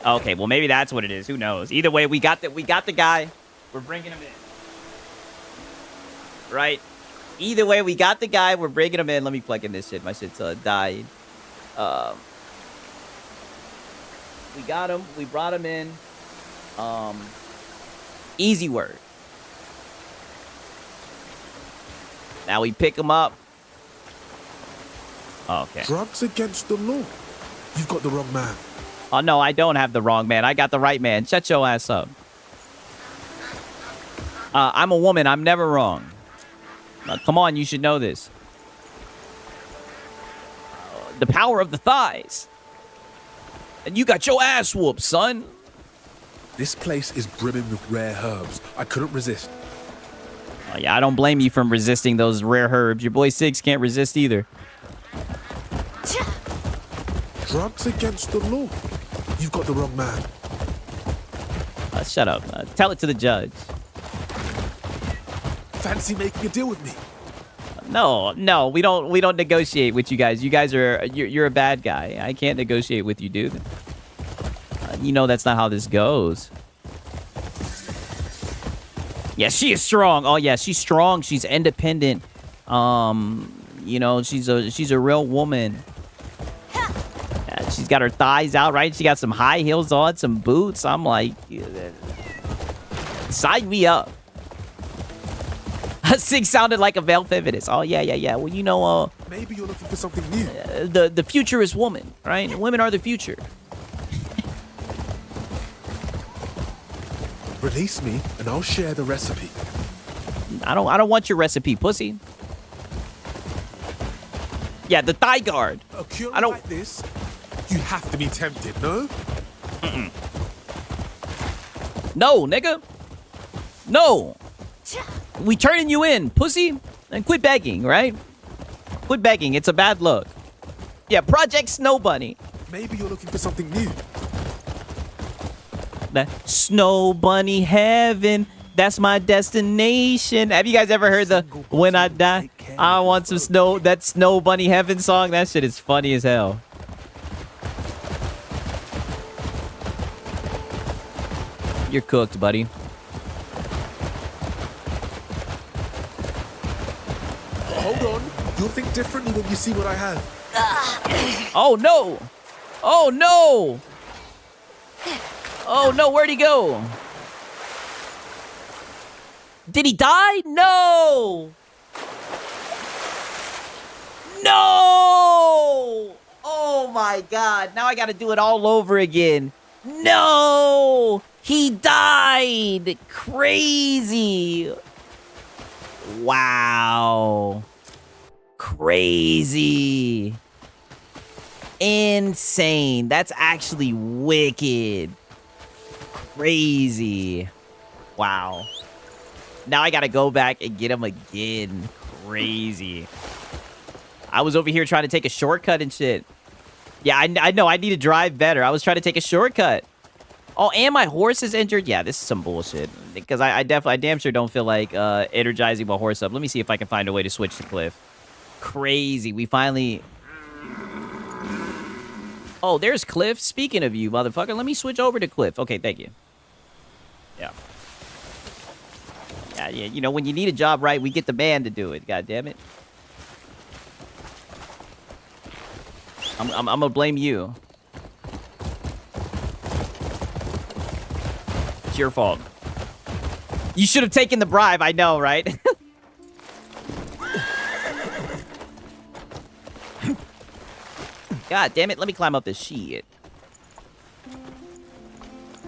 Okay, well maybe that's what it is. Who knows? Either way, we got the guy. We're bringing him in. Right? Either way, we got the guy. We're bringing him in. Let me plug in this shit. My shit's died. We got him. We brought him in. Easy word. Now we pick him up. Okay. Drugs against the law. You've got the wrong man. Oh, no, I don't have the wrong man. I got the right man. Shut your ass up. I'm a woman. I'm never wrong. Come on, you should know this. The power of the thighs. And you got your ass whooped, son. This place is brimming with rare herbs. I couldn't resist. Oh, yeah, I don't blame you from resisting those rare herbs. Your boy Six can't resist either. Drugs against the law. You've got the wrong man. Shut up. Tell it to the judge. Fancy making a deal with me? No, we don't negotiate with you guys. You guys you're a bad guy. I can't negotiate with you, dude. You know that's not how this goes. Yeah, she is strong. Oh yeah, she's strong. She's independent. You know, she's a real woman. Yeah, she's got her thighs out, right? She got some high heels on, some boots. I'm like, sign me up. Six sounded like a male feminist. Oh yeah. Well, you know, maybe you're looking for something new. The future is woman, right? Women are the future. Release me, and I'll share the recipe. I don't want your recipe, pussy. Yeah, the thigh guard. A cure I don't like this, you have to be tempted, no? No, nigga. No. We turning you in, pussy. And quit begging, right? Quit begging. It's a bad look. Yeah, Project Snow Bunny. Maybe you're looking for something new. The Snow Bunny Heaven. That's my destination. Have you guys ever heard the When I Die, I Want Some Snow, that Snow Bunny Heaven song? That shit is funny as hell. You're cooked, buddy. Hold on. You'll think differently when you see what I have. Oh, no. Oh, no. Oh, no. Where'd he go? Did he die? No. No. Oh, my God. Now I got to do it all over again. No. He died. Crazy. Wow. Crazy. Insane. That's actually wicked. Crazy. Wow. Now I gotta go back and get him again. Crazy. I was over here trying to take a shortcut and shit. Yeah, I know. I need to drive better. I was trying to take a shortcut. Oh, and my horse is injured? Yeah, this is some bullshit. Because I damn sure don't feel like energizing my horse up. Let me see if I can find a way to switch to Cliff. Crazy. We finally... Oh, there's Cliff. Speaking of you, motherfucker, let me switch over to Cliff. Okay, thank you. Yeah. Yeah, you know, when you need a job right, we get the man to do it. God damn it. I'm gonna blame you. It's your fault. You should have taken the bribe. I know, right? God damn it. Let me climb up this shit.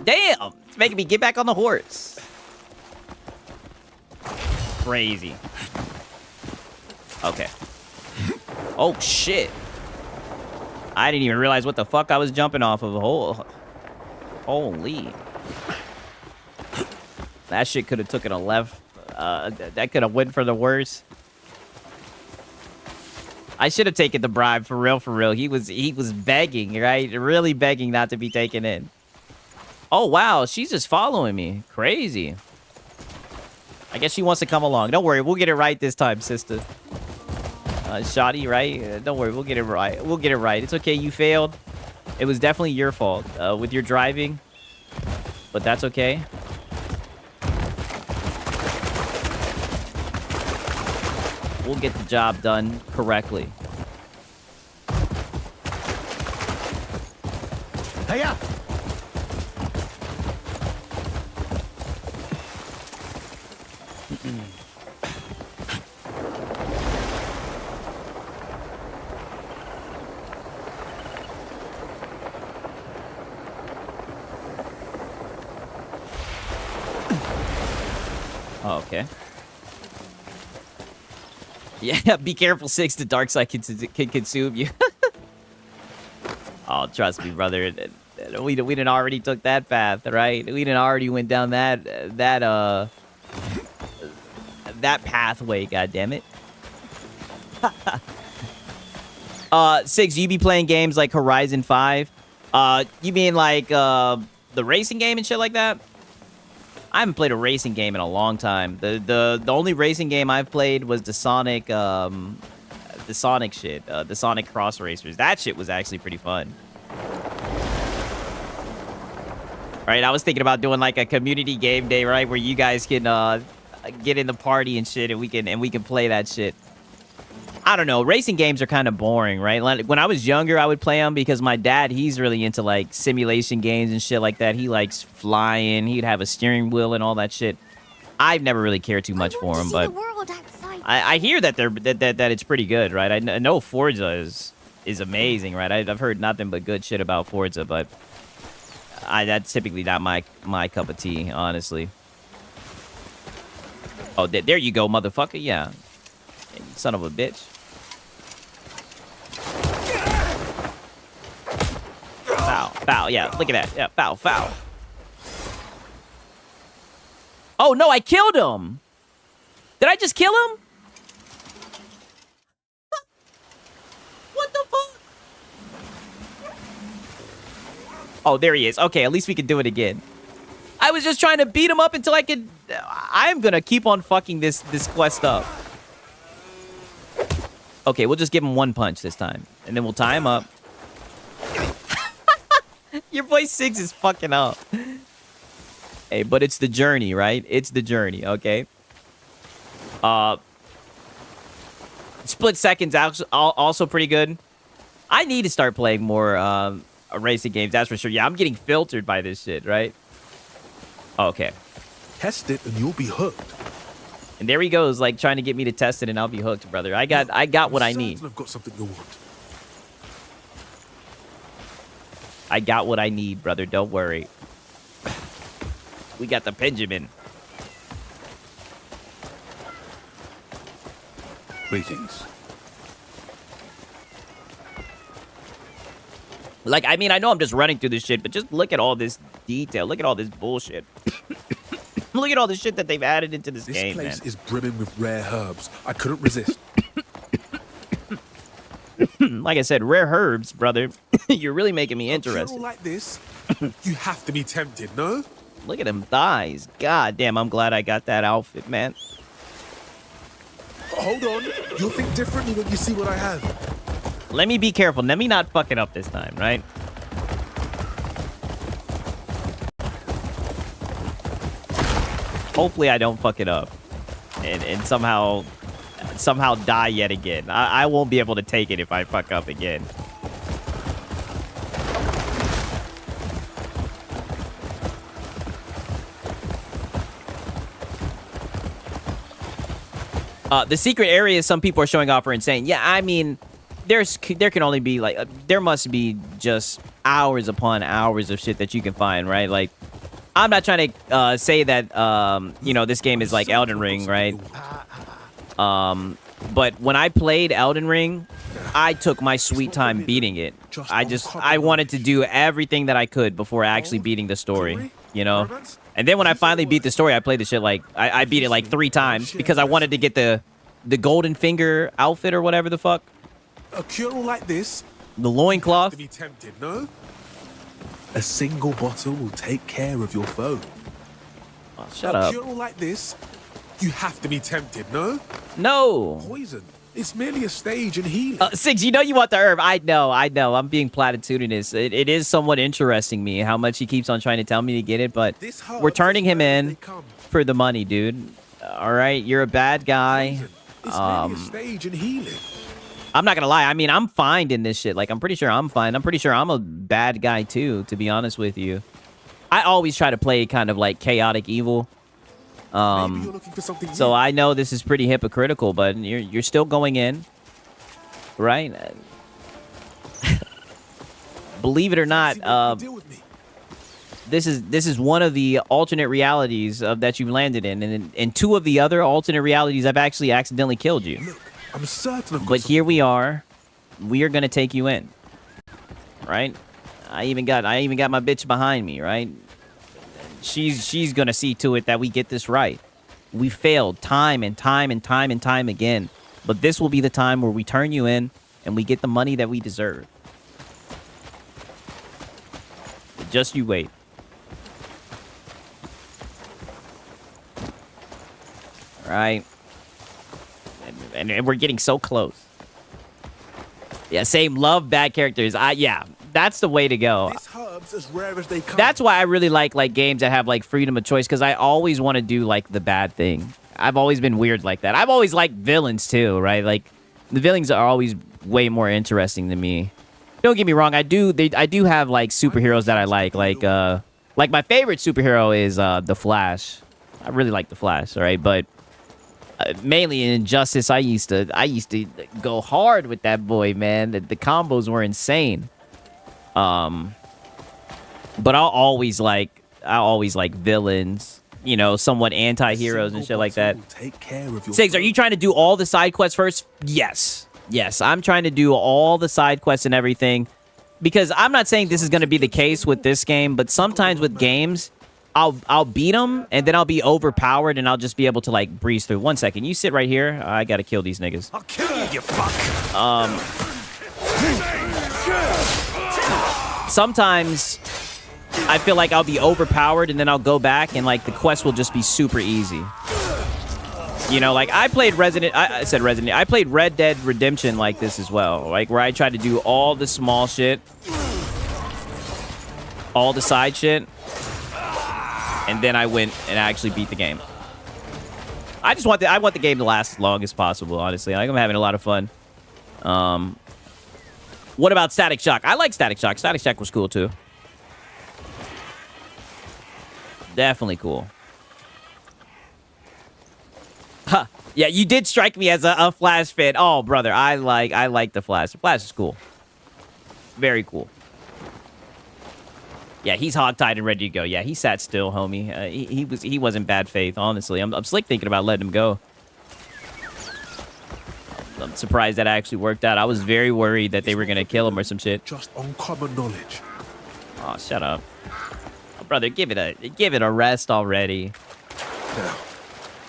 Damn. It's making me get back on the horse. Crazy. Okay. Oh, shit. I didn't even realize what the fuck I was jumping off of. Holy. That shit could have taken a left. That could have went for the worse. I should have taken the bribe for real. He was begging, right? Really begging not to be taken in. Oh, wow. She's just following me. Crazy. I guess she wants to come along. Don't worry. We'll get it right this time, sister. Shoddy, right? Don't worry. We'll get it right. We'll get it right. It's okay. You failed. It was definitely your fault with your driving. But that's okay. We'll get the job done correctly. Hey, up! Oh, okay. Yeah, be careful, Six. The dark side can consume you. Oh, trust me, brother. We didn't already took that path, right? We didn't already went down that pathway. God damn it. Six, you be playing games like Horizon 5? You mean like the racing game and shit like that? I haven't played a racing game in a long time. The only racing game I've played was the Sonic shit, the Sonic Cross Racers. That shit was actually pretty fun. Right, I was thinking about doing like a community game day, right, where you guys can get in the party and shit, and we can play that shit. I don't know. Racing games are kind of boring, right? Like, when I was younger, I would play them because my dad, he's really into like simulation games and shit like that. He likes flying. He'd have a steering wheel and all that shit. I've never really cared too much for him, but I hear that that it's pretty good, right? I know Forza is amazing, right? I've heard nothing but good shit about Forza, but that's typically not my cup of tea, honestly. Oh, there you go, motherfucker. Yeah, you son of a bitch. Foul, foul, yeah, look at that. Yeah, foul, foul. Oh, no, I killed him. Did I just kill him? What the fuck? Oh, there he is. Okay, at least we can do it again. I was just trying to beat him up until I could... I'm gonna keep on fucking this quest up. Okay, we'll just give him one punch this time. And then we'll tie him up. Your boy Six is fucking up. Hey, but it's the journey, right? It's the journey, okay? Split Seconds also pretty good. I need to start playing more racing games, that's for sure. Yeah, I'm getting filtered by this shit, right? Okay. Test it and you'll be hooked. And there he goes, like trying to get me to test it, and I'll be hooked, brother. I got what I need. I've got something you want. I got what I need, brother. Don't worry. We got the Benjamin. Greetings. Like, I mean, I know I'm just running through this shit, but just look at all this detail. Look at all this bullshit. Look at all the shit that they've added into this game, man. This place is brimming with rare herbs. I couldn't resist. Like I said, rare herbs, brother. You're really making me interested. Like this, you have to be tempted, no? Look at them thighs. God damn, I'm glad I got that outfit, man. Hold on. You'll think differently when you see what I have. Let me be careful. Let me not fuck it up this time, right? Hopefully I don't fuck it up. And somehow die yet again. I won't be able to take it if I fuck up again. The secret areas some people are showing off are insane. Yeah, I mean, there can only be like there must be just hours upon hours of shit that you can find, right? Like, I'm not trying to say that you know, this game is like Elden Ring, right? But when I played Elden Ring, I took my sweet time beating it. I wanted to do everything that I could before actually beating the story, you know? And then when I finally beat the story, I played the shit like I beat it like 3 times because I wanted to get the golden finger outfit or whatever the fuck. A cure like this, the loincloth. To be tempted, no? A single bottle will take care of your foe. Oh, shut up. A cure like this, you have to be tempted, no? No. Poison. It's merely a stage in healing. Six, you know you want the herb. I know. I'm being platitudinous. It is somewhat interesting me how much he keeps on trying to tell me to get it, but we're turning him in for the money, dude. All right, you're a bad guy. It's merely a stage in healing. I'm not gonna lie. I mean, I'm fine in this shit. Like, I'm pretty sure I'm fine. I'm pretty sure I'm a bad guy too, to be honest with you. I always try to play kind of like chaotic evil. So I know this is pretty hypocritical, but you're still going in, right? Believe it or not, this is one of the alternate realities that you've landed in, and in 2 of the other alternate realities, I've actually accidentally killed you. Look, I'm certain of But here we are. We are gonna take you in, right? I even got my bitch behind me, right? She's gonna see to it that we get this right. We failed time and time and time and time again, but this will be the time where we turn you in and we get the money that we deserve. Just you wait. All right. And we're getting so close. Yeah, same. Love bad characters. Yeah, that's the way to go. This herb's as rare as they come. That's why I really like games that have like freedom of choice, because I always want to do like the bad thing. I've always been weird like that. I've always liked villains too, right? Like the villains are always way more interesting than me. Don't get me wrong. I do have like superheroes that I like my favorite superhero is the Flash. I really like the Flash. All right, but mainly in Injustice, I used to go hard with that boy, man. The combos were insane. But I'll always like villains, you know, somewhat anti-heroes and shit like that. Take care of your Sigs, are you trying to do all the side quests first? Yes, I'm trying to do all the side quests and everything, because I'm not saying this is going to be the case with this game, but sometimes with games, I'll beat them and then I'll be overpowered and I'll just be able to like breeze through. 1 second, you sit right here. I gotta kill these niggas. I'll kill you, you fuck. Sometimes I feel like I'll be overpowered and then I'll go back and like the quest will just be super easy. You know, like I played I played Red Dead Redemption like this as well. Like where I tried to do all the small shit, all the side shit, and then I went and actually beat the game. I want the game to last as long as possible, honestly. Like I'm having a lot of fun. What about Static Shock? I like Static Shock. Static Shock was cool too. Definitely cool. Huh. Yeah, you did strike me as a Flash fan. Oh, brother, I like the Flash. The Flash is cool. Very cool. Yeah, he's hogtied and ready to go. Yeah, he sat still, homie. He was in bad faith, honestly. I'm slick thinking about letting him go. I'm surprised that actually worked out. I was very worried that they were gonna kill him or some shit. Just uncommon knowledge. Oh, shut up, oh, brother. Give it a rest already. Now,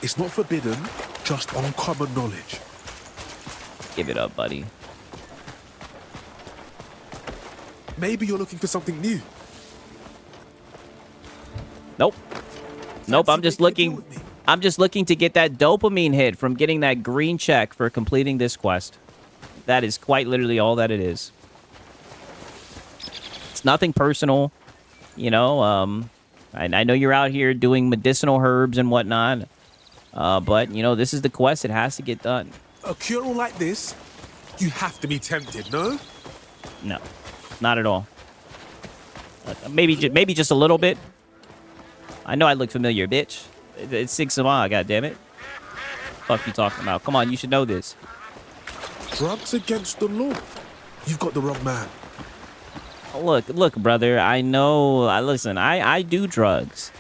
it's not forbidden. Just uncommon knowledge. Give it up, buddy. Maybe you're looking for something new. Nope. Nope. I'm just looking to get that dopamine hit from getting that green check for completing this quest. That is quite literally all that it is. It's nothing personal, you know. I know you're out here doing medicinal herbs and whatnot, but you know this is the quest. It has to get done. A cure like this, you have to be tempted, no? No, not at all. Maybe just a little bit. I know I look familiar, bitch. It's 6 Sama, goddammit. Fuck you talking about? Come on, you should know this. Drugs against the law. You've got the wrong man. Look, brother. I know. Listen, I do drugs.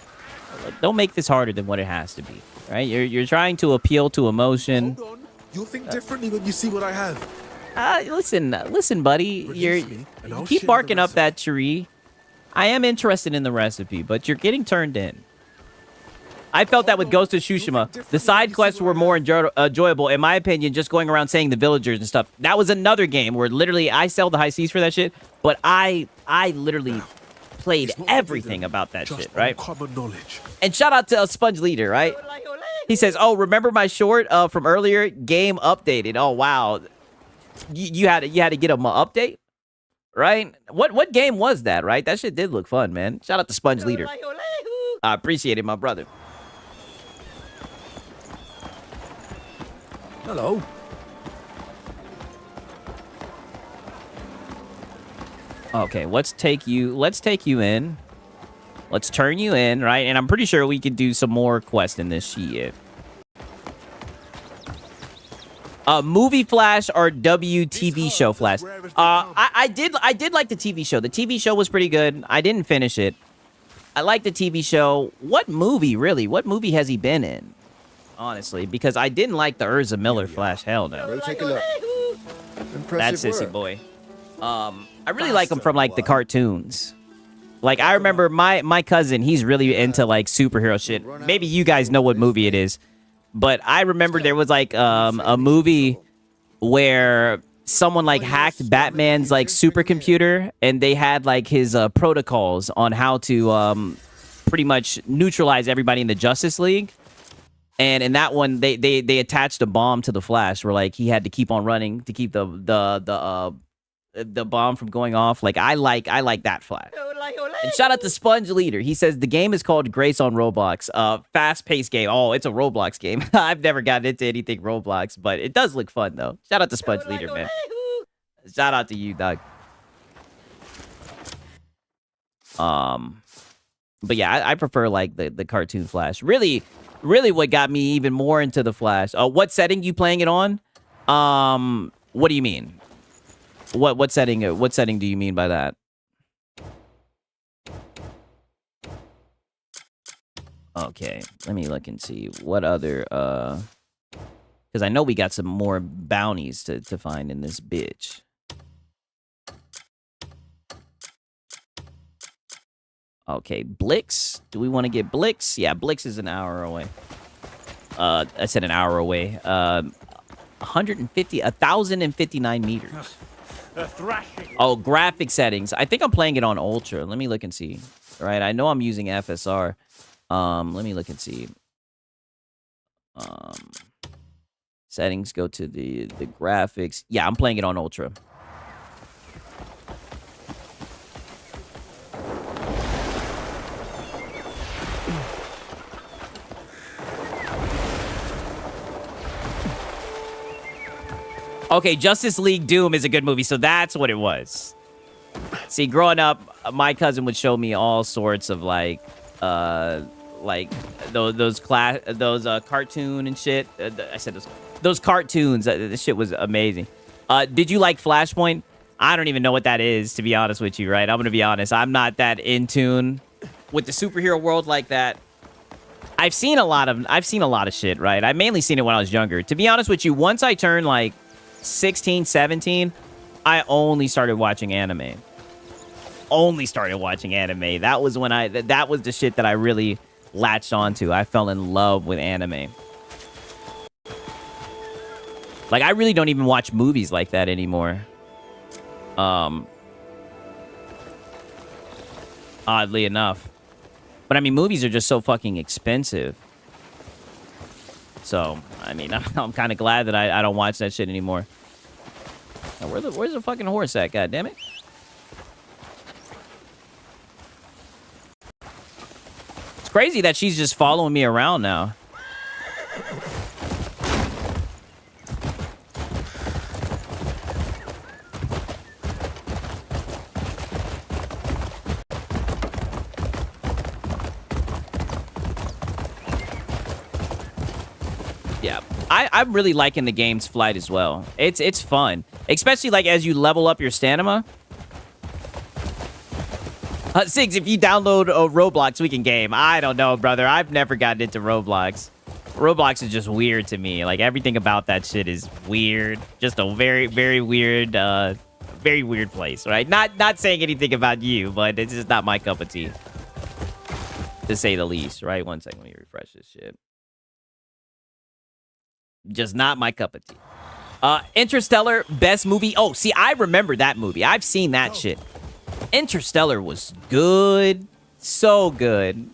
Don't make this harder than what it has to be, right? You're trying to appeal to emotion. Hold on. You'll think differently when you see what I have. Listen, buddy. You keep barking up that tree. I am interested in the recipe, but you're getting turned in. I felt that with Ghost of Tsushima. The side quests were more enjoyable, in my opinion, just going around saying the villagers and stuff. That was another game where literally I sell the high seas for that shit, but I literally played everything about that shit, right? Common knowledge. And shout out to Sponge Leader, right? He says, "Oh, remember my short from earlier? Game updated. Oh wow, you had to get him an update, right? What game was that? Right? That shit did look fun, man. Shout out to Sponge Leader. I appreciate it, my brother." Hello. Okay, let's take you in. Let's turn you in, right? And I'm pretty sure we could do some more quests in this shit. Movie Flash or WTV show Flash? I did like the TV show. The TV show was pretty good. I didn't finish it. I like the TV show. What movie, really? What movie has he been in? Honestly, because I didn't like the Urza Miller Flash. Hell no. Bro, take a look. Impressive That sissy work. boy. I really like him from like the cartoons. Like I remember my cousin, he's really into like superhero shit. Maybe you guys know what movie it is. But I remember there was like a movie where someone like hacked Batman's like supercomputer, and they had like his protocols on how to pretty much neutralize everybody in the Justice League. And in that one, they attached a bomb to the Flash, where like he had to keep on running to keep the bomb from going off. Like I like that Flash. And shout out to Sponge Leader. He says the game is called Grace on Roblox. Fast-paced game. Oh, it's a Roblox game. I've never gotten into anything Roblox, but it does look fun though. Shout out to Sponge Leader, man. Shout out to you, Doug. But yeah, I prefer like the cartoon Flash. Really, what got me even more into the Flash. What setting you playing it on? What do you mean? What setting do you mean by that? Okay, let me look and see what other because I know we got some more bounties to find in this bitch. Okay, Blix. Do we want to get Blix? Yeah, Blix is an hour away. I said an hour away. 1,059 meters. Oh, graphic settings. I think I'm playing it on Ultra. Let me look and see. All right, I know I'm using FSR. Let me look and see. Settings, go to the graphics. Yeah, I'm playing it on Ultra. Okay, Justice League Doom is a good movie, so that's what it was. See, growing up, my cousin would show me all sorts of like those cartoon and shit. I said those cartoons. This shit was amazing. Did you like Flashpoint? I don't even know what that is, to be honest with you. Right? I'm gonna be honest. I'm not that in tune with the superhero world like that. I've seen a lot of shit. Right? I mainly seen it when I was younger. To be honest with you, once I turned like 16, 17, I only started watching anime. That was when that was the shit that I really latched onto. I fell in love with anime. Like, I really don't even watch movies like that anymore. Oddly enough. But I mean, movies are just so fucking expensive. So, I mean, I'm kind of glad that I don't watch that shit anymore. Now, where's the fucking horse at? God damn it. It's crazy that she's just following me around now. Yeah, I'm really liking the game's flight as well. It's fun, especially like as you level up your stamina. Siggs, if you download Roblox, we can game. I don't know, brother. I've never gotten into Roblox. Roblox is just weird to me. Like, everything about that shit is weird. Just a very, very weird place, right? Not saying anything about you, but it's just not my cup of tea, to say the least, right? One second, let me refresh this shit. Just not my cup of tea. Interstellar, best movie. Oh, see, I remember that movie. I've seen that shit. Interstellar was good. So good.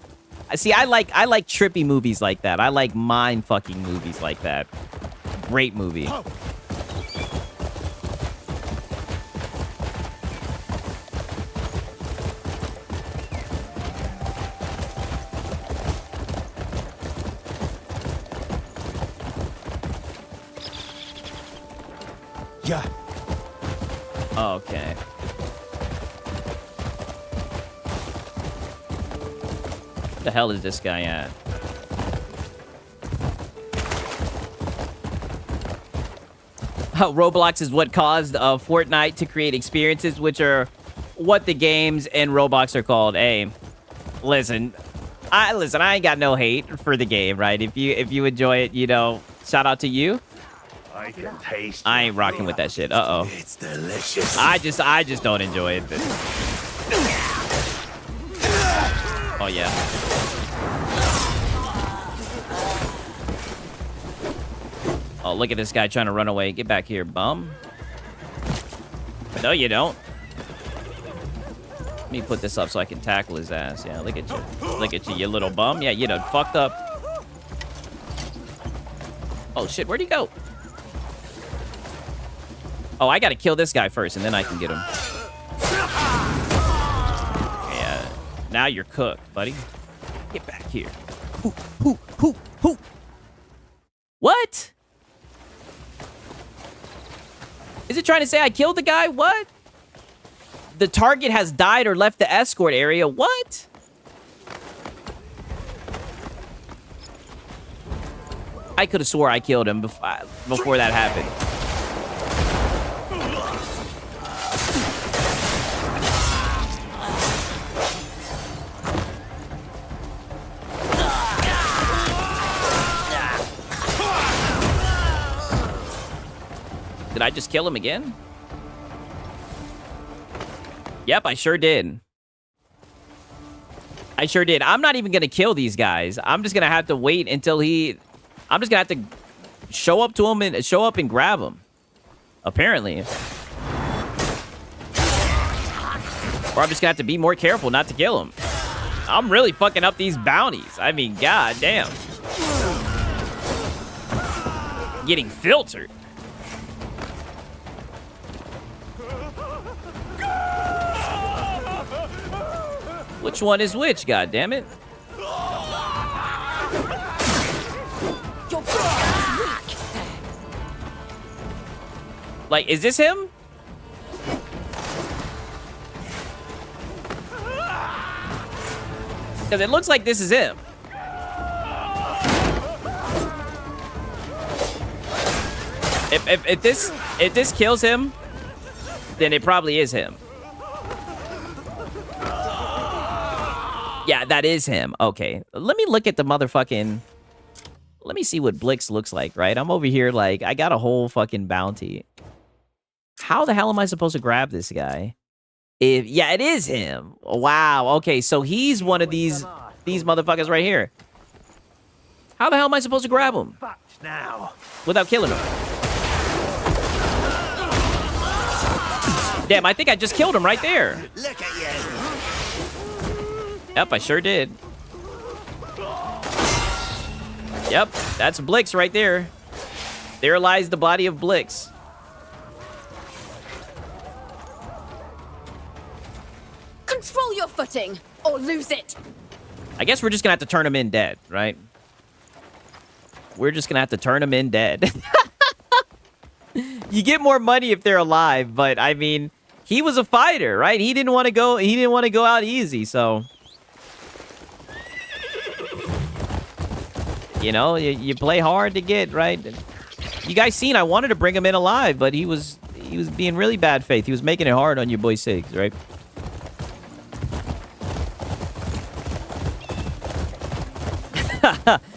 See, I like trippy movies like that. I like mind-fucking movies like that. Great movie. Yeah. Okay. Where the hell is this guy at? Roblox is what caused Fortnite to create experiences, which are what the games and Roblox are called. Hey, Listen, I ain't got no hate for the game, right? If you enjoy it, you know, shout out to you. I can taste. I ain't rocking with that shit. Uh-oh. It's delicious. I just don't enjoy it. Oh yeah. Oh, look at this guy trying to run away. Get back here, bum. No, you don't. Let me put this up so I can tackle his ass. Yeah, look at you. Look at you, you little bum. Yeah, you done fucked up. Oh, shit. Where'd he go? Oh, I gotta kill this guy first, and then I can get him. Yeah. Now you're cooked, buddy. Get back here. Hoo. What? Is it trying to say I killed the guy? What? The target has died or left the escort area. What? I could have swore I killed him before that happened. Did I just kill him again? Yep, I sure did. I sure did. I'm not even going to kill these guys. I'm just going to have to wait until I'm just going to have to show up to him and show up and grab him. Apparently. Or I'm just going to have to be more careful not to kill him. I'm really fucking up these bounties. I mean, god damn. Getting filtered. Which one is which, god damn it? Like, is this him? Because it looks like this is him. If this kills him, then it probably is him. Yeah, that is him. Okay. Let me look at the motherfucking... Let me see what Blix looks like, right? I'm over here like, I got a whole fucking bounty. How the hell am I supposed to grab this guy? Yeah, it is him. Wow. Okay, so he's one of these motherfuckers right here. How the hell am I supposed to grab him? Now. Without killing him. Damn, I think I just killed him right there. Look at you. Yep, I sure did. Yep, that's Blix right there. There lies the body of Blix. Control your footing, or lose it. I guess we're just gonna have to turn him in dead, right? We're just gonna have to turn him in dead. You get more money if they're alive, but I mean, he was a fighter, right? He didn't want to go out easy, so you know, you play hard to get, right? You guys seen I wanted to bring him in alive, but he was being really bad faith. He was making it hard on your boy Sigs, right?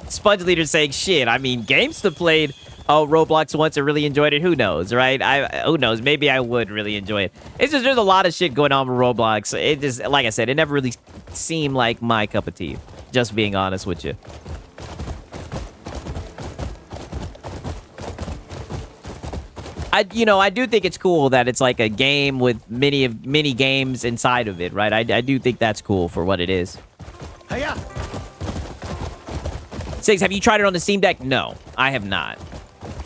Sponge Leader saying, shit, I mean, GameStop played Roblox once and really enjoyed it. Who knows, right? Who knows? Maybe I would really enjoy it. It's just there's a lot of shit going on with Roblox. It just, like I said, it never really seemed like my cup of tea. Just being honest with you. I do think it's cool that it's like a game with many games inside of it, right? I do think that's cool for what it is. Hiya. Sigs, have you tried it on the Steam Deck? No, I have not.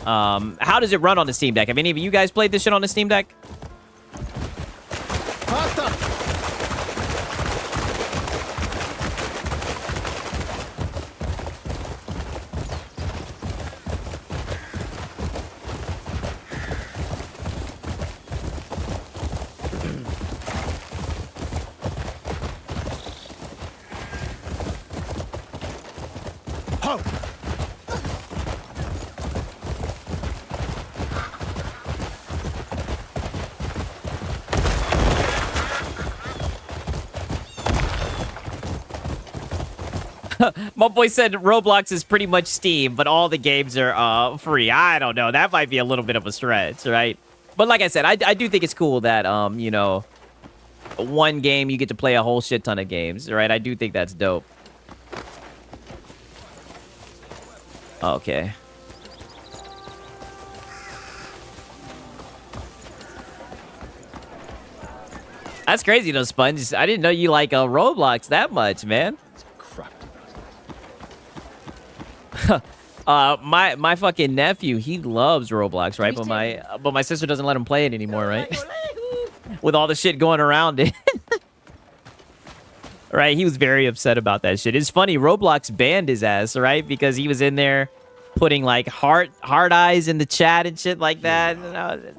How does it run on the Steam Deck? Have any of you guys played this shit on the Steam Deck? My boy said Roblox is pretty much Steam, but all the games are free. I don't know. That might be a little bit of a stretch, right? But like I said, I do think it's cool that, you know, one game you get to play a whole shit ton of games, right? I do think that's dope. Okay. That's crazy, though, Sponge. I didn't know you like Roblox that much, man. My fucking nephew, he loves Roblox, right? But my sister doesn't let him play it anymore, right? With all the shit going around it. Right? He was very upset about that shit. It's funny, Roblox banned his ass, right? Because he was in there putting like heart eyes in the chat and shit like that.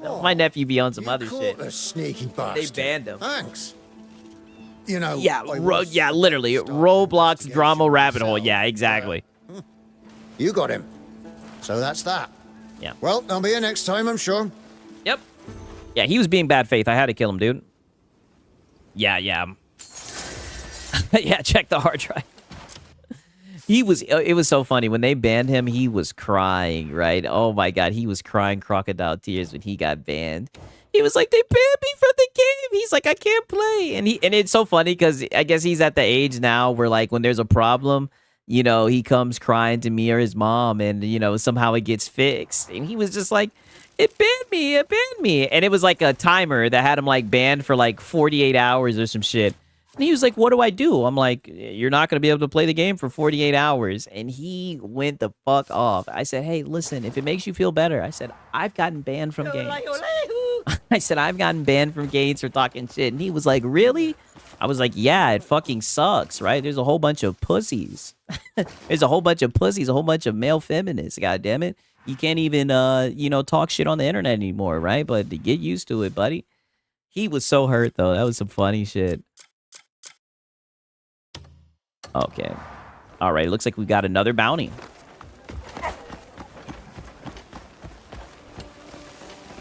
My nephew be on some other shit. A sneaky bastard. They banned him. Thanks. You know. Yeah, yeah, literally Roblox drama rabbit hole. Yeah, exactly. You got him. So that's that. Yeah. Well, I'll be here next time, I'm sure. Yep. Yeah, he was being bad faith. I had to kill him, dude. Yeah. Yeah, check the hard drive. It was so funny. When they banned him, he was crying, right? Oh my God, he was crying crocodile tears when he got banned. He was like, they banned me from the game. He's like, I can't play. And it's so funny because I guess he's at the age now where like when there's a problem, you know, he comes crying to me or his mom and, you know, somehow it gets fixed. And he was just like, it banned me. And it was like a timer that had him like banned for like 48 hours or some shit. And he was like, what do I do? I'm like, you're not going to be able to play the game for 48 hours. And he went the fuck off. I said, hey, listen, if it makes you feel better, I said, I've gotten banned from games. I said, I've gotten banned from games for talking shit. And he was like, really? I was like, yeah, it fucking sucks, right? There's a whole bunch of pussies. There's a whole bunch of pussies, a whole bunch of male feminists, God damn it. You can't even, you know, talk shit on the internet anymore, right? But get used to it, buddy. He was so hurt, though. That was some funny shit. Okay. All right. Looks like we got another bounty.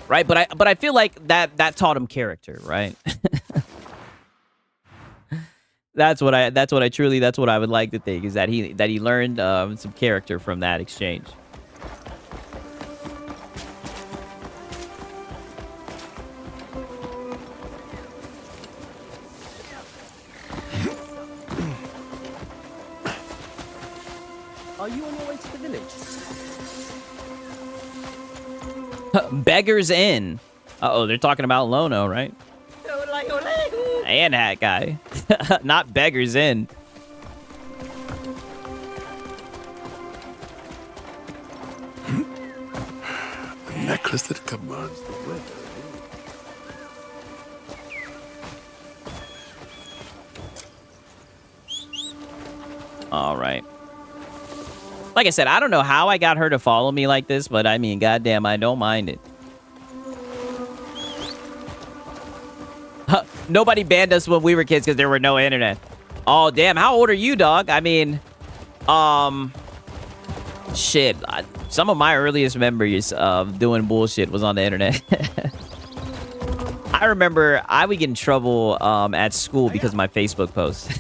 Right, but I feel like that taught him character, right? That's what I would like to think is that he learned some character from that exchange. Are you on your way to the village? Beggars Inn. Uh-oh, they're talking about Lono, right? And Hat Guy. Not Beggars Inn. A necklace that commands the weather. All right. Like I said, I don't know how I got her to follow me like this, but I mean, goddamn, I don't mind it. Nobody banned us when we were kids because there were no internet. Oh, damn. How old are you, dog? I mean, shit. Some of my earliest memories of doing bullshit was on the internet. I remember I would get in trouble at school because of my Facebook posts.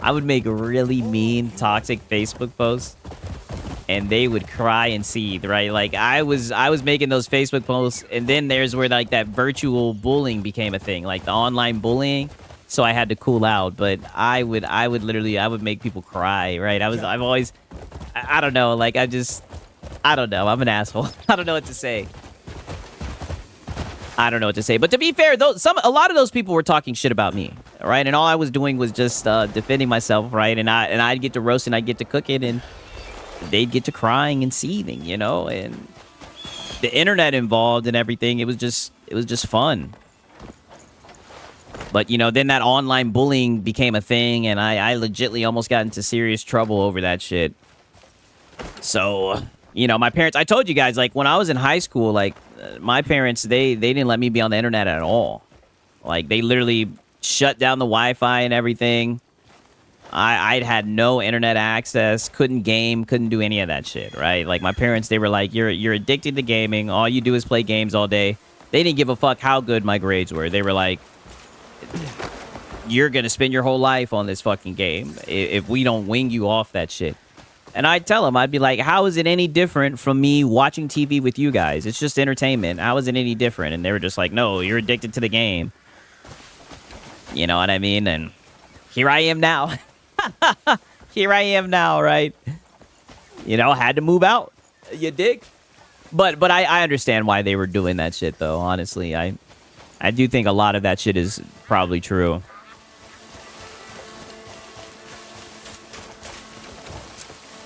I would make really mean, toxic Facebook posts. And they would cry and seethe, right? Like I was making those Facebook posts, and then there's where like that virtual bullying became a thing, like the online bullying. So I had to cool out, but I would make people cry, right? I've always, I don't know, like I don't know. I'm an asshole. I don't know what to say. But to be fair, a lot of those people were talking shit about me, right? And all I was doing was just defending myself, right? And I'd get to roast and I'd get to cook it, and they'd get to crying and seething, you know, and the internet involved and everything. It was just fun. But, you know, then that online bullying became a thing, and I legitly almost got into serious trouble over that shit. So, you know, my parents, I told you guys, like, when I was in high school, like, my parents, they didn't let me be on the internet at all. Like, they literally shut down the Wi-Fi and everything. I'd had no internet access, couldn't game, couldn't do any of that shit, right? Like, my parents, they were like, you're addicted to gaming. All you do is play games all day. They didn't give a fuck how good my grades were. They were like, you're gonna spend your whole life on this fucking game if we don't wing you off that shit. And I'd tell them, I'd be like, how is it any different from me watching TV with you guys? It's just entertainment. How is it any different? And they were just like, no, you're addicted to the game. You know what I mean? And here I am now. Here I am now, right? You know, had to move out. You dig? But I understand why they were doing that shit, though, honestly. I do think a lot of that shit is probably true.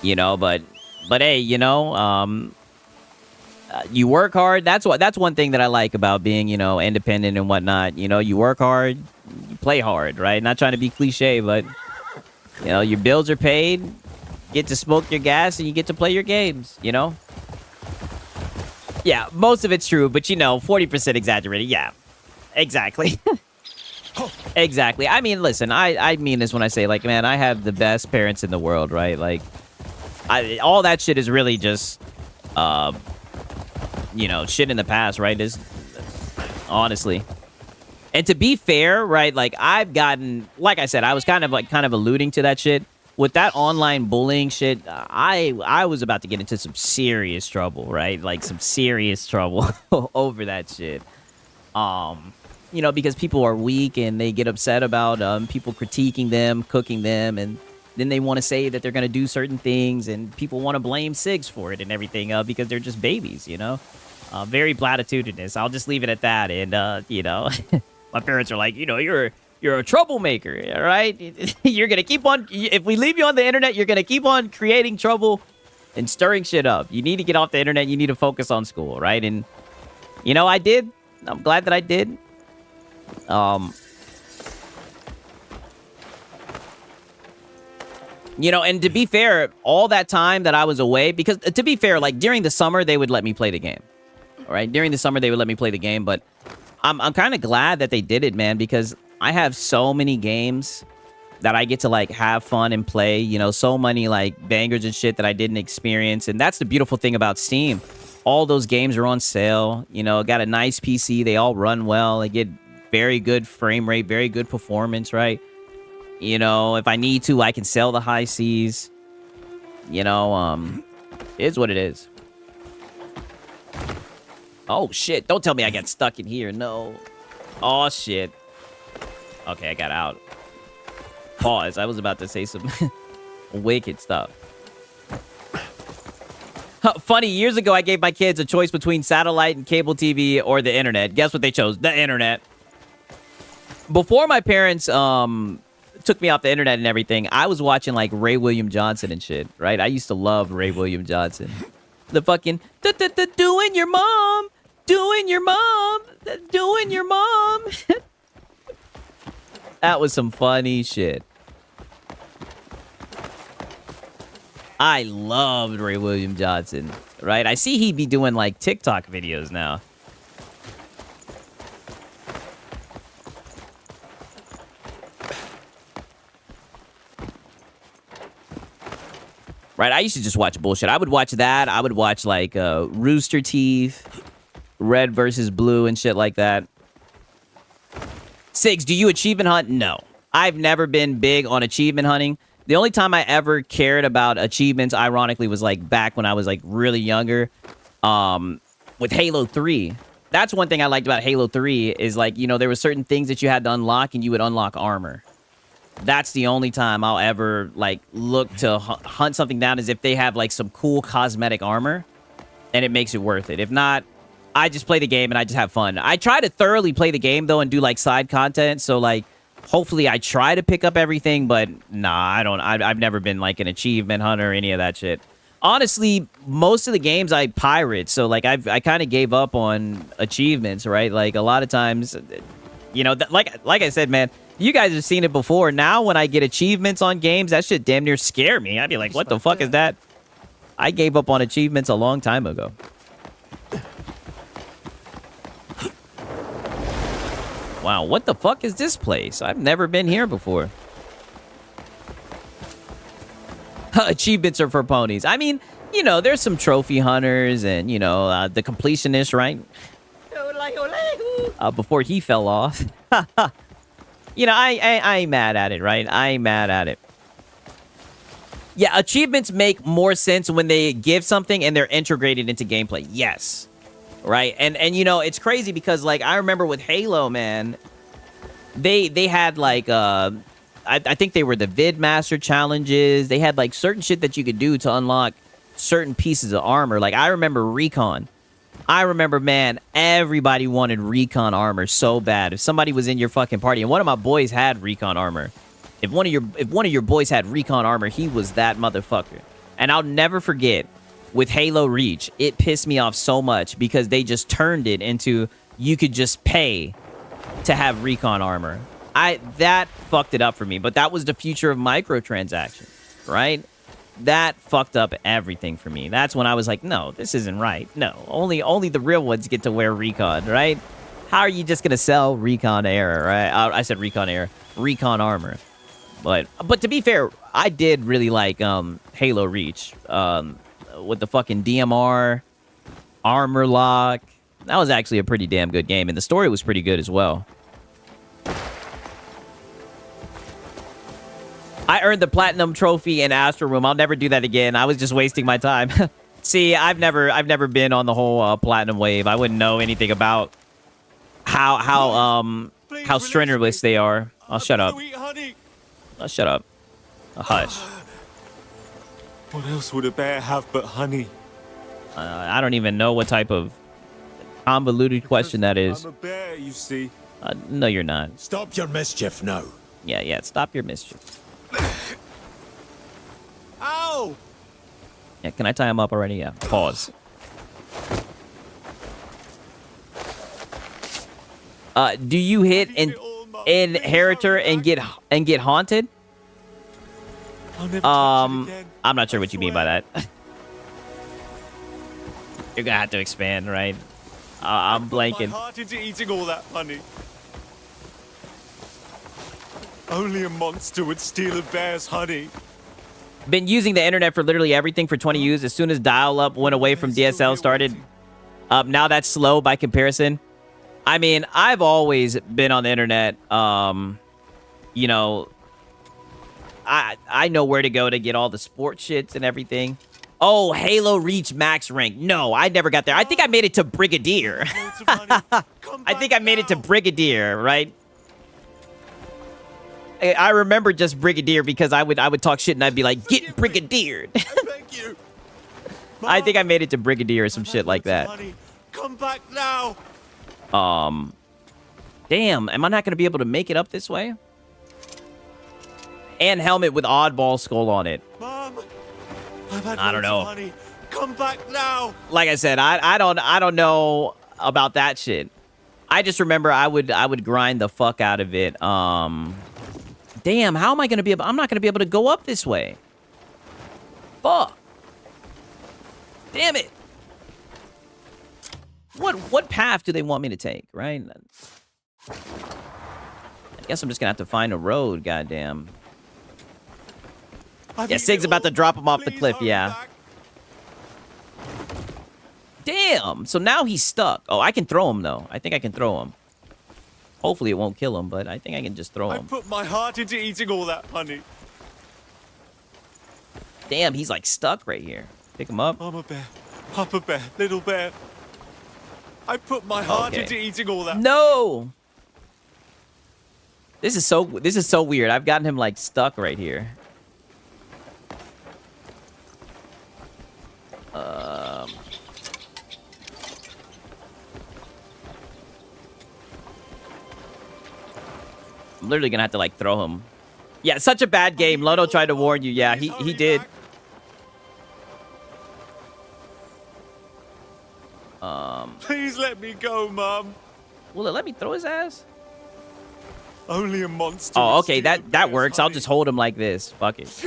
You know, but hey, you know, you work hard. That's one thing that I like about being, you know, independent and whatnot. You know, you work hard, you play hard, right? Not trying to be cliche, but you know, your bills are paid, get to smoke your gas, and you get to play your games. You know. Yeah, most of it's true, but you know, 40% exaggerated. Yeah, exactly. Exactly. I mean, listen, I mean this when I say, like, man, I have the best parents in the world, right? Like, all that shit is really just, you know, shit in the past, right? Is honestly. And to be fair, right, like, I've gotten, like I said, I was kind of alluding to that shit. With that online bullying shit, I was about to get into some serious trouble, right? Like, some serious trouble over that shit. You know, because people are weak and they get upset about people critiquing them, cooking them, and then they want to say that they're going to do certain things, and people want to blame SIGs for it and everything because they're just babies, you know? Very platitudinous. I'll just leave it at that. And, you know, my parents are like, you know, you're a troublemaker, all right? You're going to keep on, if we leave you on the internet, you're going to keep on creating trouble and stirring shit up. You need to get off the internet. You need to focus on school, right? And, you know, I did. I'm glad that I did. You know, and to be fair, all that time that I was away, because to be fair, like during the summer, they would let me play the game. All right. During the summer, they would let me play the game. But I'm kind of glad that they did it, man, because I have so many games that I get to like have fun and play, you know, so many like bangers and shit that I didn't experience. And that's the beautiful thing about Steam. All those games are on sale. You know, got a nice PC. They all run well. They get very good frame rate, very good performance, right? You know, if I need to, I can sell the high Cs. You know, it is what it is. Oh, shit. Don't tell me I got stuck in here. No. Oh, shit. Okay, I got out. Pause. I was about to say some wicked stuff. Funny, years ago, I gave my kids a choice between satellite and cable TV or the internet. Guess what they chose? The internet. Before my parents took me off the internet and everything, I was watching like Ray William Johnson and shit, right? I used to love Ray William Johnson. The fucking doing your mom, doing your mom, doing your mom. That was some funny shit. I loved Ray William Johnson, right? I see he'd be doing like TikTok videos now. Right, I used to just watch bullshit. I would watch that. I would watch, like, Rooster Teeth, Red versus Blue, and shit like that. Sigs, do you achievement hunt? No. I've never been big on achievement hunting. The only time I ever cared about achievements, ironically, was, like, back when I was, like, really younger with Halo 3. That's one thing I liked about Halo 3 is, like, you know, there were certain things that you had to unlock, and you would unlock armor. That's the only time I'll ever, like, look to hunt something down is if they have, like, some cool cosmetic armor, and it makes it worth it. If not, I just play the game and I just have fun. I try to thoroughly play the game, though, and do, like, side content, so, like, hopefully I try to pick up everything, but nah, I don't. I've never been, like, an achievement hunter or any of that shit. Honestly, most of the games I pirate, so, like, I kind of gave up on achievements, right? Like, a lot of times, you know, like I said, man, you guys have seen it before. Now, when I get achievements on games, that shit damn near scare me. I'd be like, what the fuck is that? I gave up on achievements a long time ago. Wow, what the fuck is this place? I've never been here before. Achievements are for ponies. I mean, you know, there's some trophy hunters and, you know, the completionist, right? Before he fell off. You know, I ain't mad at it, right? I ain't mad at it. Yeah, achievements make more sense when they give something and they're integrated into gameplay. Yes. Right? And you know, it's crazy because, like, I remember with Halo, man, they had, like, I think they were the Vidmaster challenges. They had, like, certain shit that you could do to unlock certain pieces of armor. Like, I remember Recon. I remember, man, everybody wanted Recon armor so bad. If somebody was in your fucking party, and one of my boys had Recon armor, if one of your boys had Recon armor, he was that motherfucker. And I'll never forget, with Halo Reach, it pissed me off so much because they just turned it into you could just pay to have Recon armor. That fucked it up for me, but that was the future of microtransactions, right? That fucked up everything for me. That's when I was like, no, this isn't right. No, only the real ones get to wear Recon, right? How are you just gonna sell Recon Air, right? I said Recon Air, Recon armor. But to be fair, I did really like Halo Reach with the fucking DMR, armor lock. That was actually a pretty damn good game, and the story was pretty good as well. I earned the platinum trophy in Astro Room. I'll never do that again. I was just wasting my time. See, I've never been on the whole platinum wave. I wouldn't know anything about how strenuous they are. I'll shut up. I'll shut up. Hush. What else would a bear have but honey? I don't even know what type of convoluted question that is. I'm a bear, you see. No, you're not. Stop your mischief now. Yeah, stop your mischief. Ow! Yeah, can I tie him up already? Yeah. Pause. Do you hit Inheritor and get haunted? I'm not sure what you mean by that. You're gonna have to expand, right? I'm blanking. My heart into eating all that honey. Only a monster would steal a bear's honey. Been using the internet for literally everything for 20 years. As soon as dial-up went away from DSL started, now that's slow by comparison. I mean, I've always been on the internet. You know, I know where to go to get all the sports shits and everything. Oh, Halo Reach Max Rank. No, I never got there. I think I made it to Brigadier. I think I made it to Brigadier, right? I remember just Brigadier because I would talk shit and I'd be like, get Brigadiered. I think I made it to Brigadier or some shit like that. Come back now. Damn, am I not gonna be able to make it up this way? And helmet with oddball skull on it. Mom, I've had I don't know. honey. Come back now. Like I said, I don't know about that shit. I just remember I would grind the fuck out of it. Damn, how am I gonna be able? I'm not gonna be able to go up this way. Fuck. Damn it. What path do they want me to take, right? I guess I'm just gonna have to find a road, goddamn. Yeah, Sig's about to drop him off the cliff, yeah. Damn, so now he's stuck. Oh, I can throw him, though. I think I can throw him. Hopefully it won't kill him, but I think I can just throw him. I put my heart into eating all that honey. Damn, he's like stuck right here. Pick him up. Mama bear, Papa bear, little bear. I put my heart into eating all that. No. This is so weird. I've gotten him like stuck right here. I'm literally gonna have to like throw him. Yeah, such a bad game. Lono tried to warn you. Yeah, he did. Please let me go, Mom. Will it let me throw his ass? Only a monster. Oh, okay, that works. I'll just hold him like this. Fuck it.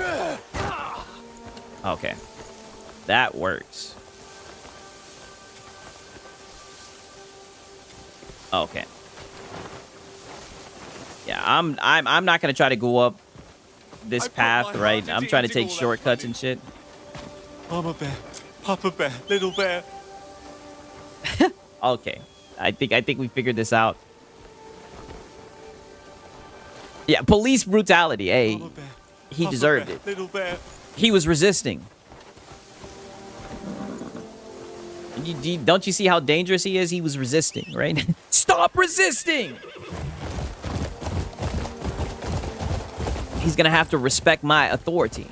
Okay. That works. Okay. Yeah, I'm not gonna try to go up this path, right? I'm trying to take shortcuts and shit. Mama bear, Papa bear, little bear. Okay. I think we figured this out. Yeah, police brutality. Hey, he deserved it. Little bear. He was resisting. Don't you see how dangerous he is? He was resisting, right? Stop resisting! He's gonna have to respect my authority.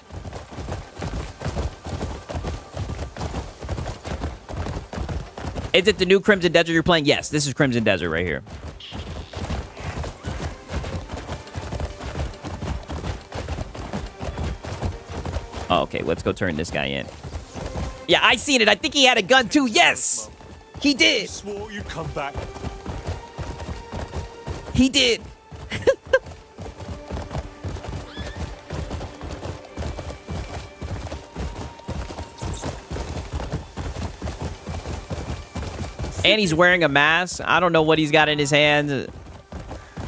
Is it the new Crimson Desert you're playing? Yes, this is Crimson Desert right here. Oh, okay, let's go turn this guy in. Yeah, I seen it. I think he had a gun too. Yes, he did. You swore you'd come back. He did. And he's wearing a mask. I don't know what he's got in his hands.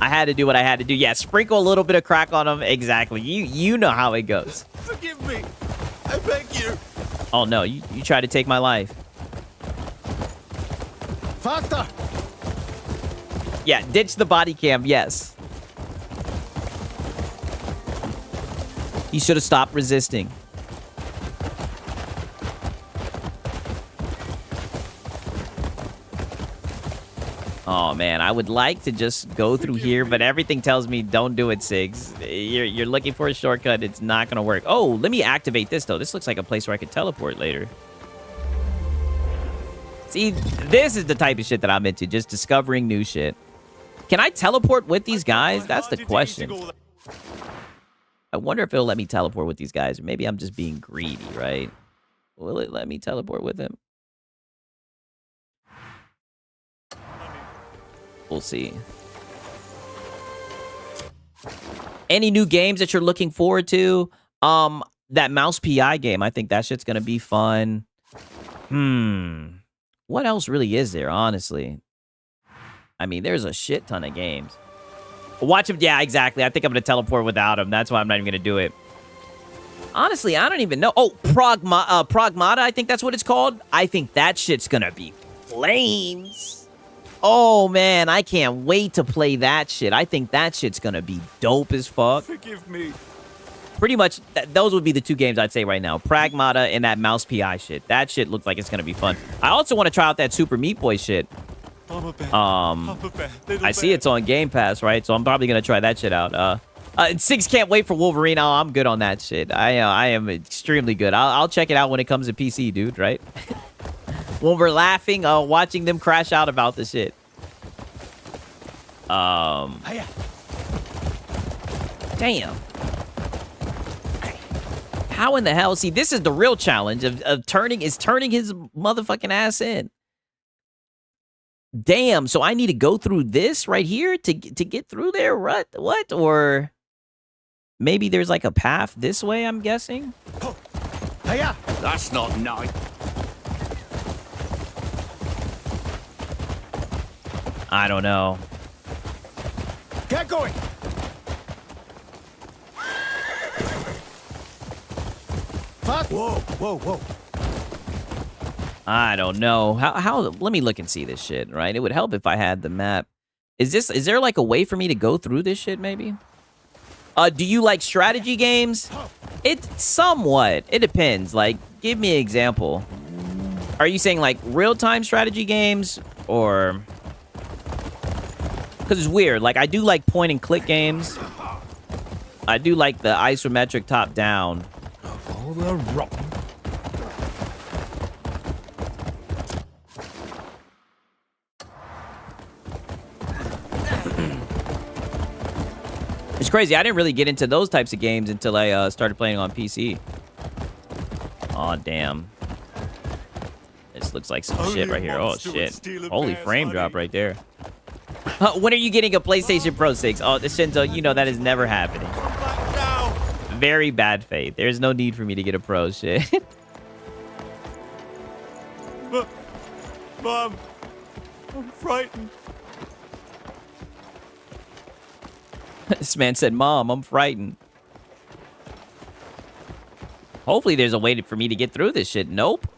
I had to do what I had to do. Yeah, sprinkle a little bit of crack on him. Exactly. You know how it goes. Forgive me. I beg you. Oh, no. You try to take my life. Factor! Yeah, ditch the body cam. Yes. He should have stopped resisting. Oh, man, I would like to just go through here, but everything tells me don't do it, Sigs. You're looking for a shortcut. It's not going to work. Oh, let me activate this, though. This looks like a place where I could teleport later. See, this is the type of shit that I'm into, just discovering new shit. Can I teleport with these guys? That's the question. I wonder if it'll let me teleport with these guys. Or maybe I'm just being greedy, right? Will it let me teleport with him? We'll see. Any new games that you're looking forward to? That Mouse PI game. I think that shit's gonna be fun. What else really is there, honestly? I mean, there's a shit ton of games. Watch him. Yeah, exactly. I think I'm gonna teleport without him. That's why I'm not even gonna do it. Honestly, I don't even know. Oh, Pragmata, I think that's what it's called. I think that shit's gonna be flames. Oh, man, I can't wait to play that shit. I think that shit's gonna be dope as fuck. Forgive me. Pretty much, those would be the two games I'd say right now. Pragmata and that Mouse PI shit. That shit looks like it's gonna be fun. I also want to try out that Super Meat Boy shit. I'm a bear. I'm a bear. I see it's on Game Pass, right? So I'm probably gonna try that shit out. Six can't wait for Wolverine. Oh, I'm good on that shit. I am extremely good. I'll check it out when it comes to PC, dude, right? When we're laughing, watching them crash out about the shit. Damn. How in the hell? See, this is the real challenge of turning his motherfucking ass in. Damn. So I need to go through this right here to get through there. What? Or maybe there's like a path this way, I'm guessing. Hiya! That's not nice. I don't know. Get going! Fuck! Whoa. I don't know. How? Let me look and see this shit, right? It would help if I had the map. Is there like a way for me to go through this shit, maybe? Do you like strategy games? It somewhat. It depends. Like, give me an example. Are you saying like real-time strategy games or... Because it's weird. Like, I do like point-and-click games. I do like the isometric top-down. Of all the rotten. It's crazy. I didn't really get into those types of games until I started playing on PC. Aw, damn. This looks like some shit right here. Oh, shit. Holy frame drop right there. When are you getting a PlayStation Pro 6? Oh, Shinzo, you know that is never happening. Very bad faith. There's no need for me to get a Pro shit. Mom, I'm frightened. This man said, Mom, I'm frightened. Hopefully there's a way for me to get through this shit. Nope.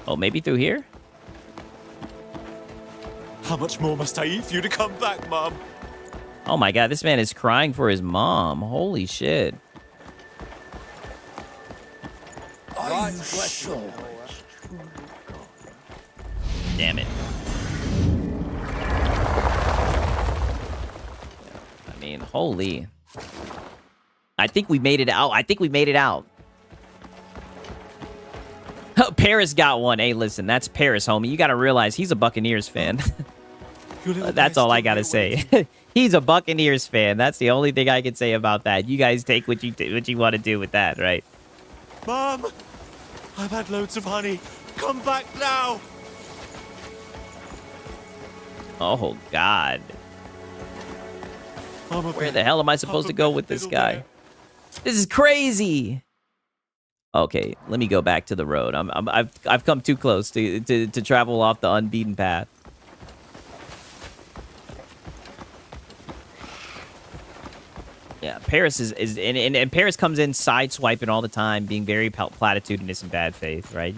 Oh, maybe through here? How much more must I eat for you to come back, Mom? Oh my god, this man is crying for his mom. Holy shit. Are you sure? Damn it. I mean, holy. I think we made it out. I think we made it out. Paris got one. Hey, listen, that's Paris, homie. You got to realize he's a Buccaneers fan. That's all I got to say. He's a Buccaneers fan. That's the only thing I can say about that. You guys take what you want to do with that, right? Mom, I've had loads of honey. Come back now. Oh, God. Where the hell am I supposed to go with this guy? This is crazy. Okay, let me go back to the road. I've come too close to travel off the unbeaten path. Yeah, Paris is and Paris comes in sideswiping all the time, being very platitudinous and bad faith, right?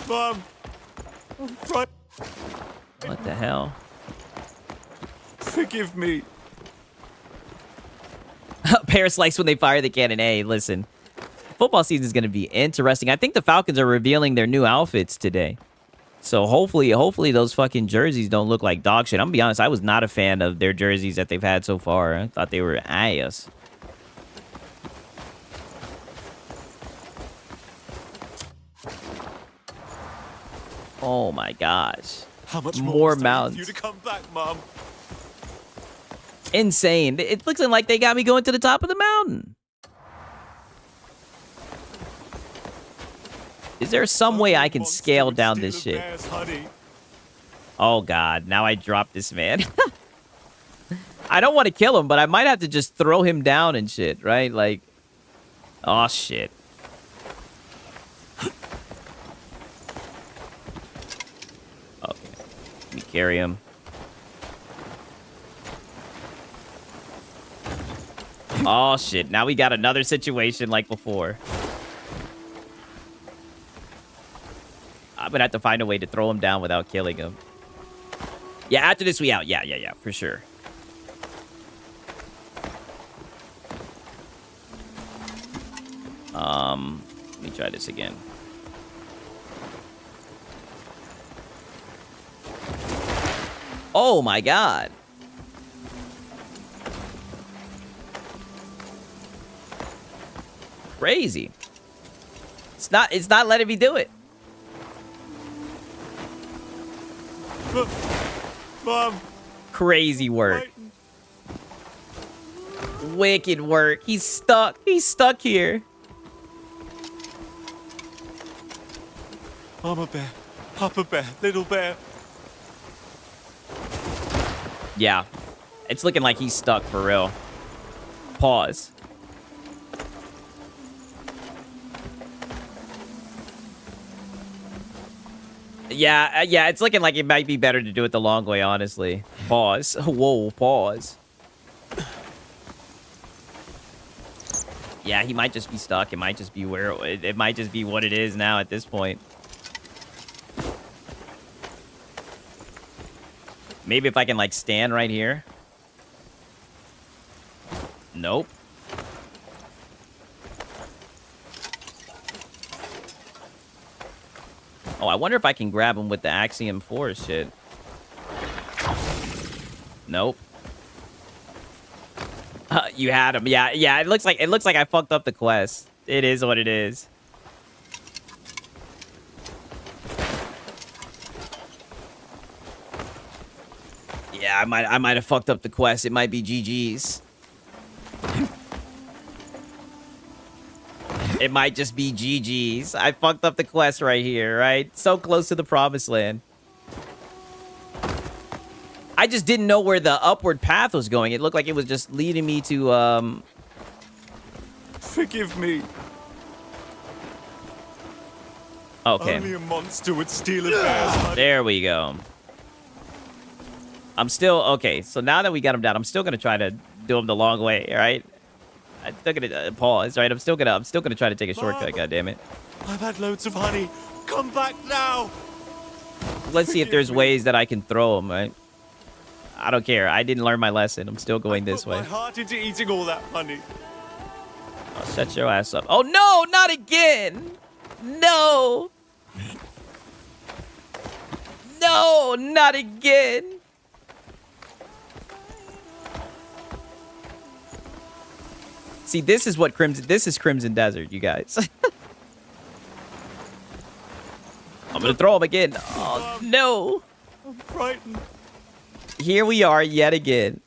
Mom, right. What the hell? Forgive me. Paris likes when they fire the cannon. Hey, listen. Football season is going to be interesting. I think the Falcons are revealing their new outfits today. So hopefully those fucking jerseys don't look like dog shit. I'm going to be honest, I was not a fan of their jerseys that they've had so far. I thought they were ass. Oh my gosh. How much more more mountains? you to come back, Mom? Insane. It's looking like they got me going to the top of the mountain. Is there some way I can scale down this shit? Oh, God. Now I dropped this man. I don't want to kill him, but I might have to just throw him down and shit, right? Like, oh, shit. Okay. Let me carry him. Oh, shit. Now we got another situation like before. I'm gonna have to find a way to throw him down without killing him. Yeah, after this we out. Yeah, for sure. Let me try this again. Oh my God. Crazy. It's not letting me do it. Mom. Crazy work. Wicked work. He's stuck. He's stuck here. Mama bear, Papa bear, little bear. Yeah. It's looking like he's stuck for real. Pause. Yeah, it's looking like it might be better to do it the long way, honestly. Pause. Whoa, pause. Yeah, he might just be stuck. It might just be where it might just be what it is now at this point. Maybe if I can like stand right here. Nope. Oh, I wonder if I can grab him with the Axiom 4 shit. Nope. You had him. Yeah. It looks like I fucked up the quest. It is what it is. Yeah, I might have fucked up the quest. It might be GG's. It might just be GG's. I fucked up the quest right here, right? So close to the promised land. I just didn't know where the upward path was going. It looked like it was just leading me to, Forgive me. Okay. Only a monster would steal a bear's honey. There we go. I'm still... Okay, so now that we got him down, I'm still going to try to do him the long way, all right? I'm still gonna pause, right? I'm still gonna try to take a shortcut. God damn it! I've had loads of honey. Come back now. Let's see if there's ways that I can throw him. Right? I don't care. I didn't learn my lesson. I'm still going this way. My heart into eating all that honey. Oh, shut your ass up. Oh, no, not again. No. No, not again. See, this is Crimson Desert, you guys. I'm gonna throw him again. Oh, no. I'm frightened. Here we are yet again.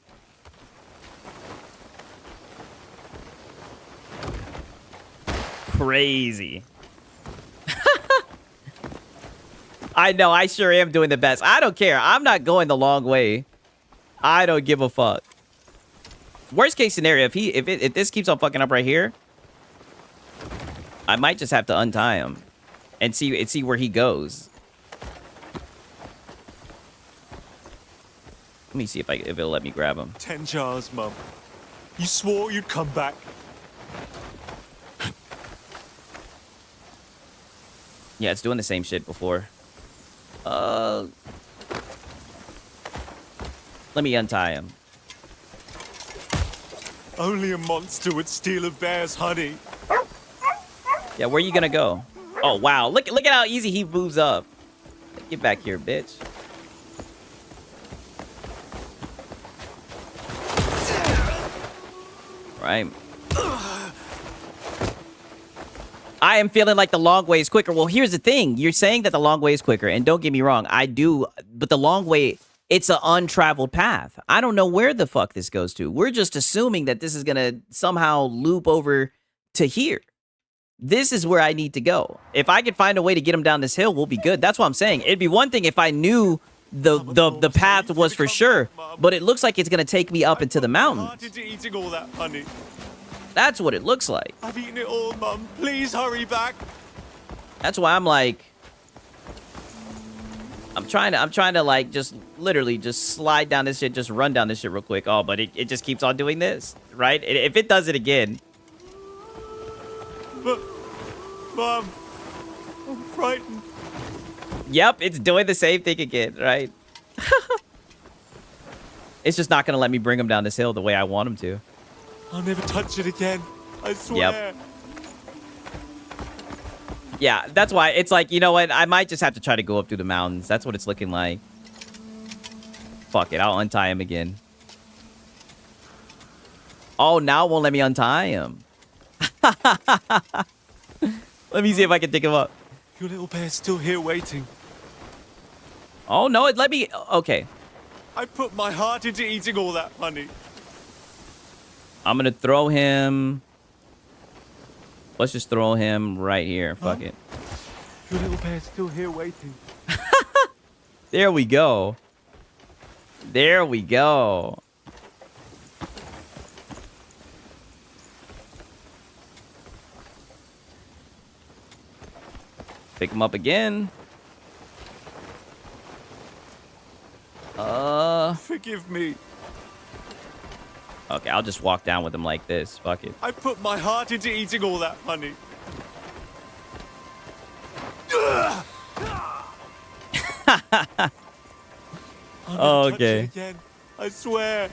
Crazy. I know, I sure am doing the best. I don't care. I'm not going the long way. I don't give a fuck. Worst case scenario, if this keeps on fucking up right here, I might just have to untie him and see where he goes. Let me see if it'll let me grab him. 10 jars, Mum. You swore you'd come back. Yeah, it's doing the same shit before. Let me untie him. Only a monster would steal a bear's honey. Yeah, where are you gonna go? Oh wow, look at how easy he moves up. Get back here, bitch. Right. I am feeling like the long way is quicker. Well, here's the thing. You're saying that the long way is quicker, and don't get me wrong, I do, but the long way, it's an untraveled path. I don't know where the fuck this goes to. We're just assuming that this is gonna somehow loop over to here. This is where I need to go. If I could find a way to get him down this hill, we'll be good. That's what I'm saying. It'd be one thing if I knew the path was for sure, but it looks like it's gonna take me up into the mountains. Into eating all that honey. That's what it looks like. I've eaten it all, Mum. Please hurry back. That's why I'm like, I'm trying to like just literally just slide down this shit, just run down this shit real quick. Oh, but it just keeps on doing this, right? If it does it again. But, Mom, I'm frightened. Yep, it's doing the same thing again, right? It's just not gonna let me bring him down this hill the way I want him to. I'll never touch it again. I swear. Yep. Yeah, that's why it's like, you know what? I might just have to try to go up through the mountains. That's what it's looking like. Fuck it, I'll untie him again. Oh, now it won't let me untie him. Let me see if I can pick him up. Your little bear's still here waiting. Oh, no, it let me... Okay. I put my heart into eating all that honey. I'm gonna throw him... Let's just throw him right here. Fuck it. Your little bear's still here waiting. There we go. There we go. Pick him up again. Forgive me. Okay, I'll just walk down with him like this. Fuck it. I put my heart into eating all that honey. Okay. Again. I swear.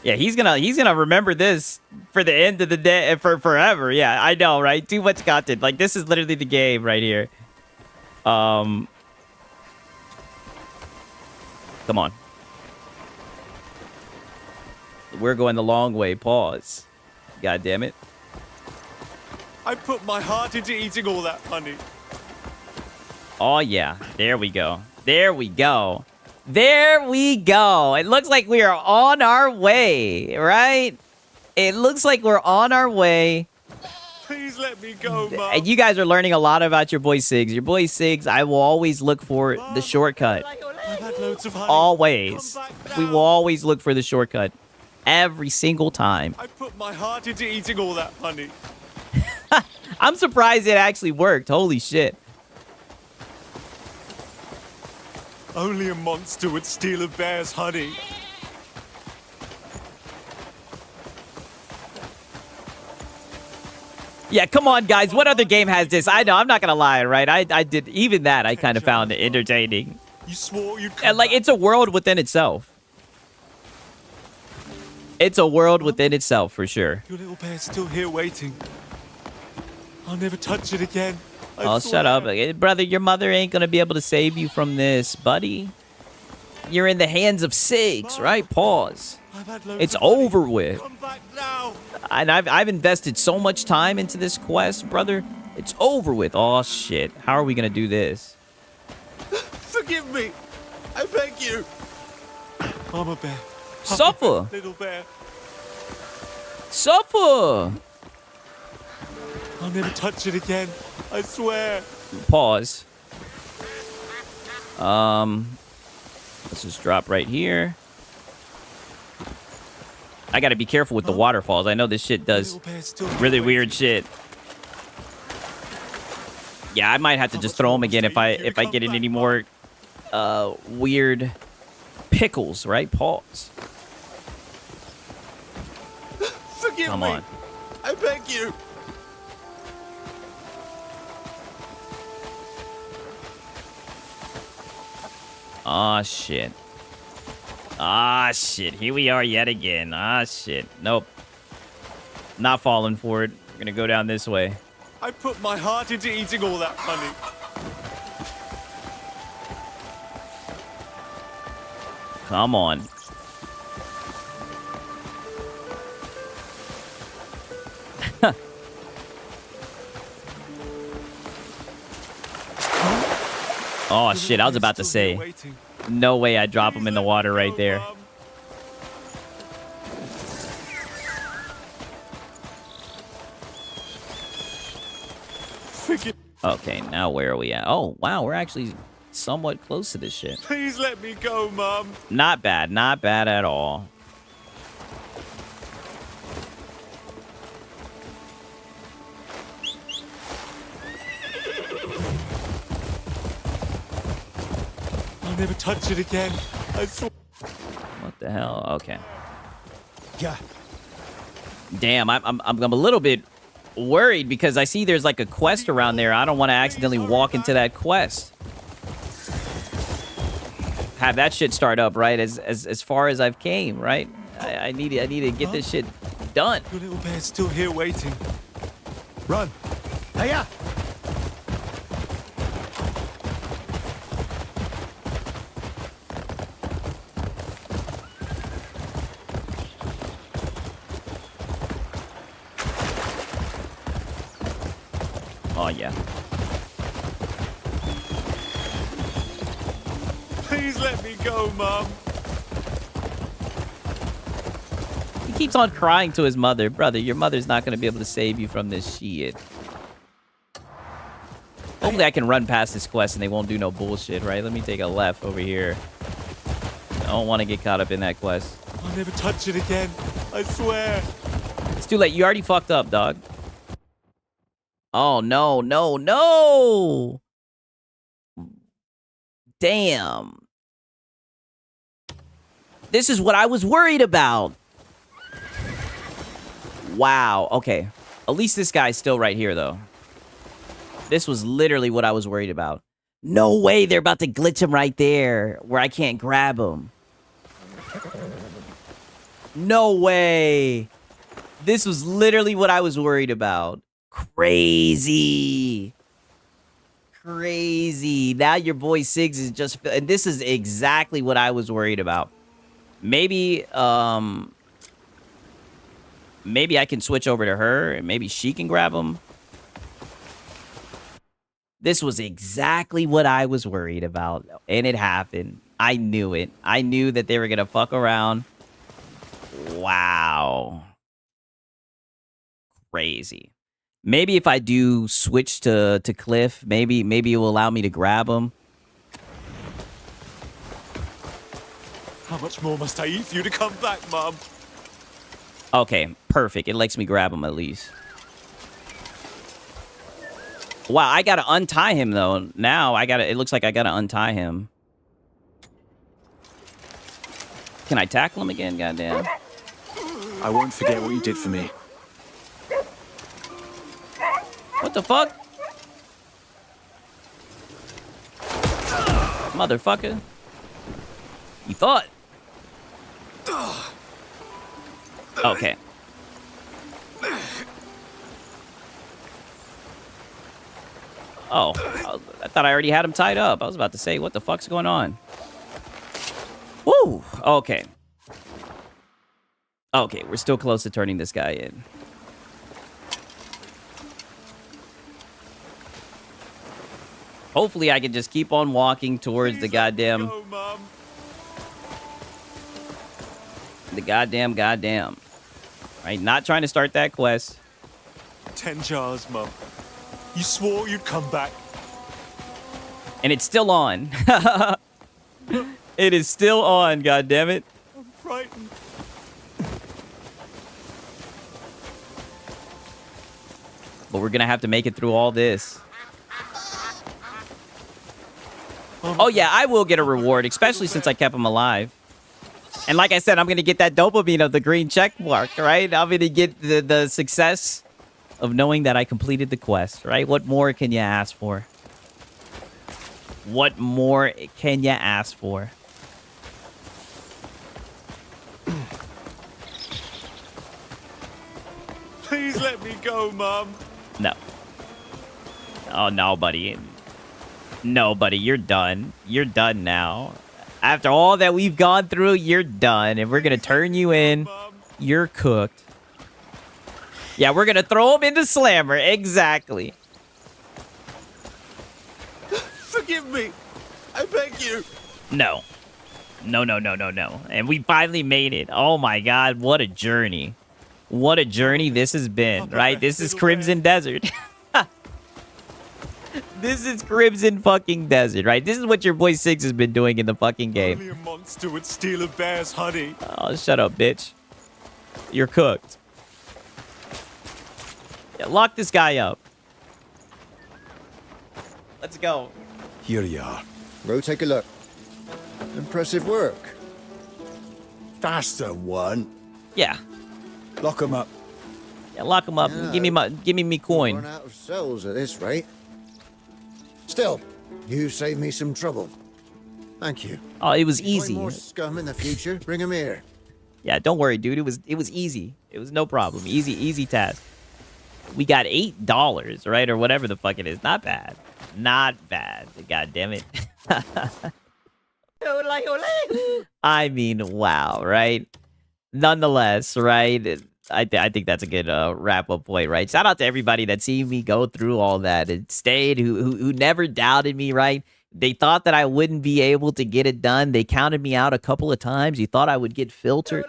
Yeah, he's gonna remember this for the end of the day, for forever. Yeah, I know, right? Too much content. Like, this is literally the game right here. Come on. We're going the long way. Pause. God damn it. I put my heart into eating all that honey. Oh, yeah. There we go. There we go. There we go. It looks like we are on our way, right? It looks like we're on our way. Please let me go, Mom. And you guys are learning a lot about your boy Siggs. Your boy Siggs, I will always look for the shortcut. I've had loads of honey. Always. We will always look for the shortcut. Every single time. I put my heart into eating all that honey. I'm surprised it actually worked. Holy shit. Only a monster would steal a bear's honey. Yeah, come on, guys. What other game has this? I know, I'm not gonna lie, right? I did, even that I kind of found it entertaining. You swore you'd come And like, back. it's a world within itself. It's a world within itself for sure. Your little bear's still here waiting. I'll never touch it again. Oh, shut up. Brother, your mother ain't gonna be able to save you from this, buddy. You're in the hands of Sigs, right? Pause. It's over with. Come back now. And I've invested so much time into this quest, brother. It's over with. Oh, shit. How are we gonna do this? Forgive me. I beg you. Mama bear. Suffer. Little bear. Suffer. I'll never touch it again. I swear. Pause. Let's just drop right here. I gotta be careful with the waterfalls. I know this shit does really weird shit. Yeah, I might have to just throw them again if I get in any more weird pickles, right? Pause. Forgive Come me. on. I beg you. Ah, shit. Ah, shit. Here we are yet again. Ah, shit. Nope. Not falling for it. We're gonna go down this way. I put my heart into eating all that honey. Come on. Oh, shit. I was about to say. No way I drop him in the water right there. Okay, now where are we at? Oh, wow. We're actually somewhat close to this shit. Please let me go, Mom. Not bad. Not bad at all. I'll never touch it again. I swear. What the hell? Okay. Yeah. Damn, I'm a little bit worried because I see there's like a quest around there. I don't want to accidentally walk into that quest. Have that shit start up, right? As far as I've came, right? I need to get this shit done. Your little bear's still here waiting. Run. Hey, yeah. Oh, yeah. Please let me go, Mom. He keeps on crying to his mother. Brother, your mother's not going to be able to save you from this shit. Hopefully I can run past this quest and they won't do no bullshit, right? Let me take a left over here. I don't want to get caught up in that quest. I'll never touch it again. I swear. It's too late. You already fucked up, dog. Oh, no, no, no. Damn. This is what I was worried about. Wow. Okay. At least this guy's still right here, though. This was literally what I was worried about. No way they're about to glitch him right there where I can't grab him. No way. This was literally what I was worried about. Crazy. Crazy. Now your boy Sigs is just... And this is exactly what I was worried about. Maybe, maybe I can switch over to her and maybe she can grab him. This was exactly what I was worried about. And it happened. I knew it. I knew that they were going to fuck around. Wow. Crazy. Maybe if I do switch to Cliff, maybe it will allow me to grab him. How much more must I eat for you to come back, Mom? Okay, perfect. It lets me grab him at least. Wow, I gotta untie him though. Now it looks like I gotta untie him. Can I tackle him again? Goddamn. I won't forget what you did for me. What the fuck? Motherfucker. You thought. Okay. Oh, I thought I already had him tied up. I was about to say, what the fuck's going on? Woo! Okay. Okay, we're still close to turning this guy in. Hopefully I can just keep on walking towards the goddamn... The goddamn. Right, not trying to start that quest. 10 jars, Mum. You swore you'd come back. And it's still on. It is still on, goddammit. I'm frightened. But we're gonna have to make it through all this. Oh yeah, I will get a reward, especially since I kept him alive. And like I said, I'm gonna get that dopamine of the green check mark, right? I'm gonna get the success of knowing that I completed the quest, right? What more can you ask for? What more can you ask for? Please let me go, Mum. No. Oh, no, buddy. No, buddy, you're done. You're done now. After all that we've gone through, you're done. And we're going to turn you in. You're cooked. Yeah, we're going to throw him into Slammer. Exactly. Forgive me. I beg you. No. No. And we finally made it. Oh, my God. What a journey. What a journey this has been, right? This is Crimson Desert. This is Crimson fucking Desert, right? This is what your boy Six has been doing in the fucking game. Only a monster would steal a bear's honey. Oh, shut up, bitch. You're cooked. Yeah, lock this guy up. Let's go. Here you are. Go take a look. Impressive work. That's the one. Yeah. Lock him up. Yeah, lock him up. Yeah, give me coin. Run out of cells at this rate. Still, you saved me some trouble. Thank you. Oh, it was If you easy. find more scum in the future, bring them here. Yeah, don't worry, dude. It was easy. It was no problem. Easy task. We got $8, right? Or whatever the fuck it is. Not bad. Not bad. God damn it. I mean, wow, right? Nonetheless, right? I think that's a good wrap-up point, right? Shout out to everybody that seen me go through all that and stayed, who never doubted me, right? They thought that I wouldn't be able to get it done. They counted me out a couple of times. You thought I would get filtered.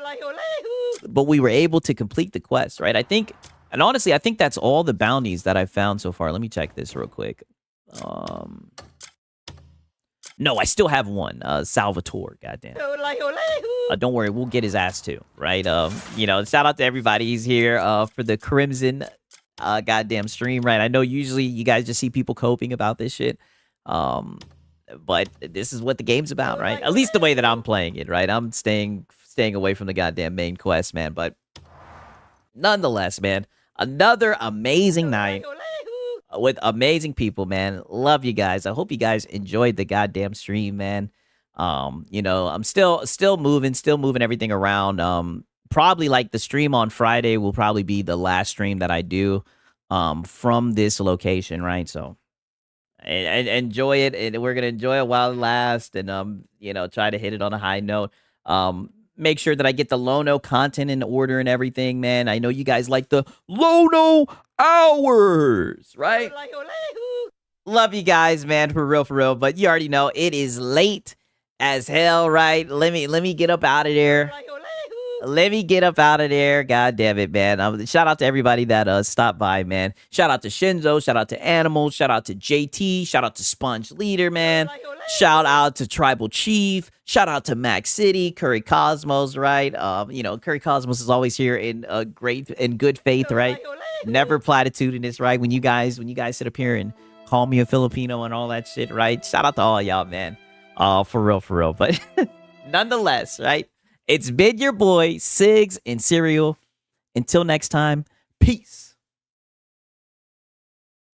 But we were able to complete the quest, right? I think, and honestly, I think that's all the bounties that I've found so far. Let me check this real quick. No, I still have one. Salvatore, goddamn. Don't worry, we'll get his ass too, right? You know, shout out to everybody. He's here for the Crimson goddamn stream, right? I know usually you guys just see people coping about this shit. But this is what the game's about, right? At least the way that I'm playing it, right? I'm staying away from the goddamn main quest, man. But nonetheless, man, another amazing night with amazing people, man. Love you guys. I hope you guys enjoyed the goddamn stream, man. You know, I'm still moving everything around. Probably like the stream on Friday will probably be the last stream that I do from this location, right? So and enjoy it, and we're gonna enjoy it while it lasts, and you know, try to hit it on a high note. Make sure that I get the Lono content in order and everything, man. I know you guys like the Lono hours, right? Love you guys, man, for real. But you already know it is late as hell, right? Let me get up out of there. Let me get up out of there. God damn it, man. Shout out to everybody that stopped by, man. Shout out to Shinzo. Shout out to Animal. Shout out to JT. Shout out to Sponge Leader, man. Shout out to Tribal Chief. Shout out to Max City, Curry Cosmos, right? You know, Curry Cosmos is always here in good faith, right? Never platitudinous, right? When you guys sit up here and call me a Filipino and all that shit, right? Shout out to all y'all, man. For real. But nonetheless, right? It's been your boy, Sigs and Cereal. Until next time, peace.